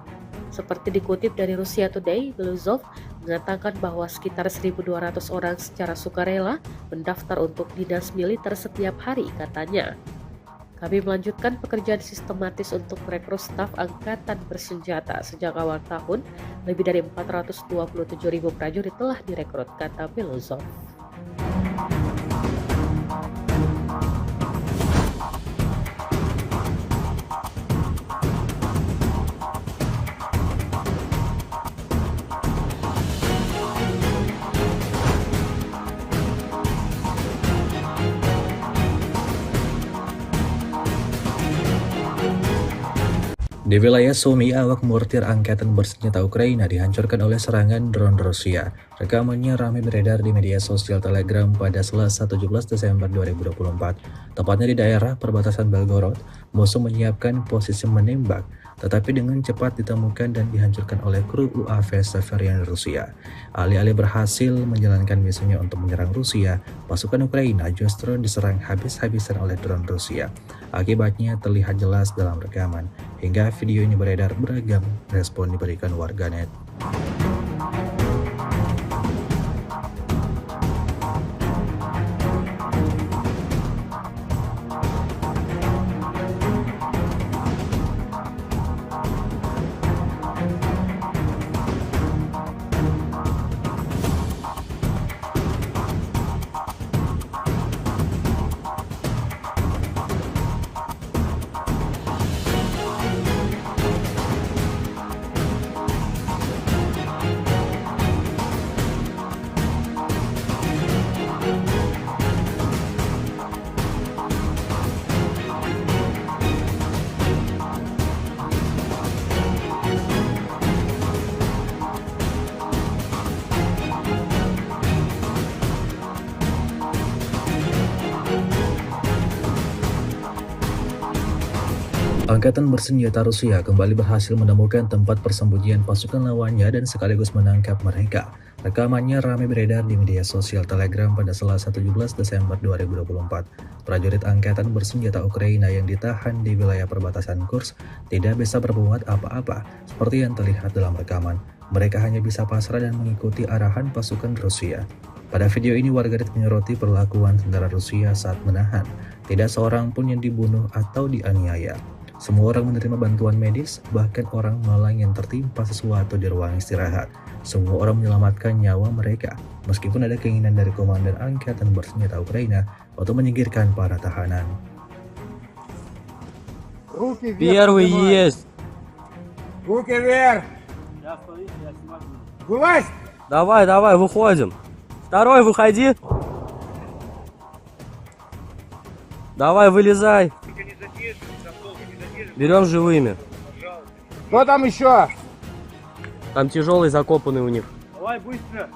Seperti dikutip dari Russia Today, Beluzov mengatakan bahwa sekitar 1.200 orang secara sukarela mendaftar untuk dinas militer setiap hari, katanya. Kami melanjutkan pekerjaan sistematis untuk merekrut staf angkatan bersenjata. Sejak awal tahun, lebih dari 427.000 prajurit telah direkrut, kata Beluzov. Di wilayah Sumy, awak mortir Angkatan Bersenjata Ukraina dihancurkan oleh serangan drone Rusia. Rekamannya ramai beredar di media sosial Telegram pada Selasa 17 Desember 2024. Tepatnya di daerah perbatasan Belgorod, musuh menyiapkan posisi menembak, tetapi dengan cepat ditemukan dan dihancurkan oleh kru UAV Severian Rusia. Alih-alih berhasil menjalankan misinya untuk menyerang Rusia, pasukan Ukraina justru diserang habis-habisan oleh drone Rusia. Akibatnya terlihat jelas dalam rekaman. Hingga video ini beredar, beragam respon diberikan warganet. Angkatan bersenjata Rusia kembali berhasil menemukan tempat persembunyian pasukan lawannya dan sekaligus menangkap mereka. Rekamannya ramai beredar di media sosial Telegram pada Selasa 17 Desember 2024. Prajurit Angkatan bersenjata Ukraina yang ditahan di wilayah perbatasan Kursk tidak bisa berbuat apa-apa seperti yang terlihat dalam rekaman. Mereka hanya bisa pasrah dan mengikuti arahan pasukan Rusia. Pada video ini warganet menyoroti perlakuan tentara Rusia saat menahan. Tidak seorang pun yang dibunuh atau dianiaya. Semua orang menerima bantuan medis, bahkan orang malang yang tertimpa sesuatu di ruang istirahat. Semua orang menyelamatkan nyawa mereka, meskipun ada keinginan dari komandan angkatan bersenjata Ukraina untuk menyingkirkan para tahanan. Руки вверх. Первый поднимай. есть. Руки вверх. Сейчас, смотрите, я снимаю. Вылазь. Давай, давай, выходим. Второй, выходи. Давай, вылезай. Берем живыми. Кто там еще? Там тяжелый закопанный у них. Давай быстро.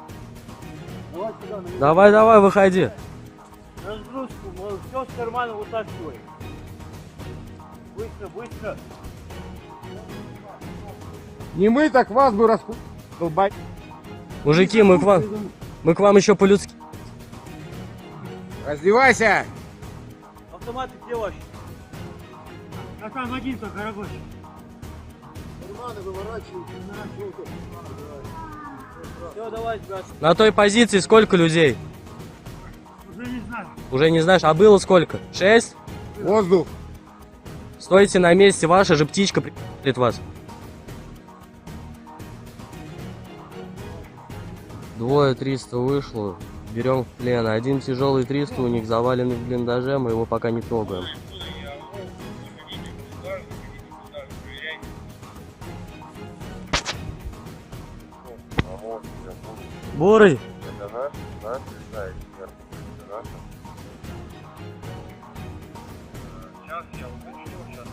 Давай сюда, на меня. Давай, давай, выходи. Разгрузку, все с кармана вытаскивай. Быстро, быстро. Не мы, так вас бы долбать. Мужики, мы к вам еще по-людски. Раздевайся. Автоматы где ваши? А там один только рабочий. Все, давай, ребят. На той позиции сколько людей? Уже не знаю. Уже не знаешь, а было сколько? 6? Воздух. Стойте на месте, ваша же птичка приедет вас. Двое 300 вышло, берем в плен. Один тяжелый 300 у них заваленный в блиндаже, мы его пока не трогаем. Бурый! Это наш летает сверху. Это наш. Сейчас я уточню, сейчас.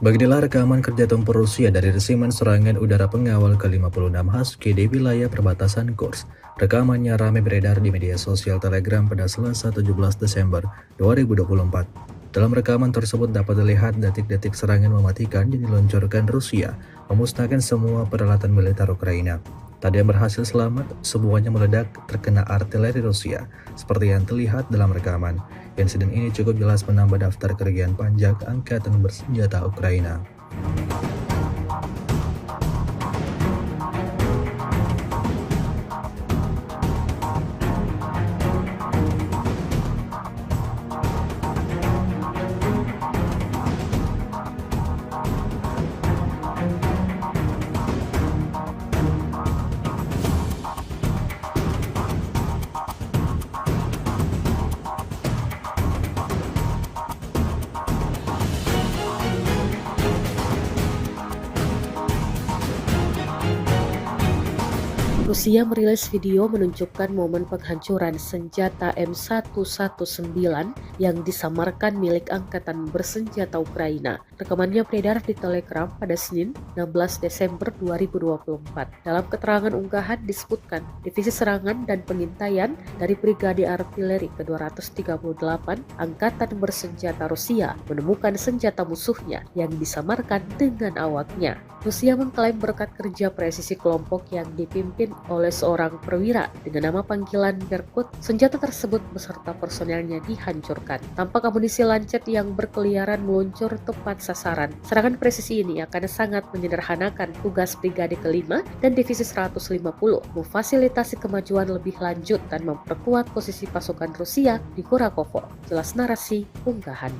Beginilah rekaman kerja tempur Rusia dari resimen serangan udara pengawal ke-56 Husky di wilayah perbatasan Kursk. Rekamannya ramai beredar di media sosial Telegram pada Selasa 17 Desember 2024. Dalam rekaman tersebut dapat dilihat detik-detik serangan mematikan yang diluncurkan Rusia, memusnahkan semua peralatan militer Ukraina. Tak ada yang berhasil selamat, semuanya meledak terkena artileri Rusia, seperti yang terlihat dalam rekaman. Insiden ini cukup jelas menambah daftar kerugian panjang angkatan bersenjata Ukraina. Rusia merilis video menunjukkan momen penghancuran senjata M119 yang disamarkan milik Angkatan Bersenjata Ukraina. Rekamannya beredar di Telegram pada Senin 16 Desember 2024. Dalam keterangan unggahan disebutkan, Divisi Serangan dan Pengintaian dari Brigade Artileri ke-238 Angkatan Bersenjata Rusia menemukan senjata musuhnya yang disamarkan dengan awaknya. Rusia mengklaim berkat kerja presisi kelompok yang dipimpin oleh seorang perwira dengan nama panggilan Berkut, senjata tersebut beserta personelnya dihancurkan. Tampak amunisi lancet yang berkeliaran meluncur tepat sasaran. Serangan presisi ini akan sangat menyederhanakan tugas Brigade ke-5 dan Divisi 150, memfasilitasi kemajuan lebih lanjut dan memperkuat posisi pasukan Rusia di Kurakovo. Jelas narasi unggahan.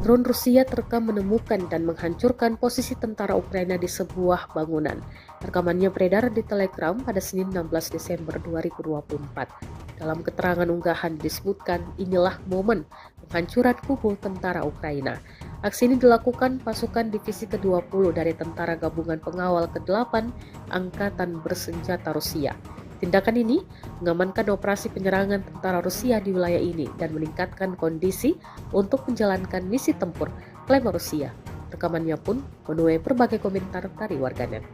Drone Rusia terekam menemukan dan menghancurkan posisi tentara Ukraina di sebuah bangunan. Rekamannya beredar di Telegram pada Senin 16 Desember 2024. Dalam keterangan unggahan disebutkan inilah momen penghancuran kubu tentara Ukraina. Aksi ini dilakukan pasukan divisi ke-20 dari Tentara Gabungan Pengawal ke-8 Angkatan Bersenjata Rusia. Tindakan ini mengamankan operasi penyerangan tentara Rusia di wilayah ini dan meningkatkan kondisi untuk menjalankan misi tempur, klaim Rusia. Rekamannya pun menuai berbagai komentar dari warganet.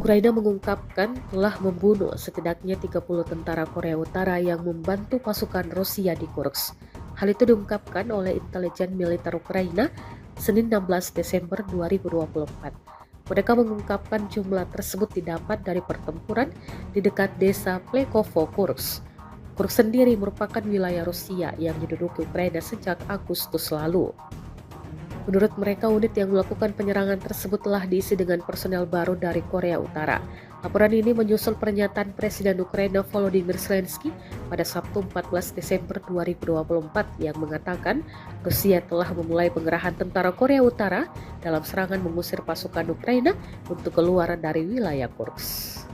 Ukraina mengungkapkan telah membunuh setidaknya 30 tentara Korea Utara yang membantu pasukan Rusia di Kursk. Hal itu diungkapkan oleh intelijen militer Ukraina Senin 16 Desember 2024. Mereka mengungkapkan jumlah tersebut didapat dari pertempuran di dekat desa Plekovo, Kursk. Kursk sendiri merupakan wilayah Rusia yang diduduki Ukraina sejak Agustus lalu. Menurut mereka, unit yang melakukan penyerangan tersebut telah diisi dengan personel baru dari Korea Utara. Laporan ini menyusul pernyataan Presiden Ukraina Volodymyr Zelensky pada Sabtu 14 Desember 2024 yang mengatakan Rusia telah memulai pengerahan tentara Korea Utara dalam serangan mengusir pasukan Ukraina untuk keluar dari wilayah Kursk.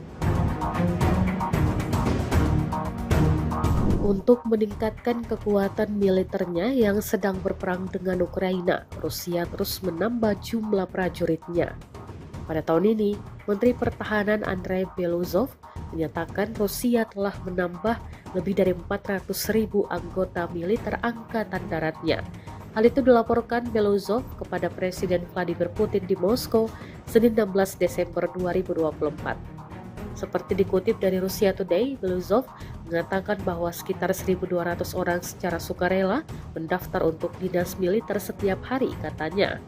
Untuk meningkatkan kekuatan militernya yang sedang berperang dengan Ukraina, Rusia terus menambah jumlah prajuritnya. Pada tahun ini, Menteri Pertahanan Andrei Beluzov menyatakan Rusia telah menambah lebih dari 400.000 anggota militer angkatan daratnya. Hal itu dilaporkan Beluzov kepada Presiden Vladimir Putin di Moskow Senin 16 Desember 2024. Seperti dikutip dari Russia Today, Beluzov mengatakan bahwa sekitar 1.200 orang secara sukarela mendaftar untuk dinas militer setiap hari, katanya.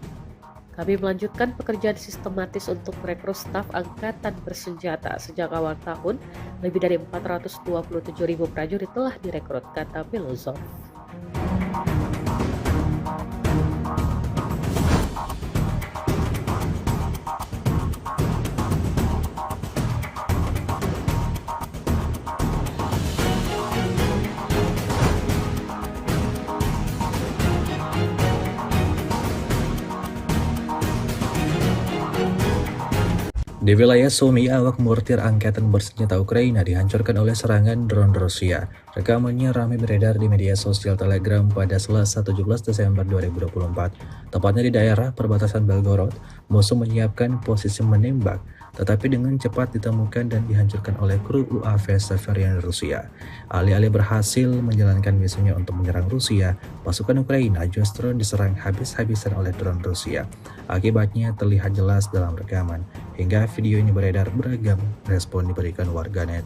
Kami melanjutkan pekerjaan sistematis untuk merekrut staf angkatan bersenjata. Sejak awal tahun, lebih dari 427.000 prajurit telah direkrut, kata Beluzov. Di wilayah Sumy, awak mortir angkatan bersenjata Ukraina dihancurkan oleh serangan drone Rusia. Rekamannya ramai beredar di media sosial Telegram pada Selasa 17 Desember 2024. Tepatnya di daerah perbatasan Belgorod, musuh menyiapkan posisi menembak, tetapi dengan cepat ditemukan dan dihancurkan oleh kru UAV Severian Rusia. Alih-alih berhasil menjalankan misinya untuk menyerang Rusia, pasukan Ukraina justru diserang habis-habisan oleh drone Rusia. Akibatnya terlihat jelas dalam rekaman. Hingga video ini beredar, beragam respon diberikan warganet.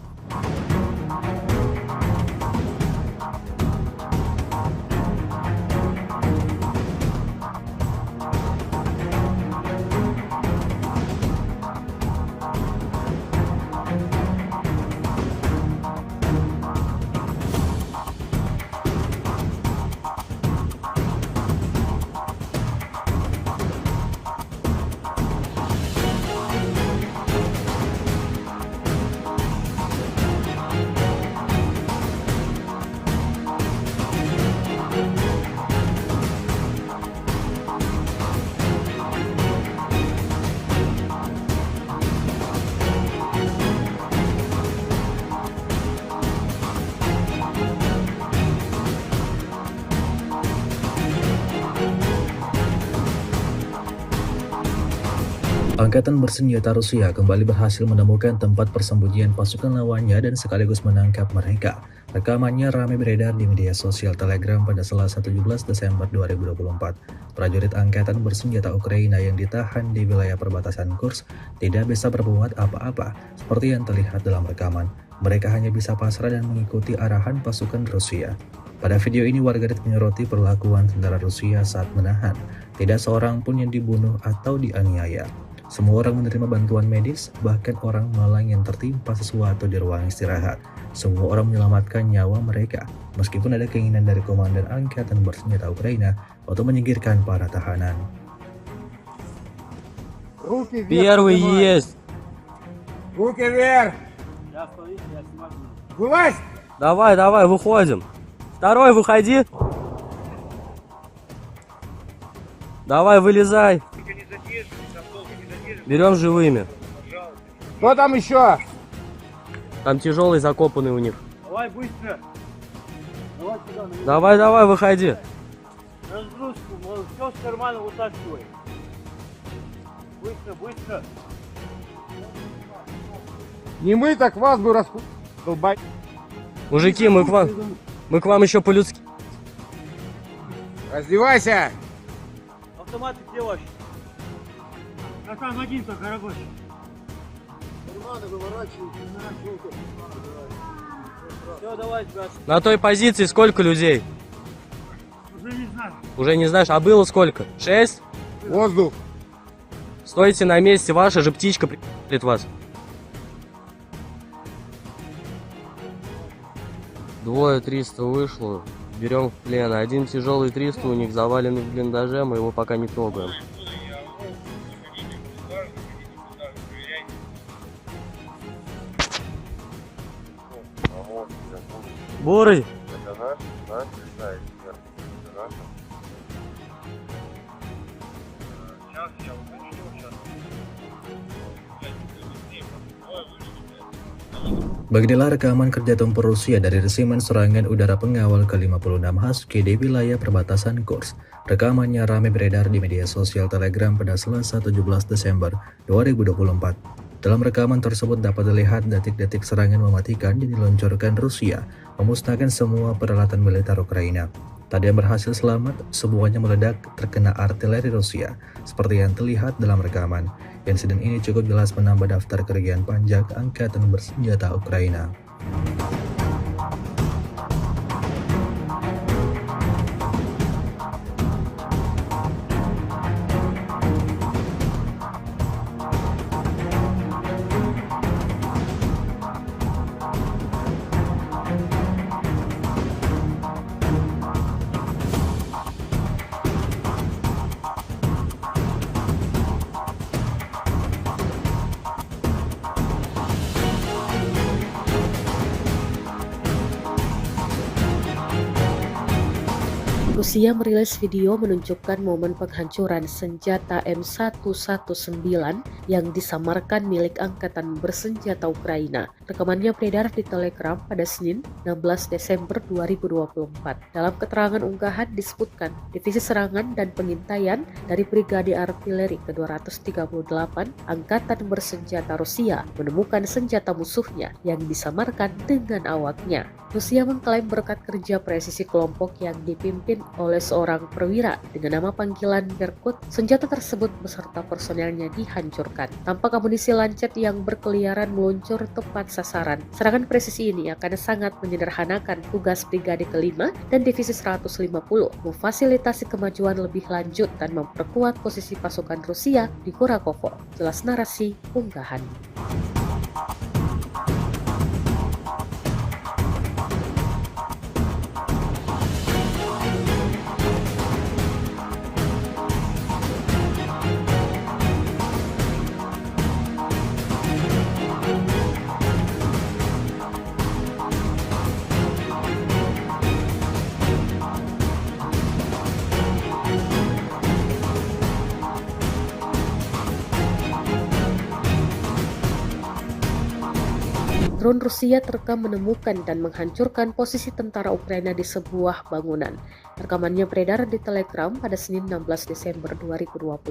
Angkatan bersenjata Rusia kembali berhasil menemukan tempat persembunyian pasukan lawannya dan sekaligus menangkap mereka. Rekamannya ramai beredar di media sosial Telegram pada Selasa 17 Desember 2024. Prajurit angkatan bersenjata Ukraina yang ditahan di wilayah perbatasan Kursk tidak bisa berbuat apa-apa seperti yang terlihat dalam rekaman. Mereka hanya bisa pasrah dan mengikuti arahan pasukan Rusia. Pada video ini warganet menyoroti perlakuan tentara Rusia saat menahan. Tidak seorang pun yang dibunuh atau dianiaya. Semua orang menerima bantuan medis, bahkan orang malang yang tertimpa sesuatu di ruang istirahat. Semua orang menyelamatkan nyawa mereka, meskipun ada keinginan dari Komandan Angkatan Bersenjata Ukraina untuk menyingkirkan para tahanan. Руки вверх. Первый поднимай. есть. Руки вверх. Я стою, я снимаю. Вылазь. Давай, давай, выходим. Второй, выходи. Давай, вылезай. Берем живыми. Кто там еще? Там тяжелый закопанный у них. Давай быстро. Давай сюда, на Давай, давай, выходи. разгрузку, все с кармана вытаскивай. Быстро, быстро. Не мы, так вас бы долбай. Мужики, мы к вам еще по-людски. Раздевайся. Автоматы где ваши? А там один только рабочий. Карманы выворачивайте, все, давай, ребят. На той позиции сколько людей? Уже не знаю. Уже не знаешь, а было сколько? 6? Воздух. Стойте на месте, ваша же птичка прилетит вас. Двое 300 вышло, берем в плен. Один тяжелый 300 у них заваленный в блиндаже, мы его пока не трогаем. Бурый, Это наш сайт. Это наш. Beginilah rekaman kerja tempur Rusia dari resimen serangan udara pengawal ke-56 Husky di wilayah perbatasan Kursk. Rekamannya ramai beredar di media sosial Telegram pada Selasa 17 Desember 2024. Dalam rekaman tersebut dapat dilihat detik-detik serangan mematikan yang diluncurkan Rusia, memusnahkan semua peralatan militer Ukraina. Tak ada yang berhasil selamat, semuanya meledak terkena artileri Rusia, seperti yang terlihat dalam rekaman. Insiden ini cukup jelas menambah daftar kerugian pajak Angkatan Bersenjata Ukraina. Rusia merilis video menunjukkan momen penghancuran senjata M119 yang disamarkan milik Angkatan Bersenjata Ukraina. Rekamannya beredar di Telegram pada Senin 16 Desember 2024. Dalam keterangan unggahan disebutkan, Divisi Serangan dan Pengintaian dari Brigade Artileri ke-238 Angkatan Bersenjata Rusia menemukan senjata musuhnya yang disamarkan dengan awaknya. Rusia mengklaim berkat kerja presisi kelompok yang dipimpin oleh seorang perwira dengan nama panggilan Berkut, senjata tersebut beserta personelnya dihancurkan. Tampak amunisi lancet yang berkeliaran meluncur tepat sasaran. Serangan presisi ini akan sangat menyederhanakan tugas Brigade ke-5 dan Divisi 150, memfasilitasi kemajuan lebih lanjut dan memperkuat posisi pasukan Rusia di Kurakovo. Jelas narasi unggahan. Drone Rusia terekam menemukan dan menghancurkan posisi tentara Ukraina di sebuah bangunan. Rekamannya beredar di Telegram pada Senin 16 Desember 2024.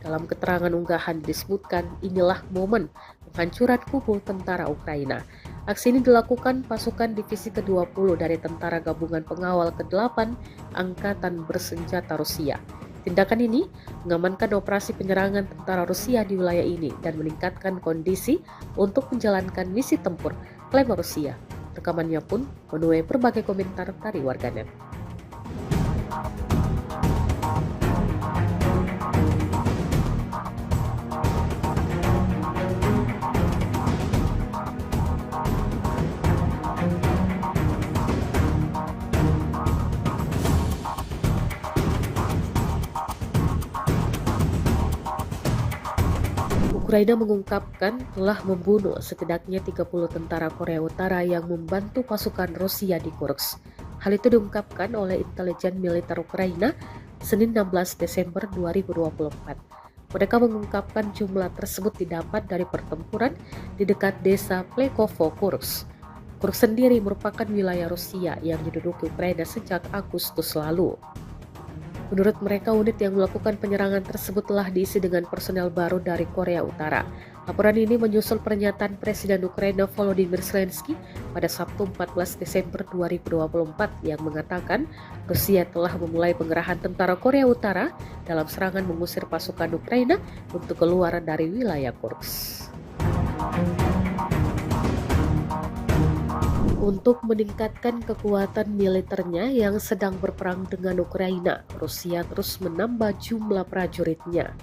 Dalam keterangan unggahan disebutkan, inilah momen penghancuran kubu tentara Ukraina. Aksi ini dilakukan pasukan Divisi ke-20 dari Tentara Gabungan Pengawal ke-8 Angkatan Bersenjata Rusia. Tindakan ini mengamankan operasi penyerangan tentara Rusia di wilayah ini dan meningkatkan kondisi untuk menjalankan misi tempur, klaim Rusia. Rekamannya pun menuai berbagai komentar dari warganet. Ukraina mengungkapkan telah membunuh setidaknya 30 tentara Korea Utara yang membantu pasukan Rusia di Kursk. Hal itu diungkapkan oleh intelijen militer Ukraina Senin 16 Desember 2024. Mereka mengungkapkan jumlah tersebut didapat dari pertempuran di dekat desa Plekovo, Kursk. Kursk sendiri merupakan wilayah Rusia yang diduduki Ukraina sejak Agustus lalu. Menurut mereka, unit yang melakukan penyerangan tersebut telah diisi dengan personel baru dari Korea Utara. Laporan ini menyusul pernyataan Presiden Ukraina Volodymyr Zelensky pada Sabtu 14 Desember 2024 yang mengatakan Rusia telah memulai pengerahan tentara Korea Utara dalam serangan mengusir pasukan Ukraina untuk keluar dari wilayah Kursk. Untuk meningkatkan kekuatan militernya yang sedang berperang dengan Ukraina, Rusia terus menambah jumlah prajuritnya.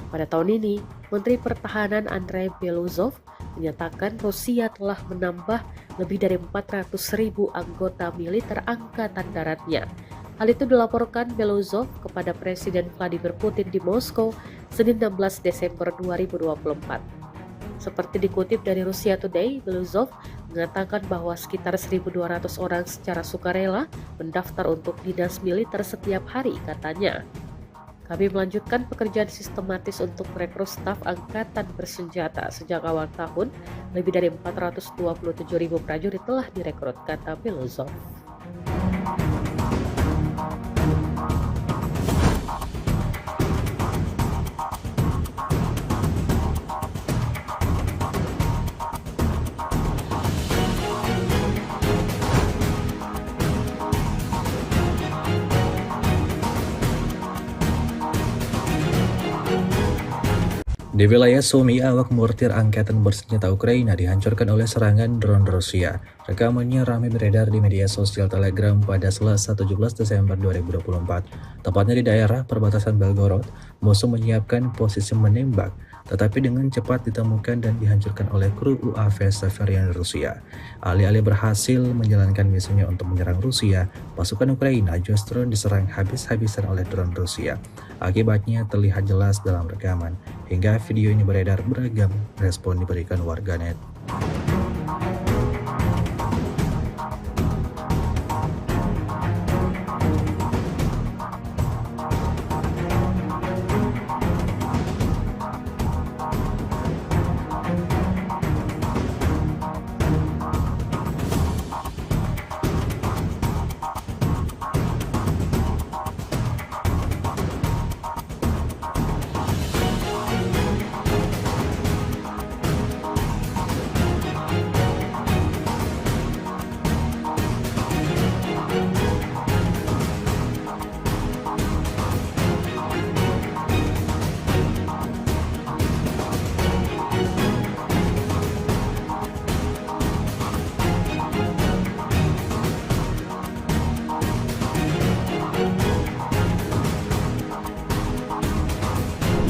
Pada tahun ini, Menteri Pertahanan Andrei Beluzov menyatakan Rusia telah menambah lebih dari 400.000 anggota militer angkatan daratnya. Hal itu dilaporkan Beluzov kepada Presiden Vladimir Putin di Moskow Senin 16 Desember 2024. Seperti dikutip dari Russia Today, Beluzov mengatakan bahwa sekitar 1.200 orang secara sukarela mendaftar untuk dinas militer setiap hari, katanya. Kami melanjutkan pekerjaan sistematis untuk merekrut staf angkatan bersenjata. Sejak awal tahun, lebih dari 427.000 prajurit telah direkrut, kata Beluzov. Di wilayah Sumy, awak mortir angkatan bersenjata Ukraina dihancurkan oleh serangan drone Rusia. Rekamannya ramai beredar di media sosial Telegram pada Selasa 17 Desember 2024. Tepatnya di daerah perbatasan Belgorod, musuh menyiapkan posisi menembak, tetapi dengan cepat ditemukan dan dihancurkan oleh kru UAV Severian Rusia. Alih-alih berhasil menjalankan misinya untuk menyerang Rusia, pasukan Ukraina justru diserang habis-habisan oleh drone Rusia. Akibatnya terlihat jelas dalam rekaman. Hingga video ini beredar, beragam respon diberikan warganet.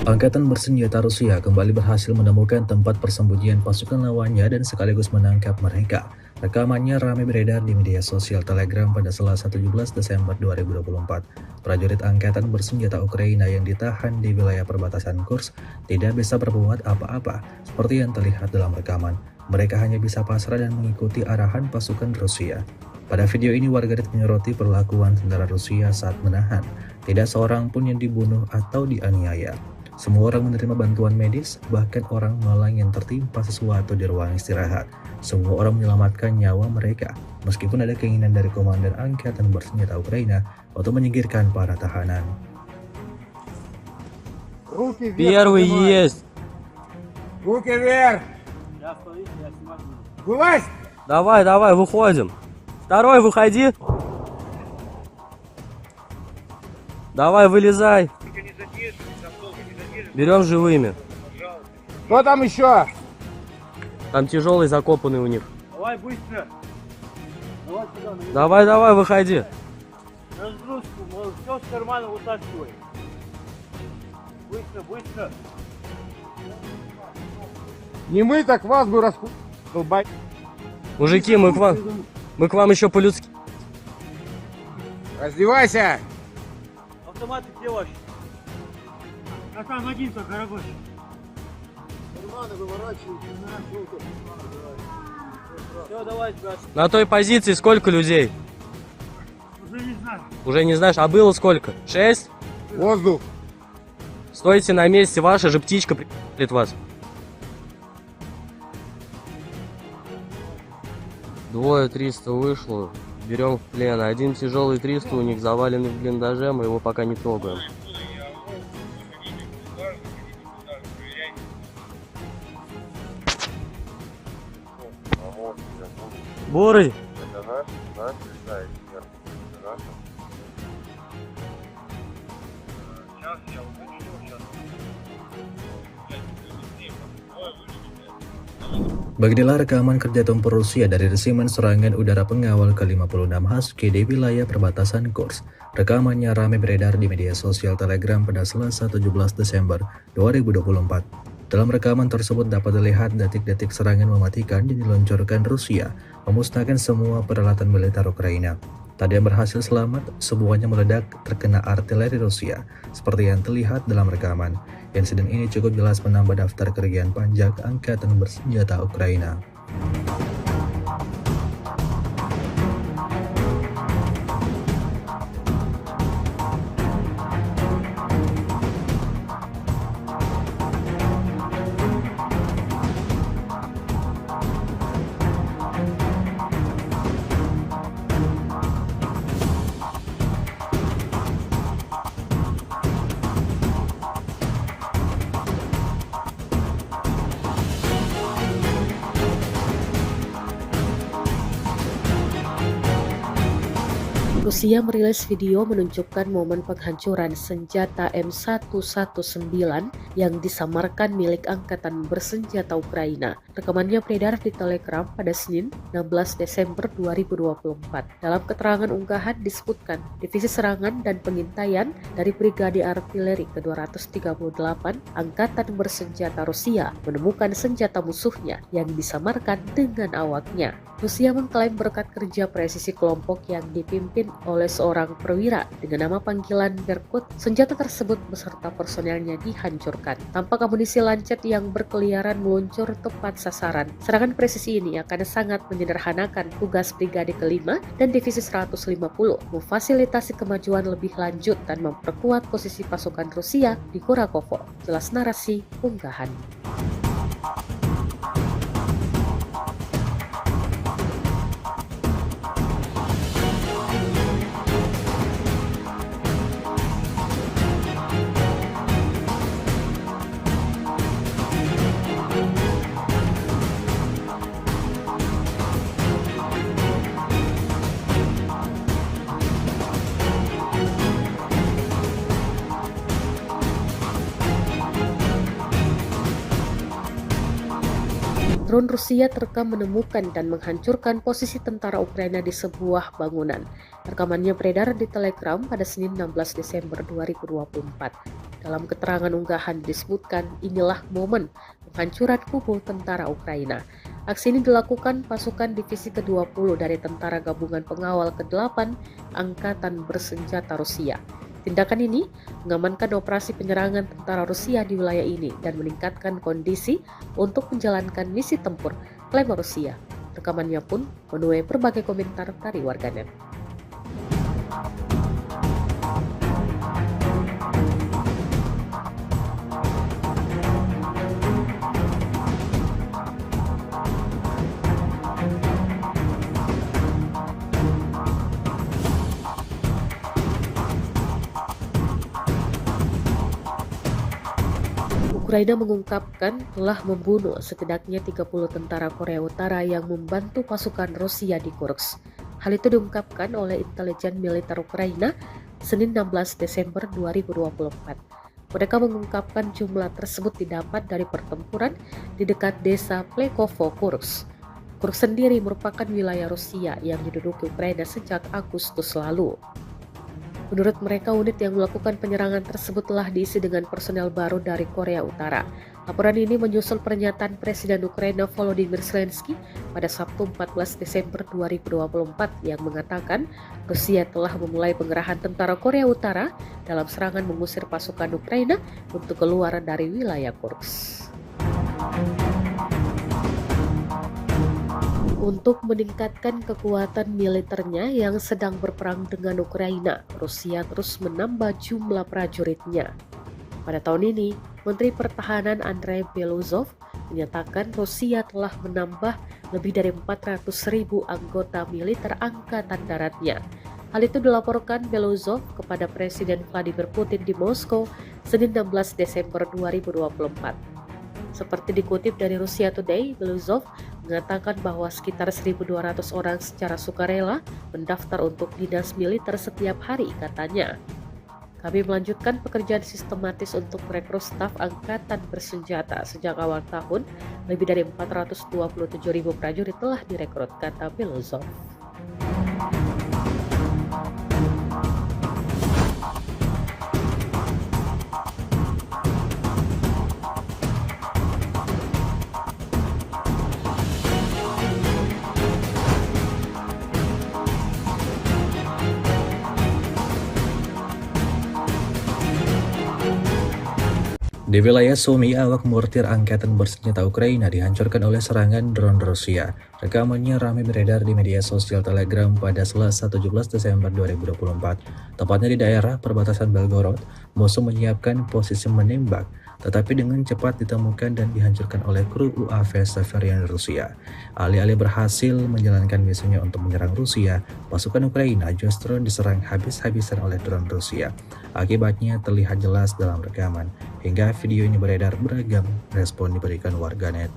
Angkatan bersenjata Rusia kembali berhasil menemukan tempat persembunyian pasukan lawannya dan sekaligus menangkap mereka. Rekamannya ramai beredar di media sosial Telegram pada Selasa 17 Desember 2024. Prajurit angkatan bersenjata Ukraina yang ditahan di wilayah perbatasan Kursk tidak bisa berbuat apa-apa seperti yang terlihat dalam rekaman. Mereka hanya bisa pasrah dan mengikuti arahan pasukan Rusia. Pada video ini, warganet menyoroti perlakuan tentara Rusia saat menahan. Tidak seorang pun yang dibunuh atau dianiaya. Semua orang menerima bantuan medis, bahkan orang malang yang tertimpa sesuatu di ruang istirahat. Semua orang menyelamatkan nyawa mereka, meskipun ada keinginan dari komandan angkatan bersenjata Ukraina untuk menyingkirkan para tahanan. Руки вверх. Первый поднимай. есть. Руки вверх. Я смотрите, я снимаю. Вылазь. Давай, выходим. Второй, выходи. Давай, вылезай. Берем живыми. Кто там еще? Там тяжелый закопанный у них. Давай быстро. Давай сюда. Давай, выходи. Разгрузку, все с кармана вытаскивай. Быстро. Не мы, так вас бы долбать. Мужики, мы к вам еще по-людски. Раздевайся. Автоматы где ваши? А там один только рабочий. Все, давай, Гаш. На той позиции сколько людей? Уже не знаю. Уже не знаешь, а было сколько? 6? Воздух. Стойте на месте, ваша же птичка приедет вас. Двое 300 вышло, берем в плен. Один тяжелый 300 у них заваленный в блиндаже, мы его пока не трогаем. Помочь, я буду. Бурый! Это наш, да, эксперт. Это наш. Сейчас я уточню, сейчас. Beginilah rekaman kerja tempur Rusia dari resimen serangan udara pengawal ke-56 Husky di wilayah perbatasan Kursk. Rekamannya ramai beredar di media sosial Telegram pada Selasa 17 Desember 2024. Dalam rekaman tersebut dapat dilihat detik-detik serangan mematikan yang diluncurkan Rusia, memusnahkan semua peralatan militer Ukraina. Tak ada yang berhasil selamat, semuanya meledak terkena artileri Rusia, seperti yang terlihat dalam rekaman. Insiden ini cukup jelas menambah daftar kerugian pajak angkatan bersenjata Ukraina. Rusia merilis video menunjukkan momen penghancuran senjata M119 yang disamarkan milik Angkatan Bersenjata Ukraina. Rekamannya beredar di Telegram pada Senin 16 Desember 2024. Dalam keterangan unggahan disebutkan, Divisi Serangan dan Pengintaian dari Brigade Artileri ke-238 Angkatan Bersenjata Rusia menemukan senjata musuhnya yang disamarkan dengan awaknya. Rusia mengklaim berkat kerja presisi kelompok yang dipimpin oleh seorang perwira dengan nama panggilan Berkut, senjata tersebut beserta personelnya dihancurkan. Tampak amunisi lancet yang berkeliaran meluncur tepat sasaran. Serangan presisi ini akan sangat menyederhanakan tugas Brigade ke-5 dan Divisi 150, memfasilitasi kemajuan lebih lanjut dan memperkuat posisi pasukan Rusia di Kurakovo. Jelas narasi unggahan. Drone Rusia terekam menemukan dan menghancurkan posisi tentara Ukraina di sebuah bangunan. Rekamannya beredar di Telegram pada Senin 16 Desember 2024. Dalam keterangan unggahan disebutkan, inilah momen penghancuran kubu tentara Ukraina. Aksi ini dilakukan pasukan Divisi ke-20 dari Tentara Gabungan Pengawal ke-8 Angkatan Bersenjata Rusia. Tindakan ini mengamankan operasi penyerangan tentara Rusia di wilayah ini dan meningkatkan kondisi untuk menjalankan misi tempur, klaim Rusia. Rekamannya pun menuai berbagai komentar dari warganet. Ukraina mengungkapkan telah membunuh setidaknya 30 tentara Korea Utara yang membantu pasukan Rusia di Kursk. Hal itu diungkapkan oleh intelijen militer Ukraina Senin 16 Desember 2024. Mereka mengungkapkan jumlah tersebut didapat dari pertempuran di dekat desa Plekovo, Kursk. Kursk sendiri merupakan wilayah Rusia yang diduduki Ukraina sejak Agustus lalu. Menurut mereka, unit yang melakukan penyerangan tersebut telah diisi dengan personel baru dari Korea Utara. Laporan ini menyusul pernyataan Presiden Ukraina Volodymyr Zelensky pada Sabtu 14 Desember 2024 yang mengatakan Rusia telah memulai pengerahan tentara Korea Utara dalam serangan mengusir pasukan Ukraina untuk keluar dari wilayah Kursk. Untuk meningkatkan kekuatan militernya yang sedang berperang dengan Ukraina, Rusia terus menambah jumlah prajuritnya. Pada tahun ini, Menteri Pertahanan Andrei Beluzov menyatakan Rusia telah menambah lebih dari 400.000 anggota militer Angkatan Daratnya. Hal itu dilaporkan Beluzov kepada Presiden Vladimir Putin di Moskow, Senin 16 Desember 2024. Seperti dikutip dari Russia Today, Beluzov mengatakan bahwa sekitar 1.200 orang secara sukarela mendaftar untuk dinas militer setiap hari, katanya. Kami melanjutkan pekerjaan sistematis untuk merekrut staf angkatan bersenjata. Sejak awal tahun, lebih dari 427.000 prajurit telah direkrut, kata Beluzov. Di wilayah Sumy, awak mortir angkatan bersenjata Ukraina dihancurkan oleh serangan drone Rusia. Rekamannya ramai beredar di media sosial Telegram pada Selasa 17 Desember 2024. Tepatnya di daerah perbatasan Belgorod, musuh menyiapkan posisi menembak, tetapi dengan cepat ditemukan dan dihancurkan oleh kru UAV Severian Rusia. Alih-alih berhasil menjalankan misinya untuk menyerang Rusia, pasukan Ukraina justru diserang habis-habisan oleh drone Rusia. Akibatnya terlihat jelas dalam rekaman. Hingga video ini beredar, beragam respon diberikan warganet.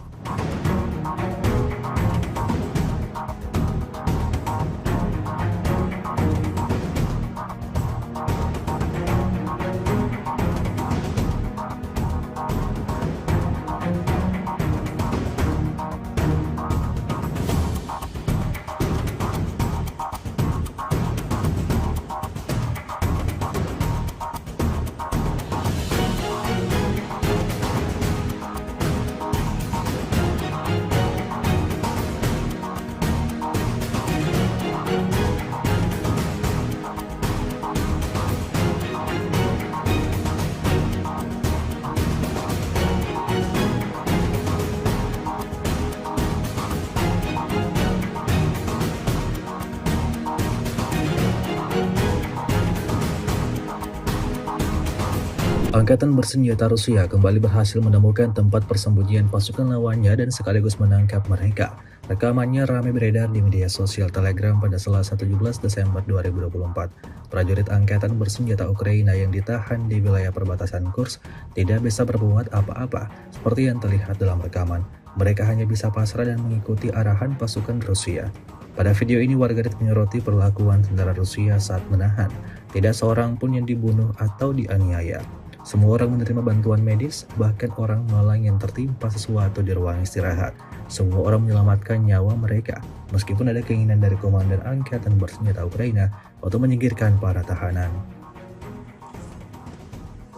Angkatan bersenjata Rusia kembali berhasil menemukan tempat persembunyian pasukan lawannya dan sekaligus menangkap mereka. Rekamannya ramai beredar di media sosial Telegram pada Selasa 17 Desember 2024. Prajurit angkatan bersenjata Ukraina yang ditahan di wilayah perbatasan Kursk tidak bisa berbuat apa-apa seperti yang terlihat dalam rekaman. Mereka hanya bisa pasrah dan mengikuti arahan pasukan Rusia. Pada video ini warganet menyoroti perlakuan tentara Rusia saat menahan. Tidak seorang pun yang dibunuh atau dianiaya. Semua orang menerima bantuan medis, bahkan orang malang yang tertimpa sesuatu di ruang istirahat. Semua orang menyelamatkan nyawa mereka, meskipun ada keinginan dari komandan angkatan bersenjata Ukraina untuk menyingkirkan para tahanan.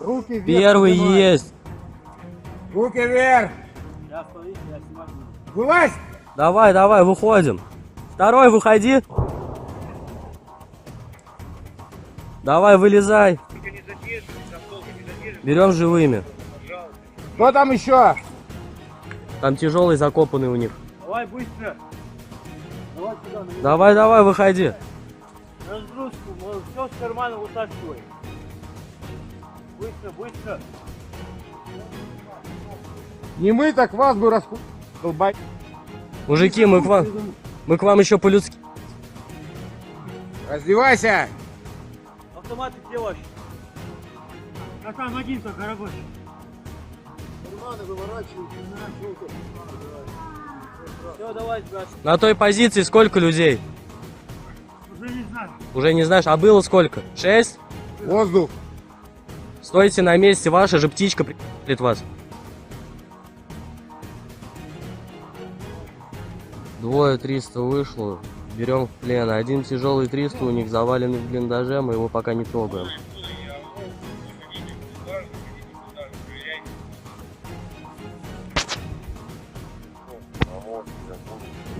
Руки вверх Первый поднимай. есть. Руки вверх. Я стою, я снимаю. Вылазь. Давай, давай, выходим. Второй, выходи. Давай, вылезай. Берем живыми. Кто там еще? Там тяжелый закопанный у них. Давай быстро. Давай сюда, на меня. Давай, давай, выходи. Разгрузку, все с кармана вытаскивай. Быстро, быстро. Не мы, так вас бы долбай. Мужики, мы к вам еще по-людски. Раздевайся. Автоматы где ваши? А там один только рабочий. Карманы выворачивают, все, давай, сбрасывай. На той позиции сколько людей? Уже не знаю. Уже не знаешь, а было сколько? 6? Воздух. Стойте на месте, ваша же птичка прилетит вас. Двое 300 вышло, берем в плен. Один тяжелый 300 у них заваленный в блиндаже, мы его пока не трогаем.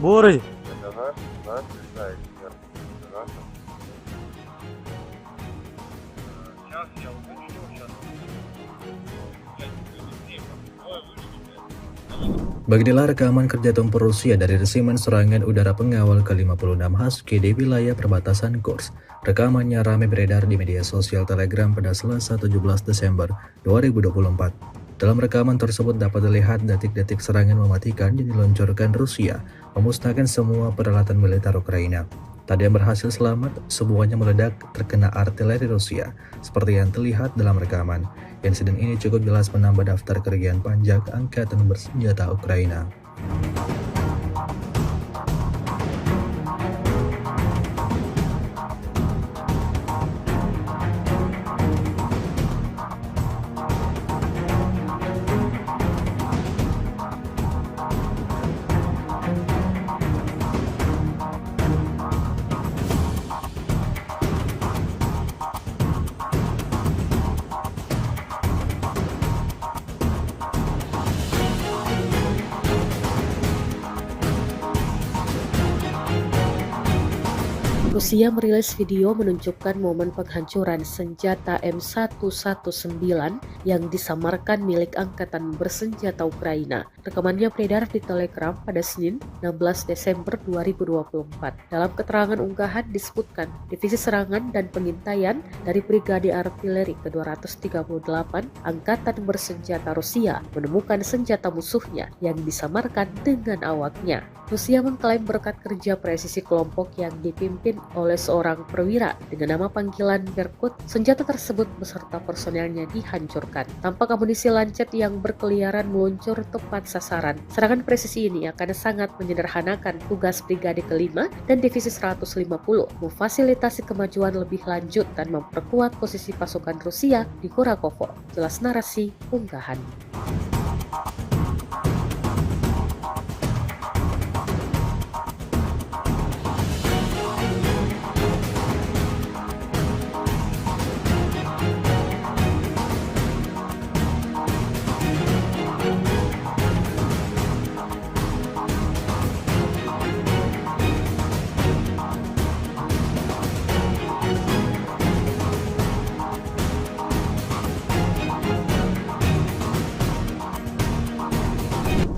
Бурый! Это наш летает вверх. Это наш. Сейчас я уточню, сейчас. Beginilah rekaman kerja tempur Rusia dari resimen serangan udara pengawal ke-56 Husky di wilayah perbatasan Kursk. Rekamannya ramai beredar di media sosial Telegram pada Selasa 17 Desember 2024. Dalam rekaman tersebut dapat dilihat detik-detik serangan mematikan yang diluncurkan Rusia, memusnahkan semua peralatan militer Ukraina. Tak ada yang berhasil selamat, semuanya meledak terkena artileri Rusia, seperti yang terlihat dalam rekaman. Insiden ini cukup jelas menambah daftar kerugian pajak angkatan bersenjata Ukraina. Rusia merilis video menunjukkan momen penghancuran senjata M119 yang disamarkan milik Angkatan Bersenjata Ukraina. Rekamannya beredar di Telegram pada Senin 16 Desember 2024. Dalam keterangan unggahan disebutkan, Divisi Serangan dan Pengintaian dari Brigade Artileri ke-238 Angkatan Bersenjata Rusia menemukan senjata musuhnya yang disamarkan dengan awaknya. Rusia mengklaim berkat kerja presisi kelompok yang dipimpin oleh seorang perwira dengan nama panggilan Berkut, senjata tersebut beserta personelnya dihancurkan. Tampak amunisi lancet yang berkeliaran meluncur tepat sasaran. Serangan presisi ini akan sangat menyederhanakan tugas Brigade ke-5 dan Divisi 150, memfasilitasi kemajuan lebih lanjut dan memperkuat posisi pasukan Rusia di Kurakovo. Jelas narasi unggahan.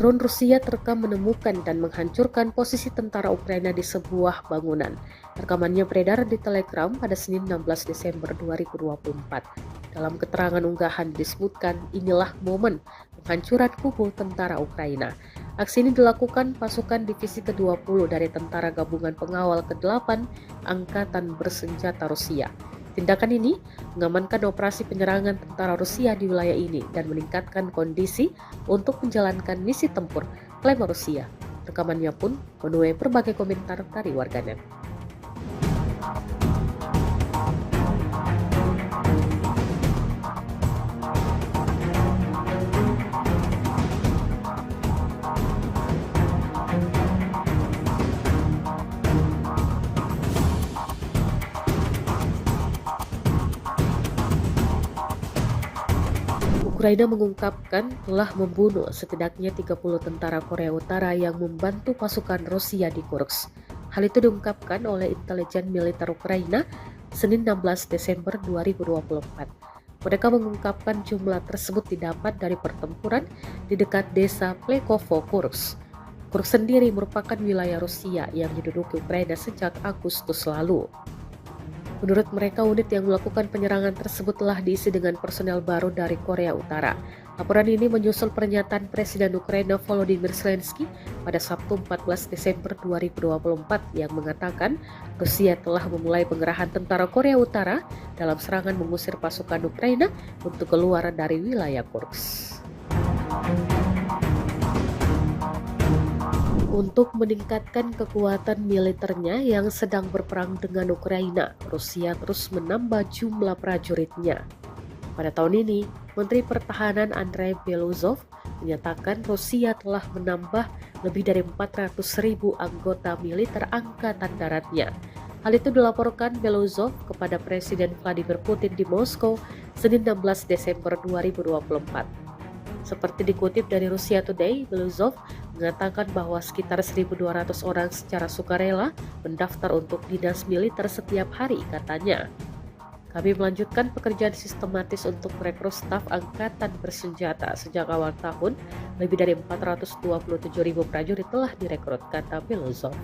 Drone Rusia terekam menemukan dan menghancurkan posisi tentara Ukraina di sebuah bangunan. Rekamannya beredar di Telegram pada Senin 16 Desember 2024. Dalam keterangan unggahan disebutkan, inilah momen penghancuran kubu tentara Ukraina. Aksi ini dilakukan pasukan Divisi ke-20 dari Tentara Gabungan Pengawal ke-8 Angkatan Bersenjata Rusia. Tindakan ini mengamankan operasi penyerangan tentara Rusia di wilayah ini dan meningkatkan kondisi untuk menjalankan misi tempur, klaim Rusia. Rekamannya pun menuai berbagai komentar dari warganet. Ukraina mengungkapkan telah membunuh setidaknya 30 tentara Korea Utara yang membantu pasukan Rusia di Kursk. Hal itu diungkapkan oleh intelijen militer Ukraina Senin 16 Desember 2024. Mereka mengungkapkan jumlah tersebut didapat dari pertempuran di dekat desa Plekovo, Kursk. Kursk sendiri merupakan wilayah Rusia yang diduduki Ukraina sejak Agustus lalu. Menurut mereka, unit yang melakukan penyerangan tersebut telah diisi dengan personel baru dari Korea Utara. Laporan ini menyusul pernyataan Presiden Ukraina Volodymyr Zelensky pada Sabtu 14 Desember 2024 yang mengatakan Rusia telah memulai pengerahan tentara Korea Utara dalam serangan mengusir pasukan Ukraina untuk keluar dari wilayah Kursk. Untuk meningkatkan kekuatan militernya yang sedang berperang dengan Ukraina, Rusia terus menambah jumlah prajuritnya. Pada tahun ini, Menteri Pertahanan Andrei Beluzov menyatakan Rusia telah menambah lebih dari 400.000 anggota militer angkatan daratnya. Hal itu dilaporkan Beluzov kepada Presiden Vladimir Putin di Moskow Senin 16 Desember 2024. Seperti dikutip dari Russia Today, Beluzov mengatakan bahwa sekitar 1.200 orang secara sukarela mendaftar untuk dinas militer setiap hari, katanya. Kami melanjutkan pekerjaan sistematis untuk merekrut staf angkatan bersenjata. Sejak awal tahun, lebih dari 427.000 prajurit telah direkrut, kata Belozov.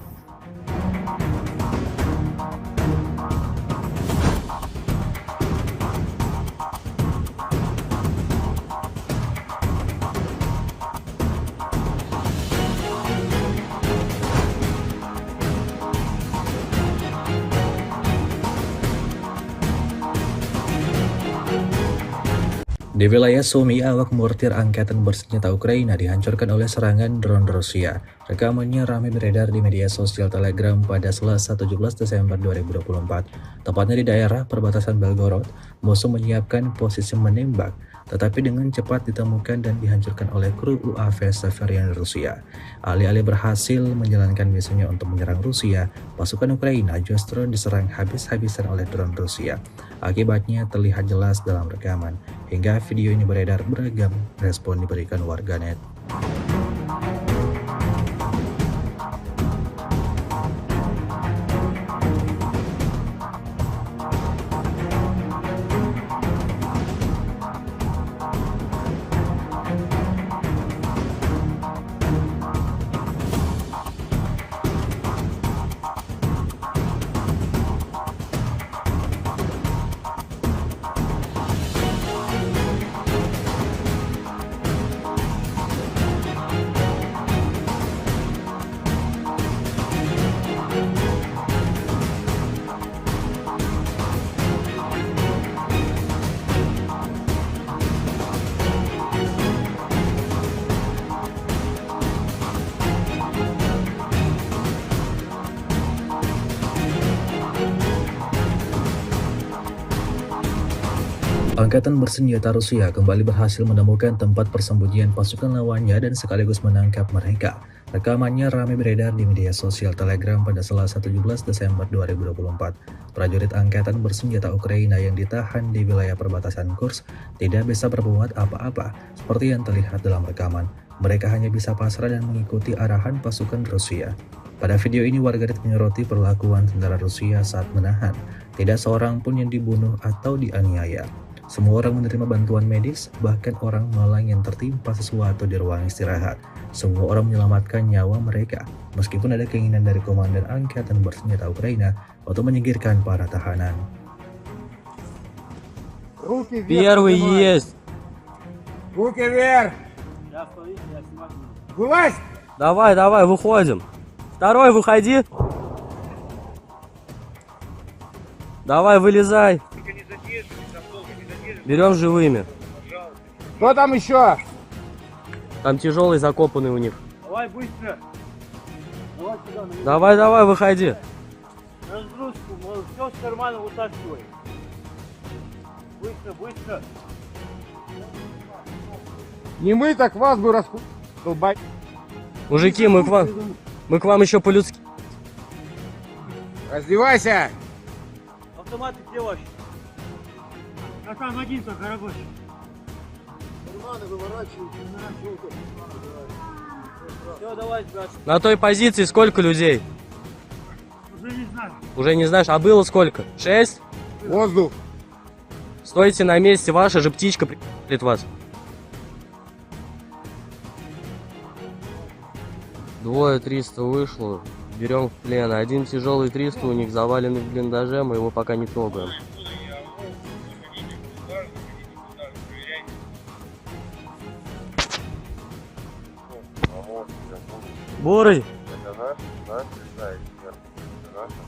Di wilayah Sumy, awak mortir angkatan bersenjata Ukraina dihancurkan oleh serangan drone Rusia. Rekamannya ramai beredar di media sosial Telegram pada Selasa 17 Desember 2024. Tepatnya di daerah perbatasan Belgorod, musuh menyiapkan posisi menembak, tetapi dengan cepat ditemukan dan dihancurkan oleh kru UAV Severian Rusia. Alih-alih berhasil menjalankan misinya untuk menyerang Rusia, pasukan Ukraina justru diserang habis-habisan oleh drone Rusia. Akibatnya terlihat jelas dalam rekaman. Hingga video ini beredar, beragam respon diberikan warganet. Angkatan bersenjata Rusia kembali berhasil menemukan tempat persembunyian pasukan lawannya dan sekaligus menangkap mereka. Rekamannya ramai beredar di media sosial Telegram pada Selasa 17 Desember 2024. Prajurit angkatan bersenjata Ukraina yang ditahan di wilayah perbatasan Kursk tidak bisa berbuat apa-apa seperti yang terlihat dalam rekaman. Mereka hanya bisa pasrah dan mengikuti arahan pasukan Rusia. Pada video ini warganet menyoroti perlakuan tentara Rusia saat menahan. Tidak seorang pun yang dibunuh atau dianiaya. Semua orang menerima bantuan medis, bahkan orang malang yang tertimpa sesuatu di ruang istirahat. Semua orang menyelamatkan nyawa mereka, meskipun ada keinginan dari komandan angkatan bersenjata Ukraina untuk menyingkirkan para tahanan. Руки вверх. Первый поднимай. есть. Руки вверх. Я смотрите, я снимать не буду. Вылазь. Давай, давай, выходим. Второй, выходи. Давай, вылезай. Только не задерживай, там долго не задерживай, Берем живыми. пожалуйста. Кто там еще? Там тяжелый закопанный у них. Давай быстро. Давай сюда, на Давай, давай, выходи. разгрузку, все с кармана вытаскивай. Быстро, быстро. Не мы, так вас бы долбать. Мужики, мы к вам еще по-людски. Раздевайся. Автоматы где ваши? А там один только рабочий. Карманы выворачивайте, все, давай, брат. На той позиции сколько людей? Уже не знаю. Уже не знаешь, а было сколько? 6? Воздух. Стойте на месте, ваша же птичка прилетит вас. Двое 300 вышло, берем в плен. Один тяжелый 300 у них заваленный в блиндаже, мы его пока не трогаем. Бурый! Это наш летает, это наша.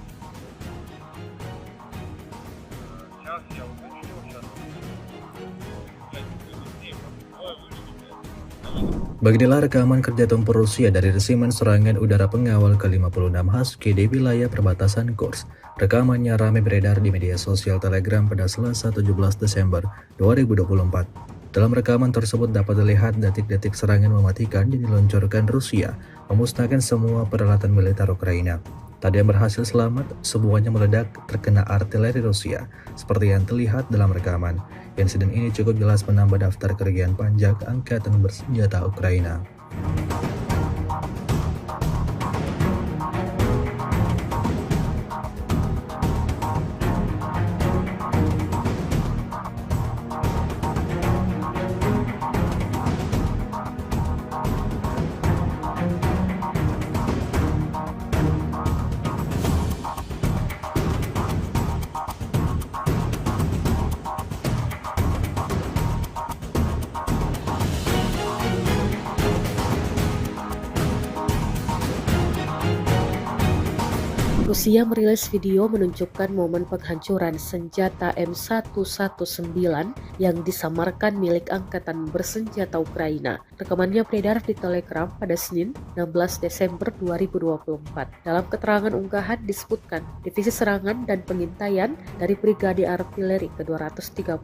Сейчас я уточню, сейчас. Beginilah rekaman kerja tempur Rusia dari resimen serangan udara pengawal ke-56 Husky di wilayah perbatasan Kursk. Rekamannya ramai beredar di media sosial Telegram pada Selasa 17 Desember 2024. Dalam rekaman tersebut dapat dilihat detik-detik serangan mematikan yang diluncurkan Rusia, memusnahkan semua peralatan militer Ukraina. Tak ada yang berhasil selamat, semuanya meledak terkena artileri Rusia, seperti yang terlihat dalam rekaman. Insiden ini cukup jelas menambah daftar kerugian pajak angkatan bersenjata Ukraina. Rusia merilis video menunjukkan momen penghancuran senjata M119 yang disamarkan milik Angkatan Bersenjata Ukraina. Rekamannya beredar di Telegram pada Senin 16 Desember 2024. Dalam keterangan unggahan disebutkan, Divisi Serangan dan Pengintaian dari Brigade Artileri ke-238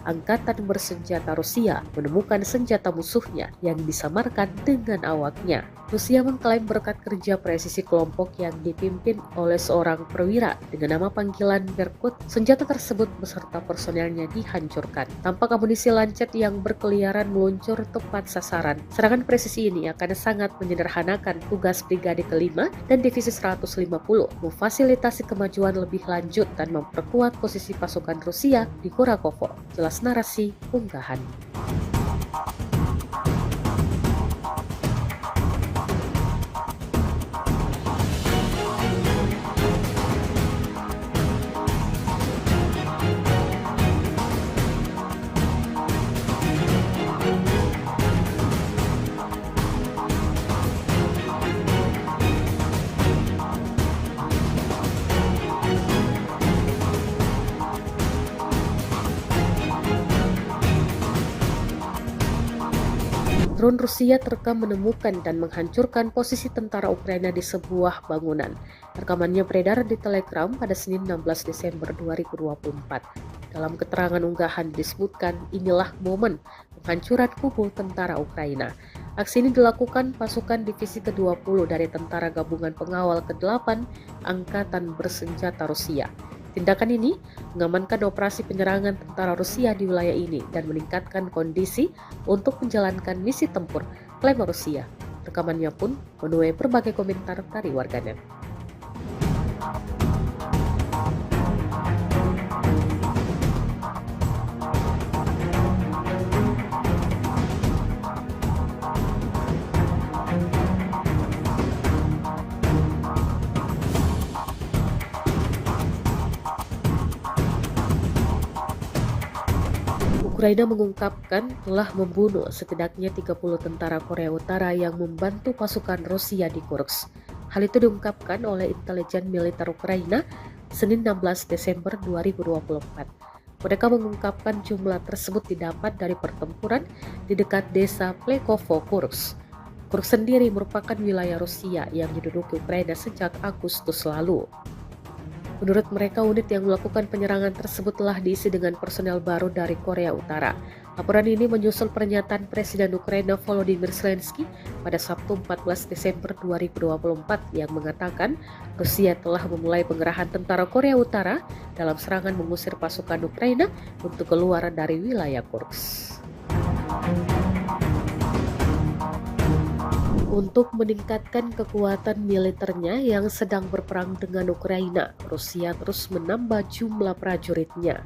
Angkatan Bersenjata Rusia menemukan senjata musuhnya yang disamarkan dengan awaknya. Rusia mengklaim berkat kerja presisi kelompok yang dipimpin oleh seorang perwira dengan nama panggilan Berkut, senjata tersebut beserta personelnya dihancurkan. Tampak amunisi lancet yang berkeliaran meluncur tepat sasaran. Serangan presisi ini akan sangat menyederhanakan tugas Brigade ke-5 dan Divisi 150, memfasilitasi kemajuan lebih lanjut dan memperkuat posisi pasukan Rusia di Kurakovo. Jelas narasi unggahan. Drone Rusia terekam menemukan dan menghancurkan posisi tentara Ukraina di sebuah bangunan. Rekamannya beredar di Telegram pada Senin 16 Desember 2024. Dalam keterangan unggahan disebutkan inilah momen penghancuran kubu tentara Ukraina. Aksi ini dilakukan pasukan Divisi ke-20 dari Tentara Gabungan Pengawal ke-8 Angkatan Bersenjata Rusia. Tindakan ini mengamankan operasi penyerangan tentara Rusia di wilayah ini dan meningkatkan kondisi untuk menjalankan misi tempur, klaim Rusia. Rekamannya pun menuai berbagai komentar dari warganet. Ukraina mengungkapkan telah membunuh setidaknya 30 tentara Korea Utara yang membantu pasukan Rusia di Kursk. Hal itu diungkapkan oleh intelijen militer Ukraina Senin 16 Desember 2024. Mereka mengungkapkan jumlah tersebut didapat dari pertempuran di dekat desa Plekovo, Kursk. Kursk sendiri merupakan wilayah Rusia yang diduduki Ukraina sejak Agustus lalu. Menurut mereka, unit yang melakukan penyerangan tersebut telah diisi dengan personel baru dari Korea Utara. Laporan ini menyusul pernyataan Presiden Ukraina Volodymyr Zelensky pada Sabtu 14 Desember 2024 yang mengatakan Rusia telah memulai pengerahan tentara Korea Utara dalam serangan mengusir pasukan Ukraina untuk keluar dari wilayah Kursk. Untuk meningkatkan kekuatan militernya yang sedang berperang dengan Ukraina, Rusia terus menambah jumlah prajuritnya.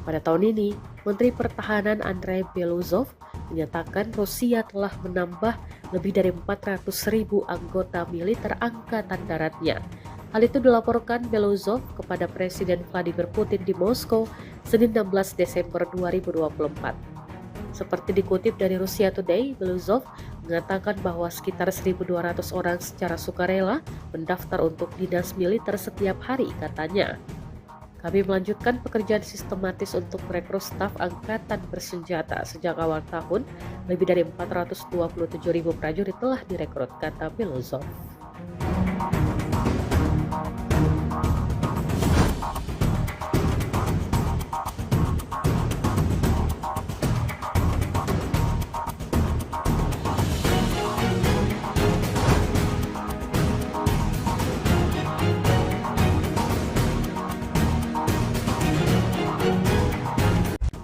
Pada tahun ini, Menteri Pertahanan Andrei Beluzov menyatakan Rusia telah menambah lebih dari 400.000 anggota militer angkatan daratnya. Hal itu dilaporkan Beluzov kepada Presiden Vladimir Putin di Moskow Senin 16 Desember 2024. Seperti dikutip dari Russia Today, Beluzov mengatakan bahwa sekitar 1.200 orang secara sukarela mendaftar untuk dinas militer setiap hari, katanya. Kami melanjutkan pekerjaan sistematis untuk merekrut staf angkatan bersenjata. Sejak awal tahun, lebih dari 427.000 prajurit telah direkrut, kata Beluzov.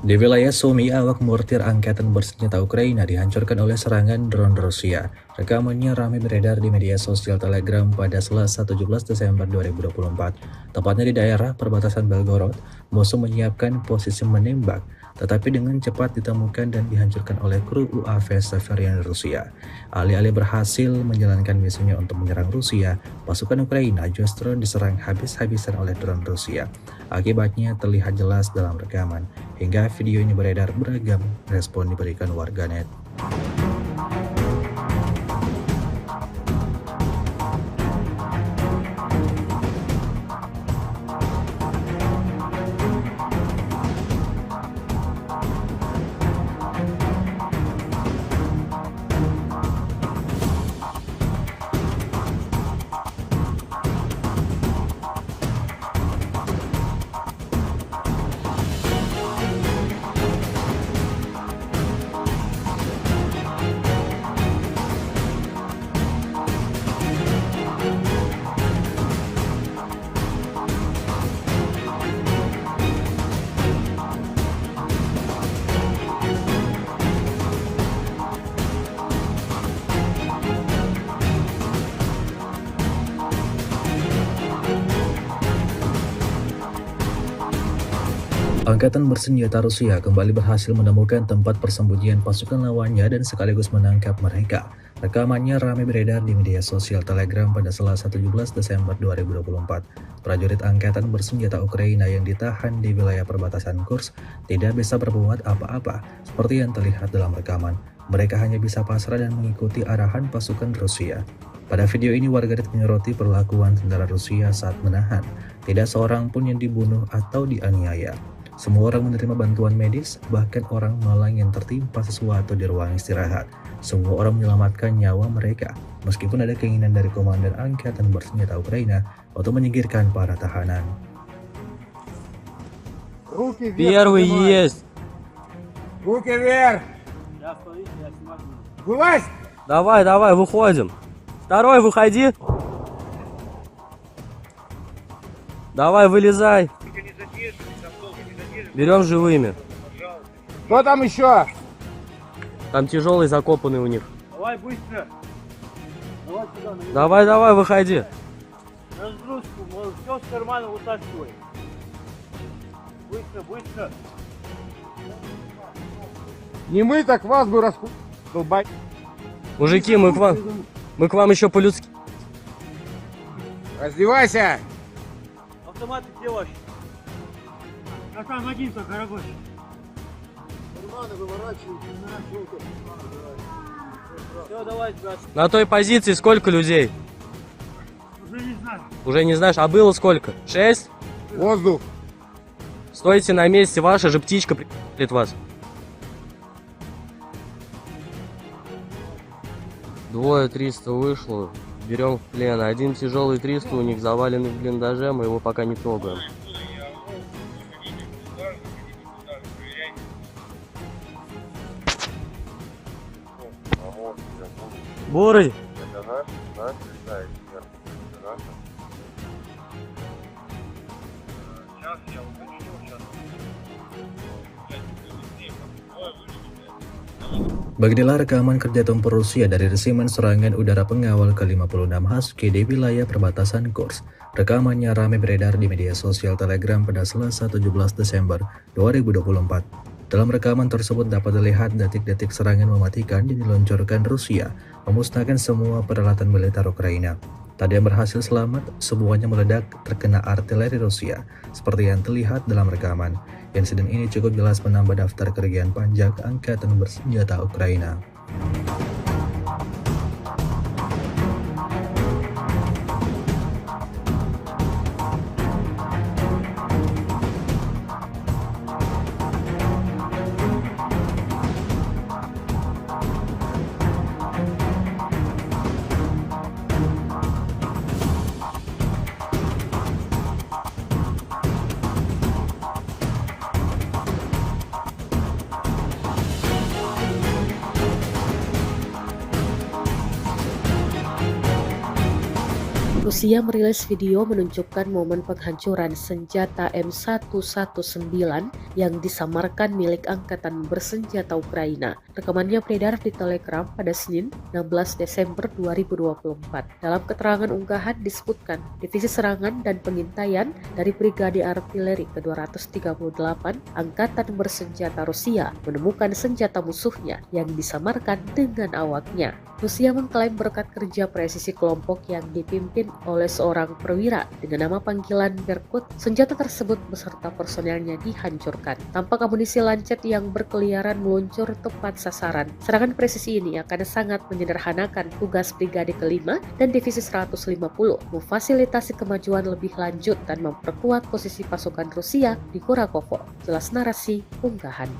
Di wilayah Sumy, awak mortir Angkatan Bersenjata Ukraina dihancurkan oleh serangan drone Rusia. Rekamannya ramai beredar di media sosial Telegram pada Selasa 17 Desember 2024. Tepatnya di daerah perbatasan Belgorod, musuh menyiapkan posisi menembak, tetapi dengan cepat ditemukan dan dihancurkan oleh kru UAV Severian Rusia. Alih-alih berhasil menjalankan misinya untuk menyerang Rusia, pasukan Ukraina justru diserang habis-habisan oleh drone Rusia. Akibatnya terlihat jelas dalam rekaman. Hingga video ini beredar, beragam respon diberikan warganet. Angkatan bersenjata Rusia kembali berhasil menemukan tempat persembunyian pasukan lawannya dan sekaligus menangkap mereka. Rekamannya ramai beredar di media sosial Telegram pada Selasa 17 Desember 2024. Prajurit Angkatan bersenjata Ukraina yang ditahan di wilayah perbatasan Kursk tidak bisa berbuat apa-apa seperti yang terlihat dalam rekaman. Mereka hanya bisa pasrah dan mengikuti arahan pasukan Rusia. Pada video ini warganet menyoroti perlakuan tentara Rusia saat menahan. Tidak seorang pun yang dibunuh atau dianiaya. Semua orang menerima bantuan medis, bahkan orang malang yang tertimpa sesuatu di ruang istirahat. Semua orang menyelamatkan nyawa mereka, meskipun ada keinginan dari komandan angkatan bersenjata Ukraina untuk menyingkirkan para tahanan. Руки вверх. Первый поднимай. есть. Руки вверх. Сейчас, смотрите, я смотрю. Вылазь. Давай, давай, выходим. Второй, выходи. Давай, вылезай. Берем живыми. Кто там еще? Там тяжелый закопанный у них. Давай быстро. Давай сюда, на Давай, давай, выходи. разгрузку. Все с кармана вытаскивай. Быстро, быстро. Не мы, так вас бы долбай. Мужики, мы к вам еще по-людски. Раздевайся. Автоматы где ваши? А там один только рабочий. Все, давай, ребят. На той позиции сколько людей? Уже не знаю. Уже не знаешь, а было сколько? 6? Воздух. Стойте на месте, ваша же птичка прилетит вас. Двое 300 вышло, берем в плен. Один тяжелый 300 у них заваленный в блиндаже, мы его пока не трогаем. Бурый, Это наш летает сверху. Это наш. Сейчас я уточню, сейчас. Beginilah rekaman kerja tempur Rusia dari resimen serangan udara pengawal ke-56 Husky di wilayah perbatasan Kursk. Rekamannya ramai beredar di media sosial Telegram pada Selasa 17 Desember 2024. Dalam rekaman tersebut dapat dilihat detik-detik serangan mematikan yang diluncurkan Rusia, memusnahkan semua peralatan militer Ukraina. Tak ada yang berhasil selamat, semuanya meledak terkena artileri Rusia, seperti yang terlihat dalam rekaman. Insiden ini cukup jelas menambah daftar kerugian panjang angkatan bersenjata Ukraina. Rusia merilis video menunjukkan momen penghancuran senjata M119 yang disamarkan milik Angkatan Bersenjata Ukraina. Rekamannya beredar di Telegram pada Senin 16 Desember 2024. Dalam keterangan unggahan disebutkan, Divisi Serangan dan Pengintaian dari Brigade Artileri ke-238 Angkatan Bersenjata Rusia menemukan senjata musuhnya yang disamarkan dengan awaknya. Rusia mengklaim berkat kerja presisi kelompok yang dipimpin oleh seorang perwira dengan nama panggilan Berkut, senjata tersebut beserta personelnya dihancurkan. Tampak amunisi lancet yang berkeliaran meluncur tepat sasaran. Serangan presisi ini akan sangat menyederhanakan tugas Brigade ke-5 dan Divisi 150, memfasilitasi kemajuan lebih lanjut dan memperkuat posisi pasukan Rusia di Kurakovo. Jelas narasi unggahan.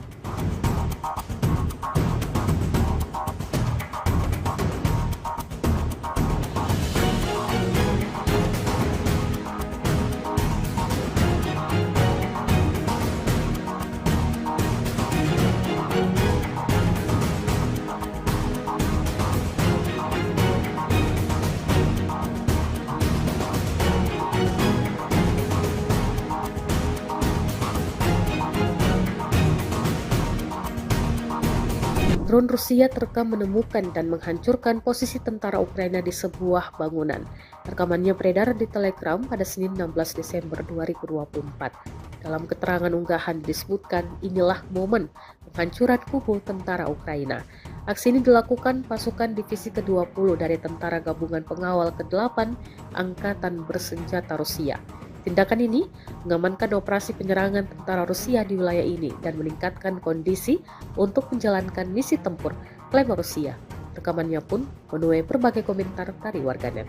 Drone Rusia terekam menemukan dan menghancurkan posisi tentara Ukraina di sebuah bangunan. Rekamannya beredar di Telegram pada Senin 16 Desember 2024. Dalam keterangan unggahan disebutkan inilah momen penghancuran kubu tentara Ukraina. Aksi ini dilakukan pasukan divisi ke-20 dari Tentara Gabungan Pengawal ke-8 Angkatan Bersenjata Rusia. Tindakan ini mengamankan operasi penyerangan tentara Rusia di wilayah ini dan meningkatkan kondisi untuk menjalankan misi tempur, klaim Rusia. Rekamannya pun menuai berbagai komentar dari warganet.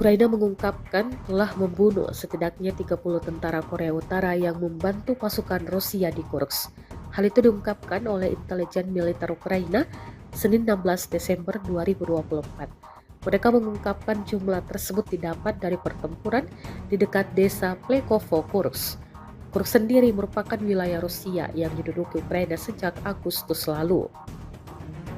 Ukraina mengungkapkan telah membunuh setidaknya 30 tentara Korea Utara yang membantu pasukan Rusia di Kursk. Hal itu diungkapkan oleh intelijen militer Ukraina Senin 16 Desember 2024. Mereka mengungkapkan jumlah tersebut didapat dari pertempuran di dekat desa Plekovo, Kursk. Kursk sendiri merupakan wilayah Rusia yang diduduki Ukraina sejak Agustus lalu.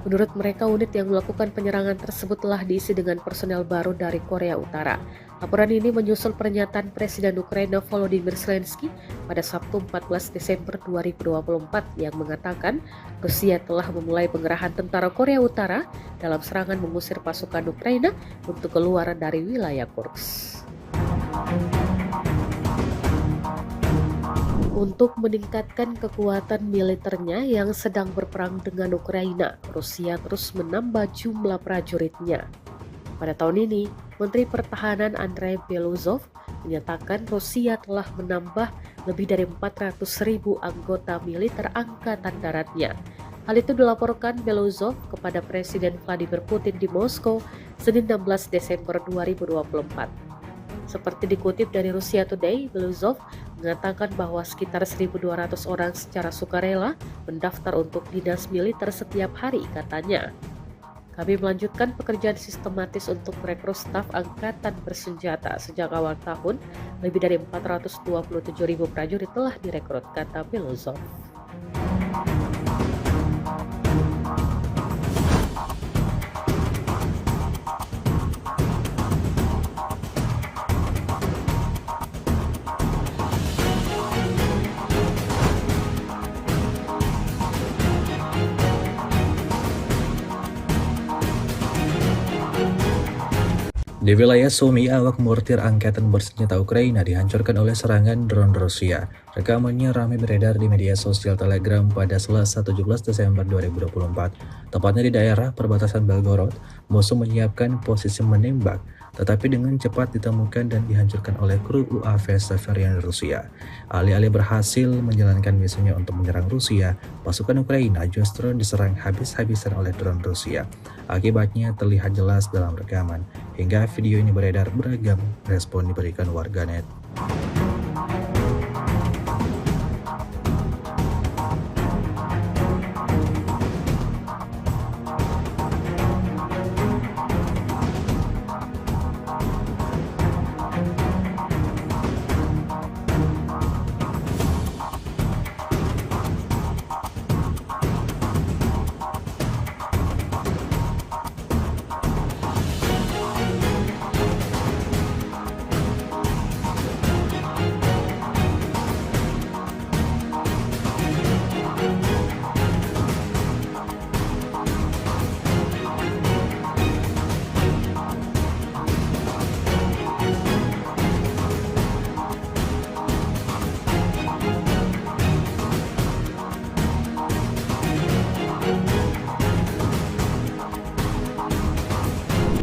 Menurut mereka, unit yang melakukan penyerangan tersebut telah diisi dengan personel baru dari Korea Utara. Laporan ini menyusul pernyataan Presiden Ukraina Volodymyr Zelensky pada Sabtu 14 Desember 2024 yang mengatakan Rusia telah memulai pengerahan tentara Korea Utara dalam serangan mengusir pasukan Ukraina untuk keluar dari wilayah Kursk. Untuk meningkatkan kekuatan militernya yang sedang berperang dengan Ukraina, Rusia terus menambah jumlah prajuritnya. Pada tahun ini, Menteri Pertahanan Andrei Beluzov menyatakan Rusia telah menambah lebih dari 400.000 anggota militer angkatan daratnya. Hal itu dilaporkan Beluzov kepada Presiden Vladimir Putin di Moskow Senin 16 Desember 2024. Seperti dikutip dari Russia Today, Beluzov mengatakan bahwa sekitar 1.200 orang secara sukarela mendaftar untuk dinas militer setiap hari, katanya. Kami melanjutkan pekerjaan sistematis untuk merekrut staf angkatan bersenjata sejak awal tahun. Lebih dari 427.000 prajurit telah direkrut, kata Beluzov. Di wilayah Sumy, awak mortir angkatan bersenjata Ukraina dihancurkan oleh serangan drone Rusia. Rekamannya ramai beredar di media sosial Telegram pada Selasa 17 Desember 2024. Tepatnya di daerah perbatasan Belgorod, musuh menyiapkan posisi menembak, tetapi dengan cepat ditemukan dan dihancurkan oleh kru UAV Severian Rusia. Alih-alih berhasil menjalankan misinya untuk menyerang Rusia, pasukan Ukraina justru diserang habis-habisan oleh drone Rusia. Akibatnya terlihat jelas dalam rekaman. Hingga video ini beredar, beragam respon diberikan warganet.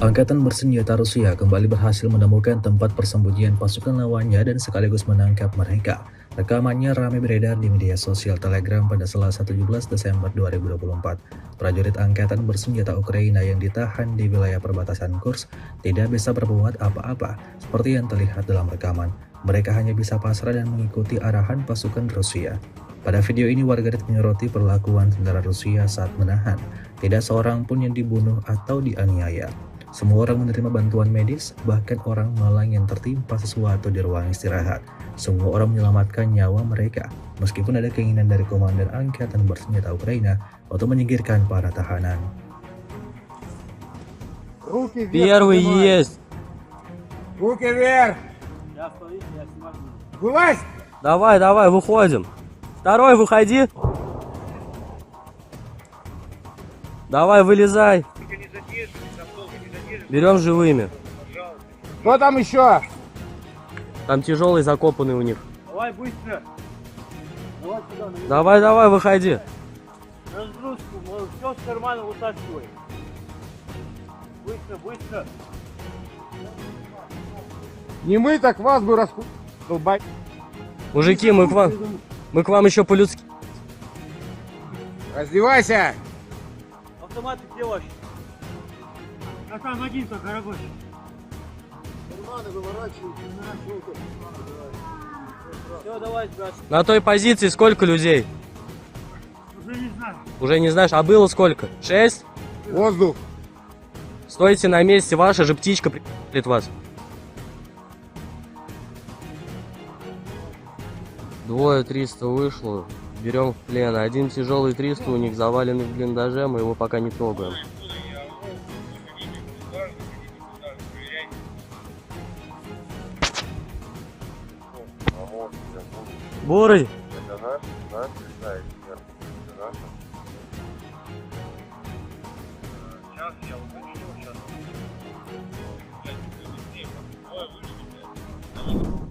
Angkatan bersenjata Rusia kembali berhasil menemukan tempat persembunyian pasukan lawannya dan sekaligus menangkap mereka. Rekamannya ramai beredar di media sosial Telegram pada Selasa 17 Desember 2024. Prajurit angkatan bersenjata Ukraina yang ditahan di wilayah perbatasan Kursk tidak bisa berbuat apa-apa seperti yang terlihat dalam rekaman. Mereka hanya bisa pasrah dan mengikuti arahan pasukan Rusia. Pada video ini warganet menyoroti perlakuan tentara Rusia saat menahan. Tidak seorang pun yang dibunuh atau dianiaya. Semua orang menerima bantuan medis, bahkan orang malang yang tertimpa sesuatu di ruang istirahat. Semua orang menyelamatkan nyawa mereka, meskipun ada keinginan dari komandan angkatan bersenjata Ukraina untuk menyingkirkan para tahanan. Руки вверх. Первый поднимай. есть. Руки вверх. Я стою, я снимаю. Вылазь. Давай, давай, выходим. Второй, выходи. Давай, вылезай. Берем живыми. Кто там еще? Там тяжелый закопанный у них. Давай быстро. Давай сюда, на Давай, давай, выходи. разгрузку. Все с кармана вытаскивай. Быстро, быстро. Не мы, так вас бы долбай. Мужики, мы к вам еще по-людски. Раздевайся. Автоматы где ваши? А там один только рабочий. Все, давай, брат. На той позиции сколько людей? Уже не знаю. Уже не знаешь, а было сколько? 6? Воздух. Стойте на месте, ваша же птичка прилетит вас. Двое 300 вышло, берем в плен. Один тяжелый 300 у них заваленный в блиндаже, мы его пока не трогаем. Бурый, Это наш сайт. Это наш.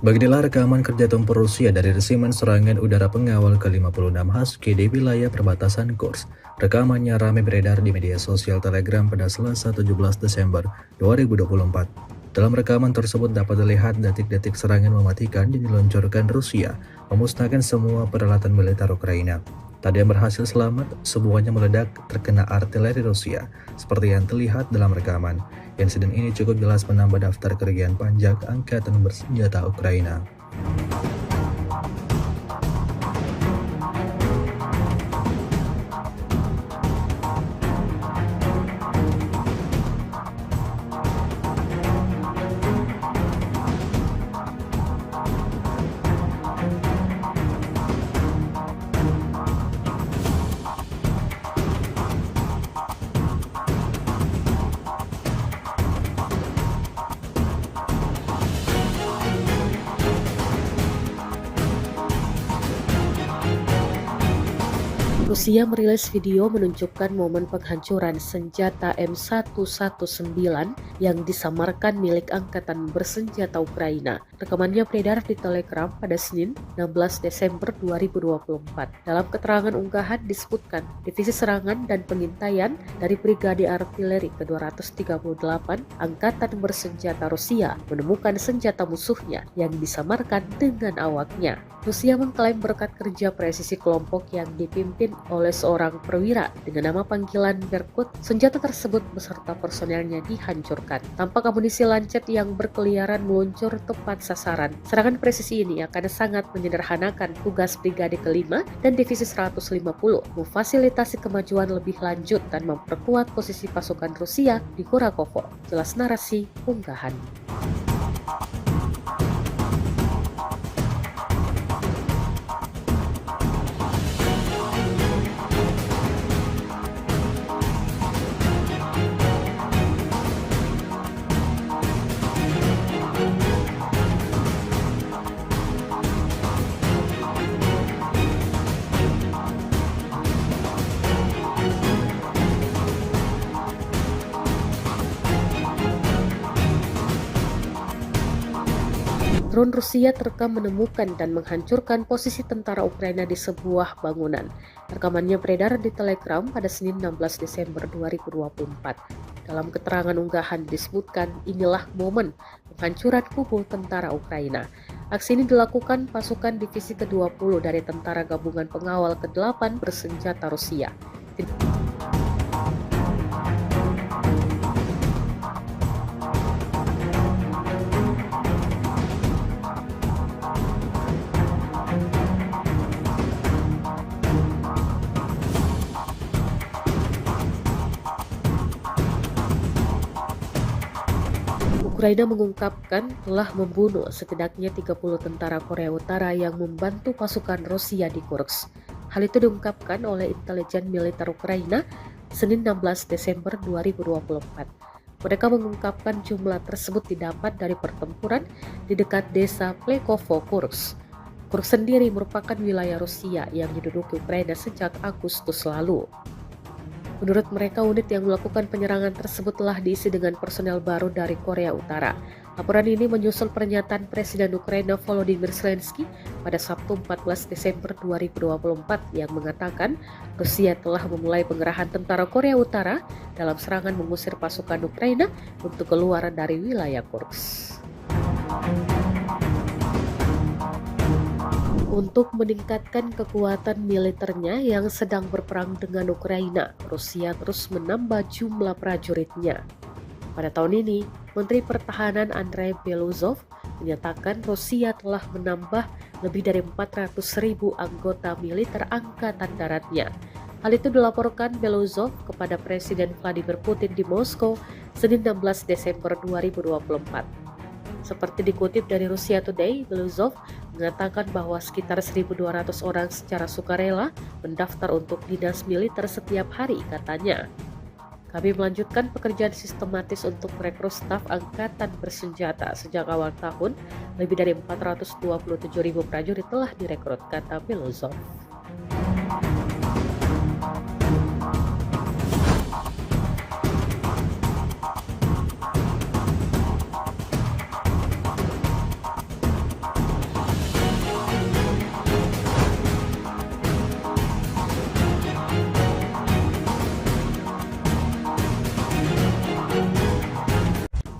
Beginilah rekaman kerja tempur Rusia dari resimen serangan udara pengawal ke-56 Husky di wilayah perbatasan Kursk. Rekamannya ramai beredar di media sosial Telegram pada Selasa 17 Desember 2024. Dalam rekaman tersebut dapat dilihat detik-detik serangan mematikan yang diluncurkan Rusia, memusnahkan semua peralatan militer Ukraina. Tak ada yang berhasil selamat, semuanya meledak terkena artileri Rusia, seperti yang terlihat dalam rekaman. Insiden ini cukup jelas menambah daftar kerugian pajak angkatan bersenjata Ukraina. Rusia merilis video menunjukkan momen penghancuran senjata M119 yang disamarkan milik Angkatan Bersenjata Ukraina. Rekamannya beredar di Telegram pada Senin 16 Desember 2024. Dalam keterangan unggahan disebutkan, Divisi Serangan dan Pengintaian dari Brigade Artileri ke-238 Angkatan Bersenjata Rusia menemukan senjata musuhnya yang disamarkan dengan awaknya. Rusia mengklaim berkat kerja presisi kelompok yang dipimpin oleh seorang perwira dengan nama panggilan Berkut, senjata tersebut beserta personelnya dihancurkan. Tampak amunisi lancet yang berkeliaran meluncur tepat sasaran. Serangan presisi ini akan sangat menyederhanakan tugas Brigade ke-5 dan Divisi 150, memfasilitasi kemajuan lebih lanjut dan memperkuat posisi pasukan Rusia di Kurakovo. Jelas narasi unggahan. Drone Rusia terekam menemukan dan menghancurkan posisi tentara Ukraina di sebuah bangunan. Rekamannya beredar di Telegram pada Senin 16 Desember 2024. Dalam keterangan unggahan disebutkan, inilah momen penghancuran kubu tentara Ukraina. Aksi ini dilakukan pasukan Divisi ke-20 dari Tentara Gabungan Pengawal ke-8 Bersenjata Rusia. Ukraina mengungkapkan telah membunuh setidaknya 30 tentara Korea Utara yang membantu pasukan Rusia di Kursk. Hal itu diungkapkan oleh intelijen militer Ukraina Senin 16 Desember 2024. Mereka mengungkapkan jumlah tersebut didapat dari pertempuran di dekat desa Plekovo, Kursk. Kursk sendiri merupakan wilayah Rusia yang diduduki Ukraina sejak Agustus lalu. Menurut mereka, unit yang melakukan penyerangan tersebut telah diisi dengan personel baru dari Korea Utara. Laporan ini menyusul pernyataan Presiden Ukraina Volodymyr Zelensky pada Sabtu 14 Desember 2024 yang mengatakan Rusia telah memulai pengerahan tentara Korea Utara dalam serangan mengusir pasukan Ukraina untuk keluar dari wilayah Kursk. Untuk meningkatkan kekuatan militernya yang sedang berperang dengan Ukraina, Rusia terus menambah jumlah prajuritnya. Pada tahun ini, Menteri Pertahanan Andrei Beluzov menyatakan Rusia telah menambah lebih dari 400.000 anggota militer angkatan daratnya. Hal itu dilaporkan Beluzov kepada Presiden Vladimir Putin di Moskow Senin 16 Desember 2024. Seperti dikutip dari Russia Today, Beluzov mengatakan bahwa sekitar 1.200 orang secara sukarela mendaftar untuk dinas militer setiap hari, katanya. Kami melanjutkan pekerjaan sistematis untuk merekrut staf angkatan bersenjata sejak awal tahun. Lebih dari 427.000 prajurit telah direkrut, kata Beluzov.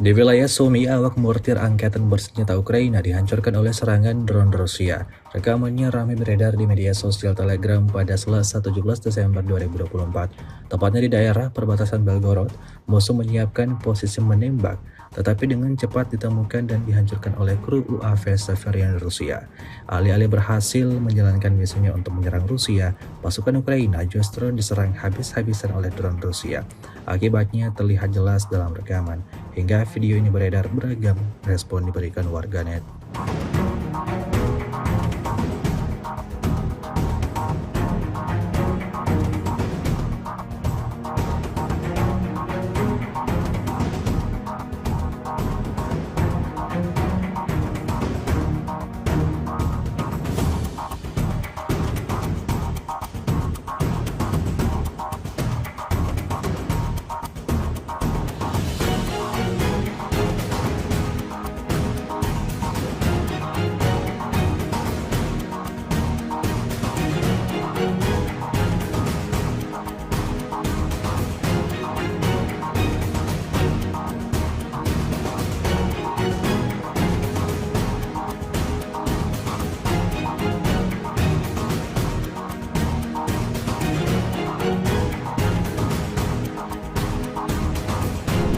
Di wilayah Sumy, awak mortir angkatan bersenjata Ukraina dihancurkan oleh serangan drone Rusia. Rekamannya ramai beredar di media sosial Telegram pada Selasa 17 Desember 2024. Tepatnya di daerah perbatasan Belgorod, musuh menyiapkan posisi menembak, tetapi dengan cepat ditemukan dan dihancurkan oleh kru UAV Severian Rusia. Alih-alih berhasil menjalankan misinya untuk menyerang Rusia, pasukan Ukraina justru diserang habis-habisan oleh drone Rusia. Akibatnya terlihat jelas dalam rekaman. Hingga video ini beredar, beragam respon diberikan warganet.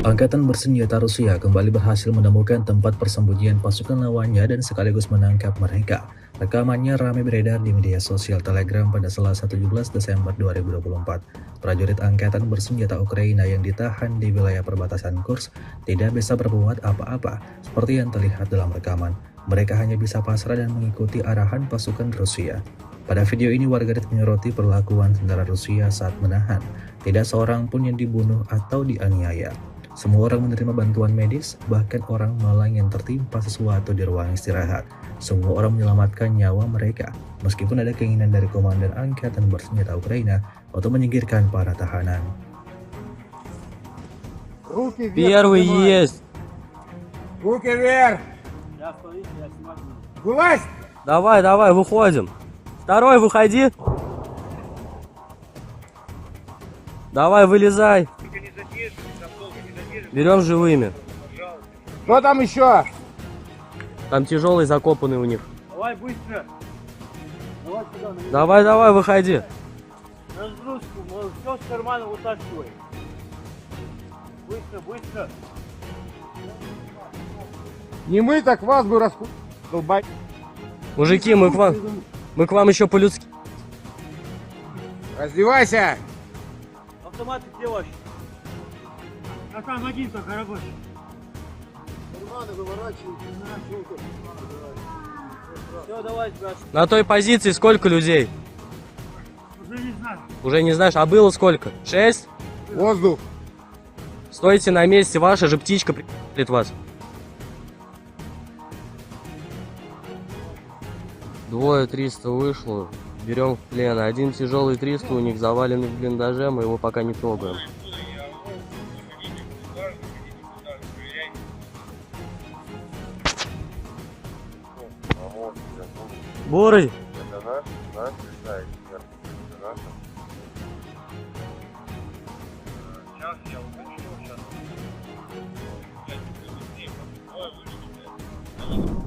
Angkatan bersenjata Rusia kembali berhasil menemukan tempat persembunyian pasukan lawannya dan sekaligus menangkap mereka. Rekamannya ramai beredar di media sosial Telegram pada Selasa 17 Desember 2024. Prajurit angkatan bersenjata Ukraina yang ditahan di wilayah perbatasan Kursk tidak bisa berbuat apa-apa seperti yang terlihat dalam rekaman. Mereka hanya bisa pasrah dan mengikuti arahan pasukan Rusia. Pada video ini warganet menyoroti perlakuan tentara Rusia saat menahan. Tidak seorang pun yang dibunuh atau dianiaya. Semua orang menerima bantuan medis, bahkan orang malang yang tertimpa sesuatu di ruang istirahat. Semua orang menyelamatkan nyawa mereka, meskipun ada keinginan dari komandan angkatan bersenjata Ukraina untuk menyingkirkan para tahanan. Руки вверх. Первый поднимай. есть. Руки вверх. Я стою, я снимать буду. Вылазь. Давай, давай, выходим. Второй, выходи. Давай, вылезай. Берем живыми. Кто там еще? Там тяжелый закопанный у них. Давай быстро. Давай сюда, на Давай, давай, выходи. разгрузку, все с кармана вытаскивай. Быстро, быстро. Не мы, так вас бы долбать. Мужики, мы к вам еще по-людски. Раздевайся. Автоматы где ваши? А там один только рабочий. Карманы выворачивайте. Все, давай, брат. На той позиции сколько людей? Уже не знаю. Уже не знаешь, а было сколько? 6? Воздух. Стойте на месте, ваша же птичка прилет вас. Двое 300 вышло, берем в плен. Один тяжелый 300 у них заваленный в блиндаже, мы его пока не трогаем. Бурый! Это наш, да, это наш. Сейчас я уточню, сейчас.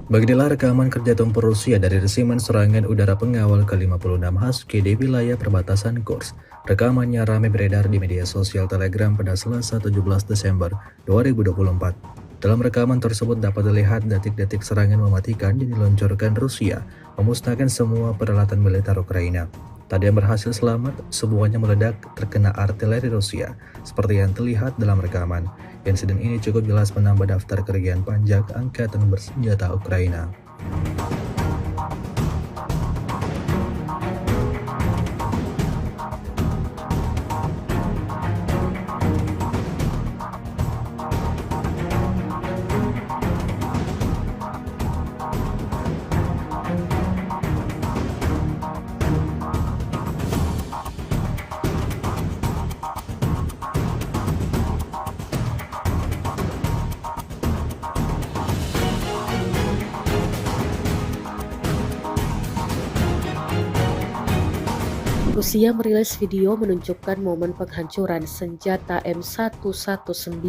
Beginilah rekaman kerja tempur Rusia dari resimen serangan udara pengawal ke-56 Husky di wilayah perbatasan Kursk. Rekamannya ramai beredar di media sosial Telegram pada Selasa 17 Desember 2024. Dalam rekaman tersebut dapat dilihat detik-detik serangan mematikan yang diluncurkan Rusia, memusnahkan semua peralatan militer Ukraina. Tak ada yang berhasil selamat, semuanya meledak terkena artileri Rusia, seperti yang terlihat dalam rekaman. Insiden ini cukup jelas menambah daftar kerugian pajak angkatan bersenjata Ukraina. Rusia merilis video menunjukkan momen penghancuran senjata M119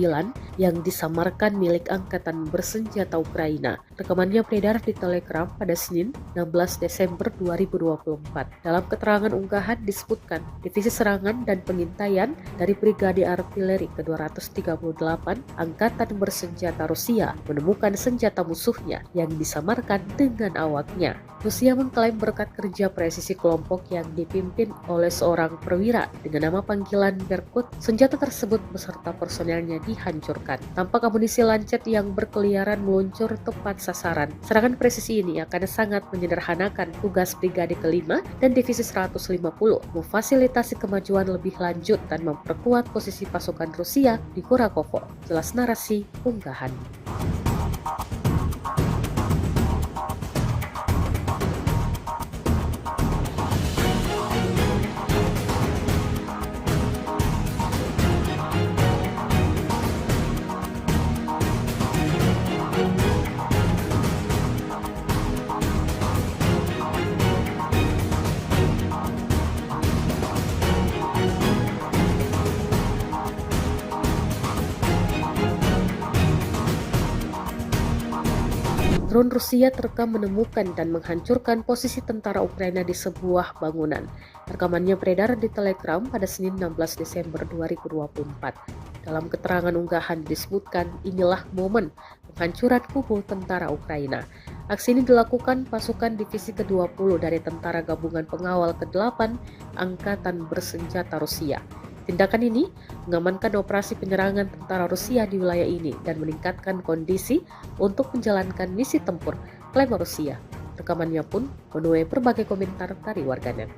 yang disamarkan milik Angkatan Bersenjata Ukraina. Rekamannya beredar di Telegram pada Senin 16 Desember 2024. Dalam keterangan unggahan disebutkan, Divisi Serangan dan Pengintaian dari Brigade Artileri ke-238 Angkatan Bersenjata Rusia menemukan senjata musuhnya yang disamarkan dengan awaknya. Rusia mengklaim berkat kerja presisi kelompok yang dipimpin oleh seorang perwira dengan nama panggilan Berkut, senjata tersebut beserta personelnya dihancurkan. Tampak amunisi lancet yang berkeliaran meluncur tepat sasaran. Serangan presisi ini akan sangat menyederhanakan tugas Brigade ke-5 dan Divisi 150, memfasilitasi kemajuan lebih lanjut dan memperkuat posisi pasukan Rusia di Kurakovo. Jelas narasi unggahan. Drone Rusia terekam menemukan dan menghancurkan posisi tentara Ukraina di sebuah bangunan. Rekamannya beredar di Telegram pada Senin 16 Desember 2024. Dalam keterangan unggahan disebutkan inilah momen penghancuran kubu tentara Ukraina. Aksi ini dilakukan pasukan Divisi ke-20 dari Tentara Gabungan Pengawal ke-8 Angkatan Bersenjata Rusia. Tindakan ini mengamankan operasi penyerangan tentara Rusia di wilayah ini dan meningkatkan kondisi untuk menjalankan misi tempur, klaim Rusia. Rekamannya pun menuai berbagai komentar dari warganet.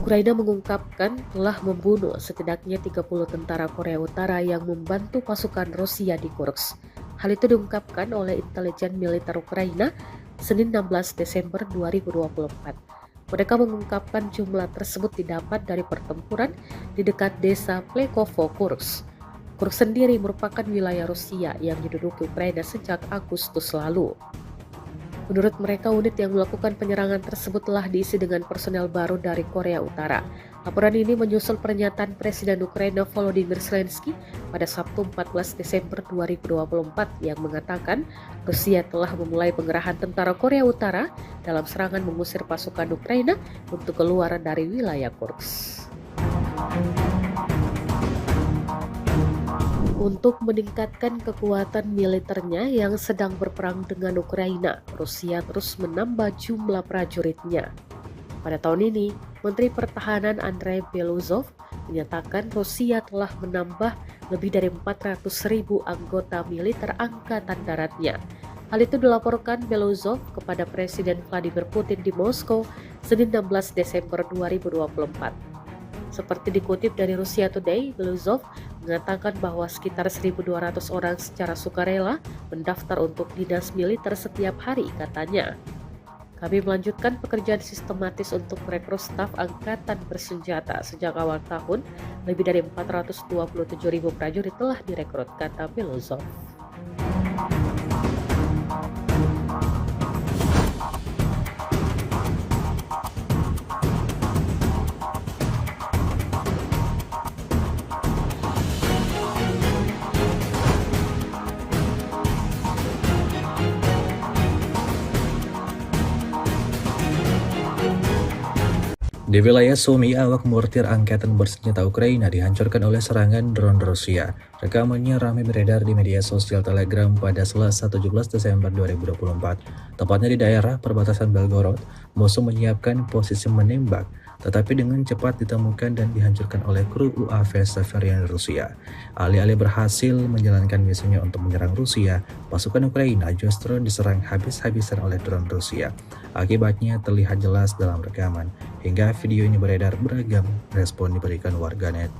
Ukraina mengungkapkan telah membunuh setidaknya 30 tentara Korea Utara yang membantu pasukan Rusia di Kursk. Hal itu diungkapkan oleh intelijen militer Ukraina Senin 16 Desember 2024. Mereka mengungkapkan jumlah tersebut didapat dari pertempuran di dekat desa Plekovo, Kursk. Kursk sendiri merupakan wilayah Rusia yang diduduki Ukraina sejak Agustus lalu. Menurut mereka, unit yang melakukan penyerangan tersebut telah diisi dengan personel baru dari Korea Utara. Laporan ini menyusul pernyataan Presiden Ukraina Volodymyr Zelensky pada Sabtu 14 Desember 2024 yang mengatakan Rusia telah memulai pengerahan tentara Korea Utara dalam serangan mengusir pasukan Ukraina untuk keluar dari wilayah Kursk. Untuk meningkatkan kekuatan militernya yang sedang berperang dengan Ukraina, Rusia terus menambah jumlah prajuritnya. Pada tahun ini, Menteri Pertahanan Andrei Beluzov menyatakan Rusia telah menambah lebih dari 400.000 anggota militer Angkatan Daratnya. Hal itu dilaporkan Beluzov kepada Presiden Vladimir Putin di Moskow, Senin 16 Desember 2024. Seperti dikutip dari Russia Today, Beluzov mengatakan bahwa sekitar 1.200 orang secara sukarela mendaftar untuk dinas militer setiap hari, katanya. Kami melanjutkan pekerjaan sistematis untuk merekrut staf angkatan bersenjata. Sejak awal tahun, lebih dari 427.000 prajurit telah direkrut, kata Beluzov. Di wilayah Sumy, awak mortir angkatan bersenjata Ukraina dihancurkan oleh serangan drone Rusia. Rekamannya ramai beredar di media sosial Telegram pada Selasa 17 Desember 2024. Tepatnya di daerah perbatasan Belgorod, musuh menyiapkan posisi menembak, tetapi dengan cepat ditemukan dan dihancurkan oleh kru UAV Severian Rusia. Alih-alih berhasil menjalankan misinya untuk menyerang Rusia, pasukan Ukraina justru diserang habis-habisan oleh drone Rusia. Akibatnya terlihat jelas dalam rekaman. Hingga video ini beredar, beragam respon diberikan warganet.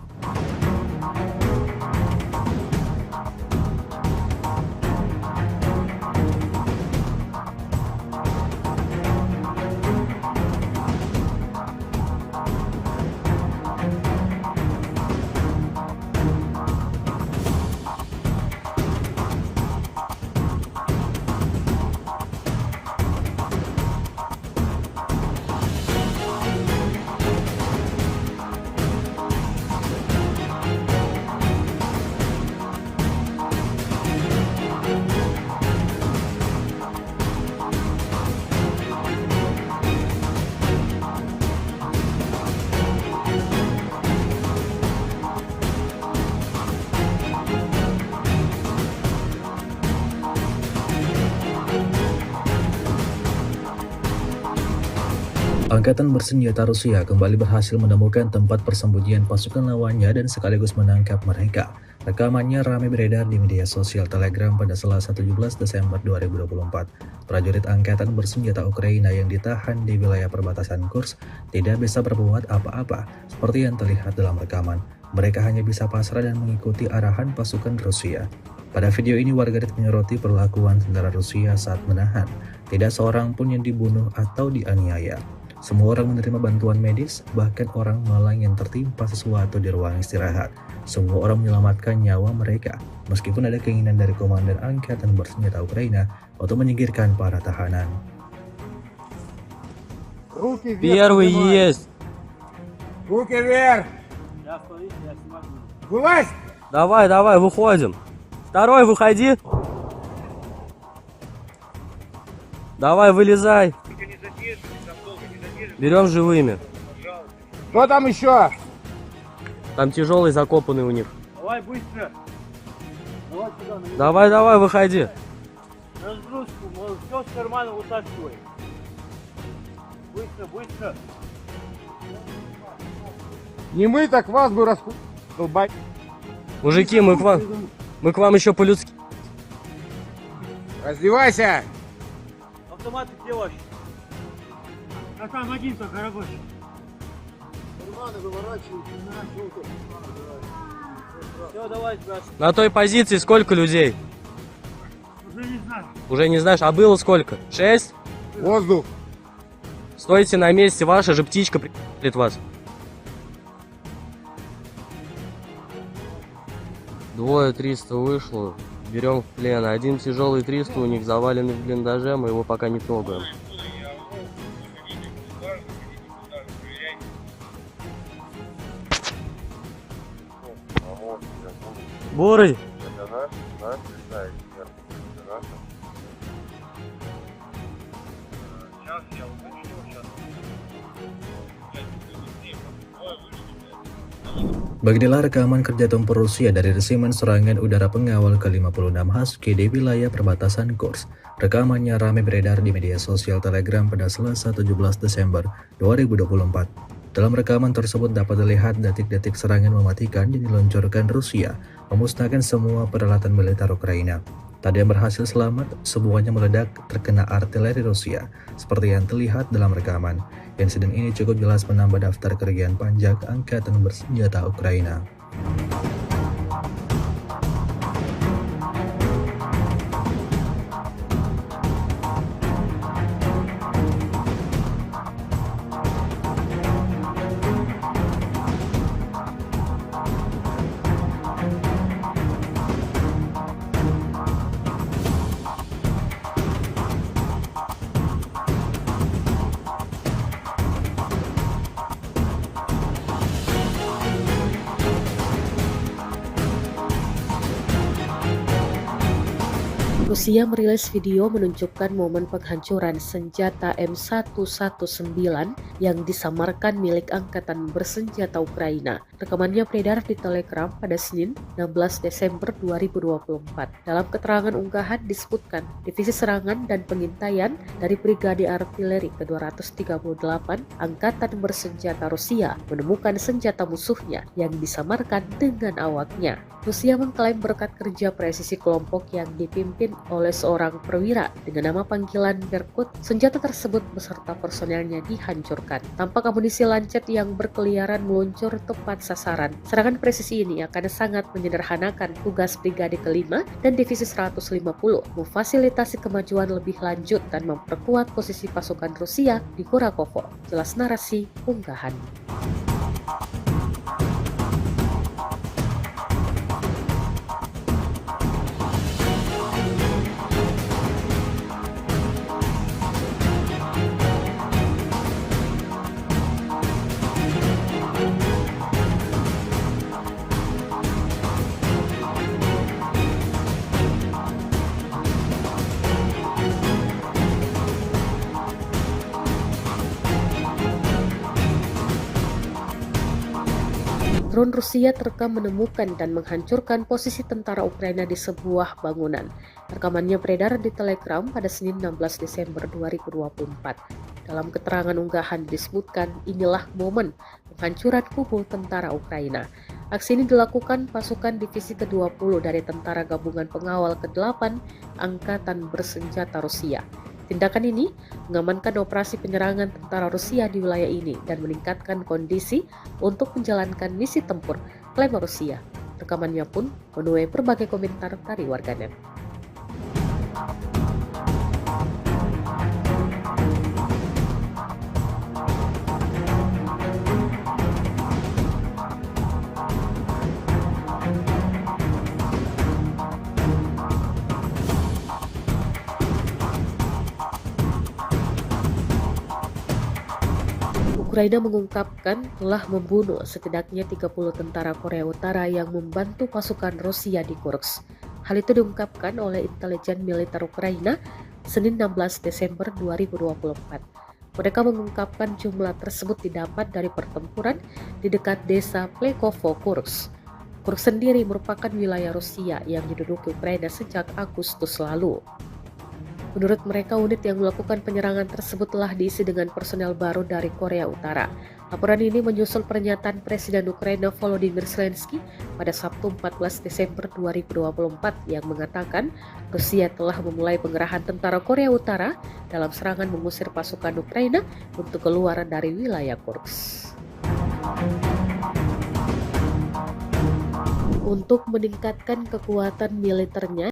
Angkatan bersenjata Rusia kembali berhasil menemukan tempat persembunyian pasukan lawannya dan sekaligus menangkap mereka. Rekamannya ramai beredar di media sosial Telegram pada Selasa 17 Desember 2024. Prajurit angkatan bersenjata Ukraina yang ditahan di wilayah perbatasan Kursk tidak bisa berbuat apa-apa seperti yang terlihat dalam rekaman. Mereka hanya bisa pasrah dan mengikuti arahan pasukan Rusia. Pada video ini warganet menyoroti perlakuan tentara Rusia saat menahan. Tidak seorang pun yang dibunuh atau dianiaya. Semua orang menerima bantuan medis, bahkan orang malang yang tertimpa sesuatu di ruang istirahat. Semua orang menyelamatkan nyawa mereka, meskipun ada keinginan dari komandan angkatan bersenjata Ukraina untuk menyingkirkan para tahanan. Руки вверх. Первый поднимай. есть. Руки вверх. Я смотрите, я снимаю. Вылазь. Давай, давай, выходим. Второй, выходи. Давай, вылезай. Берем живыми. Кто там еще? Там тяжелый закопанный у них. Давай быстро. Давай сюда, на Давай, давай, выходи. разгрузку, все с кармана вытаскивай. Быстро, быстро. Не мы, так вас бы долбать. Мужики, мы к вам еще по-людски. Раздевайся. Автоматы где ваши? А там один только рабочий. Карманы выворачивают, все, давай, брат. На той позиции сколько людей? Уже не знаю. Уже не знаешь, а было сколько? 6? Воздух. Стойте на месте, ваша же птичка прилетит вас. Двое 300 вышло, берем в плен. Один тяжелый 300 у них заваленный в блиндаже, мы его пока не трогаем. Бурый! Это наш летает вверх. Это наш. Сейчас я уточню, сейчас. Beginilah rekaman kerja tempur Rusia dari resimen serangan udara pengawal ke-56 Husky di wilayah perbatasan Kursk. Rekamannya ramai beredar di media sosial Telegram pada Selasa 17 Desember 2024. Dalam rekaman tersebut dapat dilihat detik-detik serangan mematikan yang diluncurkan Rusia, memusnahkan semua peralatan militer Ukraina. Tak ada yang berhasil selamat, semuanya meledak terkena artileri Rusia, seperti yang terlihat dalam rekaman. Insiden ini cukup jelas menambah daftar kerugian pajak angkatan bersenjata Ukraina. Rusia merilis video menunjukkan momen penghancuran senjata M119 yang disamarkan milik Angkatan Bersenjata Ukraina. Rekamannya beredar di Telegram pada Senin 16 Desember 2024. Dalam keterangan unggahan disebutkan, Divisi Serangan dan Pengintaian dari Brigade Artileri ke-238 Angkatan Bersenjata Rusia menemukan senjata musuhnya yang disamarkan dengan awaknya. Rusia mengklaim berkat kerja presisi kelompok yang dipimpin oleh seorang perwira dengan nama panggilan Berkut, senjata tersebut beserta personelnya dihancurkan. Tampak amunisi lancet yang berkeliaran meluncur tepat sasaran. Serangan presisi ini akan sangat menyederhanakan tugas Brigade ke-5 dan Divisi 150, memfasilitasi kemajuan lebih lanjut dan memperkuat posisi pasukan Rusia di Kurakovo. Jelas narasi unggahan. Drone Rusia terekam menemukan dan menghancurkan posisi tentara Ukraina di sebuah bangunan. Rekamannya beredar di Telegram pada Senin 16 Desember 2024. Dalam keterangan unggahan disebutkan, inilah momen penghancuran kubu tentara Ukraina. Aksi ini dilakukan pasukan Divisi ke-20 dari Tentara Gabungan Pengawal ke-8 Angkatan Bersenjata Rusia. Tindakan ini mengamankan operasi penyerangan tentara Rusia di wilayah ini dan meningkatkan kondisi untuk menjalankan misi tempur, klaim Rusia. Rekamannya pun menuai berbagai komentar dari warganet. Ukraina mengungkapkan telah membunuh setidaknya 30 tentara Korea Utara yang membantu pasukan Rusia di Kursk. Hal itu diungkapkan oleh intelijen militer Ukraina Senin 16 Desember 2024. Mereka mengungkapkan jumlah tersebut didapat dari pertempuran di dekat desa Plekovo, Kursk. Kursk sendiri merupakan wilayah Rusia yang diduduki Ukraina sejak Agustus lalu. Menurut mereka, unit yang melakukan penyerangan tersebut telah diisi dengan personel baru dari Korea Utara. Laporan ini menyusul pernyataan Presiden Ukraina Volodymyr Zelensky pada Sabtu 14 Desember 2024 yang mengatakan Rusia telah memulai pengerahan tentara Korea Utara dalam serangan mengusir pasukan Ukraina untuk keluar dari wilayah Kursk. Untuk meningkatkan kekuatan militernya,